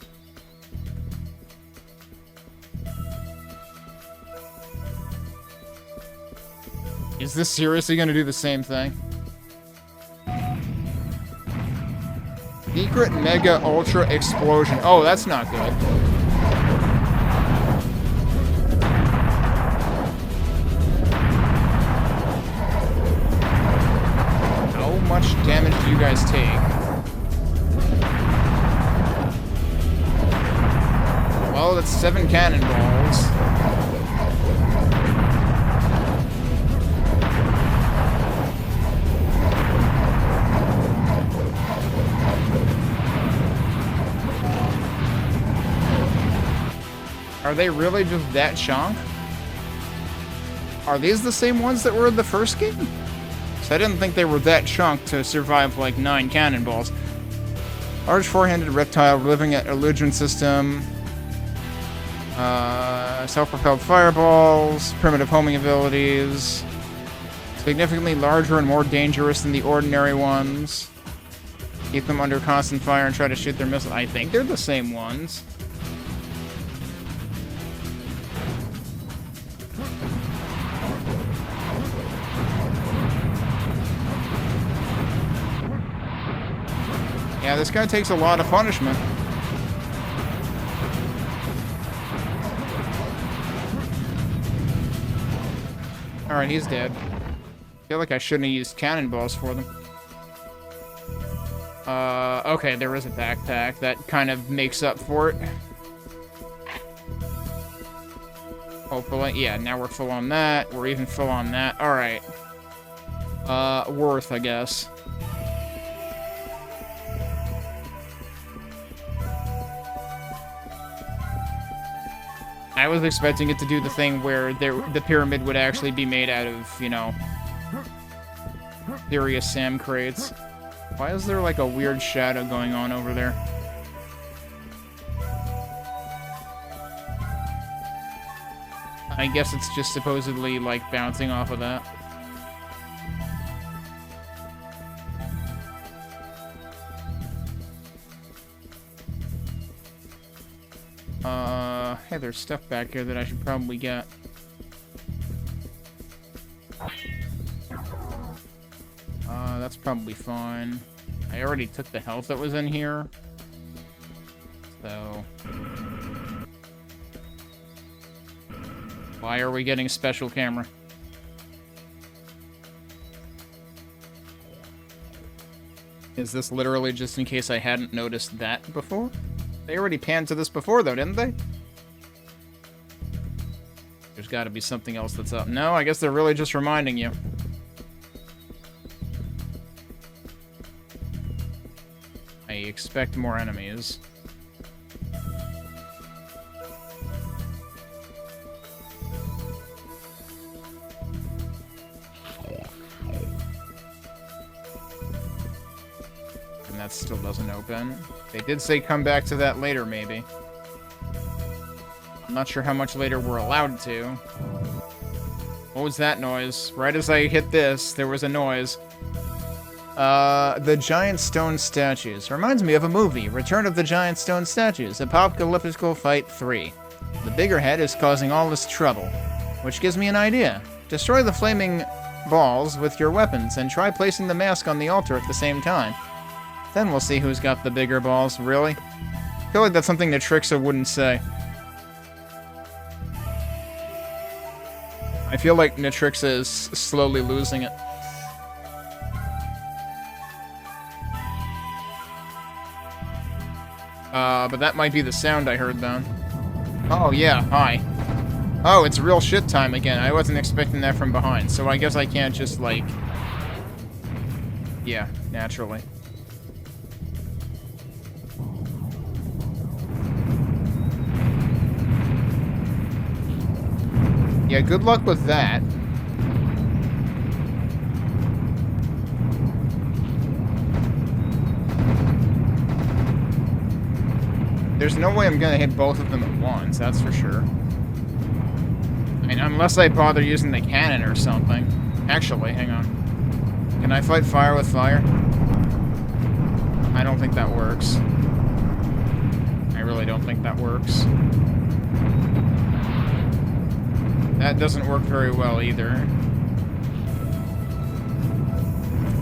Is this seriously going to do the same thing? Secret Mega Ultra Explosion. Oh, that's not good. How much damage do you guys take? Well, that's 7 cannonballs. Are they really just that chunk? Are these the same ones that were in the first game? So I didn't think they were that chunk to survive like 9 cannonballs. Large four-handed reptile living at Illusion System. Self-propelled fireballs. Primitive homing abilities. Significantly larger and more dangerous than the ordinary ones. Keep them under constant fire and try to shoot their missiles. I think they're the same ones. Yeah, this guy takes a lot of punishment. Alright, he's dead. I feel like I shouldn't have used cannonballs for them. Okay, there is a backpack. That kind of makes up for it. Hopefully. Yeah, now we're full on that. We're even full on that. Alright. Worth, I guess. I was expecting it to do the thing where the pyramid would actually be made out of, you know, serious Sam crates. Why is there like a weird shadow going on over there? I guess it's just supposedly like bouncing off of that. Hey, there's stuff back here that I should probably get. That's probably fine. I already took the health that was in here. So... Why are we getting a special camera? Is this literally just in case I hadn't noticed that before? They already panned to this before, though, didn't they? There's got to be something else that's up. No, I guess they're really just reminding you. I expect more enemies. And that still doesn't open. They did say come back to that later, maybe. I'm not sure how much later we're allowed to. What was that noise? Right as I hit this, there was a noise. The giant stone statues. Reminds me of a movie, Return of the Giant Stone Statues, Apocalyptical Fight 3. The bigger head is causing all this trouble, which gives me an idea. Destroy the flaming balls with your weapons, and try placing the mask on the altar at the same time. Then we'll see who's got the bigger balls, really? I feel like that's something that Trixa wouldn't say. I feel like Nitrix is slowly losing it. But that might be the sound I heard then. Oh, yeah, hi. Oh, it's real shit time again. I wasn't expecting that from behind, so I guess I can't just, like... Yeah, naturally. Yeah, good luck with that. There's no way I'm gonna hit both of them at once, that's for sure. I mean, unless I bother using the cannon or something. Actually, hang on. Can I fight fire with fire? I don't think that works. I really don't think that works. That doesn't work very well either.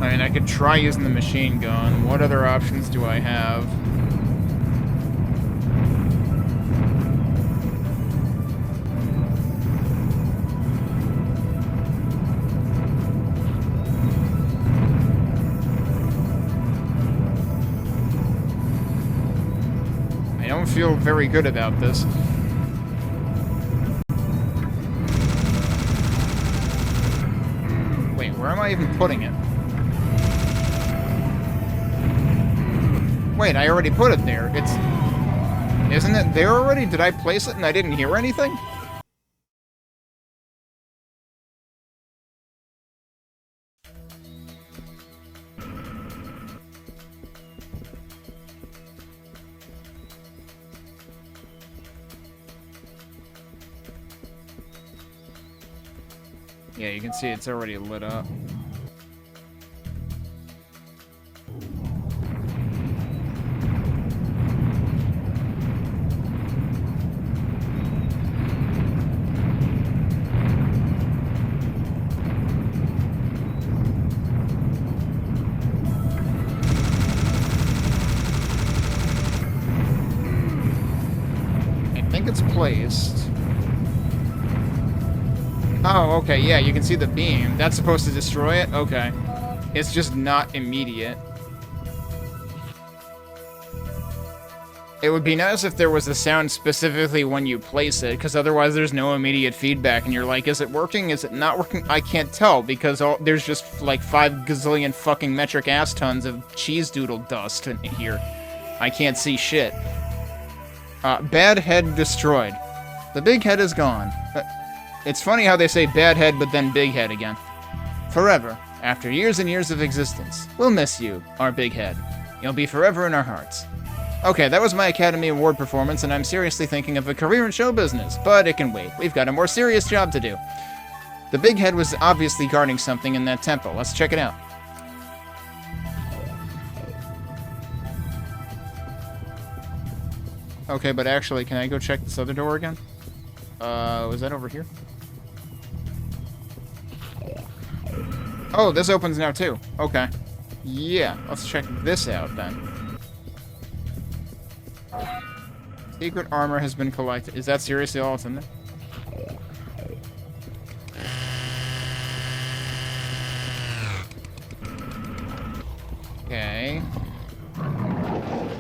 I mean, I could try using the machine gun. What other options do I have? I don't feel very good about this. Where am I even putting it? Wait, I already put it there. Isn't it there already? Did I place it and I didn't hear anything? Yeah, you can see it's already lit up. I think it's placed. Oh, okay, yeah, you can see the beam. That's supposed to destroy it? Okay. It's just not immediate. It would be nice if there was a sound specifically when you place it, because otherwise there's no immediate feedback, and you're like, is it working? Is it not working? I can't tell, because there's just like 5 gazillion fucking metric ass tons of cheese doodle dust in here. I can't see shit. Bad head destroyed. The big head is gone. It's funny how they say bad head, but then big head again. Forever, after years and years of existence, we'll miss you, our big head. You'll be forever in our hearts. Okay, that was my Academy Award performance, and I'm seriously thinking of a career in show business, but it can wait. We've got a more serious job to do. The big head was obviously guarding something in that temple. Let's check it out. Okay, but actually, can I go check this other door again? Was that over here? Oh, this opens now too. Okay. Yeah, let's check this out then. Secret armor has been collected. Is that seriously all that's in there? Okay.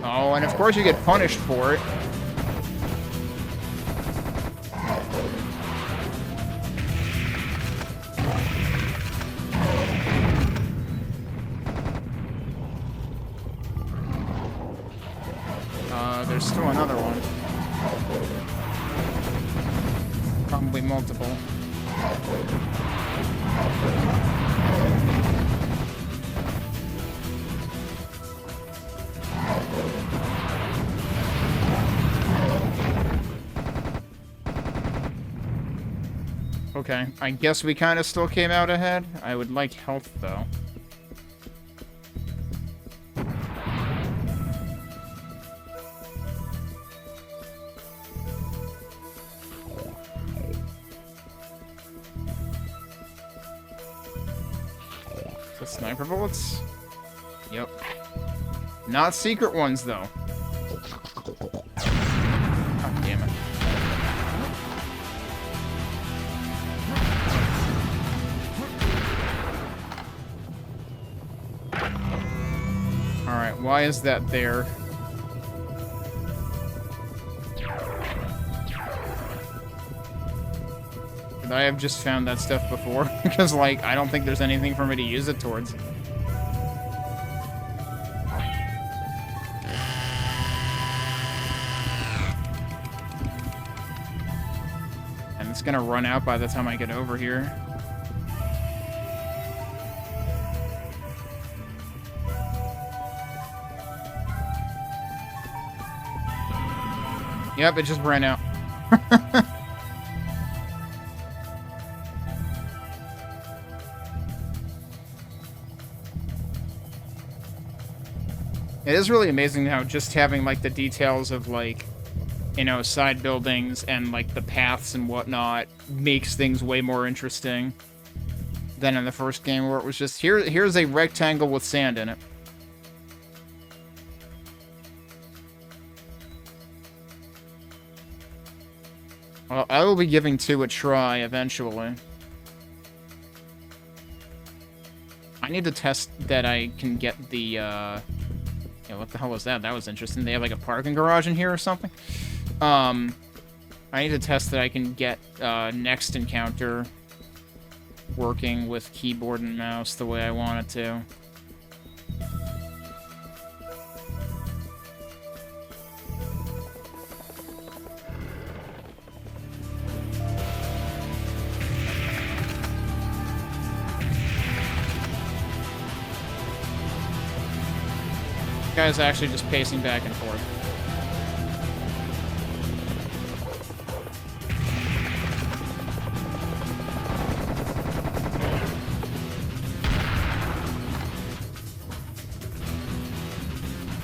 Oh, and of course you get punished for it. There's still another one. Probably multiple. Okay, I guess we kind of still came out ahead. I would like health, though. Sniper bullets? Yep. Not secret ones, though. God damn it. Why is that there? Could I have just found that stuff before? Because, like, I don't think there's anything for me to use it towards. And it's gonna run out by the time I get over here. Yep, it just ran out. It is really amazing how just having, like, the details of, like, you know, side buildings and, like, the paths and whatnot makes things way more interesting than in the first game where it was just, here's a rectangle with sand in it. Well, I will be giving 2 a try eventually. I need to test that I can get the, yeah, what the hell was that? That was interesting. They have, like, a parking garage in here or something? I need to test that I can get, next encounter working with keyboard and mouse the way I want it to. Guy's actually just pacing back and forth.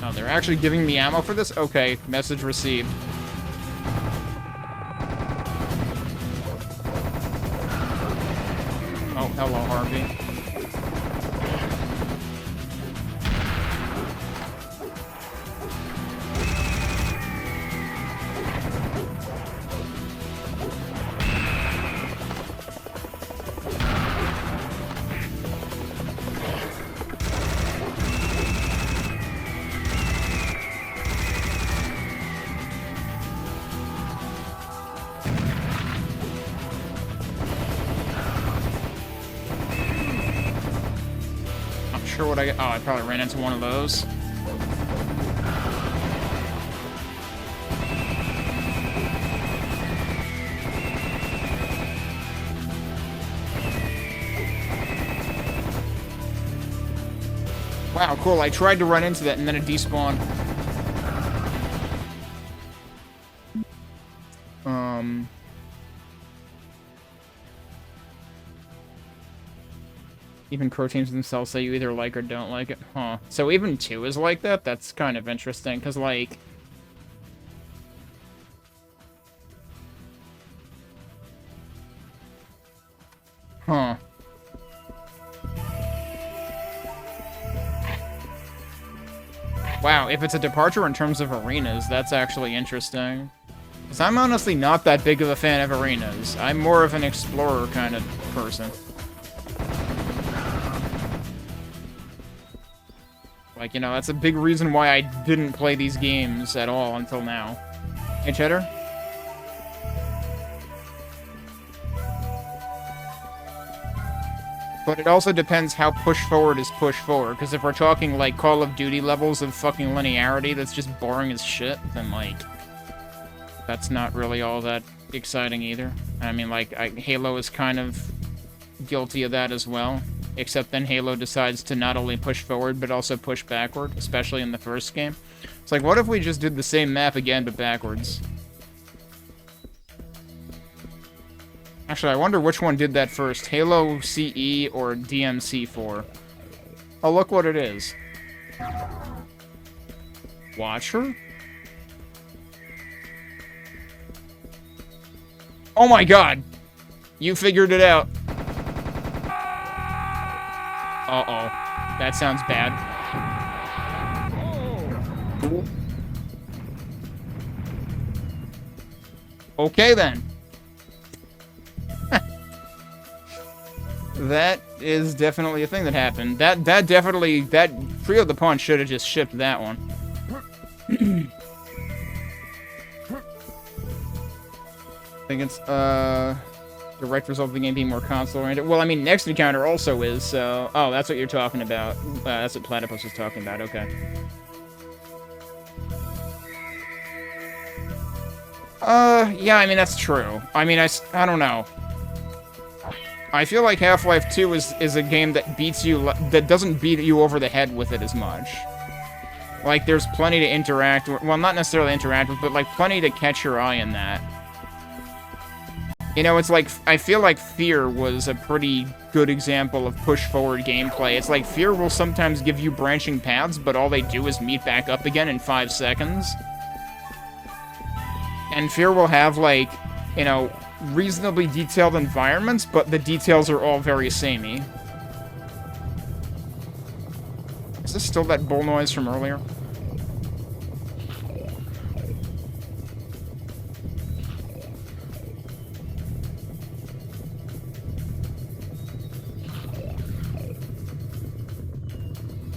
Oh, they're actually giving me ammo for this? Okay, message received. Oh, hello, Harvey. What I get? Oh, I probably ran into one of those. Wow, cool. I tried to run into that and then it despawned. Even Croteams themselves say you either like or don't like it. Huh. So even 2 is like that? That's kind of interesting, because, like... Huh. Wow, if it's a departure in terms of arenas, that's actually interesting. Because I'm honestly not that big of a fan of arenas. I'm more of an explorer kind of person. Like, you know, that's a big reason why I didn't play these games at all until now. Hey, Cheddar? But it also depends how push forward is push forward, because if we're talking, like, Call of Duty levels of fucking linearity that's just boring as shit, then, like, that's not really all that exciting either. I mean, like, Halo is kind of guilty of that as well. Except then Halo decides to not only push forward, but also push backward, especially in the first game. It's like, what if we just did the same map again, but backwards? Actually, I wonder which one did that first, Halo CE or DMC4. Oh, look what it is. Watcher? Oh my god! You figured it out. Uh-oh. That sounds bad. Okay, then. That is definitely a thing that happened. That Trio the Punch should have just shipped that one. I think it's, direct result of the game being more console-oriented. Well, I mean, Next Encounter also is, so... Oh, that's what you're talking about. That's what Platypus was talking about, okay. Yeah, I mean, that's true. I mean, I don't know. I feel like Half-Life 2 is a game that that doesn't beat you over the head with it as much. Like, there's plenty to interact with, well, not necessarily interact with, but, like, plenty to catch your eye in that. You know, it's like, I feel like Fear was a pretty good example of push-forward gameplay. It's like, Fear will sometimes give you branching paths, but all they do is meet back up again in 5 seconds. And Fear will have, like, you know, reasonably detailed environments, but the details are all very samey. Is this still that bull noise from earlier?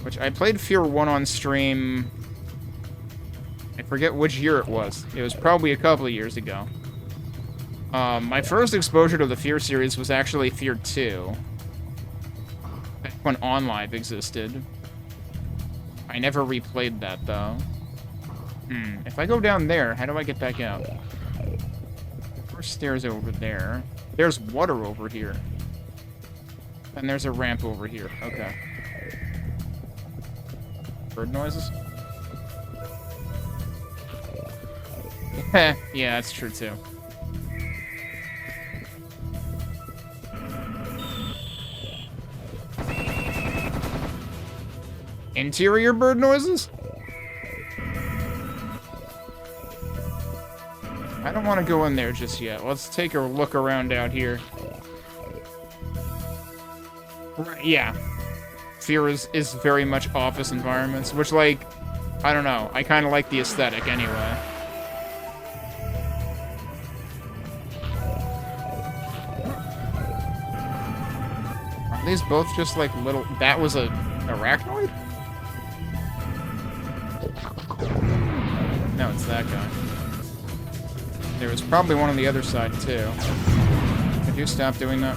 Which, I played Fear 1 on stream... I forget which year it was. It was probably a couple of years ago. My first exposure to the Fear series was actually Fear 2. Back when OnLive existed. I never replayed that, though. If I go down there, how do I get back out? First stairs over there. There's water over here. And there's a ramp over here. Okay. Bird noises? Yeah, that's true, too. Interior bird noises? I don't want to go in there just yet. Let's take a look around out here. Right, yeah. Fear is very much office environments, which, like, I don't know. I kind of like the aesthetic anyway. Are these both just, like, little... That was a arachnoid? No, it's that guy. There was probably one on the other side, too. Could you stop doing that?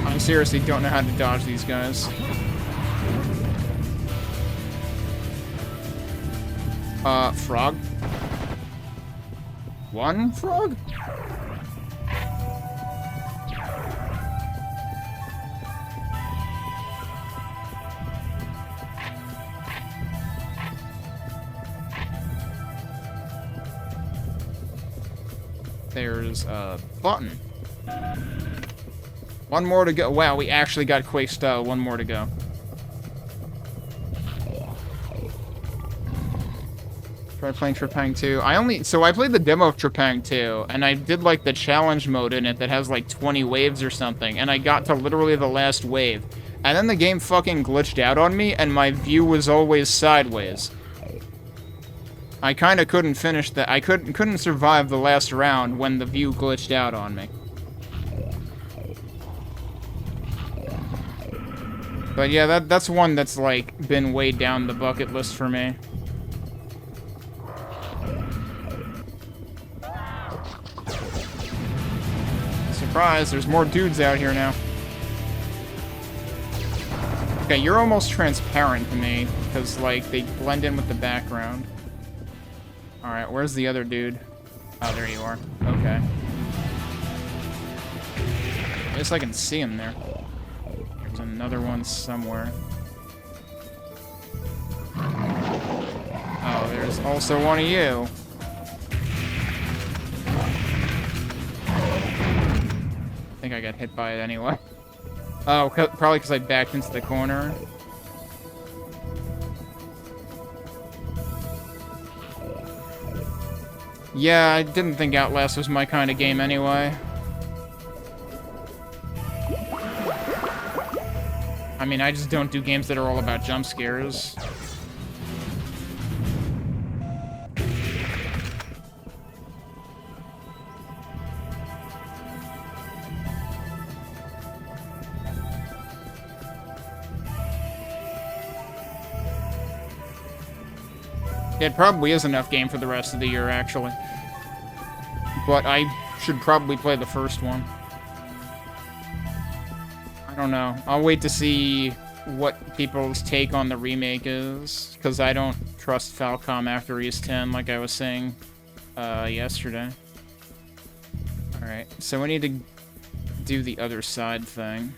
I seriously don't know how to dodge these guys. Frog? One frog? There's a button. One more to go. Wow, we actually got Quake style. One more to go. Try playing Trepang 2. I played the demo of Trepang 2, and I did like the challenge mode in it that has like 20 waves or something, and I got to literally the last wave. And then the game fucking glitched out on me, and my view was always sideways. I kind of couldn't finish that. I couldn't survive the last round when the view glitched out on me. But yeah, that's one that's like been way down the bucket list for me. Surprise, there's more dudes out here now. Okay, you're almost transparent to me, because like they blend in with the background. Alright, where's the other dude? Oh, there you are. Okay. I guess I can see him there. There's another one somewhere. Oh, there's also one of you. I think I got hit by it anyway. Oh, probably because I backed into the corner. Yeah, I didn't think Outlast was my kind of game anyway. I mean, I just don't do games that are all about jump scares. It probably is enough game for the rest of the year, actually. But I should probably play the first one. I don't know. I'll wait to see what people's take on the remake is, because I don't trust Falcom after East 10, like I was saying yesterday. Alright, so we need to do the other side thing.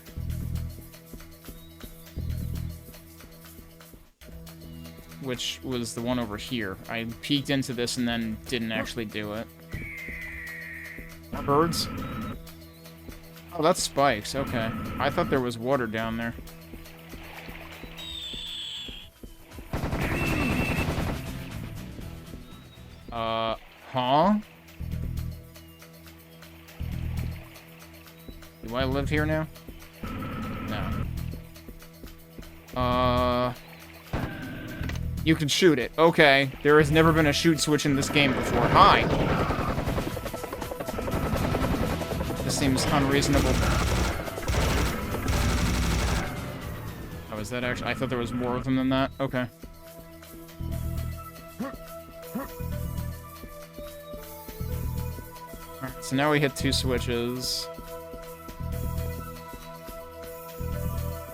Which was the one over here. I peeked into this and then didn't actually do it. More birds? Oh, that's spikes. Okay. I thought there was water down there. Huh? Do I live here now? No. You can shoot it. Okay. There has never been a shoot switch in this game before. Hi! This seems unreasonable. Oh, is that actually... I thought there was more of them than that. Okay. Alright, so now we hit 2 switches.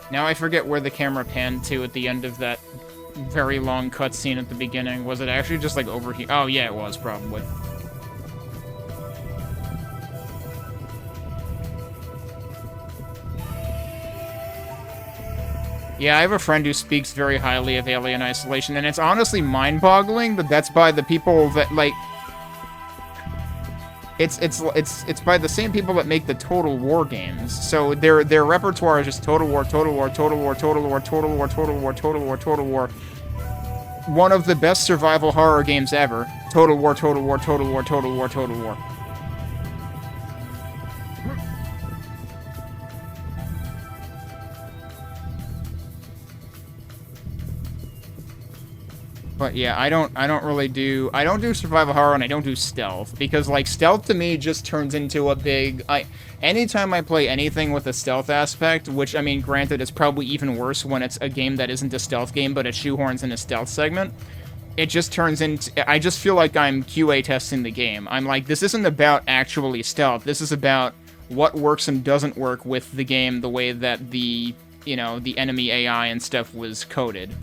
Now I forget where the camera panned to at the end of that very long cutscene at the beginning. Was it actually just like over here? Oh yeah, it was probably. Yeah, I have a friend who speaks very highly of Alien Isolation, and it's honestly mind-boggling that that's by the people that like. It's by the same people that make the Total War games. So their repertoire is just Total War, Total War, Total War, Total War, Total War, Total War, Total War, Total War. One of the best survival horror games ever. Total War, Total War, Total War, Total War, Total War. But yeah, I don't do survival horror and I don't do stealth because like stealth to me just turns into a big anytime I play anything with a stealth aspect, which I mean granted it's probably even worse when it's a game that isn't a stealth game but it shoehorns in a stealth segment. It just turns into I just feel like I'm QA testing the game. I'm like this isn't about actually stealth. This is about what works and doesn't work with the game the way that the, you know, the enemy AI and stuff was coded.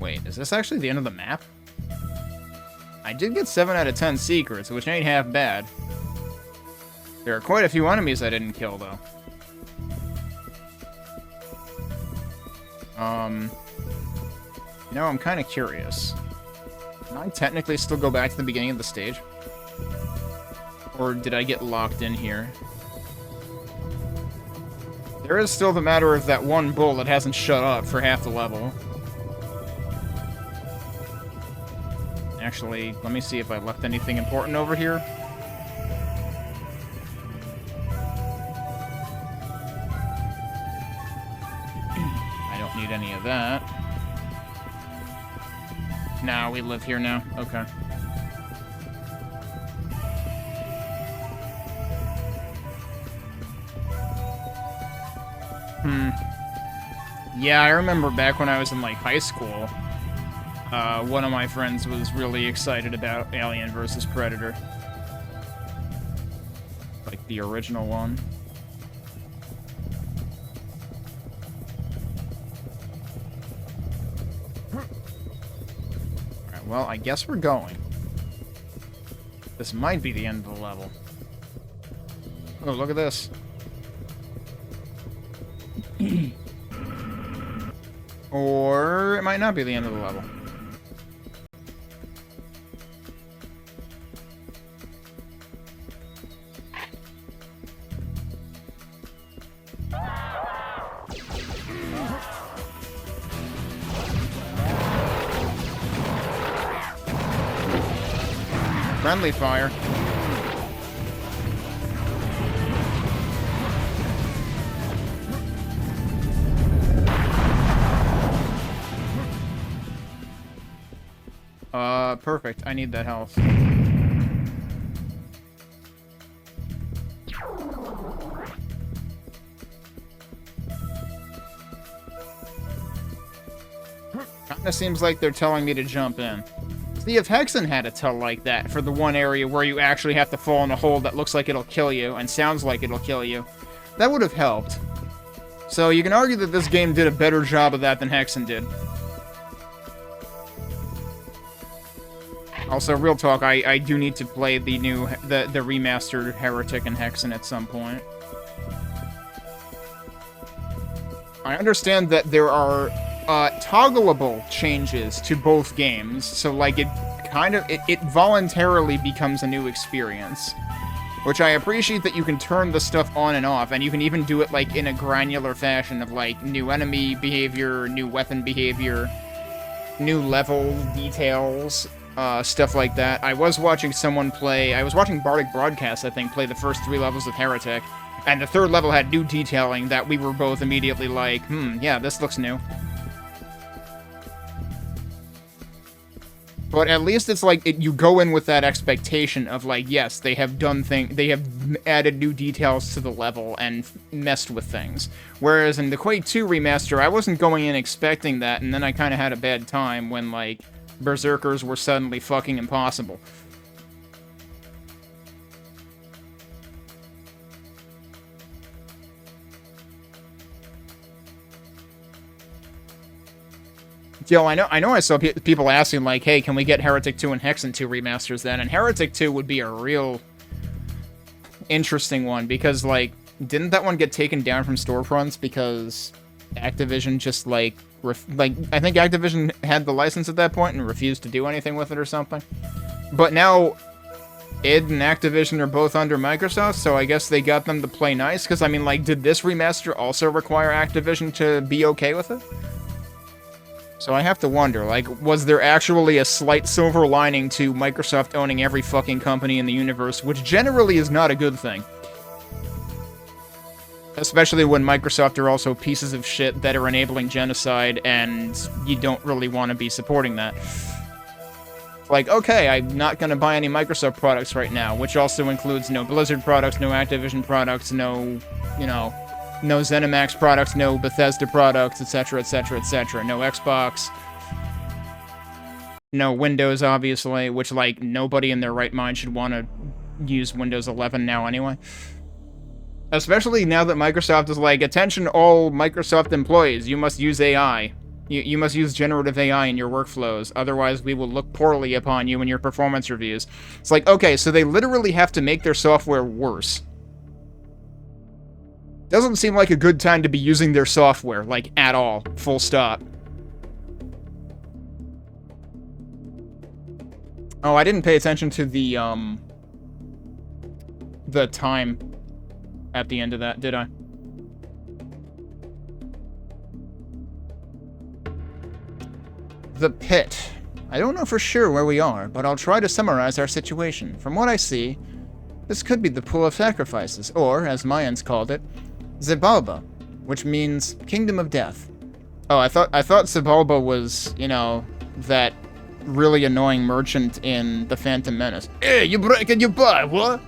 Wait, is this actually the end of the map? I did get 7 out of 10 secrets, which ain't half bad. There are quite a few enemies I didn't kill, though. You know, I'm kind of curious. Can I technically still go back to the beginning of the stage? Or did I get locked in here? There is still the matter of that one bull that hasn't shut up for half the level. Actually, let me see if I left anything important over here. I don't need any of that. Nah, we live here now. Okay. Yeah, I remember back when I was in, like, high school, one of my friends was really excited about Alien vs. Predator. Like, the original one. Alright, well, I guess we're going. This might be the end of the level. Oh, look at this. Or it might not be the end of the level. Friendly fire. Perfect. I need that health. It seems like they're telling me to jump in. See, if Hexen had a tell like that for the one area where you actually have to fall in a hole that looks like it'll kill you and sounds like it'll kill you, that would have helped. So you can argue that this game did a better job of that than Hexen did. Also, real talk, I do need to play the remastered Heretic and Hexen at some point. I understand that there are toggleable changes to both games, so like it voluntarily becomes a new experience. Which I appreciate that you can turn the stuff on and off, and you can even do it like in a granular fashion of like new enemy behavior, new weapon behavior, new level details, stuff like that. I was watching Bardic Broadcast, I think, play the first 3 levels of Heretic, and the 3rd level had new detailing that we were both immediately like, yeah, this looks new. But at least it's like, you go in with that expectation of like, yes, they have added new details to the level and messed with things. Whereas in the Quake 2 remaster, I wasn't going in expecting that, and then I kind of had a bad time when like, Berserkers were suddenly fucking impossible. Yo, I know I saw people asking, like, hey, can we get Heretic 2 and Hexen 2 remasters then? And Heretic 2 would be a real interesting one, because, like, didn't that one get taken down from storefronts because Activision just, like, I think Activision had the license at that point and refused to do anything with it or something? But now, id and Activision are both under Microsoft, so I guess they got them to play nice, because, I mean, like, did this remaster also require Activision to be okay with it? So I have to wonder, like, was there actually a slight silver lining to Microsoft owning every fucking company in the universe, which generally is not a good thing. Especially when Microsoft are also pieces of shit that are enabling genocide, and you don't really want to be supporting that. Like, okay, I'm not gonna buy any Microsoft products right now, which also includes no Blizzard products, no Activision products, no, you know, no ZeniMax products, no Bethesda products, etc., etc., etc. No Xbox. No Windows, obviously, which, like, nobody in their right mind should want to use Windows 11 now anyway. Especially now that Microsoft is like, attention all Microsoft employees, you must use AI. You must use generative AI in your workflows, otherwise we will look poorly upon you in your performance reviews. It's like, okay, so they literally have to make their software worse. Doesn't seem like a good time to be using their software, like, at all. Full stop. Oh, I didn't pay attention to the time at the end of that, did I? The pit. I don't know for sure where we are, but I'll try to summarize our situation. From what I see, this could be the Pool of Sacrifices, or, as Mayans called it, Xibalba, which means Kingdom of Death. Oh, I thought Xibalba was, you know, that really annoying merchant in The Phantom Menace. Hey, you break and you buy, what?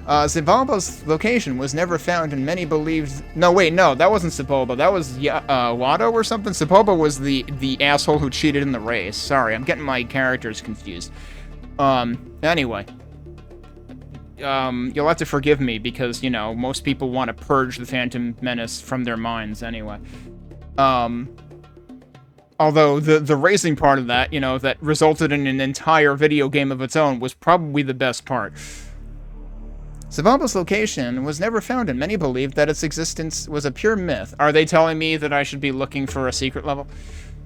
Xibalba's location was never found and many believed... No, wait, no, that wasn't Xibalba. That was Waldo or something? Xibalba was the asshole who cheated in the race. Sorry, I'm getting my characters confused. Anyway. You'll have to forgive me because, you know, most people want to purge the Phantom Menace from their minds anyway. Although the racing part of that, you know, that resulted in an entire video game of its own was probably the best part. Xibalba's location was never found and many believed that its existence was a pure myth. Are they telling me that I should be looking for a secret level?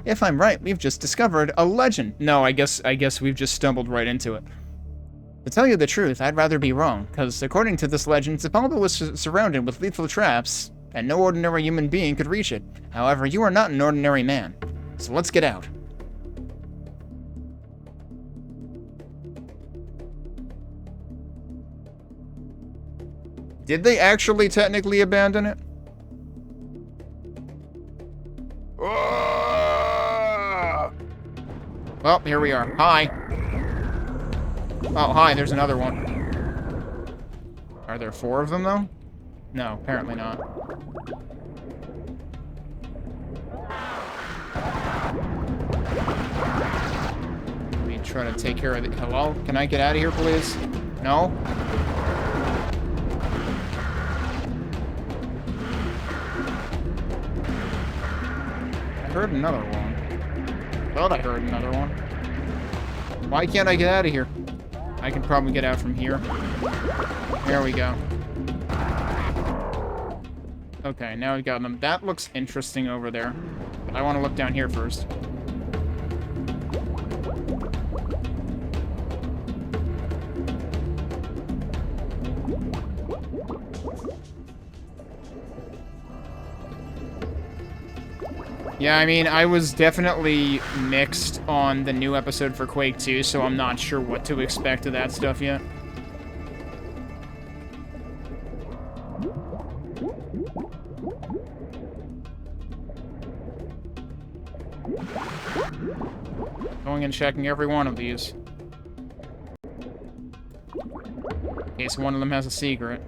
If I'm right, we've just discovered a legend. No, I guess we've just stumbled right into it. To tell you the truth, I'd rather be wrong, because according to this legend, Xibalba was surrounded with lethal traps, and no ordinary human being could reach it. However, you are not an ordinary man, so let's get out. Did they actually technically abandon it? Well, here we are. Hi. Oh, hi, there's another one. Are there 4 of them, though? No, apparently not. try to take care of it. Hello? Can I get out of here, please? No? I heard another one. Thought I heard another one. Why can't I get out of here? I can probably get out from here. There we go. Okay, now we got them. That looks interesting over there. But I want to look down here first. Yeah, I mean, I was definitely mixed on the new episode for Quake 2, so I'm not sure what to expect of that stuff yet. Going and checking every one of these. In case one of them has a secret.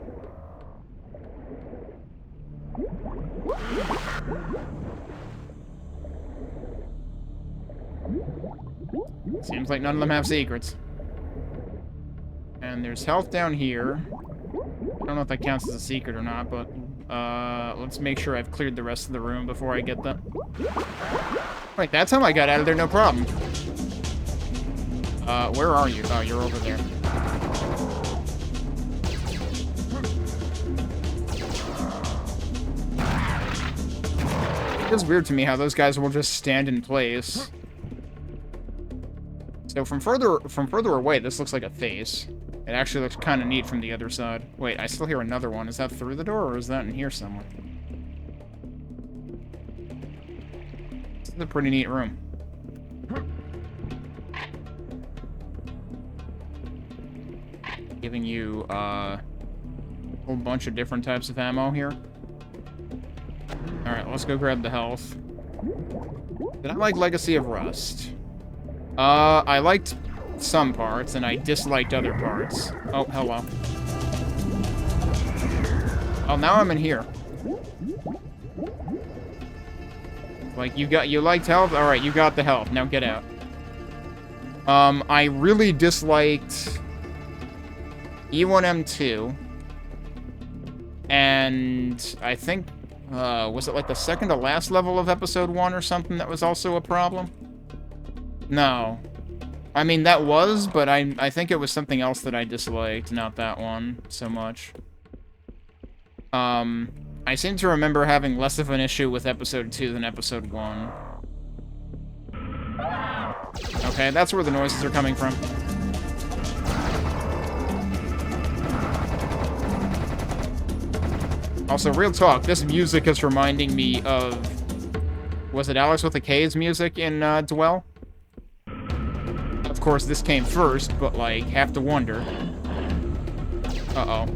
Seems like none of them have secrets. And there's health down here. I don't know if that counts as a secret or not, but let's make sure I've cleared the rest of the room before I get that. Wait, that's how I got out of there, no problem. Where are you? Oh, you're over there. It feels weird to me how those guys will just stand in place. So from further away, this looks like a face. It actually looks kind of neat from the other side. Wait, I still hear another one. Is that through the door, or is that in here somewhere? This is a pretty neat room. Giving you a whole bunch of different types of ammo here. Alright, let's go grab the health. Did I like Legacy of Rust? I liked some parts, and I disliked other parts. Oh, hello. Oh, now I'm in here. Like, you liked health? Alright, you got the health. Now get out. I really disliked E1M2. And I think, was it like the second to last level of episode 1 or something that was also a problem? No. I mean, that was, but I think it was something else that I disliked, not that one so much. I seem to remember having less of an issue with episode 2 than episode 1. Okay, that's where the noises are coming from. Also, real talk, this music is reminding me of... Was it Alex with a K's music in Dwell? Of course, this came first, but, like, have to wonder. Uh-oh.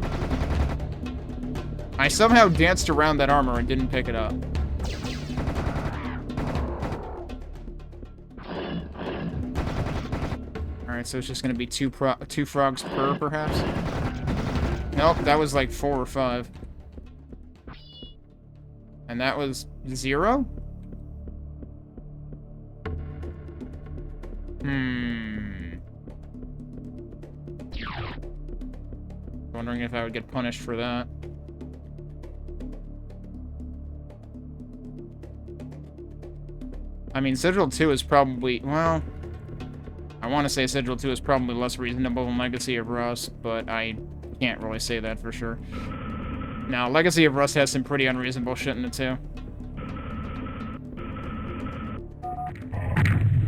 I somehow danced around that armor and didn't pick it up. Alright, so it's just gonna be two frogs per, perhaps? Nope, that was like 4 or 5. And that was 0? Wondering if I would get punished for that. I mean, Sigil 2 is probably, well, I want to say Sigil 2 is probably less reasonable than Legacy of Rust, but I can't really say that for sure. Now, Legacy of Rust has some pretty unreasonable shit in it too.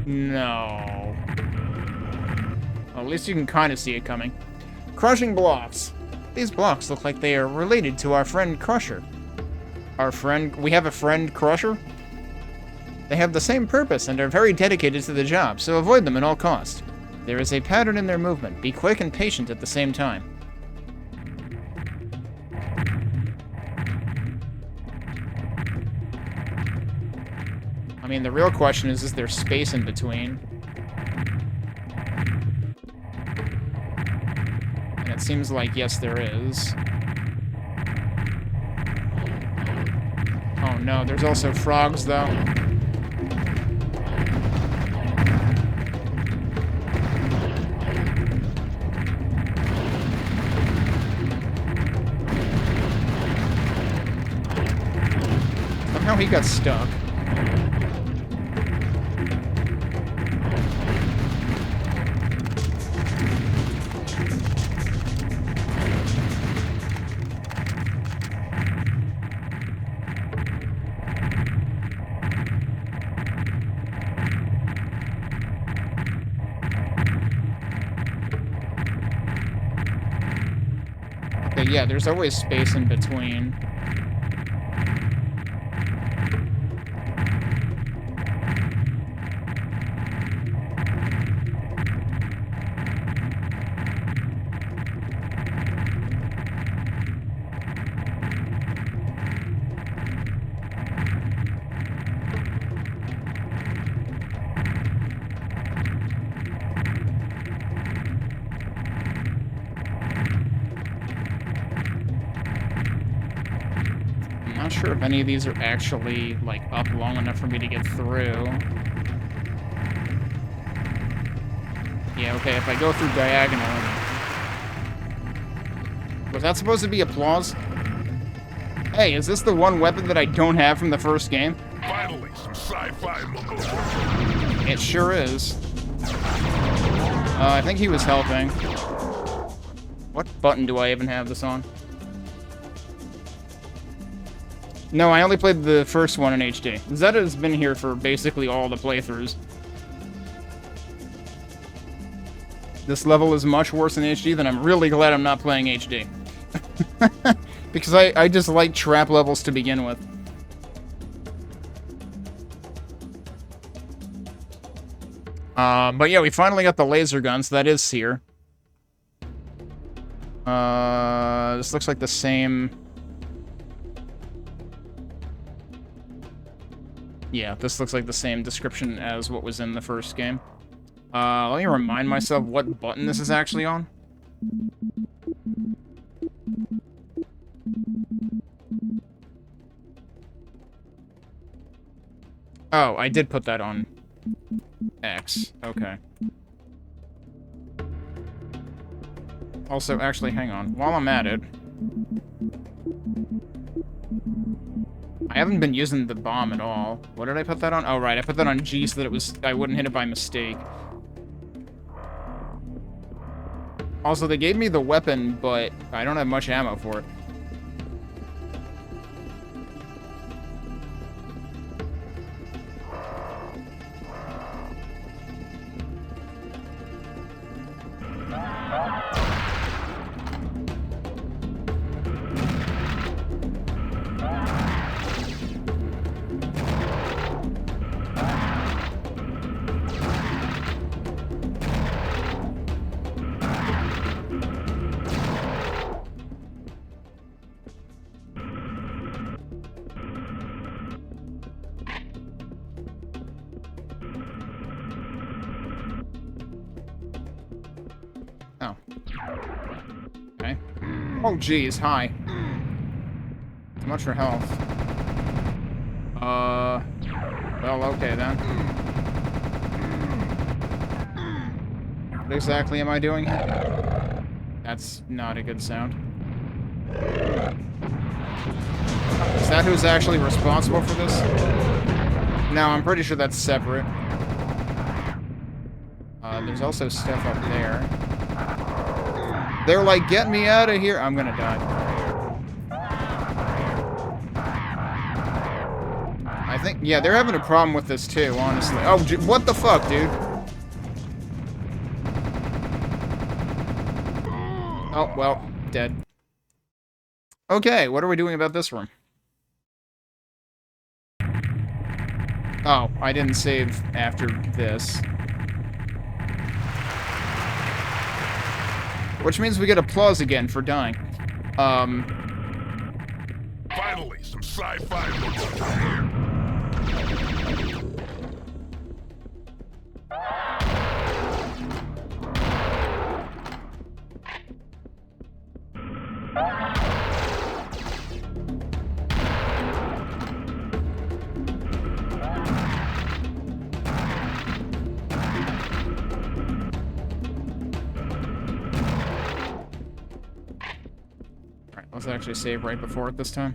No. Well, at least you can kind of see it coming. Crushing blocks. These blocks look like they are related to our friend Crusher. We have a friend Crusher? They have the same purpose and are very dedicated to the job, so avoid them at all costs. There is a pattern in their movement. Be quick and patient at the same time. I mean, the real question is there space in between? And it seems like, yes, there is. Oh no, there's also frogs, though. he got stuck. Okay, yeah, there's always space in between. I'm not sure if any of these are actually, like, up long enough for me to get through. Yeah, okay, if I go through diagonal... Was that supposed to be applause? Hey, is this the one weapon that I don't have from the first game? Finally, some sci-fi mumbo. It sure is. I think he was helping. What button do I even have this on? No, I only played the first one in HD. Zeta's been here for basically all the playthroughs. This level is much worse in HD, then I'm really glad I'm not playing HD. Because I just like trap levels to begin with. But yeah, we finally got the laser gun, so that is here. This looks like the same... Yeah, this looks like the same description as what was in the first game. Let me remind myself what button this is actually on. Oh, I did put that on X. Okay. Also, actually, hang on. While I'm at it... I haven't been using the bomb at all. What did I put that on? Oh, right. I put that on G so that I wouldn't hit it by mistake. Also, they gave me the weapon, but I don't have much ammo for it. Oh. Okay. Oh, geez, hi. So much for health. Well, okay then. What exactly am I doing here? That's not a good sound. Is that who's actually responsible for this? No, I'm pretty sure that's separate. There's also stuff up there. They're like, get me out of here. I'm gonna die. I think, yeah, they're having a problem with this too, honestly. Oh, what the fuck, dude? Oh, well, dead. Okay, what are we doing about this room? Oh, I didn't save after this. Which means we get applause again for dying. Finally, some sci-fi mumbo here. Alright, let's actually save right before it this time.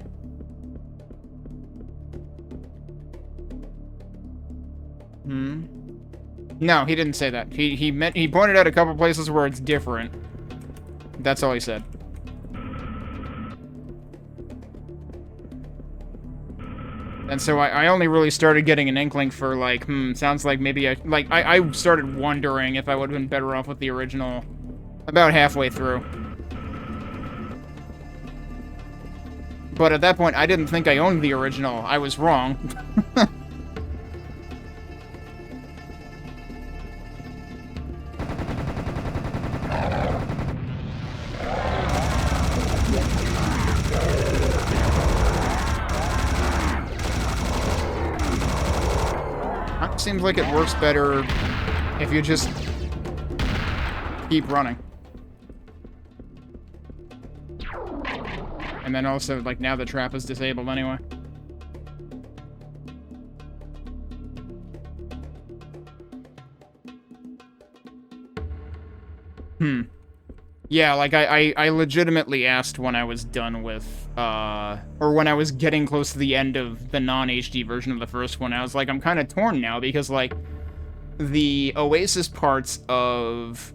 No, he didn't say that. He pointed out a couple places where it's different. That's all he said. And so I only really started getting an inkling for, like, sounds like maybe I started wondering if I would have been better off with the original about halfway through. But at that point, I didn't think I owned the original. I was wrong. Seems like it works better if you just keep running. And then also, like, now the trap is disabled anyway. Yeah, like, I legitimately asked when I was done with, or when I was getting close to the end of the non-HD version of the first one, I was like, I'm kind of torn now, because, like, the Oasis parts of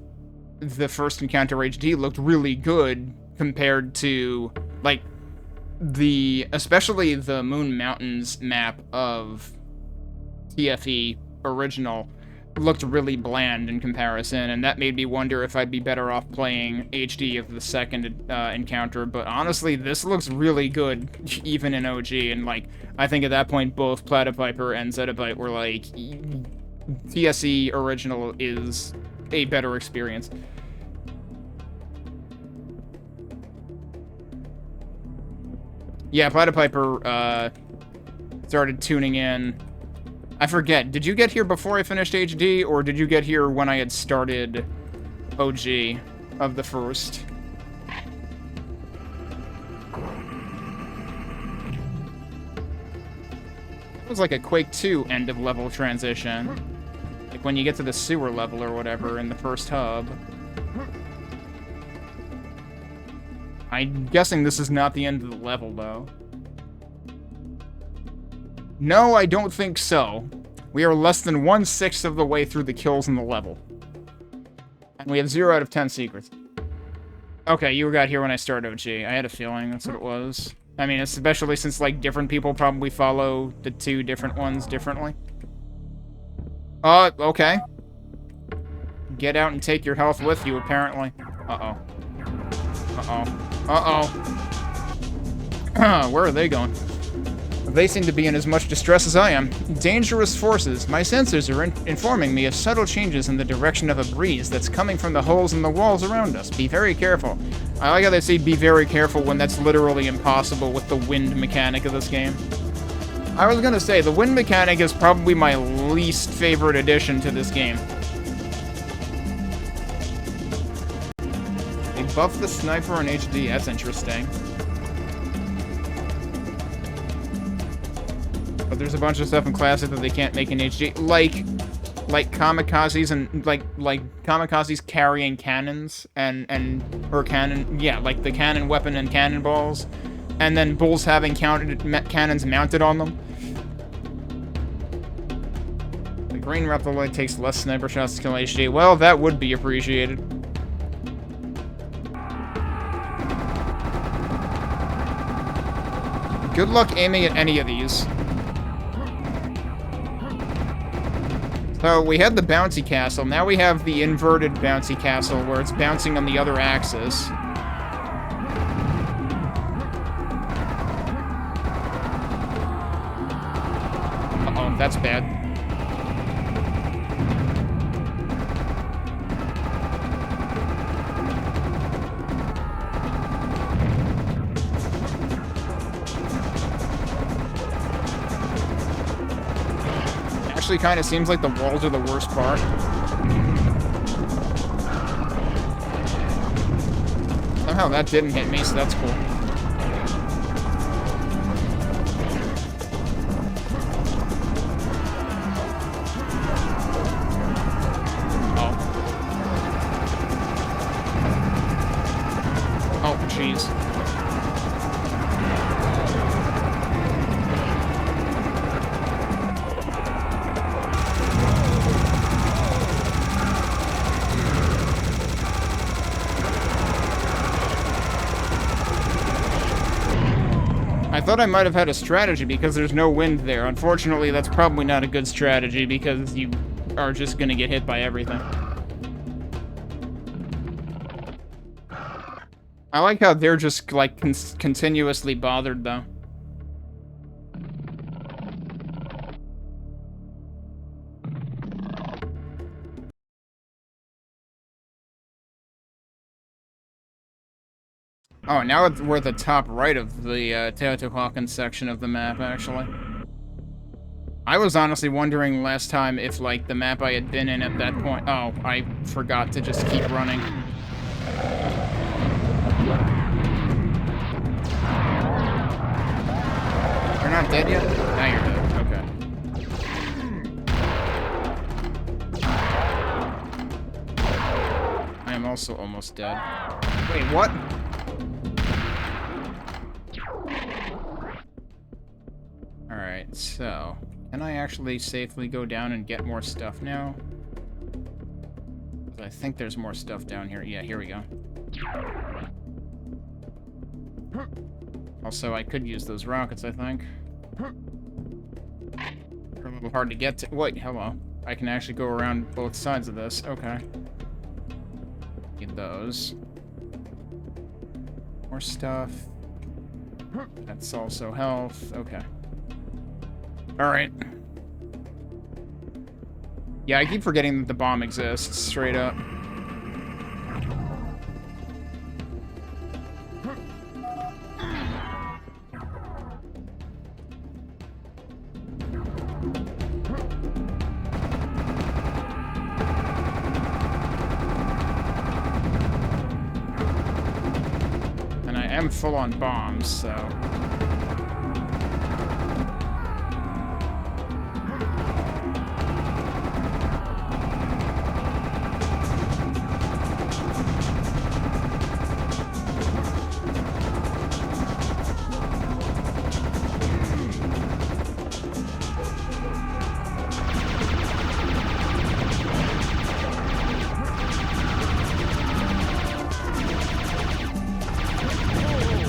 the first Encounter HD looked really good compared to, like, especially the Moon Mountains map of TFE original looked really bland in comparison, and that made me wonder if I'd be better off playing HD of the second encounter, but honestly, this looks really good, even in OG, and, like, I think at that point, both Platypiper and Zettabyte were like, TSE original is a better experience. Yeah, Platypiper, started tuning in. I forget, did you get here before I finished HD, or did you get here when I had started OG of the first? It was like a Quake 2 end-of-level transition. Like when you get to the sewer level or whatever in the first hub. I'm guessing this is not the end of the level, though. No, I don't think so. We are less than 1/6 of the way through the kills in the level. And we have 0 out of 10 secrets. Okay, you got here when I started OG. I had a feeling that's what it was. I mean, especially since, like, different people probably follow the two different ones differently. Okay. Get out and take your health with you, apparently. Uh-oh. Uh-oh. Uh-oh. Where are they going? They seem to be in as much distress as I am. Dangerous forces. My sensors are informing me of subtle changes in the direction of a breeze that's coming from the holes in the walls around us. Be very careful. I like how they say be very careful when that's literally impossible with the wind mechanic of this game. I was gonna say, the wind mechanic is probably my least favorite addition to this game. They buffed the sniper in HD, that's interesting. But there's a bunch of stuff in Classic that they can't make in HD, like kamikazes and like kamikazes carrying cannons like the cannon weapon and cannonballs, and then bulls having cannons mounted on them. The green reptile takes less sniper shots to kill HD. Well, that would be appreciated. Good luck aiming at any of these. So, we had the bouncy castle, now we have the inverted bouncy castle, where it's bouncing on the other axis. Uh-oh, that's bad. Actually kind of seems like the walls are the worst part. Somehow that didn't hit me, so that's cool. Oh, jeez. I thought I might have had a strategy because there's no wind there. Unfortunately, that's probably not a good strategy because you are just gonna get hit by everything. I like how they're just, like, continuously bothered, though. Oh, now we're at the top right of the Teotihuacan section of the map, actually. I was honestly wondering last time if, like, the map I had been in at that point... Oh, I forgot to just keep running. You're not dead yet? Now you're dead. Okay. I am also almost dead. Wait, what? Alright, so... Can I actually safely go down and get more stuff now? I think there's more stuff down here. Yeah, here we go. Also, I could use those rockets, I think. They're a little hard to get to. Wait, hello. I can actually go around both sides of this. Okay. Need those. More stuff. That's also health. Okay. Alright. Yeah, I keep forgetting that the bomb exists, straight up. And I am full on bombs, so...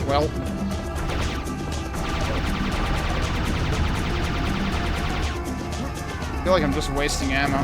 Well. I feel like I'm just wasting ammo.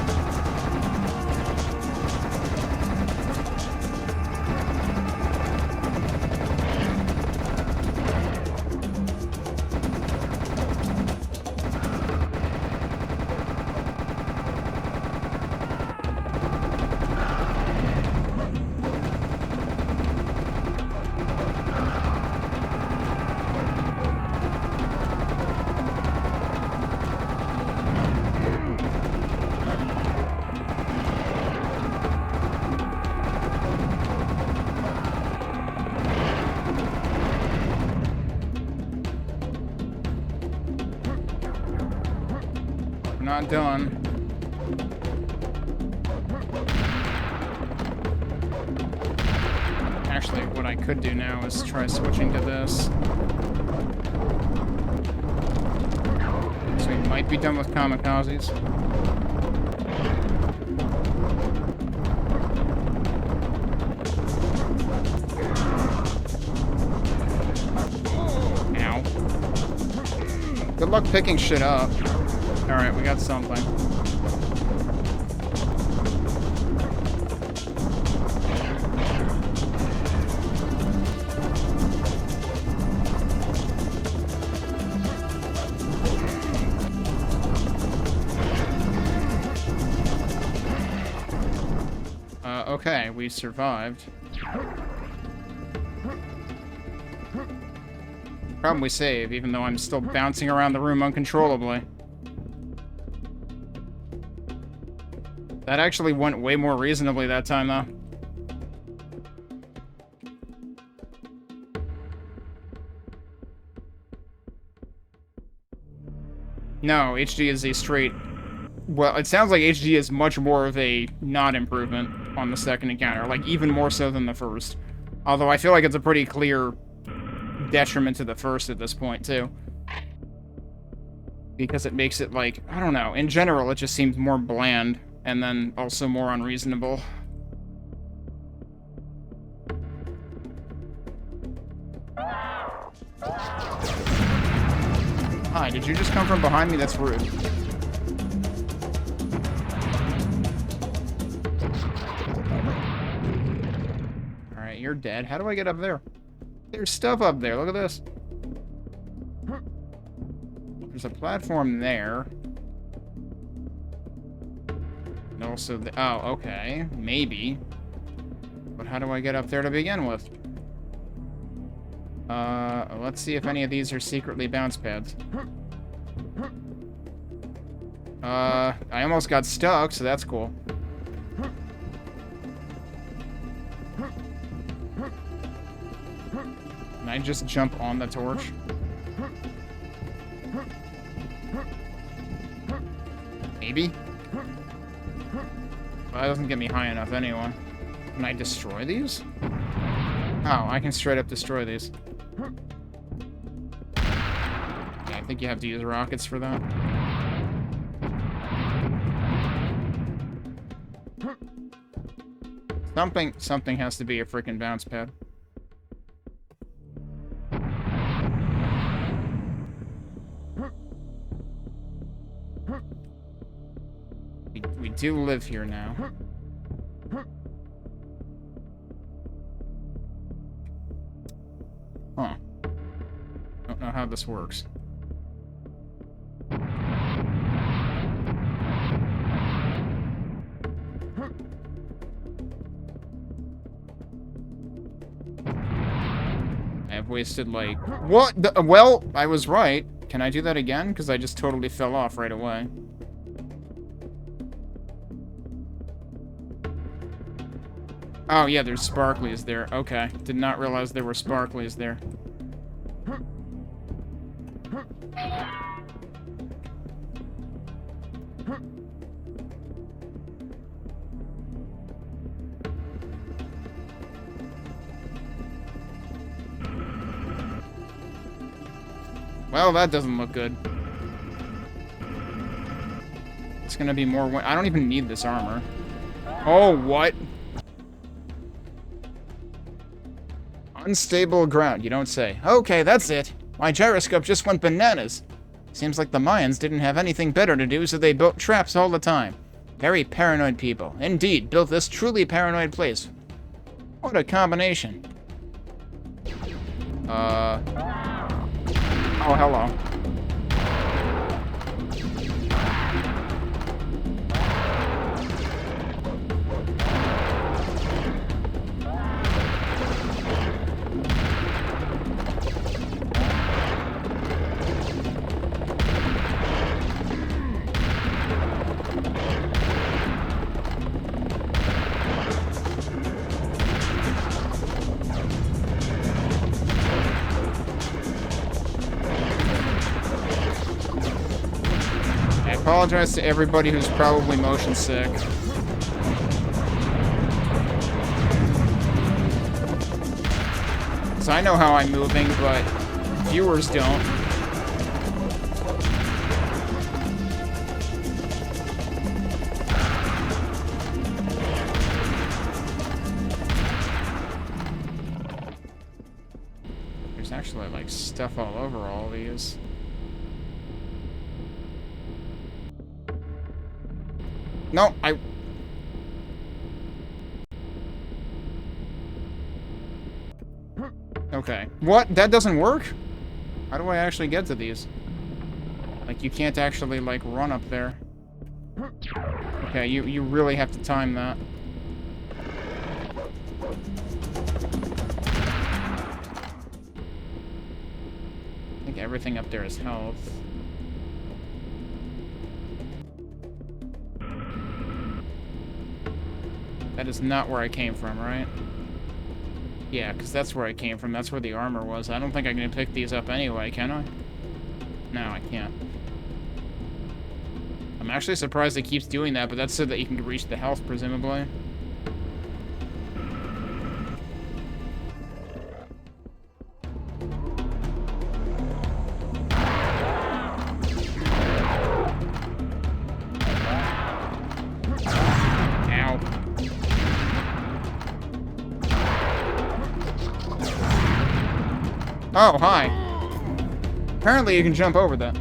Not done. Actually, what I could do now is try switching to this. So we might be done with kamikazes. Ow. Good luck picking shit up. Alright, we got something. Okay, we survived. Problem we save, even though I'm still bouncing around the room uncontrollably. That actually went way more reasonably that time, though. No, HD is a straight... Well, it sounds like HD is much more of a not improvement on the second encounter. Like, even more so than the first. Although I feel like it's a pretty clear detriment to the first at this point, too. Because it makes it, like, I don't know. In general, it just seems more bland. And then also more unreasonable. Hi, did you just come from behind me? That's rude. Alright, you're dead. How do I get up there? There's stuff up there. Look at this. There's a platform there. And also oh, okay. Maybe. But how do I get up there to begin with? Let's see if any of these are secretly bounce pads. I almost got stuck, so that's cool. Can I just jump on the torch? Maybe? Well, that doesn't get me high enough anyway. Can I destroy these? Oh, I can straight up destroy these. Yeah, I think you have to use rockets for that. Something has to be a freaking bounce pad. We do live here now. Huh. Don't know how this works. I've wasted, like... What? Well, I was right. Can I do that again? Because I just totally fell off right away. Oh, yeah, there's sparklies there. Okay. Did not realize there were sparklies there. Well, that doesn't look good. It's gonna be more... I don't even need this armor. Oh, what? Unstable ground, you don't say. Okay, that's it. My gyroscope just went bananas. Seems like the Mayans didn't have anything better to do, so they built traps all the time. Very paranoid people. Indeed, built this truly paranoid place. What a combination. Oh, hello. I apologize to everybody who's probably motion sick. Because I know how I'm moving, but viewers don't. There's actually, like, stuff all over all these. No, Okay. What? That doesn't work? How do I actually get to these? Like, you can't actually, like, run up there. Okay, you really have to time that. I think everything up there is health. That is not where I came from, right? Yeah, because that's where I came from. That's where the armor was. I don't think I can pick these up anyway, can I? No, I can't. I'm actually surprised it keeps doing that, but that's so that you can reach the health, presumably. Oh, hi. Apparently you can jump over that.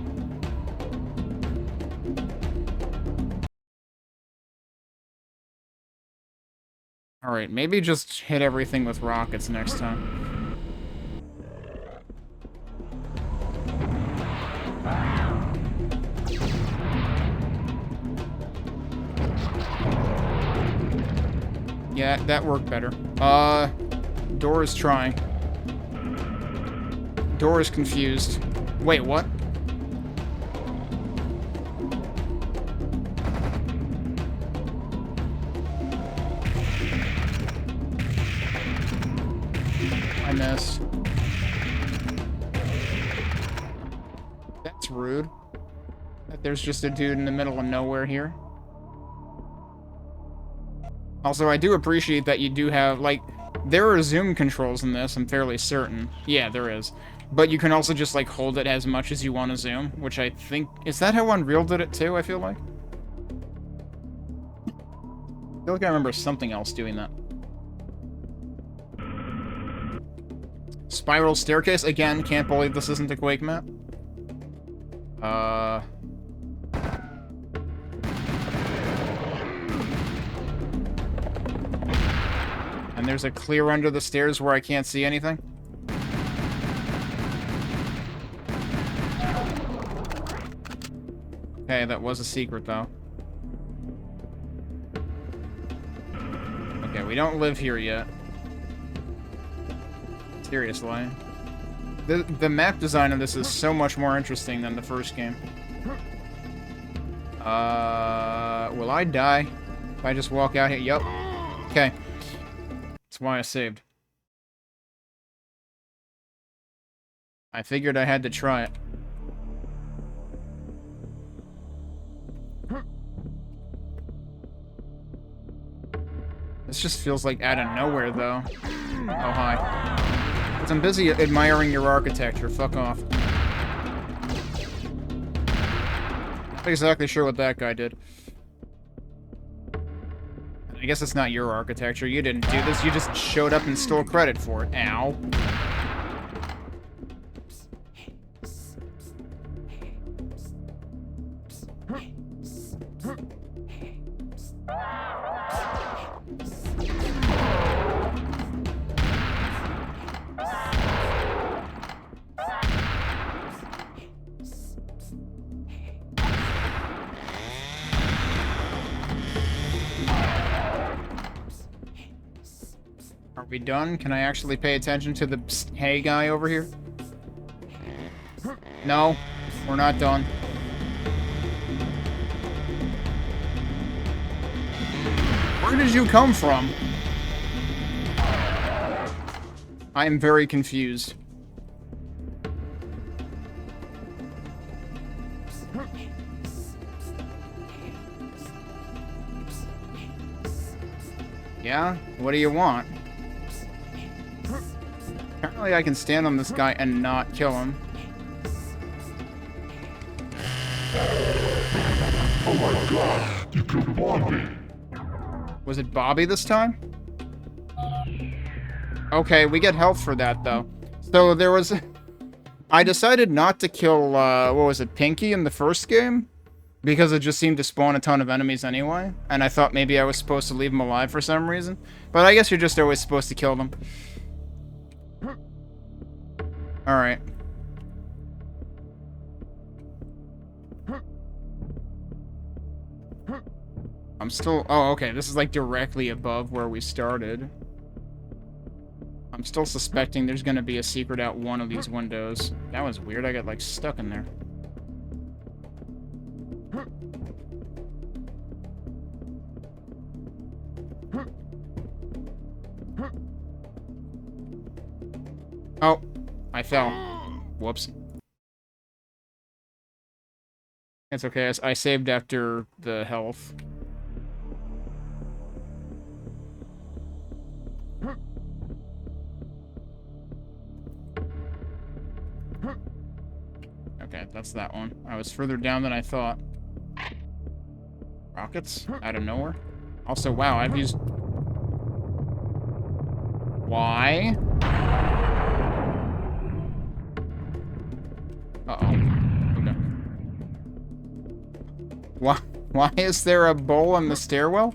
Alright, maybe just hit everything with rockets next time. Yeah, that worked better. Door is trying. Door is confused. Wait, what? I missed. That's rude. That there's just a dude in the middle of nowhere here. Also, I do appreciate that you do have, like, there are zoom controls in this, I'm fairly certain. Yeah, there is. But you can also just, like, hold it as much as you want to zoom, which I think... Is that how Unreal did it, too, I feel like? I feel like I remember something else doing that. Spiral staircase? Again, can't believe this isn't a Quake map. And there's a clear under the stairs where I can't see anything. Okay, that was a secret, though. Okay, we don't live here yet. Seriously. The map design of this is so much more interesting than the first game. Will I die if I just walk out here? Yup. Okay. That's why I saved. I figured I had to try it. This just feels like out of nowhere, though. Oh, hi. Because I'm busy admiring your architecture. Fuck off. Not exactly sure what that guy did. I guess it's not your architecture. You didn't do this. You just showed up and stole credit for it. Ow. Are we done? Can I actually pay attention to the hey guy over here? No, we're not done. Where did you come from? I am very confused. Yeah? What do you want? Apparently I can stand on this guy and not kill him. Oh my god, you killed Bobby. Was it Bobby this time? Okay, we get health for that, though. So there was... I decided not to kill, what was it, Pinky in the first game? Because it just seemed to spawn a ton of enemies anyway. And I thought maybe I was supposed to leave him alive for some reason. But I guess you're just always supposed to kill them. Alright. I'm still... Oh, okay. This is, like, directly above where we started. I'm still suspecting there's gonna be a secret out one of these windows. That was weird. I got, like, stuck in there. Oh. I fell. Whoops. It's okay. I saved after the health. Okay, that's that one. I was further down than I thought. Rockets? Out of nowhere? Also, wow, I've used... Why? Uh-oh. Okay. Why is there a bowl in the stairwell?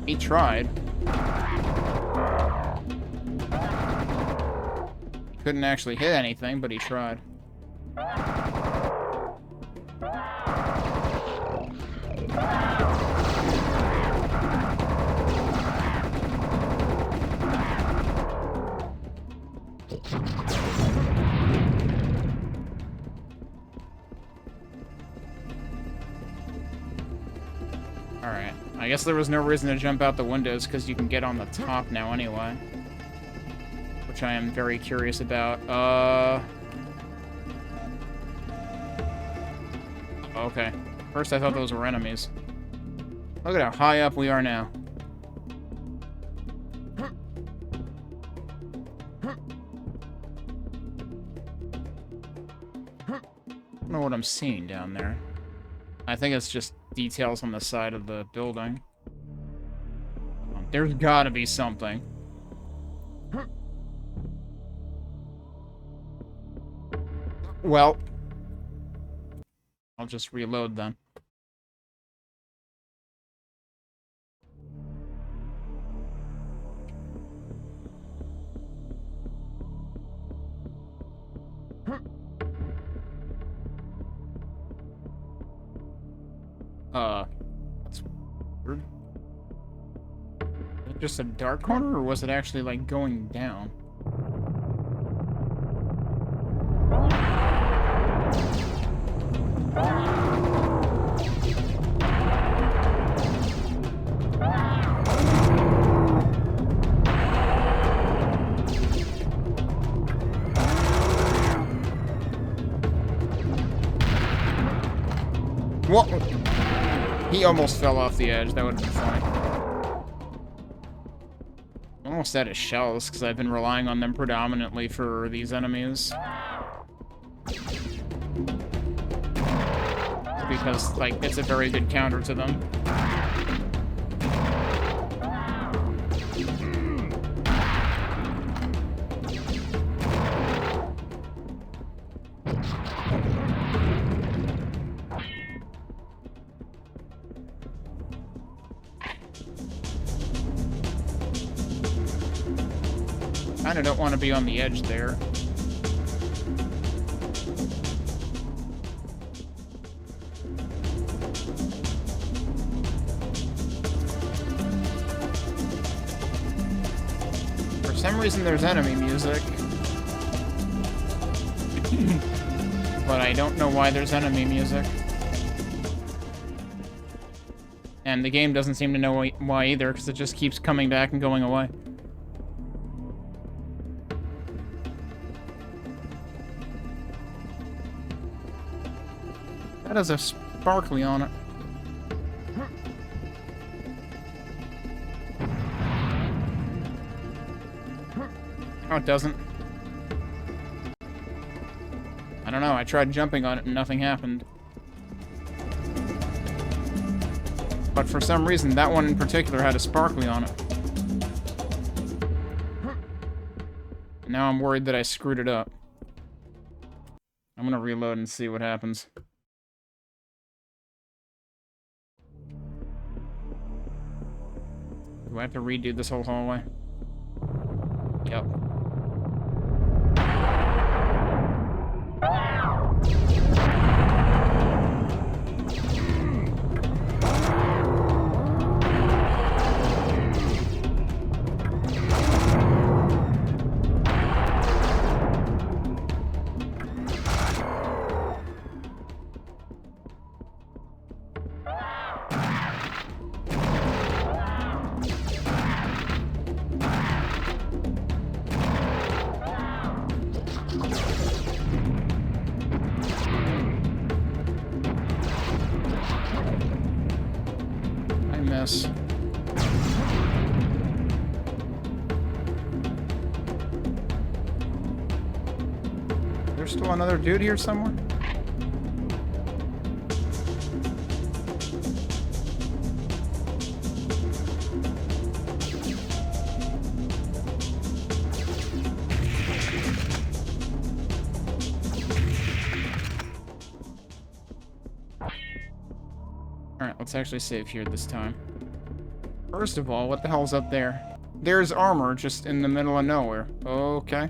He tried. He couldn't actually hit anything, but he tried. Alright. I guess there was no reason to jump out the windows, because you can get on the top now anyway. Which I am very curious about. Okay. First I thought those were enemies. Look at how high up we are now. I don't know what I'm seeing down there. I think it's just details on the side of the building. There's gotta be something. Well, I'll just reload then. That's weird. Was it just a dark corner, or was it actually, like, going down? What? He almost fell off the edge. That would have been funny. I'm almost out of shells, because I've been relying on them predominantly for these enemies. Because, like, it's a very good counter to them. Kinda don't want to be on the edge there. For some reason there's enemy music. But I don't know why there's enemy music. And the game doesn't seem to know why either, because it just keeps coming back and going away. That has a sparkly on it. Oh, it doesn't. I don't know, I tried jumping on it and nothing happened. But for some reason, that one in particular had a sparkly on it. And now I'm worried that I screwed it up. I'm gonna reload and see what happens. Do I have to redo this whole hallway? Yep. There's still another dude here somewhere? Alright, let's actually save here this time. First of all, what the hell's up there? There's armor just in the middle of nowhere. Okay.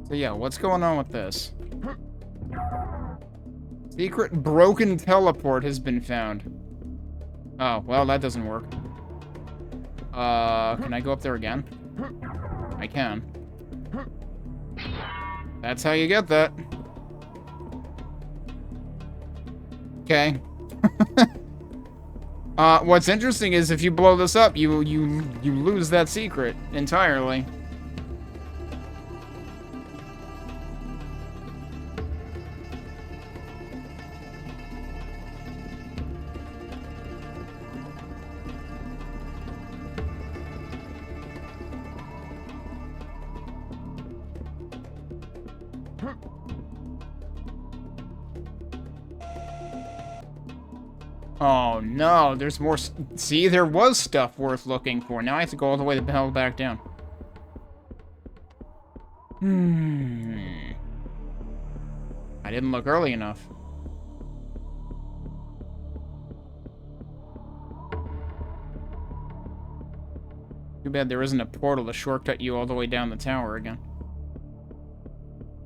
So yeah, what's going on with this? Secret broken teleport has been found. Oh, well, that doesn't work. Can I go up there again? I can. That's how you get that. Okay. What's interesting is if you blow this up, you lose that secret entirely. Oh no, there's more. See, there was stuff worth looking for. Now I have to go all the way the hell back down. I didn't look early enough. Too bad there isn't a portal to shortcut you all the way down the tower again.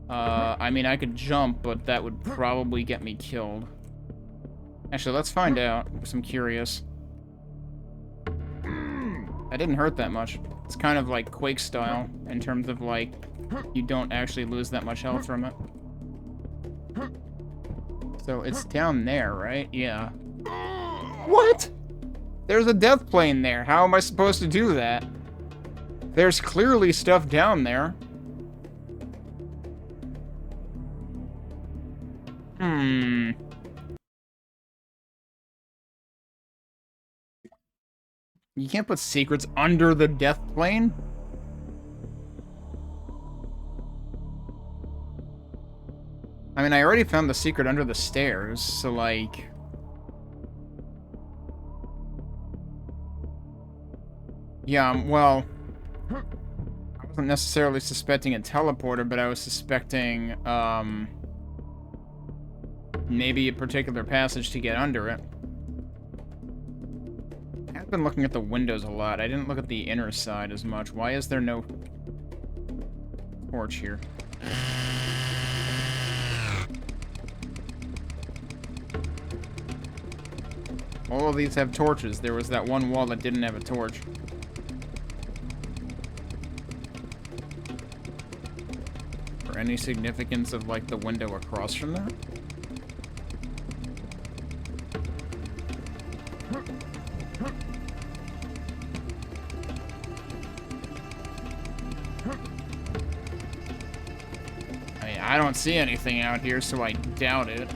I mean, I could jump, but that would probably get me killed. Actually, let's find out, because I'm curious. That didn't hurt that much. It's kind of like Quake style, in terms of, like, you don't actually lose that much health from it. So, it's down there, right? Yeah. What? There's a death plane there. How am I supposed to do that? There's clearly stuff down there. You can't put secrets under the death plane? I mean, I already found the secret under the stairs, so like... Yeah, well... I wasn't necessarily suspecting a teleporter, but I was suspecting, maybe a particular passage to get under it. I've been looking at the windows a lot. I didn't look at the inner side as much. Why is there no torch here? All of these have torches. There was that one wall that didn't have a torch. Or any significance of, like, the window across from that? I mean, I don't see anything out here, so I doubt it.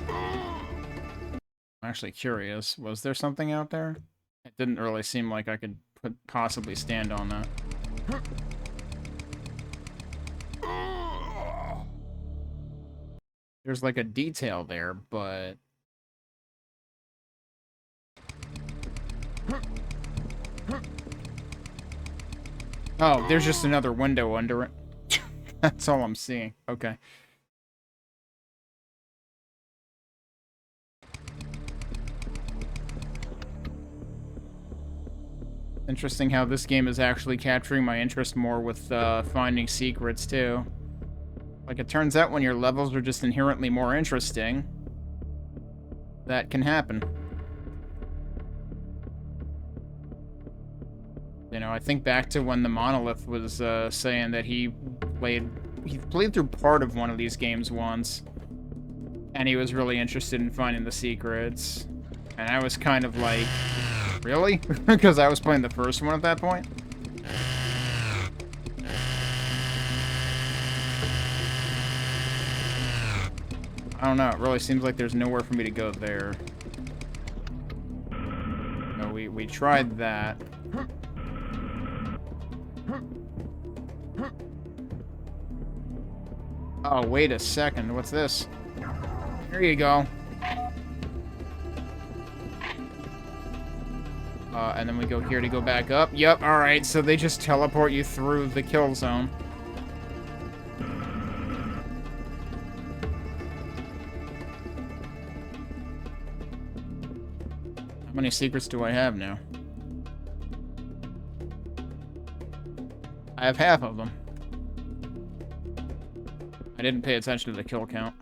I'm actually curious. Was there something out there? It didn't really seem like I could possibly stand on that. There's like a detail there, but... Oh, there's just another window under it. That's all I'm seeing. Okay. Interesting how this game is actually capturing my interest more with finding secrets, too. Like, it turns out when your levels are just inherently more interesting, that can happen. You know, I think back to when the Monolith was saying that he played through part of one of these games once, and he was really interested in finding the secrets. And I was kind of like, really? Because I was playing the first one at that point. I don't know, it really seems like there's nowhere for me to go there. No, we tried that. Oh, wait a second, what's this? Here you go. And then we go here to go back up. Yep, alright, so they just teleport you through the kill zone. many secrets do I have now? I have half of them. I didn't pay attention to the kill count.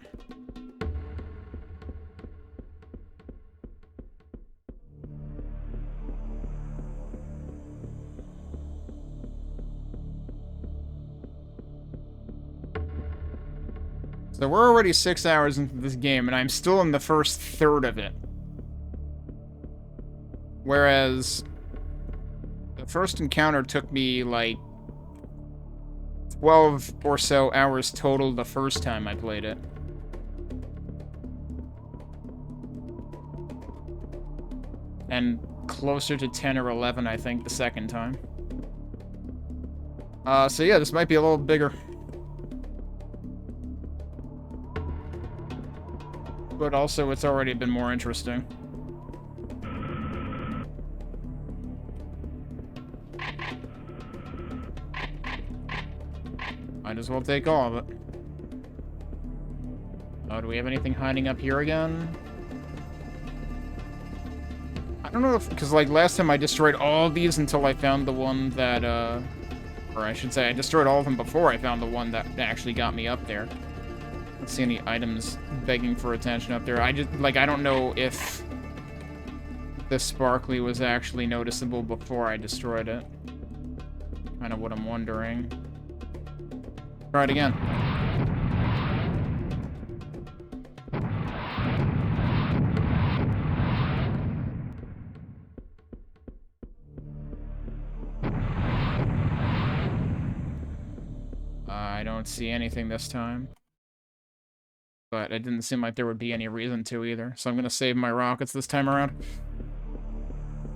So we're already 6 hours into this game, and I'm still in the first third of it. Whereas the first encounter took me like 12 or so hours total the first time I played it. And closer to 10 or 11, I think, the second time. So yeah, this might be a little bigger. But also, it's already been more interesting. Might as well take all of it. Oh, do we have anything hiding up here again? I don't know if... Because, like, last time I destroyed all of these until I found the one that, or I should say, I destroyed all of them before I found the one that actually got me up there. Let's see any items begging for attention up there. I don't know if the sparkly was actually noticeable before I destroyed it. Kind of what I'm wondering. Try it again. I don't see anything this time. But it didn't seem like there would be any reason to either. So I'm going to save my rockets this time around.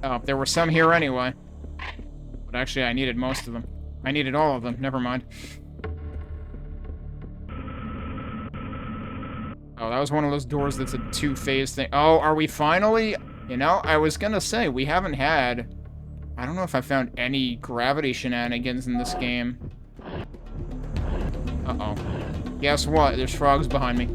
Oh, there were some here anyway. But actually, I needed most of them. I needed all of them. Never mind. Oh, that was one of those doors that's a two-phase thing. Oh, are we finally... You know, I was going to say, we haven't had... I don't know if I found any gravity shenanigans in this game. Uh-oh. Guess what? There's frogs behind me.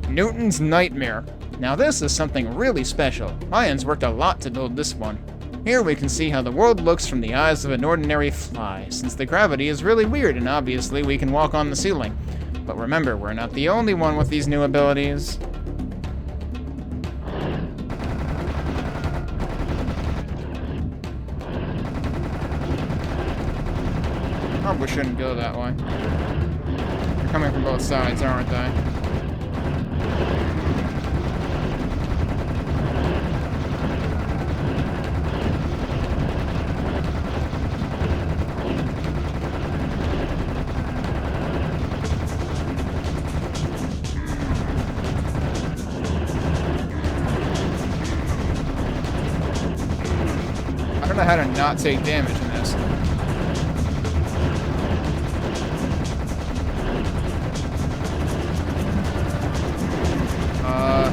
Newton's Nightmare. Now this is something really special. Mayans worked a lot to build this one. Here we can see how the world looks from the eyes of an ordinary fly, since the gravity is really weird and obviously we can walk on the ceiling. But remember, we're not the only one with these new abilities. Probably shouldn't go that way. They're coming from both sides, aren't they? I don't know how to not take damage in this.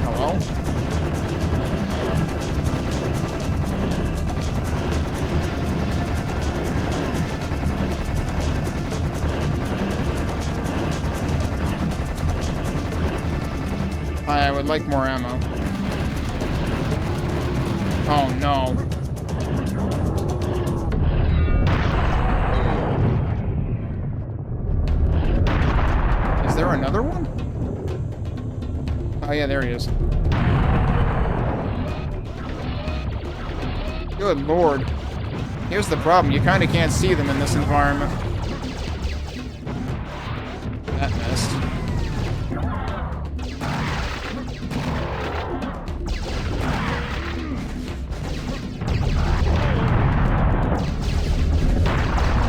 Hello? I would like more ammo. Oh no. Is there another one? Oh yeah, there he is. Good lord. Here's the problem, you kinda can't see them in this environment. That missed.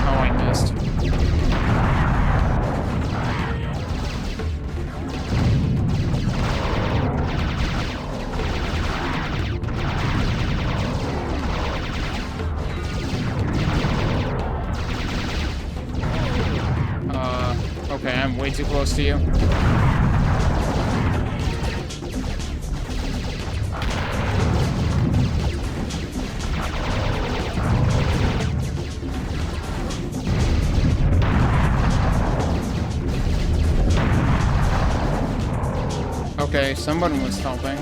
Oh, I missed. Okay, I'm way too close to you. Okay, someone was helping.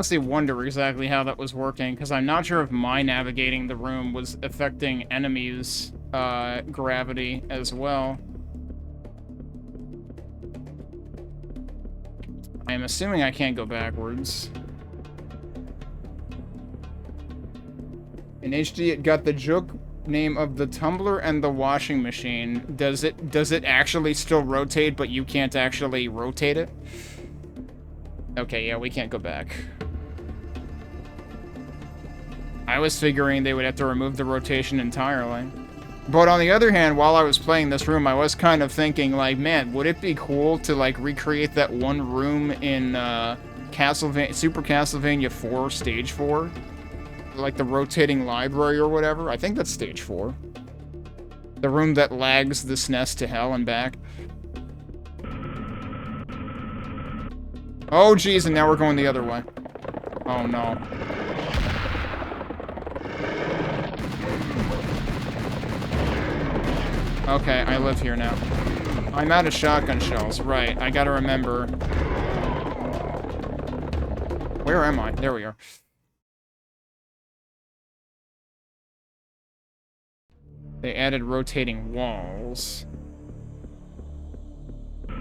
honestly wonder exactly how that was working, because I'm not sure if my navigating the room was affecting enemies' gravity as well. I am assuming I can't go backwards. In HD, it got the joke name of the tumbler and the washing machine. Does it actually still rotate, but you can't actually rotate it? Okay, yeah, we can't go back. I was figuring they would have to remove the rotation entirely. But on the other hand, while I was playing this room, I was kind of thinking, like, man, would it be cool to, like, recreate that one room in, Super Castlevania 4, Stage 4? Like the rotating library or whatever? I think that's Stage 4. The room that lags the SNES to hell and back. Oh, geez, and now we're going the other way. Oh, no. Okay, I live here now. I'm out of shotgun shells. Right, I gotta remember. Where am I? There we are. They added rotating walls.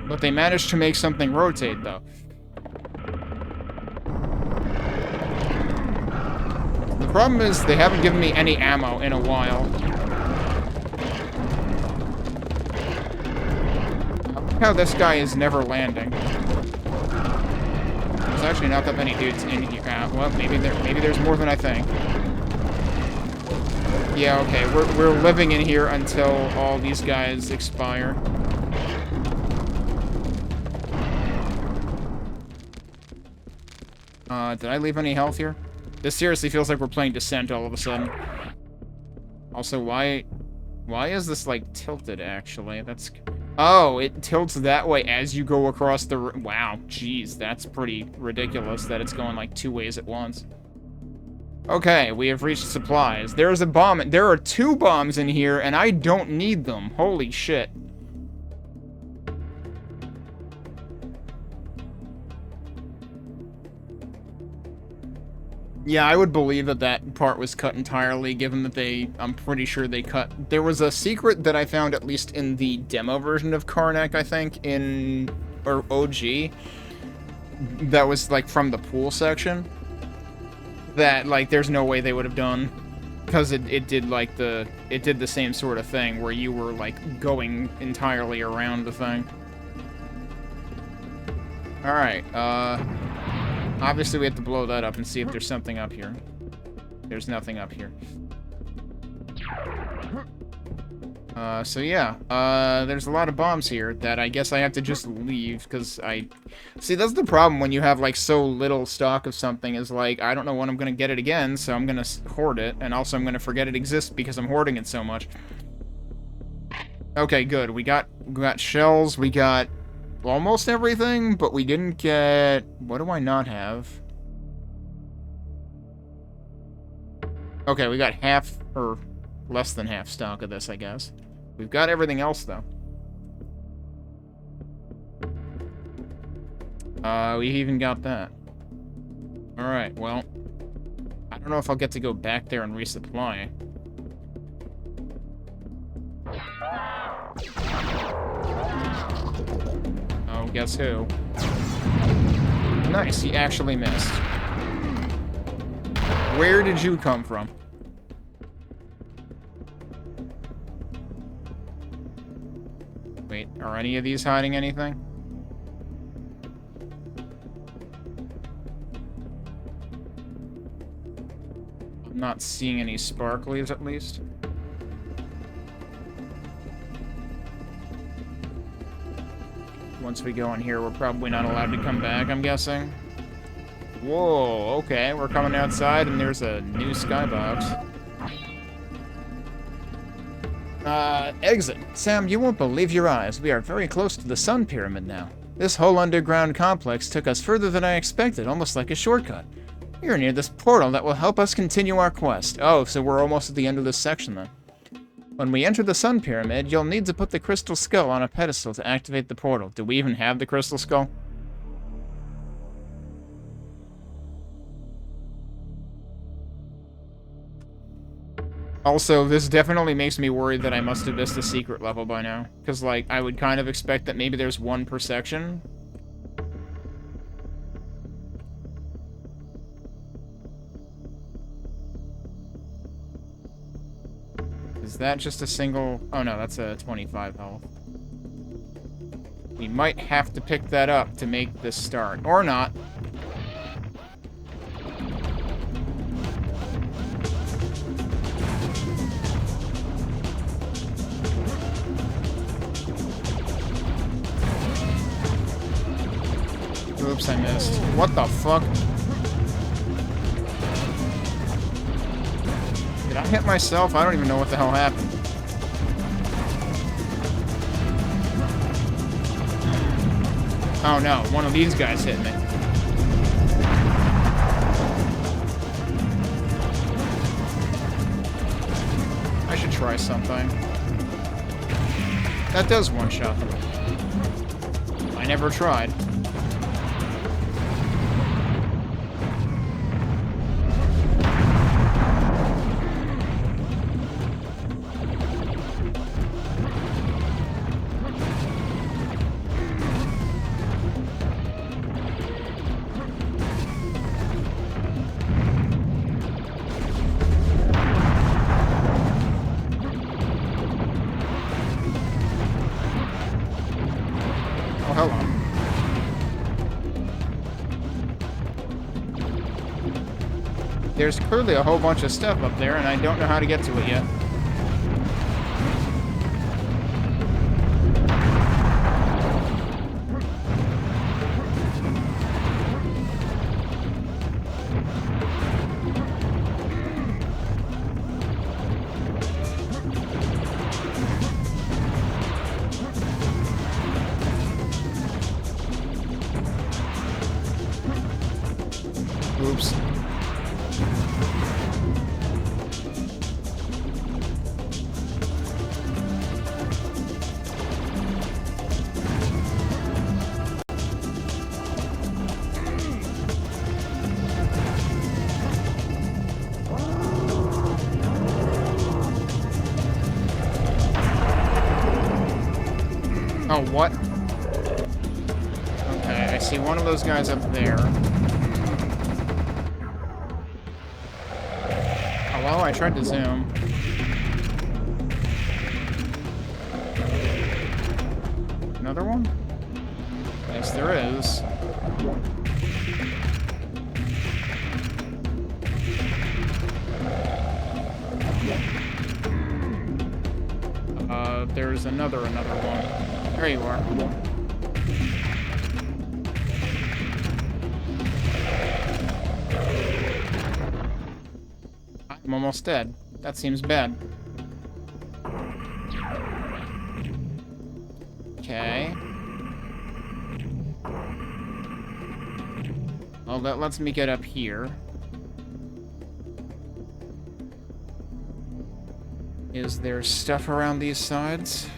But they managed to make something rotate, though. The problem is they haven't given me any ammo in a while. How this guy is never landing. There's actually not that many dudes in here. Well, maybe there's more than I think. Yeah, okay, we're living in here until all these guys expire. Did I leave any health here? This seriously feels like we're playing Descent all of a sudden. Also, why is this, like, tilted, actually? That's... Oh, it tilts that way as you go across the... Wow, jeez, that's pretty ridiculous that it's going, like, 2 ways at once. Okay, we have reached supplies. There's a bomb. There are 2 bombs in here, and I don't need them. Holy shit. Yeah, I would believe that that part was cut entirely, given that I'm pretty sure they cut... There was a secret that I found, at least in the demo version of Karnak, I think, or OG, that was, like, from the pool section, that, like, there's no way they would have done, because it did, like, it did the same sort of thing, where you were, like, going entirely around the thing. Alright, obviously, we have to blow that up and see if there's something up here. There's nothing up here. So yeah, there's a lot of bombs here that I guess I have to just leave, because See, that's the problem when you have, like, so little stock of something, is, like, I don't know when I'm gonna get it again, so I'm gonna hoard it, and also I'm gonna forget it exists because I'm hoarding it so much. Okay, good. We got shells, we got... almost everything, but we didn't get... What do I not have? Okay, we got half, or less than half stock of this, I guess. We've got everything else, though. We even got that. Alright, well... I don't know if I'll get to go back there and resupply. Oh, guess who? Nice, he actually missed. Where did you come from? Wait, are any of these hiding anything? I'm not seeing any sparklies, at least. Once we go in here, we're probably not allowed to come back, I'm guessing. Whoa, okay, we're coming outside and there's a new skybox. Exit. Sam, you won't believe your eyes. We are very close to the Sun Pyramid now. This whole underground complex took us further than I expected, almost like a shortcut. We are near this portal that will help us continue our quest. Oh, so we're almost at the end of this section then. When we enter the Sun Pyramid, you'll need to put the crystal skull on a pedestal to activate the portal. Do we even have the crystal skull? Also, this definitely makes me worried that I must have missed a secret level by now. Because, like, I would kind of expect that maybe there's one per section. Is that just a single... Oh, no, that's a 25 health. We might have to pick that up to make this start. Or not. Oops, I missed. What the fuck? Did I hit myself? I don't even know what the hell happened. Oh no, one of these guys hit me. I should try something. That does one-shot them. I never tried. There's clearly a whole bunch of stuff up there, and I don't know how to get to it yet. Oops. Oh, what? Okay, I see one of those guys up there. Oh, well, I tried to zoom. Another one? Yes, there is. There's another one. There you are. I'm almost dead. That seems bad. Okay. Well, that lets me get up here. Is there stuff around these sides?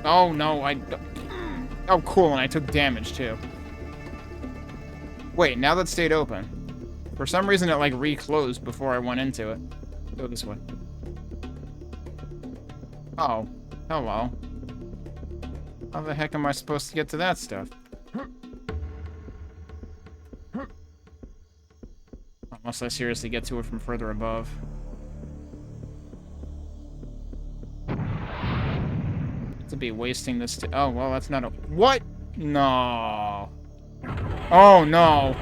Oh, no, Oh, cool, and I took damage, too. Wait, now that stayed open. For some reason, it, like, reclosed before I went into it. Go this way. Oh, hello. How the heck am I supposed to get to that stuff? Unless I seriously get to it from further above. To be wasting this. Oh, well, that's not a. What? No. Oh, no.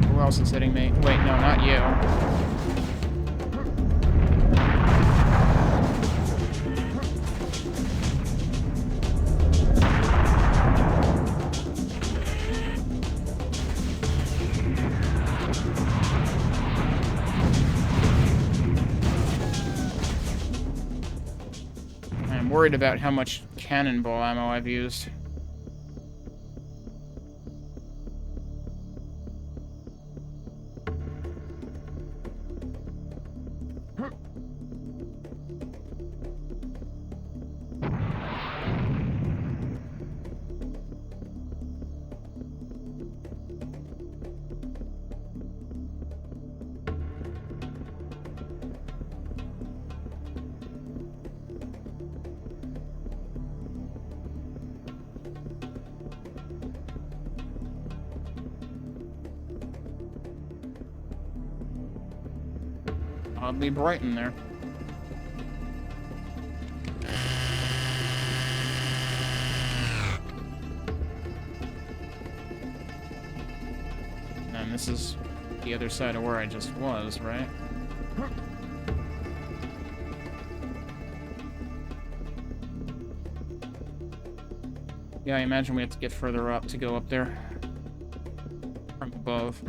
Who else is hitting me? Wait, no, not you. I'm worried about how much cannonball ammo I've used. Oddly bright in there. And this is the other side of where I just was, right? Yeah, I imagine we have to get further up to go up there. From above.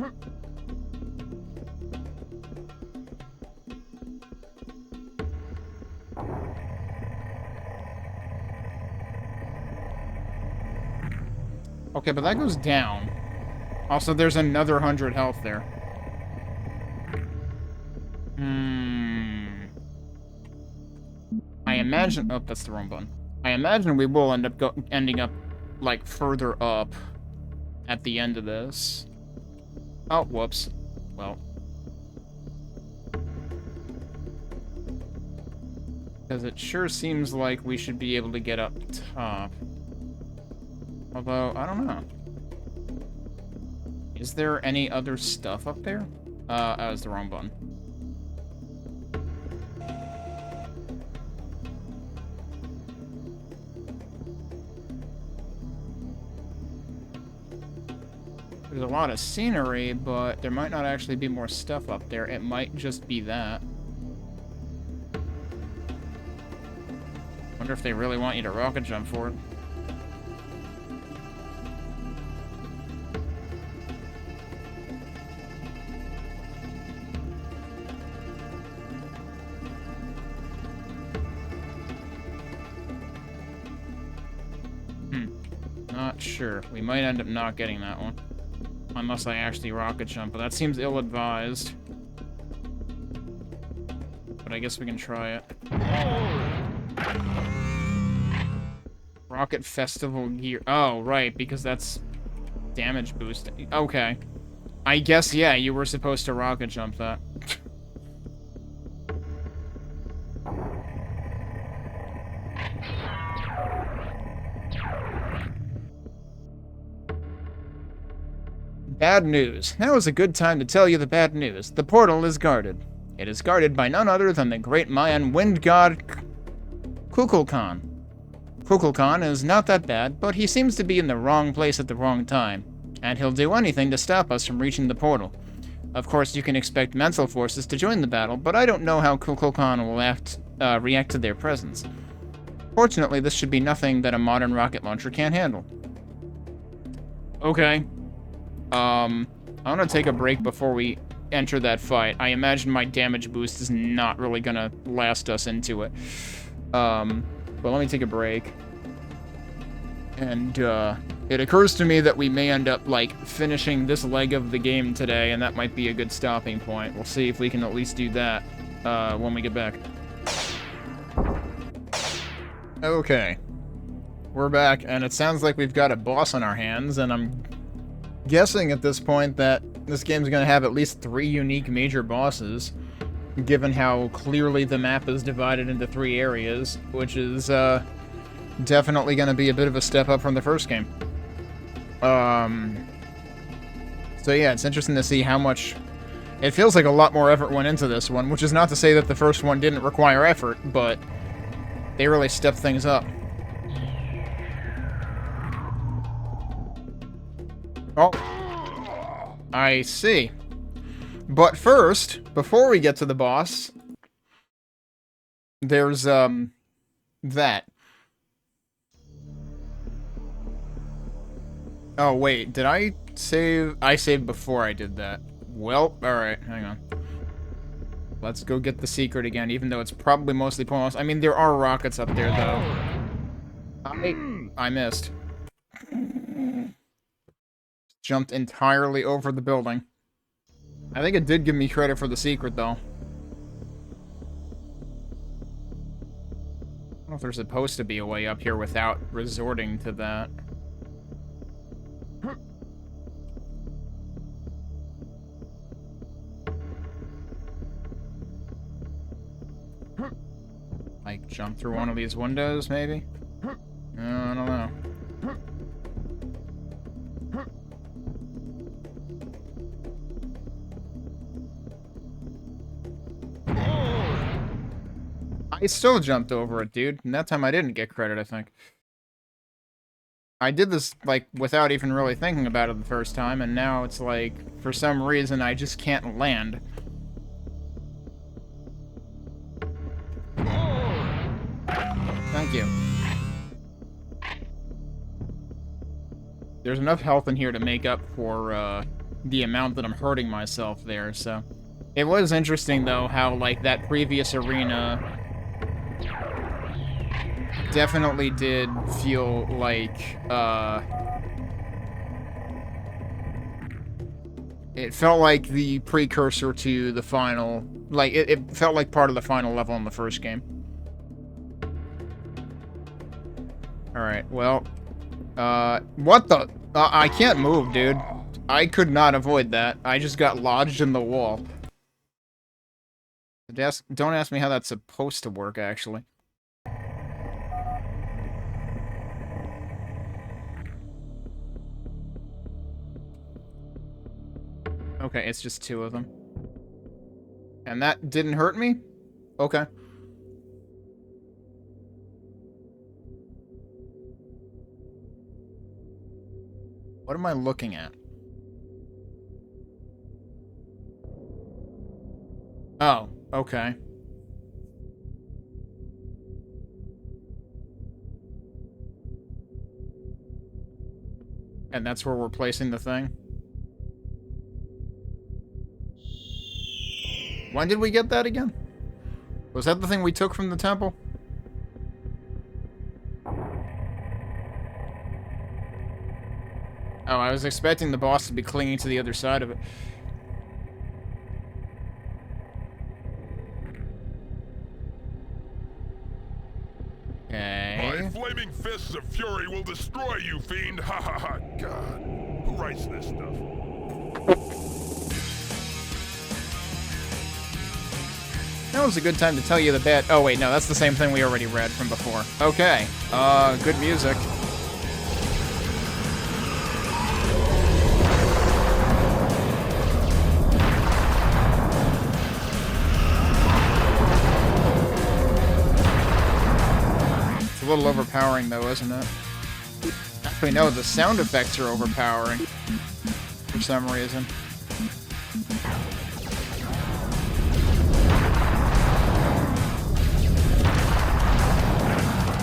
Okay, but that goes down. Also, there's another 100 health there. I imagine... Oh, that's the wrong button. I imagine we will end up ending up, like, further up at the end of this. Oh, whoops. Well. Because it sure seems like we should be able to get up top. Although, I don't know. Is there any other stuff up there? That was the wrong button. There's a lot of scenery, but there might not actually be more stuff up there. It might just be that. Wonder if they really want you to rocket jump for it. Not sure. We might end up not getting that one. Unless I actually rocket jump, but that seems ill-advised. But I guess we can try it. Rocket Festival gear. Oh, right, because that's damage boost. Okay. I guess, yeah, you were supposed to rocket jump that. Bad news. Now is a good time to tell you the bad news. The portal is guarded. It is guarded by none other than the great Mayan wind god Kukulkan. Kukulkan is not that bad, but he seems to be in the wrong place at the wrong time, and he'll do anything to stop us from reaching the portal. Of course, you can expect mental forces to join the battle, but I don't know how Kukulkan will react to their presence. Fortunately, this should be nothing that a modern rocket launcher can't handle. Okay. I want to take a break before we enter that fight. I imagine my damage boost is not really gonna last us into it. But let me take a break. And, it occurs to me that we may end up, like, finishing this leg of the game today, and that might be a good stopping point. We'll see if we can at least do that, when we get back. Okay. We're back, and it sounds like we've got a boss on our hands, and I'm guessing at this point that this game's gonna have at least 3 unique major bosses, given how clearly the map is divided into 3 areas, which is, definitely gonna be a bit of a step up from the first game. So yeah, it's interesting to see how much... It feels like a lot more effort went into this one, which is not to say that the first one didn't require effort, but they really stepped things up. Oh. I see. But first, before we get to the boss, there's, that. Oh, wait, did I save? I saved before I did that. Well, alright, hang on. Let's go get the secret again, even though it's probably mostly pointless. I mean, there are rockets up there, though. I missed. Jumped entirely over the building. I think it did give me credit for the secret, though. I don't know if there's supposed to be a way up here without resorting to that. Like, jump through one of these windows, maybe? I don't know. I still jumped over it, dude. And that time I didn't get credit, I think. I did this, like, without even really thinking about it the first time, and now it's like, for some reason, I just can't land. Thank you. There's enough health in here to make up for, the amount that I'm hurting myself there, so... It was interesting, though, how, like, that previous arena... definitely did feel like, it felt like the precursor to the final... Like, it felt like part of the final level in the first game. Alright, well... what the... I can't move, dude. I could not avoid that. I just got lodged in the wall. Don't ask me how that's supposed to work, actually. Okay, it's just two of them. And that didn't hurt me? Okay. What am I looking at? Oh, okay. And that's where we're placing the thing? When did we get that again? Was that the thing we took from the temple? Oh, I was expecting the boss to be clinging to the other side of it. Okay. My flaming fists of fury will destroy you, fiend! Ha ha ha! God, who writes this stuff? That was a good time to tell you the bad... Oh, wait, no, that's the same thing we already read from before. Okay. Good music. It's a little overpowering, though, isn't it? Actually, no, the sound effects are overpowering. For some reason.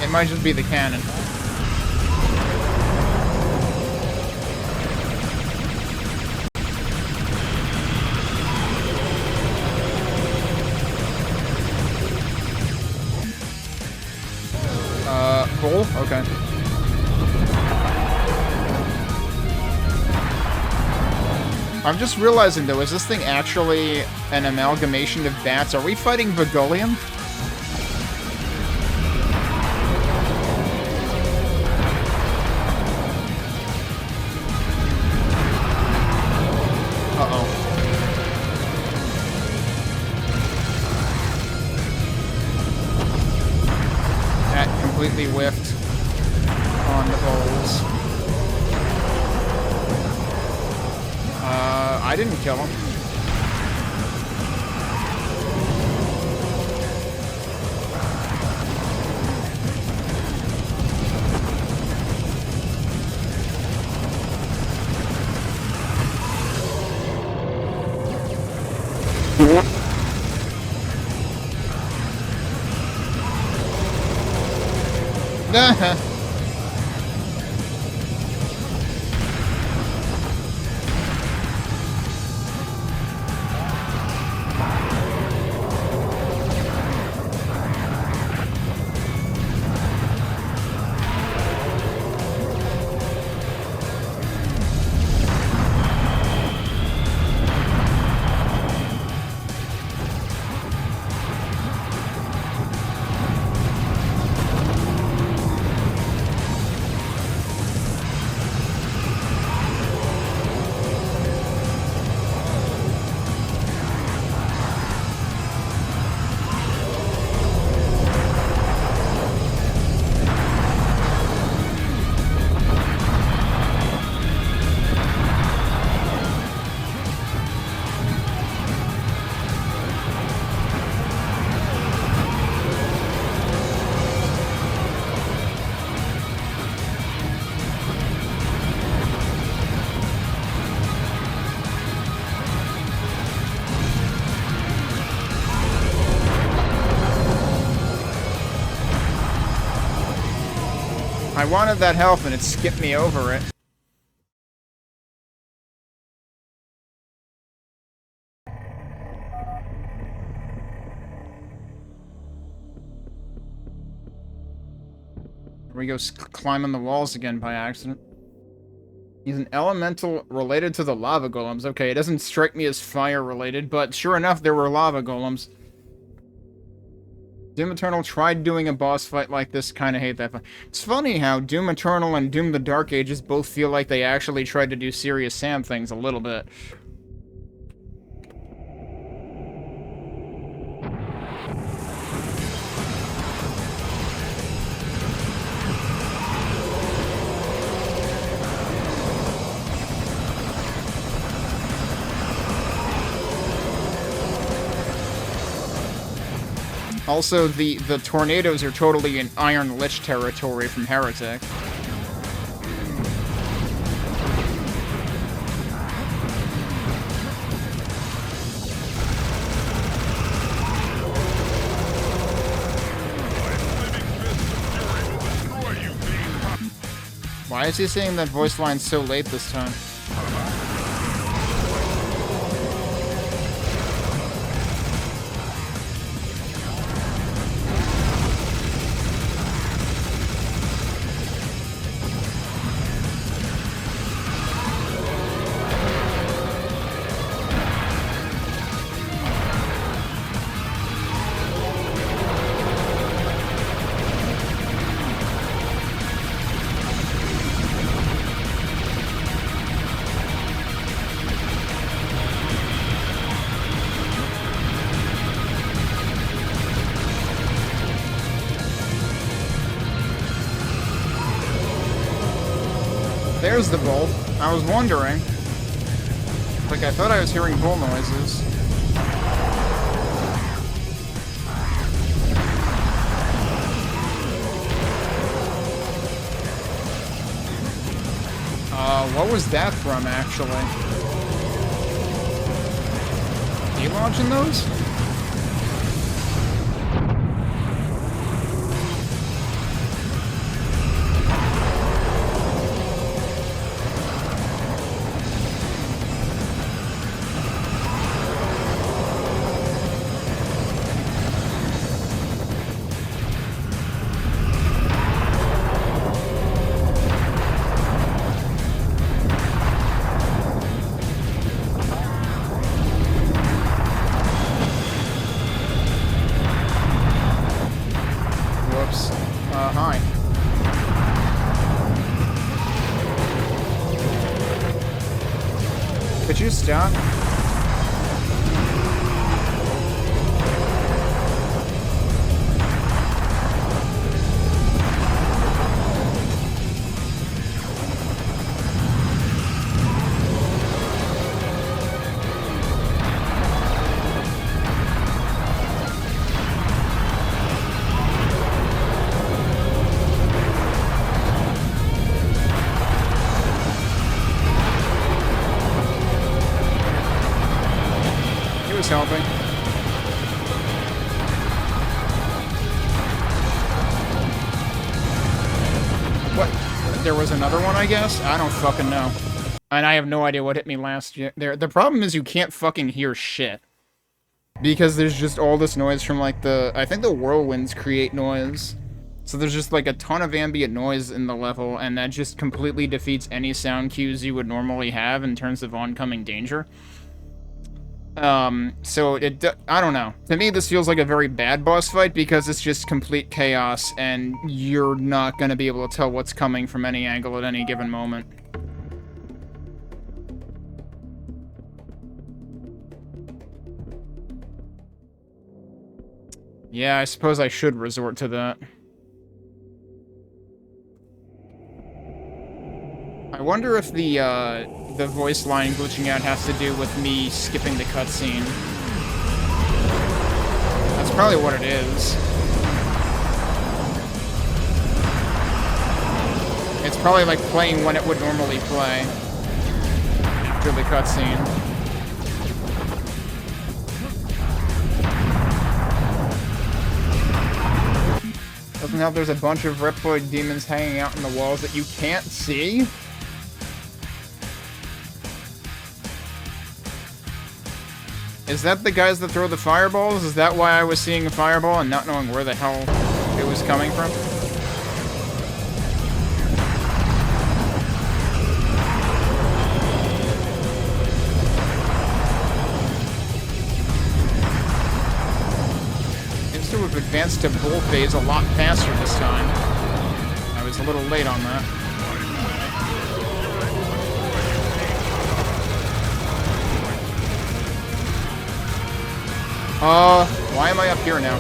It might just be the cannon. Bull? Okay. I'm just realizing, though, is this thing actually an amalgamation of bats? Are we fighting Vagolium? Completely whiffed on the bowls. I didn't kill him. wanted that health and it skipped me over it. Here we go, climbing the walls again by accident. He's an elemental related to the lava golems. Okay, it doesn't strike me as fire related, but sure enough, there were lava golems. Doom Eternal tried doing a boss fight like this, kinda hate that fight. It's funny how Doom Eternal and Doom the Dark Ages both feel like they actually tried to do serious Sam things a little bit. Also, the tornadoes are totally in Iron Lich territory from Heretic. Why is he saying that voice line so late this time? There's the bull. I was wondering. Like, I thought I was hearing bull noises. What was that from, actually? Are you launching those? Hi. Could you stop? Helping. What? There was another one, I guess? I don't fucking know. And I have no idea what hit me last year. The problem is you can't fucking hear shit. Because there's just all this noise from, like, I think the whirlwinds create noise. So there's just, like, a ton of ambient noise in the level, and that just completely defeats any sound cues you would normally have in terms of oncoming danger. So I don't know. To me, this feels like a very bad boss fight because it's just complete chaos and you're not gonna be able to tell what's coming from any angle at any given moment. Yeah, I suppose I should resort to that. I wonder if the voice line glitching out has to do with me skipping the cutscene. That's probably what it is. It's probably like playing when it would normally play after the cutscene. Doesn't Now there's a bunch of Reploid demons hanging out in the walls that you can't see. Is that the guys that throw the fireballs? Is that why I was seeing a fireball and not knowing where the hell it was coming from? Seems to have advanced to bull phase a lot faster this time. I was a little late on that. Why am I up here now?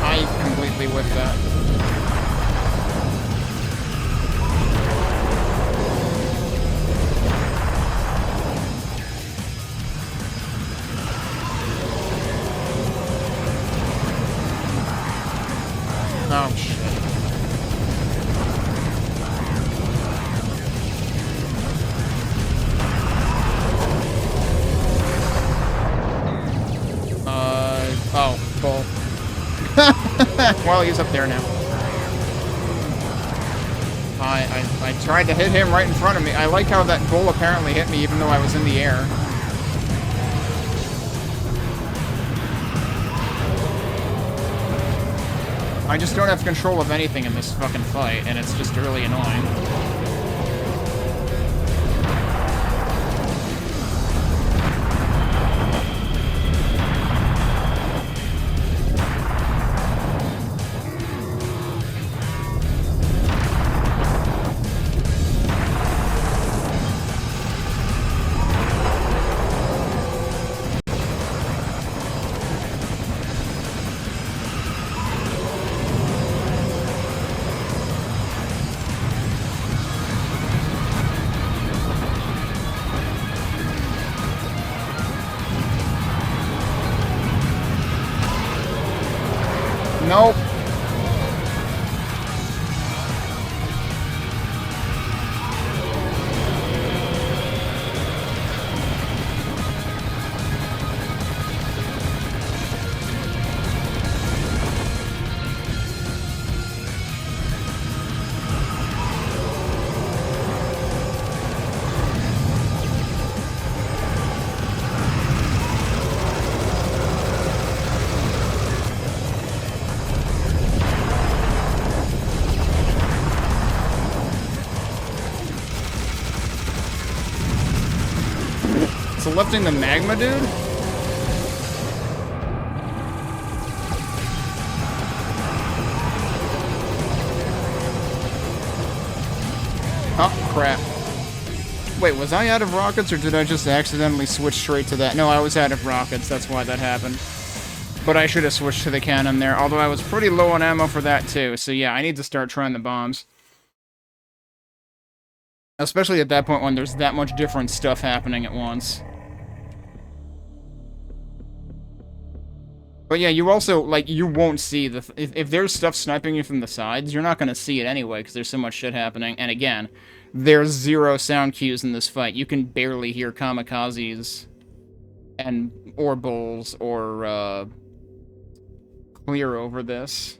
I completely whiffed that. Oh, shit. Oh, bull. Well, he's up there now. I tried to hit him right in front of me. I like how that bull apparently hit me even though I was in the air. I just don't have control of anything in this fucking fight, and it's just really annoying. Nope. So lifting the magma, dude? Oh, crap. Wait, was I out of rockets, or did I just accidentally switch straight to that? No, I was out of rockets, that's why that happened. But I should have switched to the cannon there, although I was pretty low on ammo for that too, so yeah, I need to start trying the bombs. Especially at that point when there's that much different stuff happening at once. But yeah, you also, like, you won't see the... If there's stuff sniping you from the sides, you're not going to see it anyway, because there's so much shit happening. And again, there's zero sound cues in this fight. You can barely hear kamikazes and or bulls or clear over this.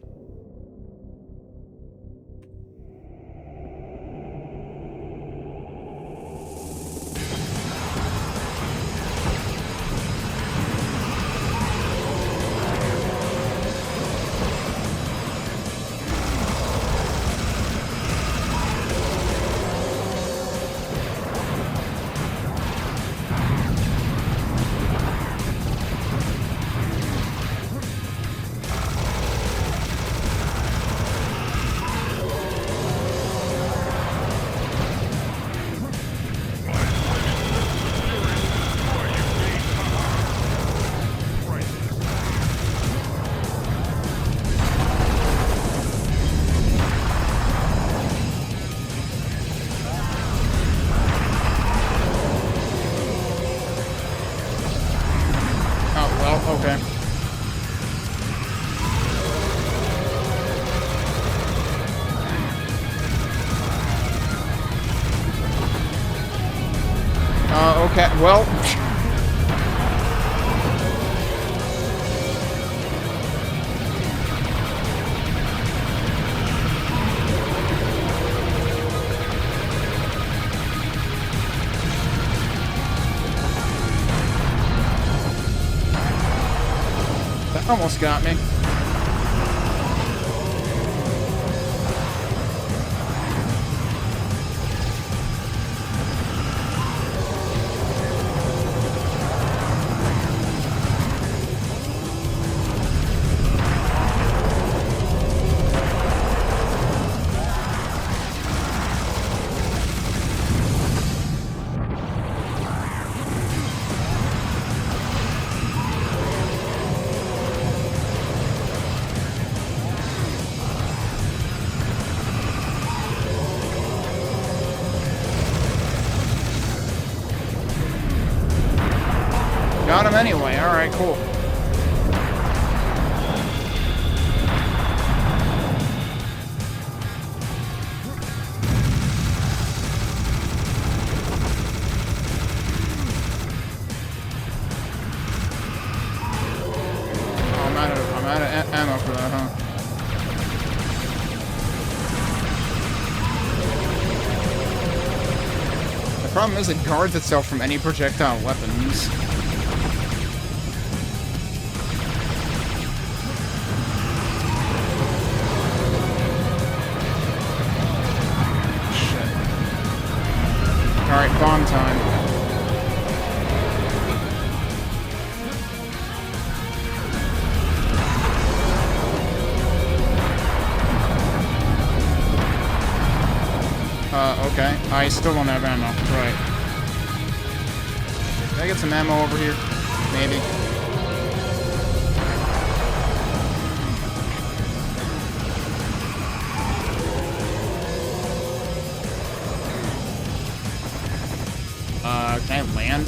Okay, well... That almost got me. Got him anyway. Alright, cool. Oh, I'm out of ammo for that, huh? The problem is it guards itself from any projectile weapons. Alright, bomb time. Okay. I still don't have ammo. Right. Can I get some ammo over here? Maybe. Can I land?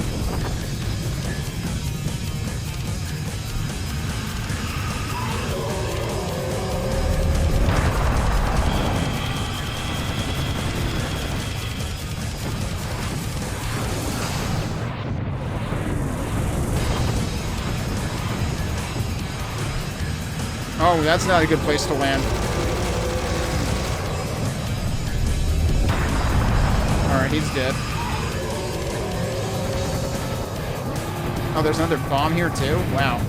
Oh, that's not a good place to land. Alright, he's dead. Oh, there's another bomb here too? Wow.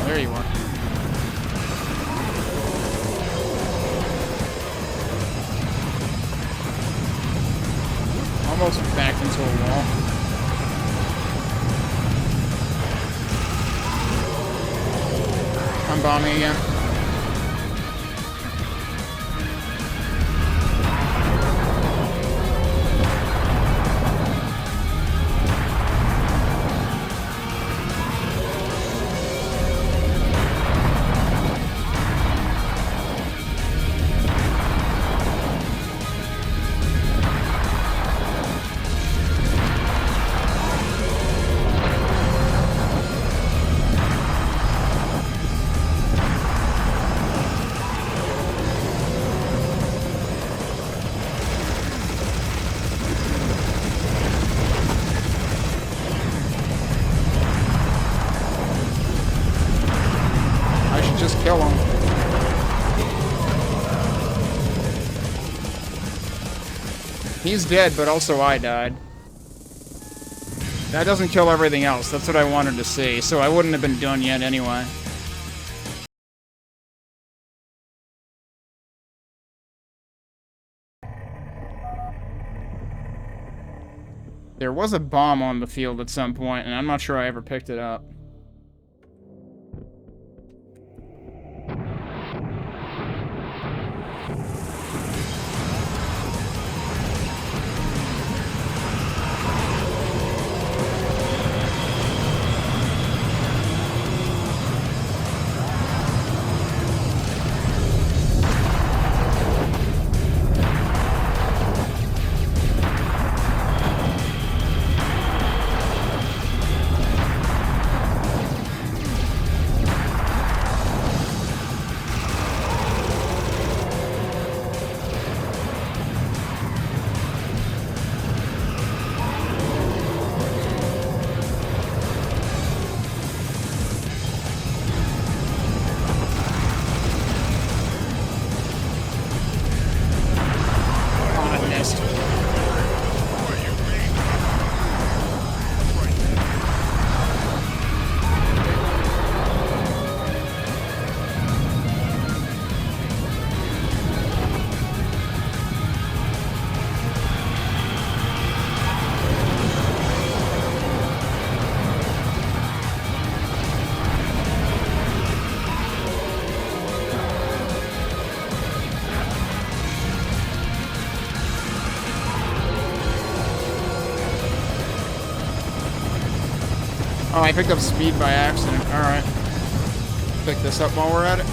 There you are. Almost backed into a wall. I'm bombing again. Just kill him. He's dead, but also I died. That doesn't kill everything else. That's what I wanted to see, so I wouldn't have been done yet anyway. There was a bomb on the field at some point, and I'm not sure I ever picked it up. Oh, I picked up speed by accident. Alright. Pick this up while we're at it.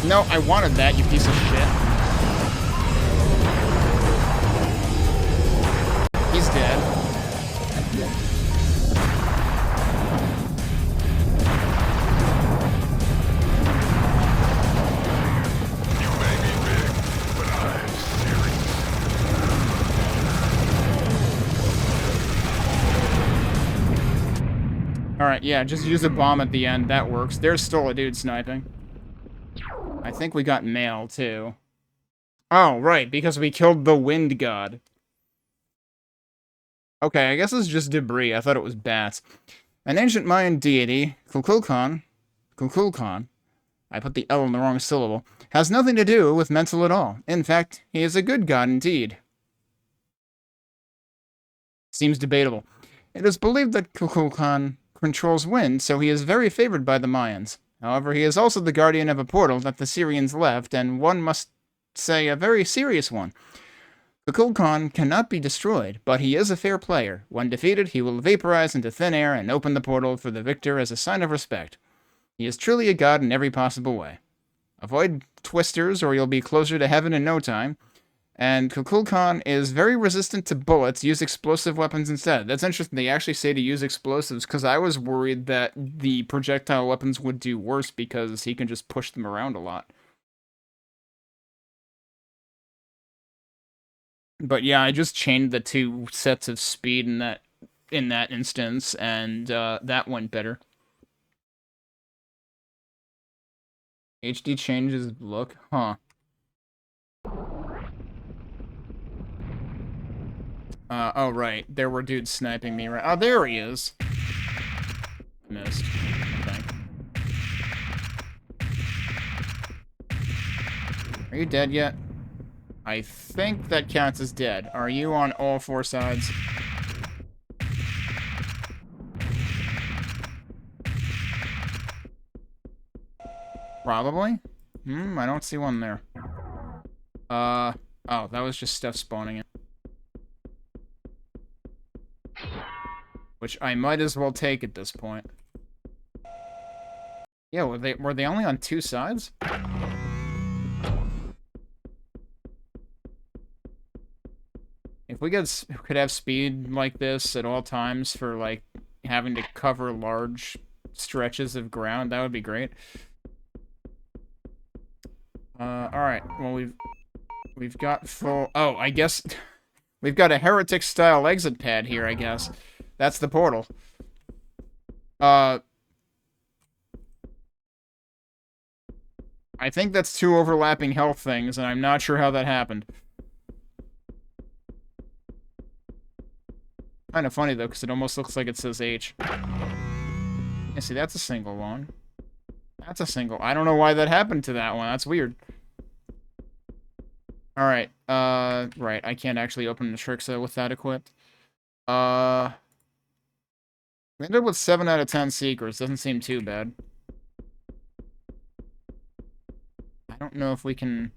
No, I wanted that, you piece of shit. He's dead. You may be big, but I'm serious. Alright, yeah, just use a bomb at the end. That works. There's still a dude sniping. I think we got mail, too. Oh, right, because we killed the wind god. Okay, I guess it's just debris. I thought it was bats. An ancient Mayan deity, Kukulkan, I put the L in the wrong syllable, has nothing to do with mental at all. In fact, he is a good god indeed. Seems debatable. It is believed that Kukulkan controls wind, so he is very favored by the Mayans. However, he is also the guardian of a portal that the Syrians left, and one must say a very serious one. Kukulkan cannot be destroyed, but he is a fair player. When defeated, he will vaporize into thin air and open the portal for the victor as a sign of respect. He is truly a god in every possible way. Avoid twisters, or you'll be closer to heaven in no time. And Kukulkan is very resistant to bullets. Use explosive weapons instead. That's interesting. They actually say to use explosives, because I was worried that the projectile weapons would do worse because he can just push them around a lot. But yeah, I just chained the two sets of speed in that instance, and that went better. HD changes look, huh? Oh right, there were dudes sniping me right. Oh, there he is. Missed. Okay. Are you dead yet? I think that counts as dead. Are you on all four sides? Probably. I don't see one there. Oh, that was just stuff spawning in. Which I might as well take at this point. Yeah, were they only on two sides? If we could have speed like this at all times for, like, having to cover large stretches of ground, that would be great. Alright, well, we've got full... Oh, I guess... We've got a heretic-style exit pad here, I guess. That's the portal. I think that's two overlapping health things, and I'm not sure how that happened. Kind of funny, though, because it almost looks like it says H. Yeah, see, that's a single one. That's a single. I don't know why that happened to that one. That's weird. Alright, right. I can't actually open the Trixa with that equipped. We ended up with 7 out of 10 secrets. Doesn't seem too bad. I don't know if we can...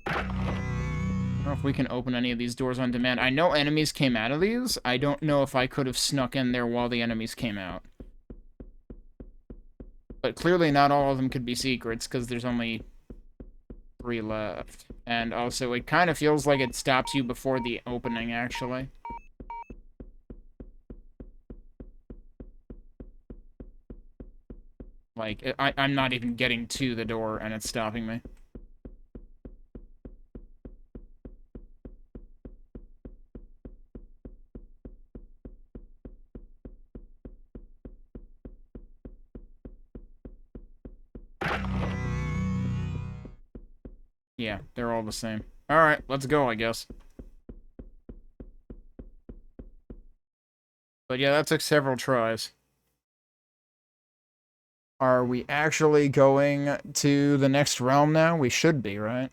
I don't know if we can open any of these doors on demand. I know enemies came out of these. I don't know if I could have snuck in there while the enemies came out. But clearly not all of them could be secrets, because there's only 3 left. And also, it kind of feels like it stops you before the opening, actually. Like, I'm not even getting to the door, and it's stopping me. Yeah, they're all the same. Alright, let's go, I guess. But yeah, that took several tries. Are we actually going to the next realm now? We should be, right?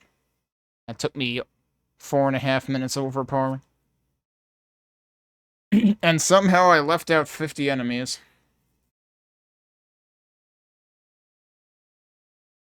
That took me 4.5 minutes overpowering. And somehow I left out 50 enemies.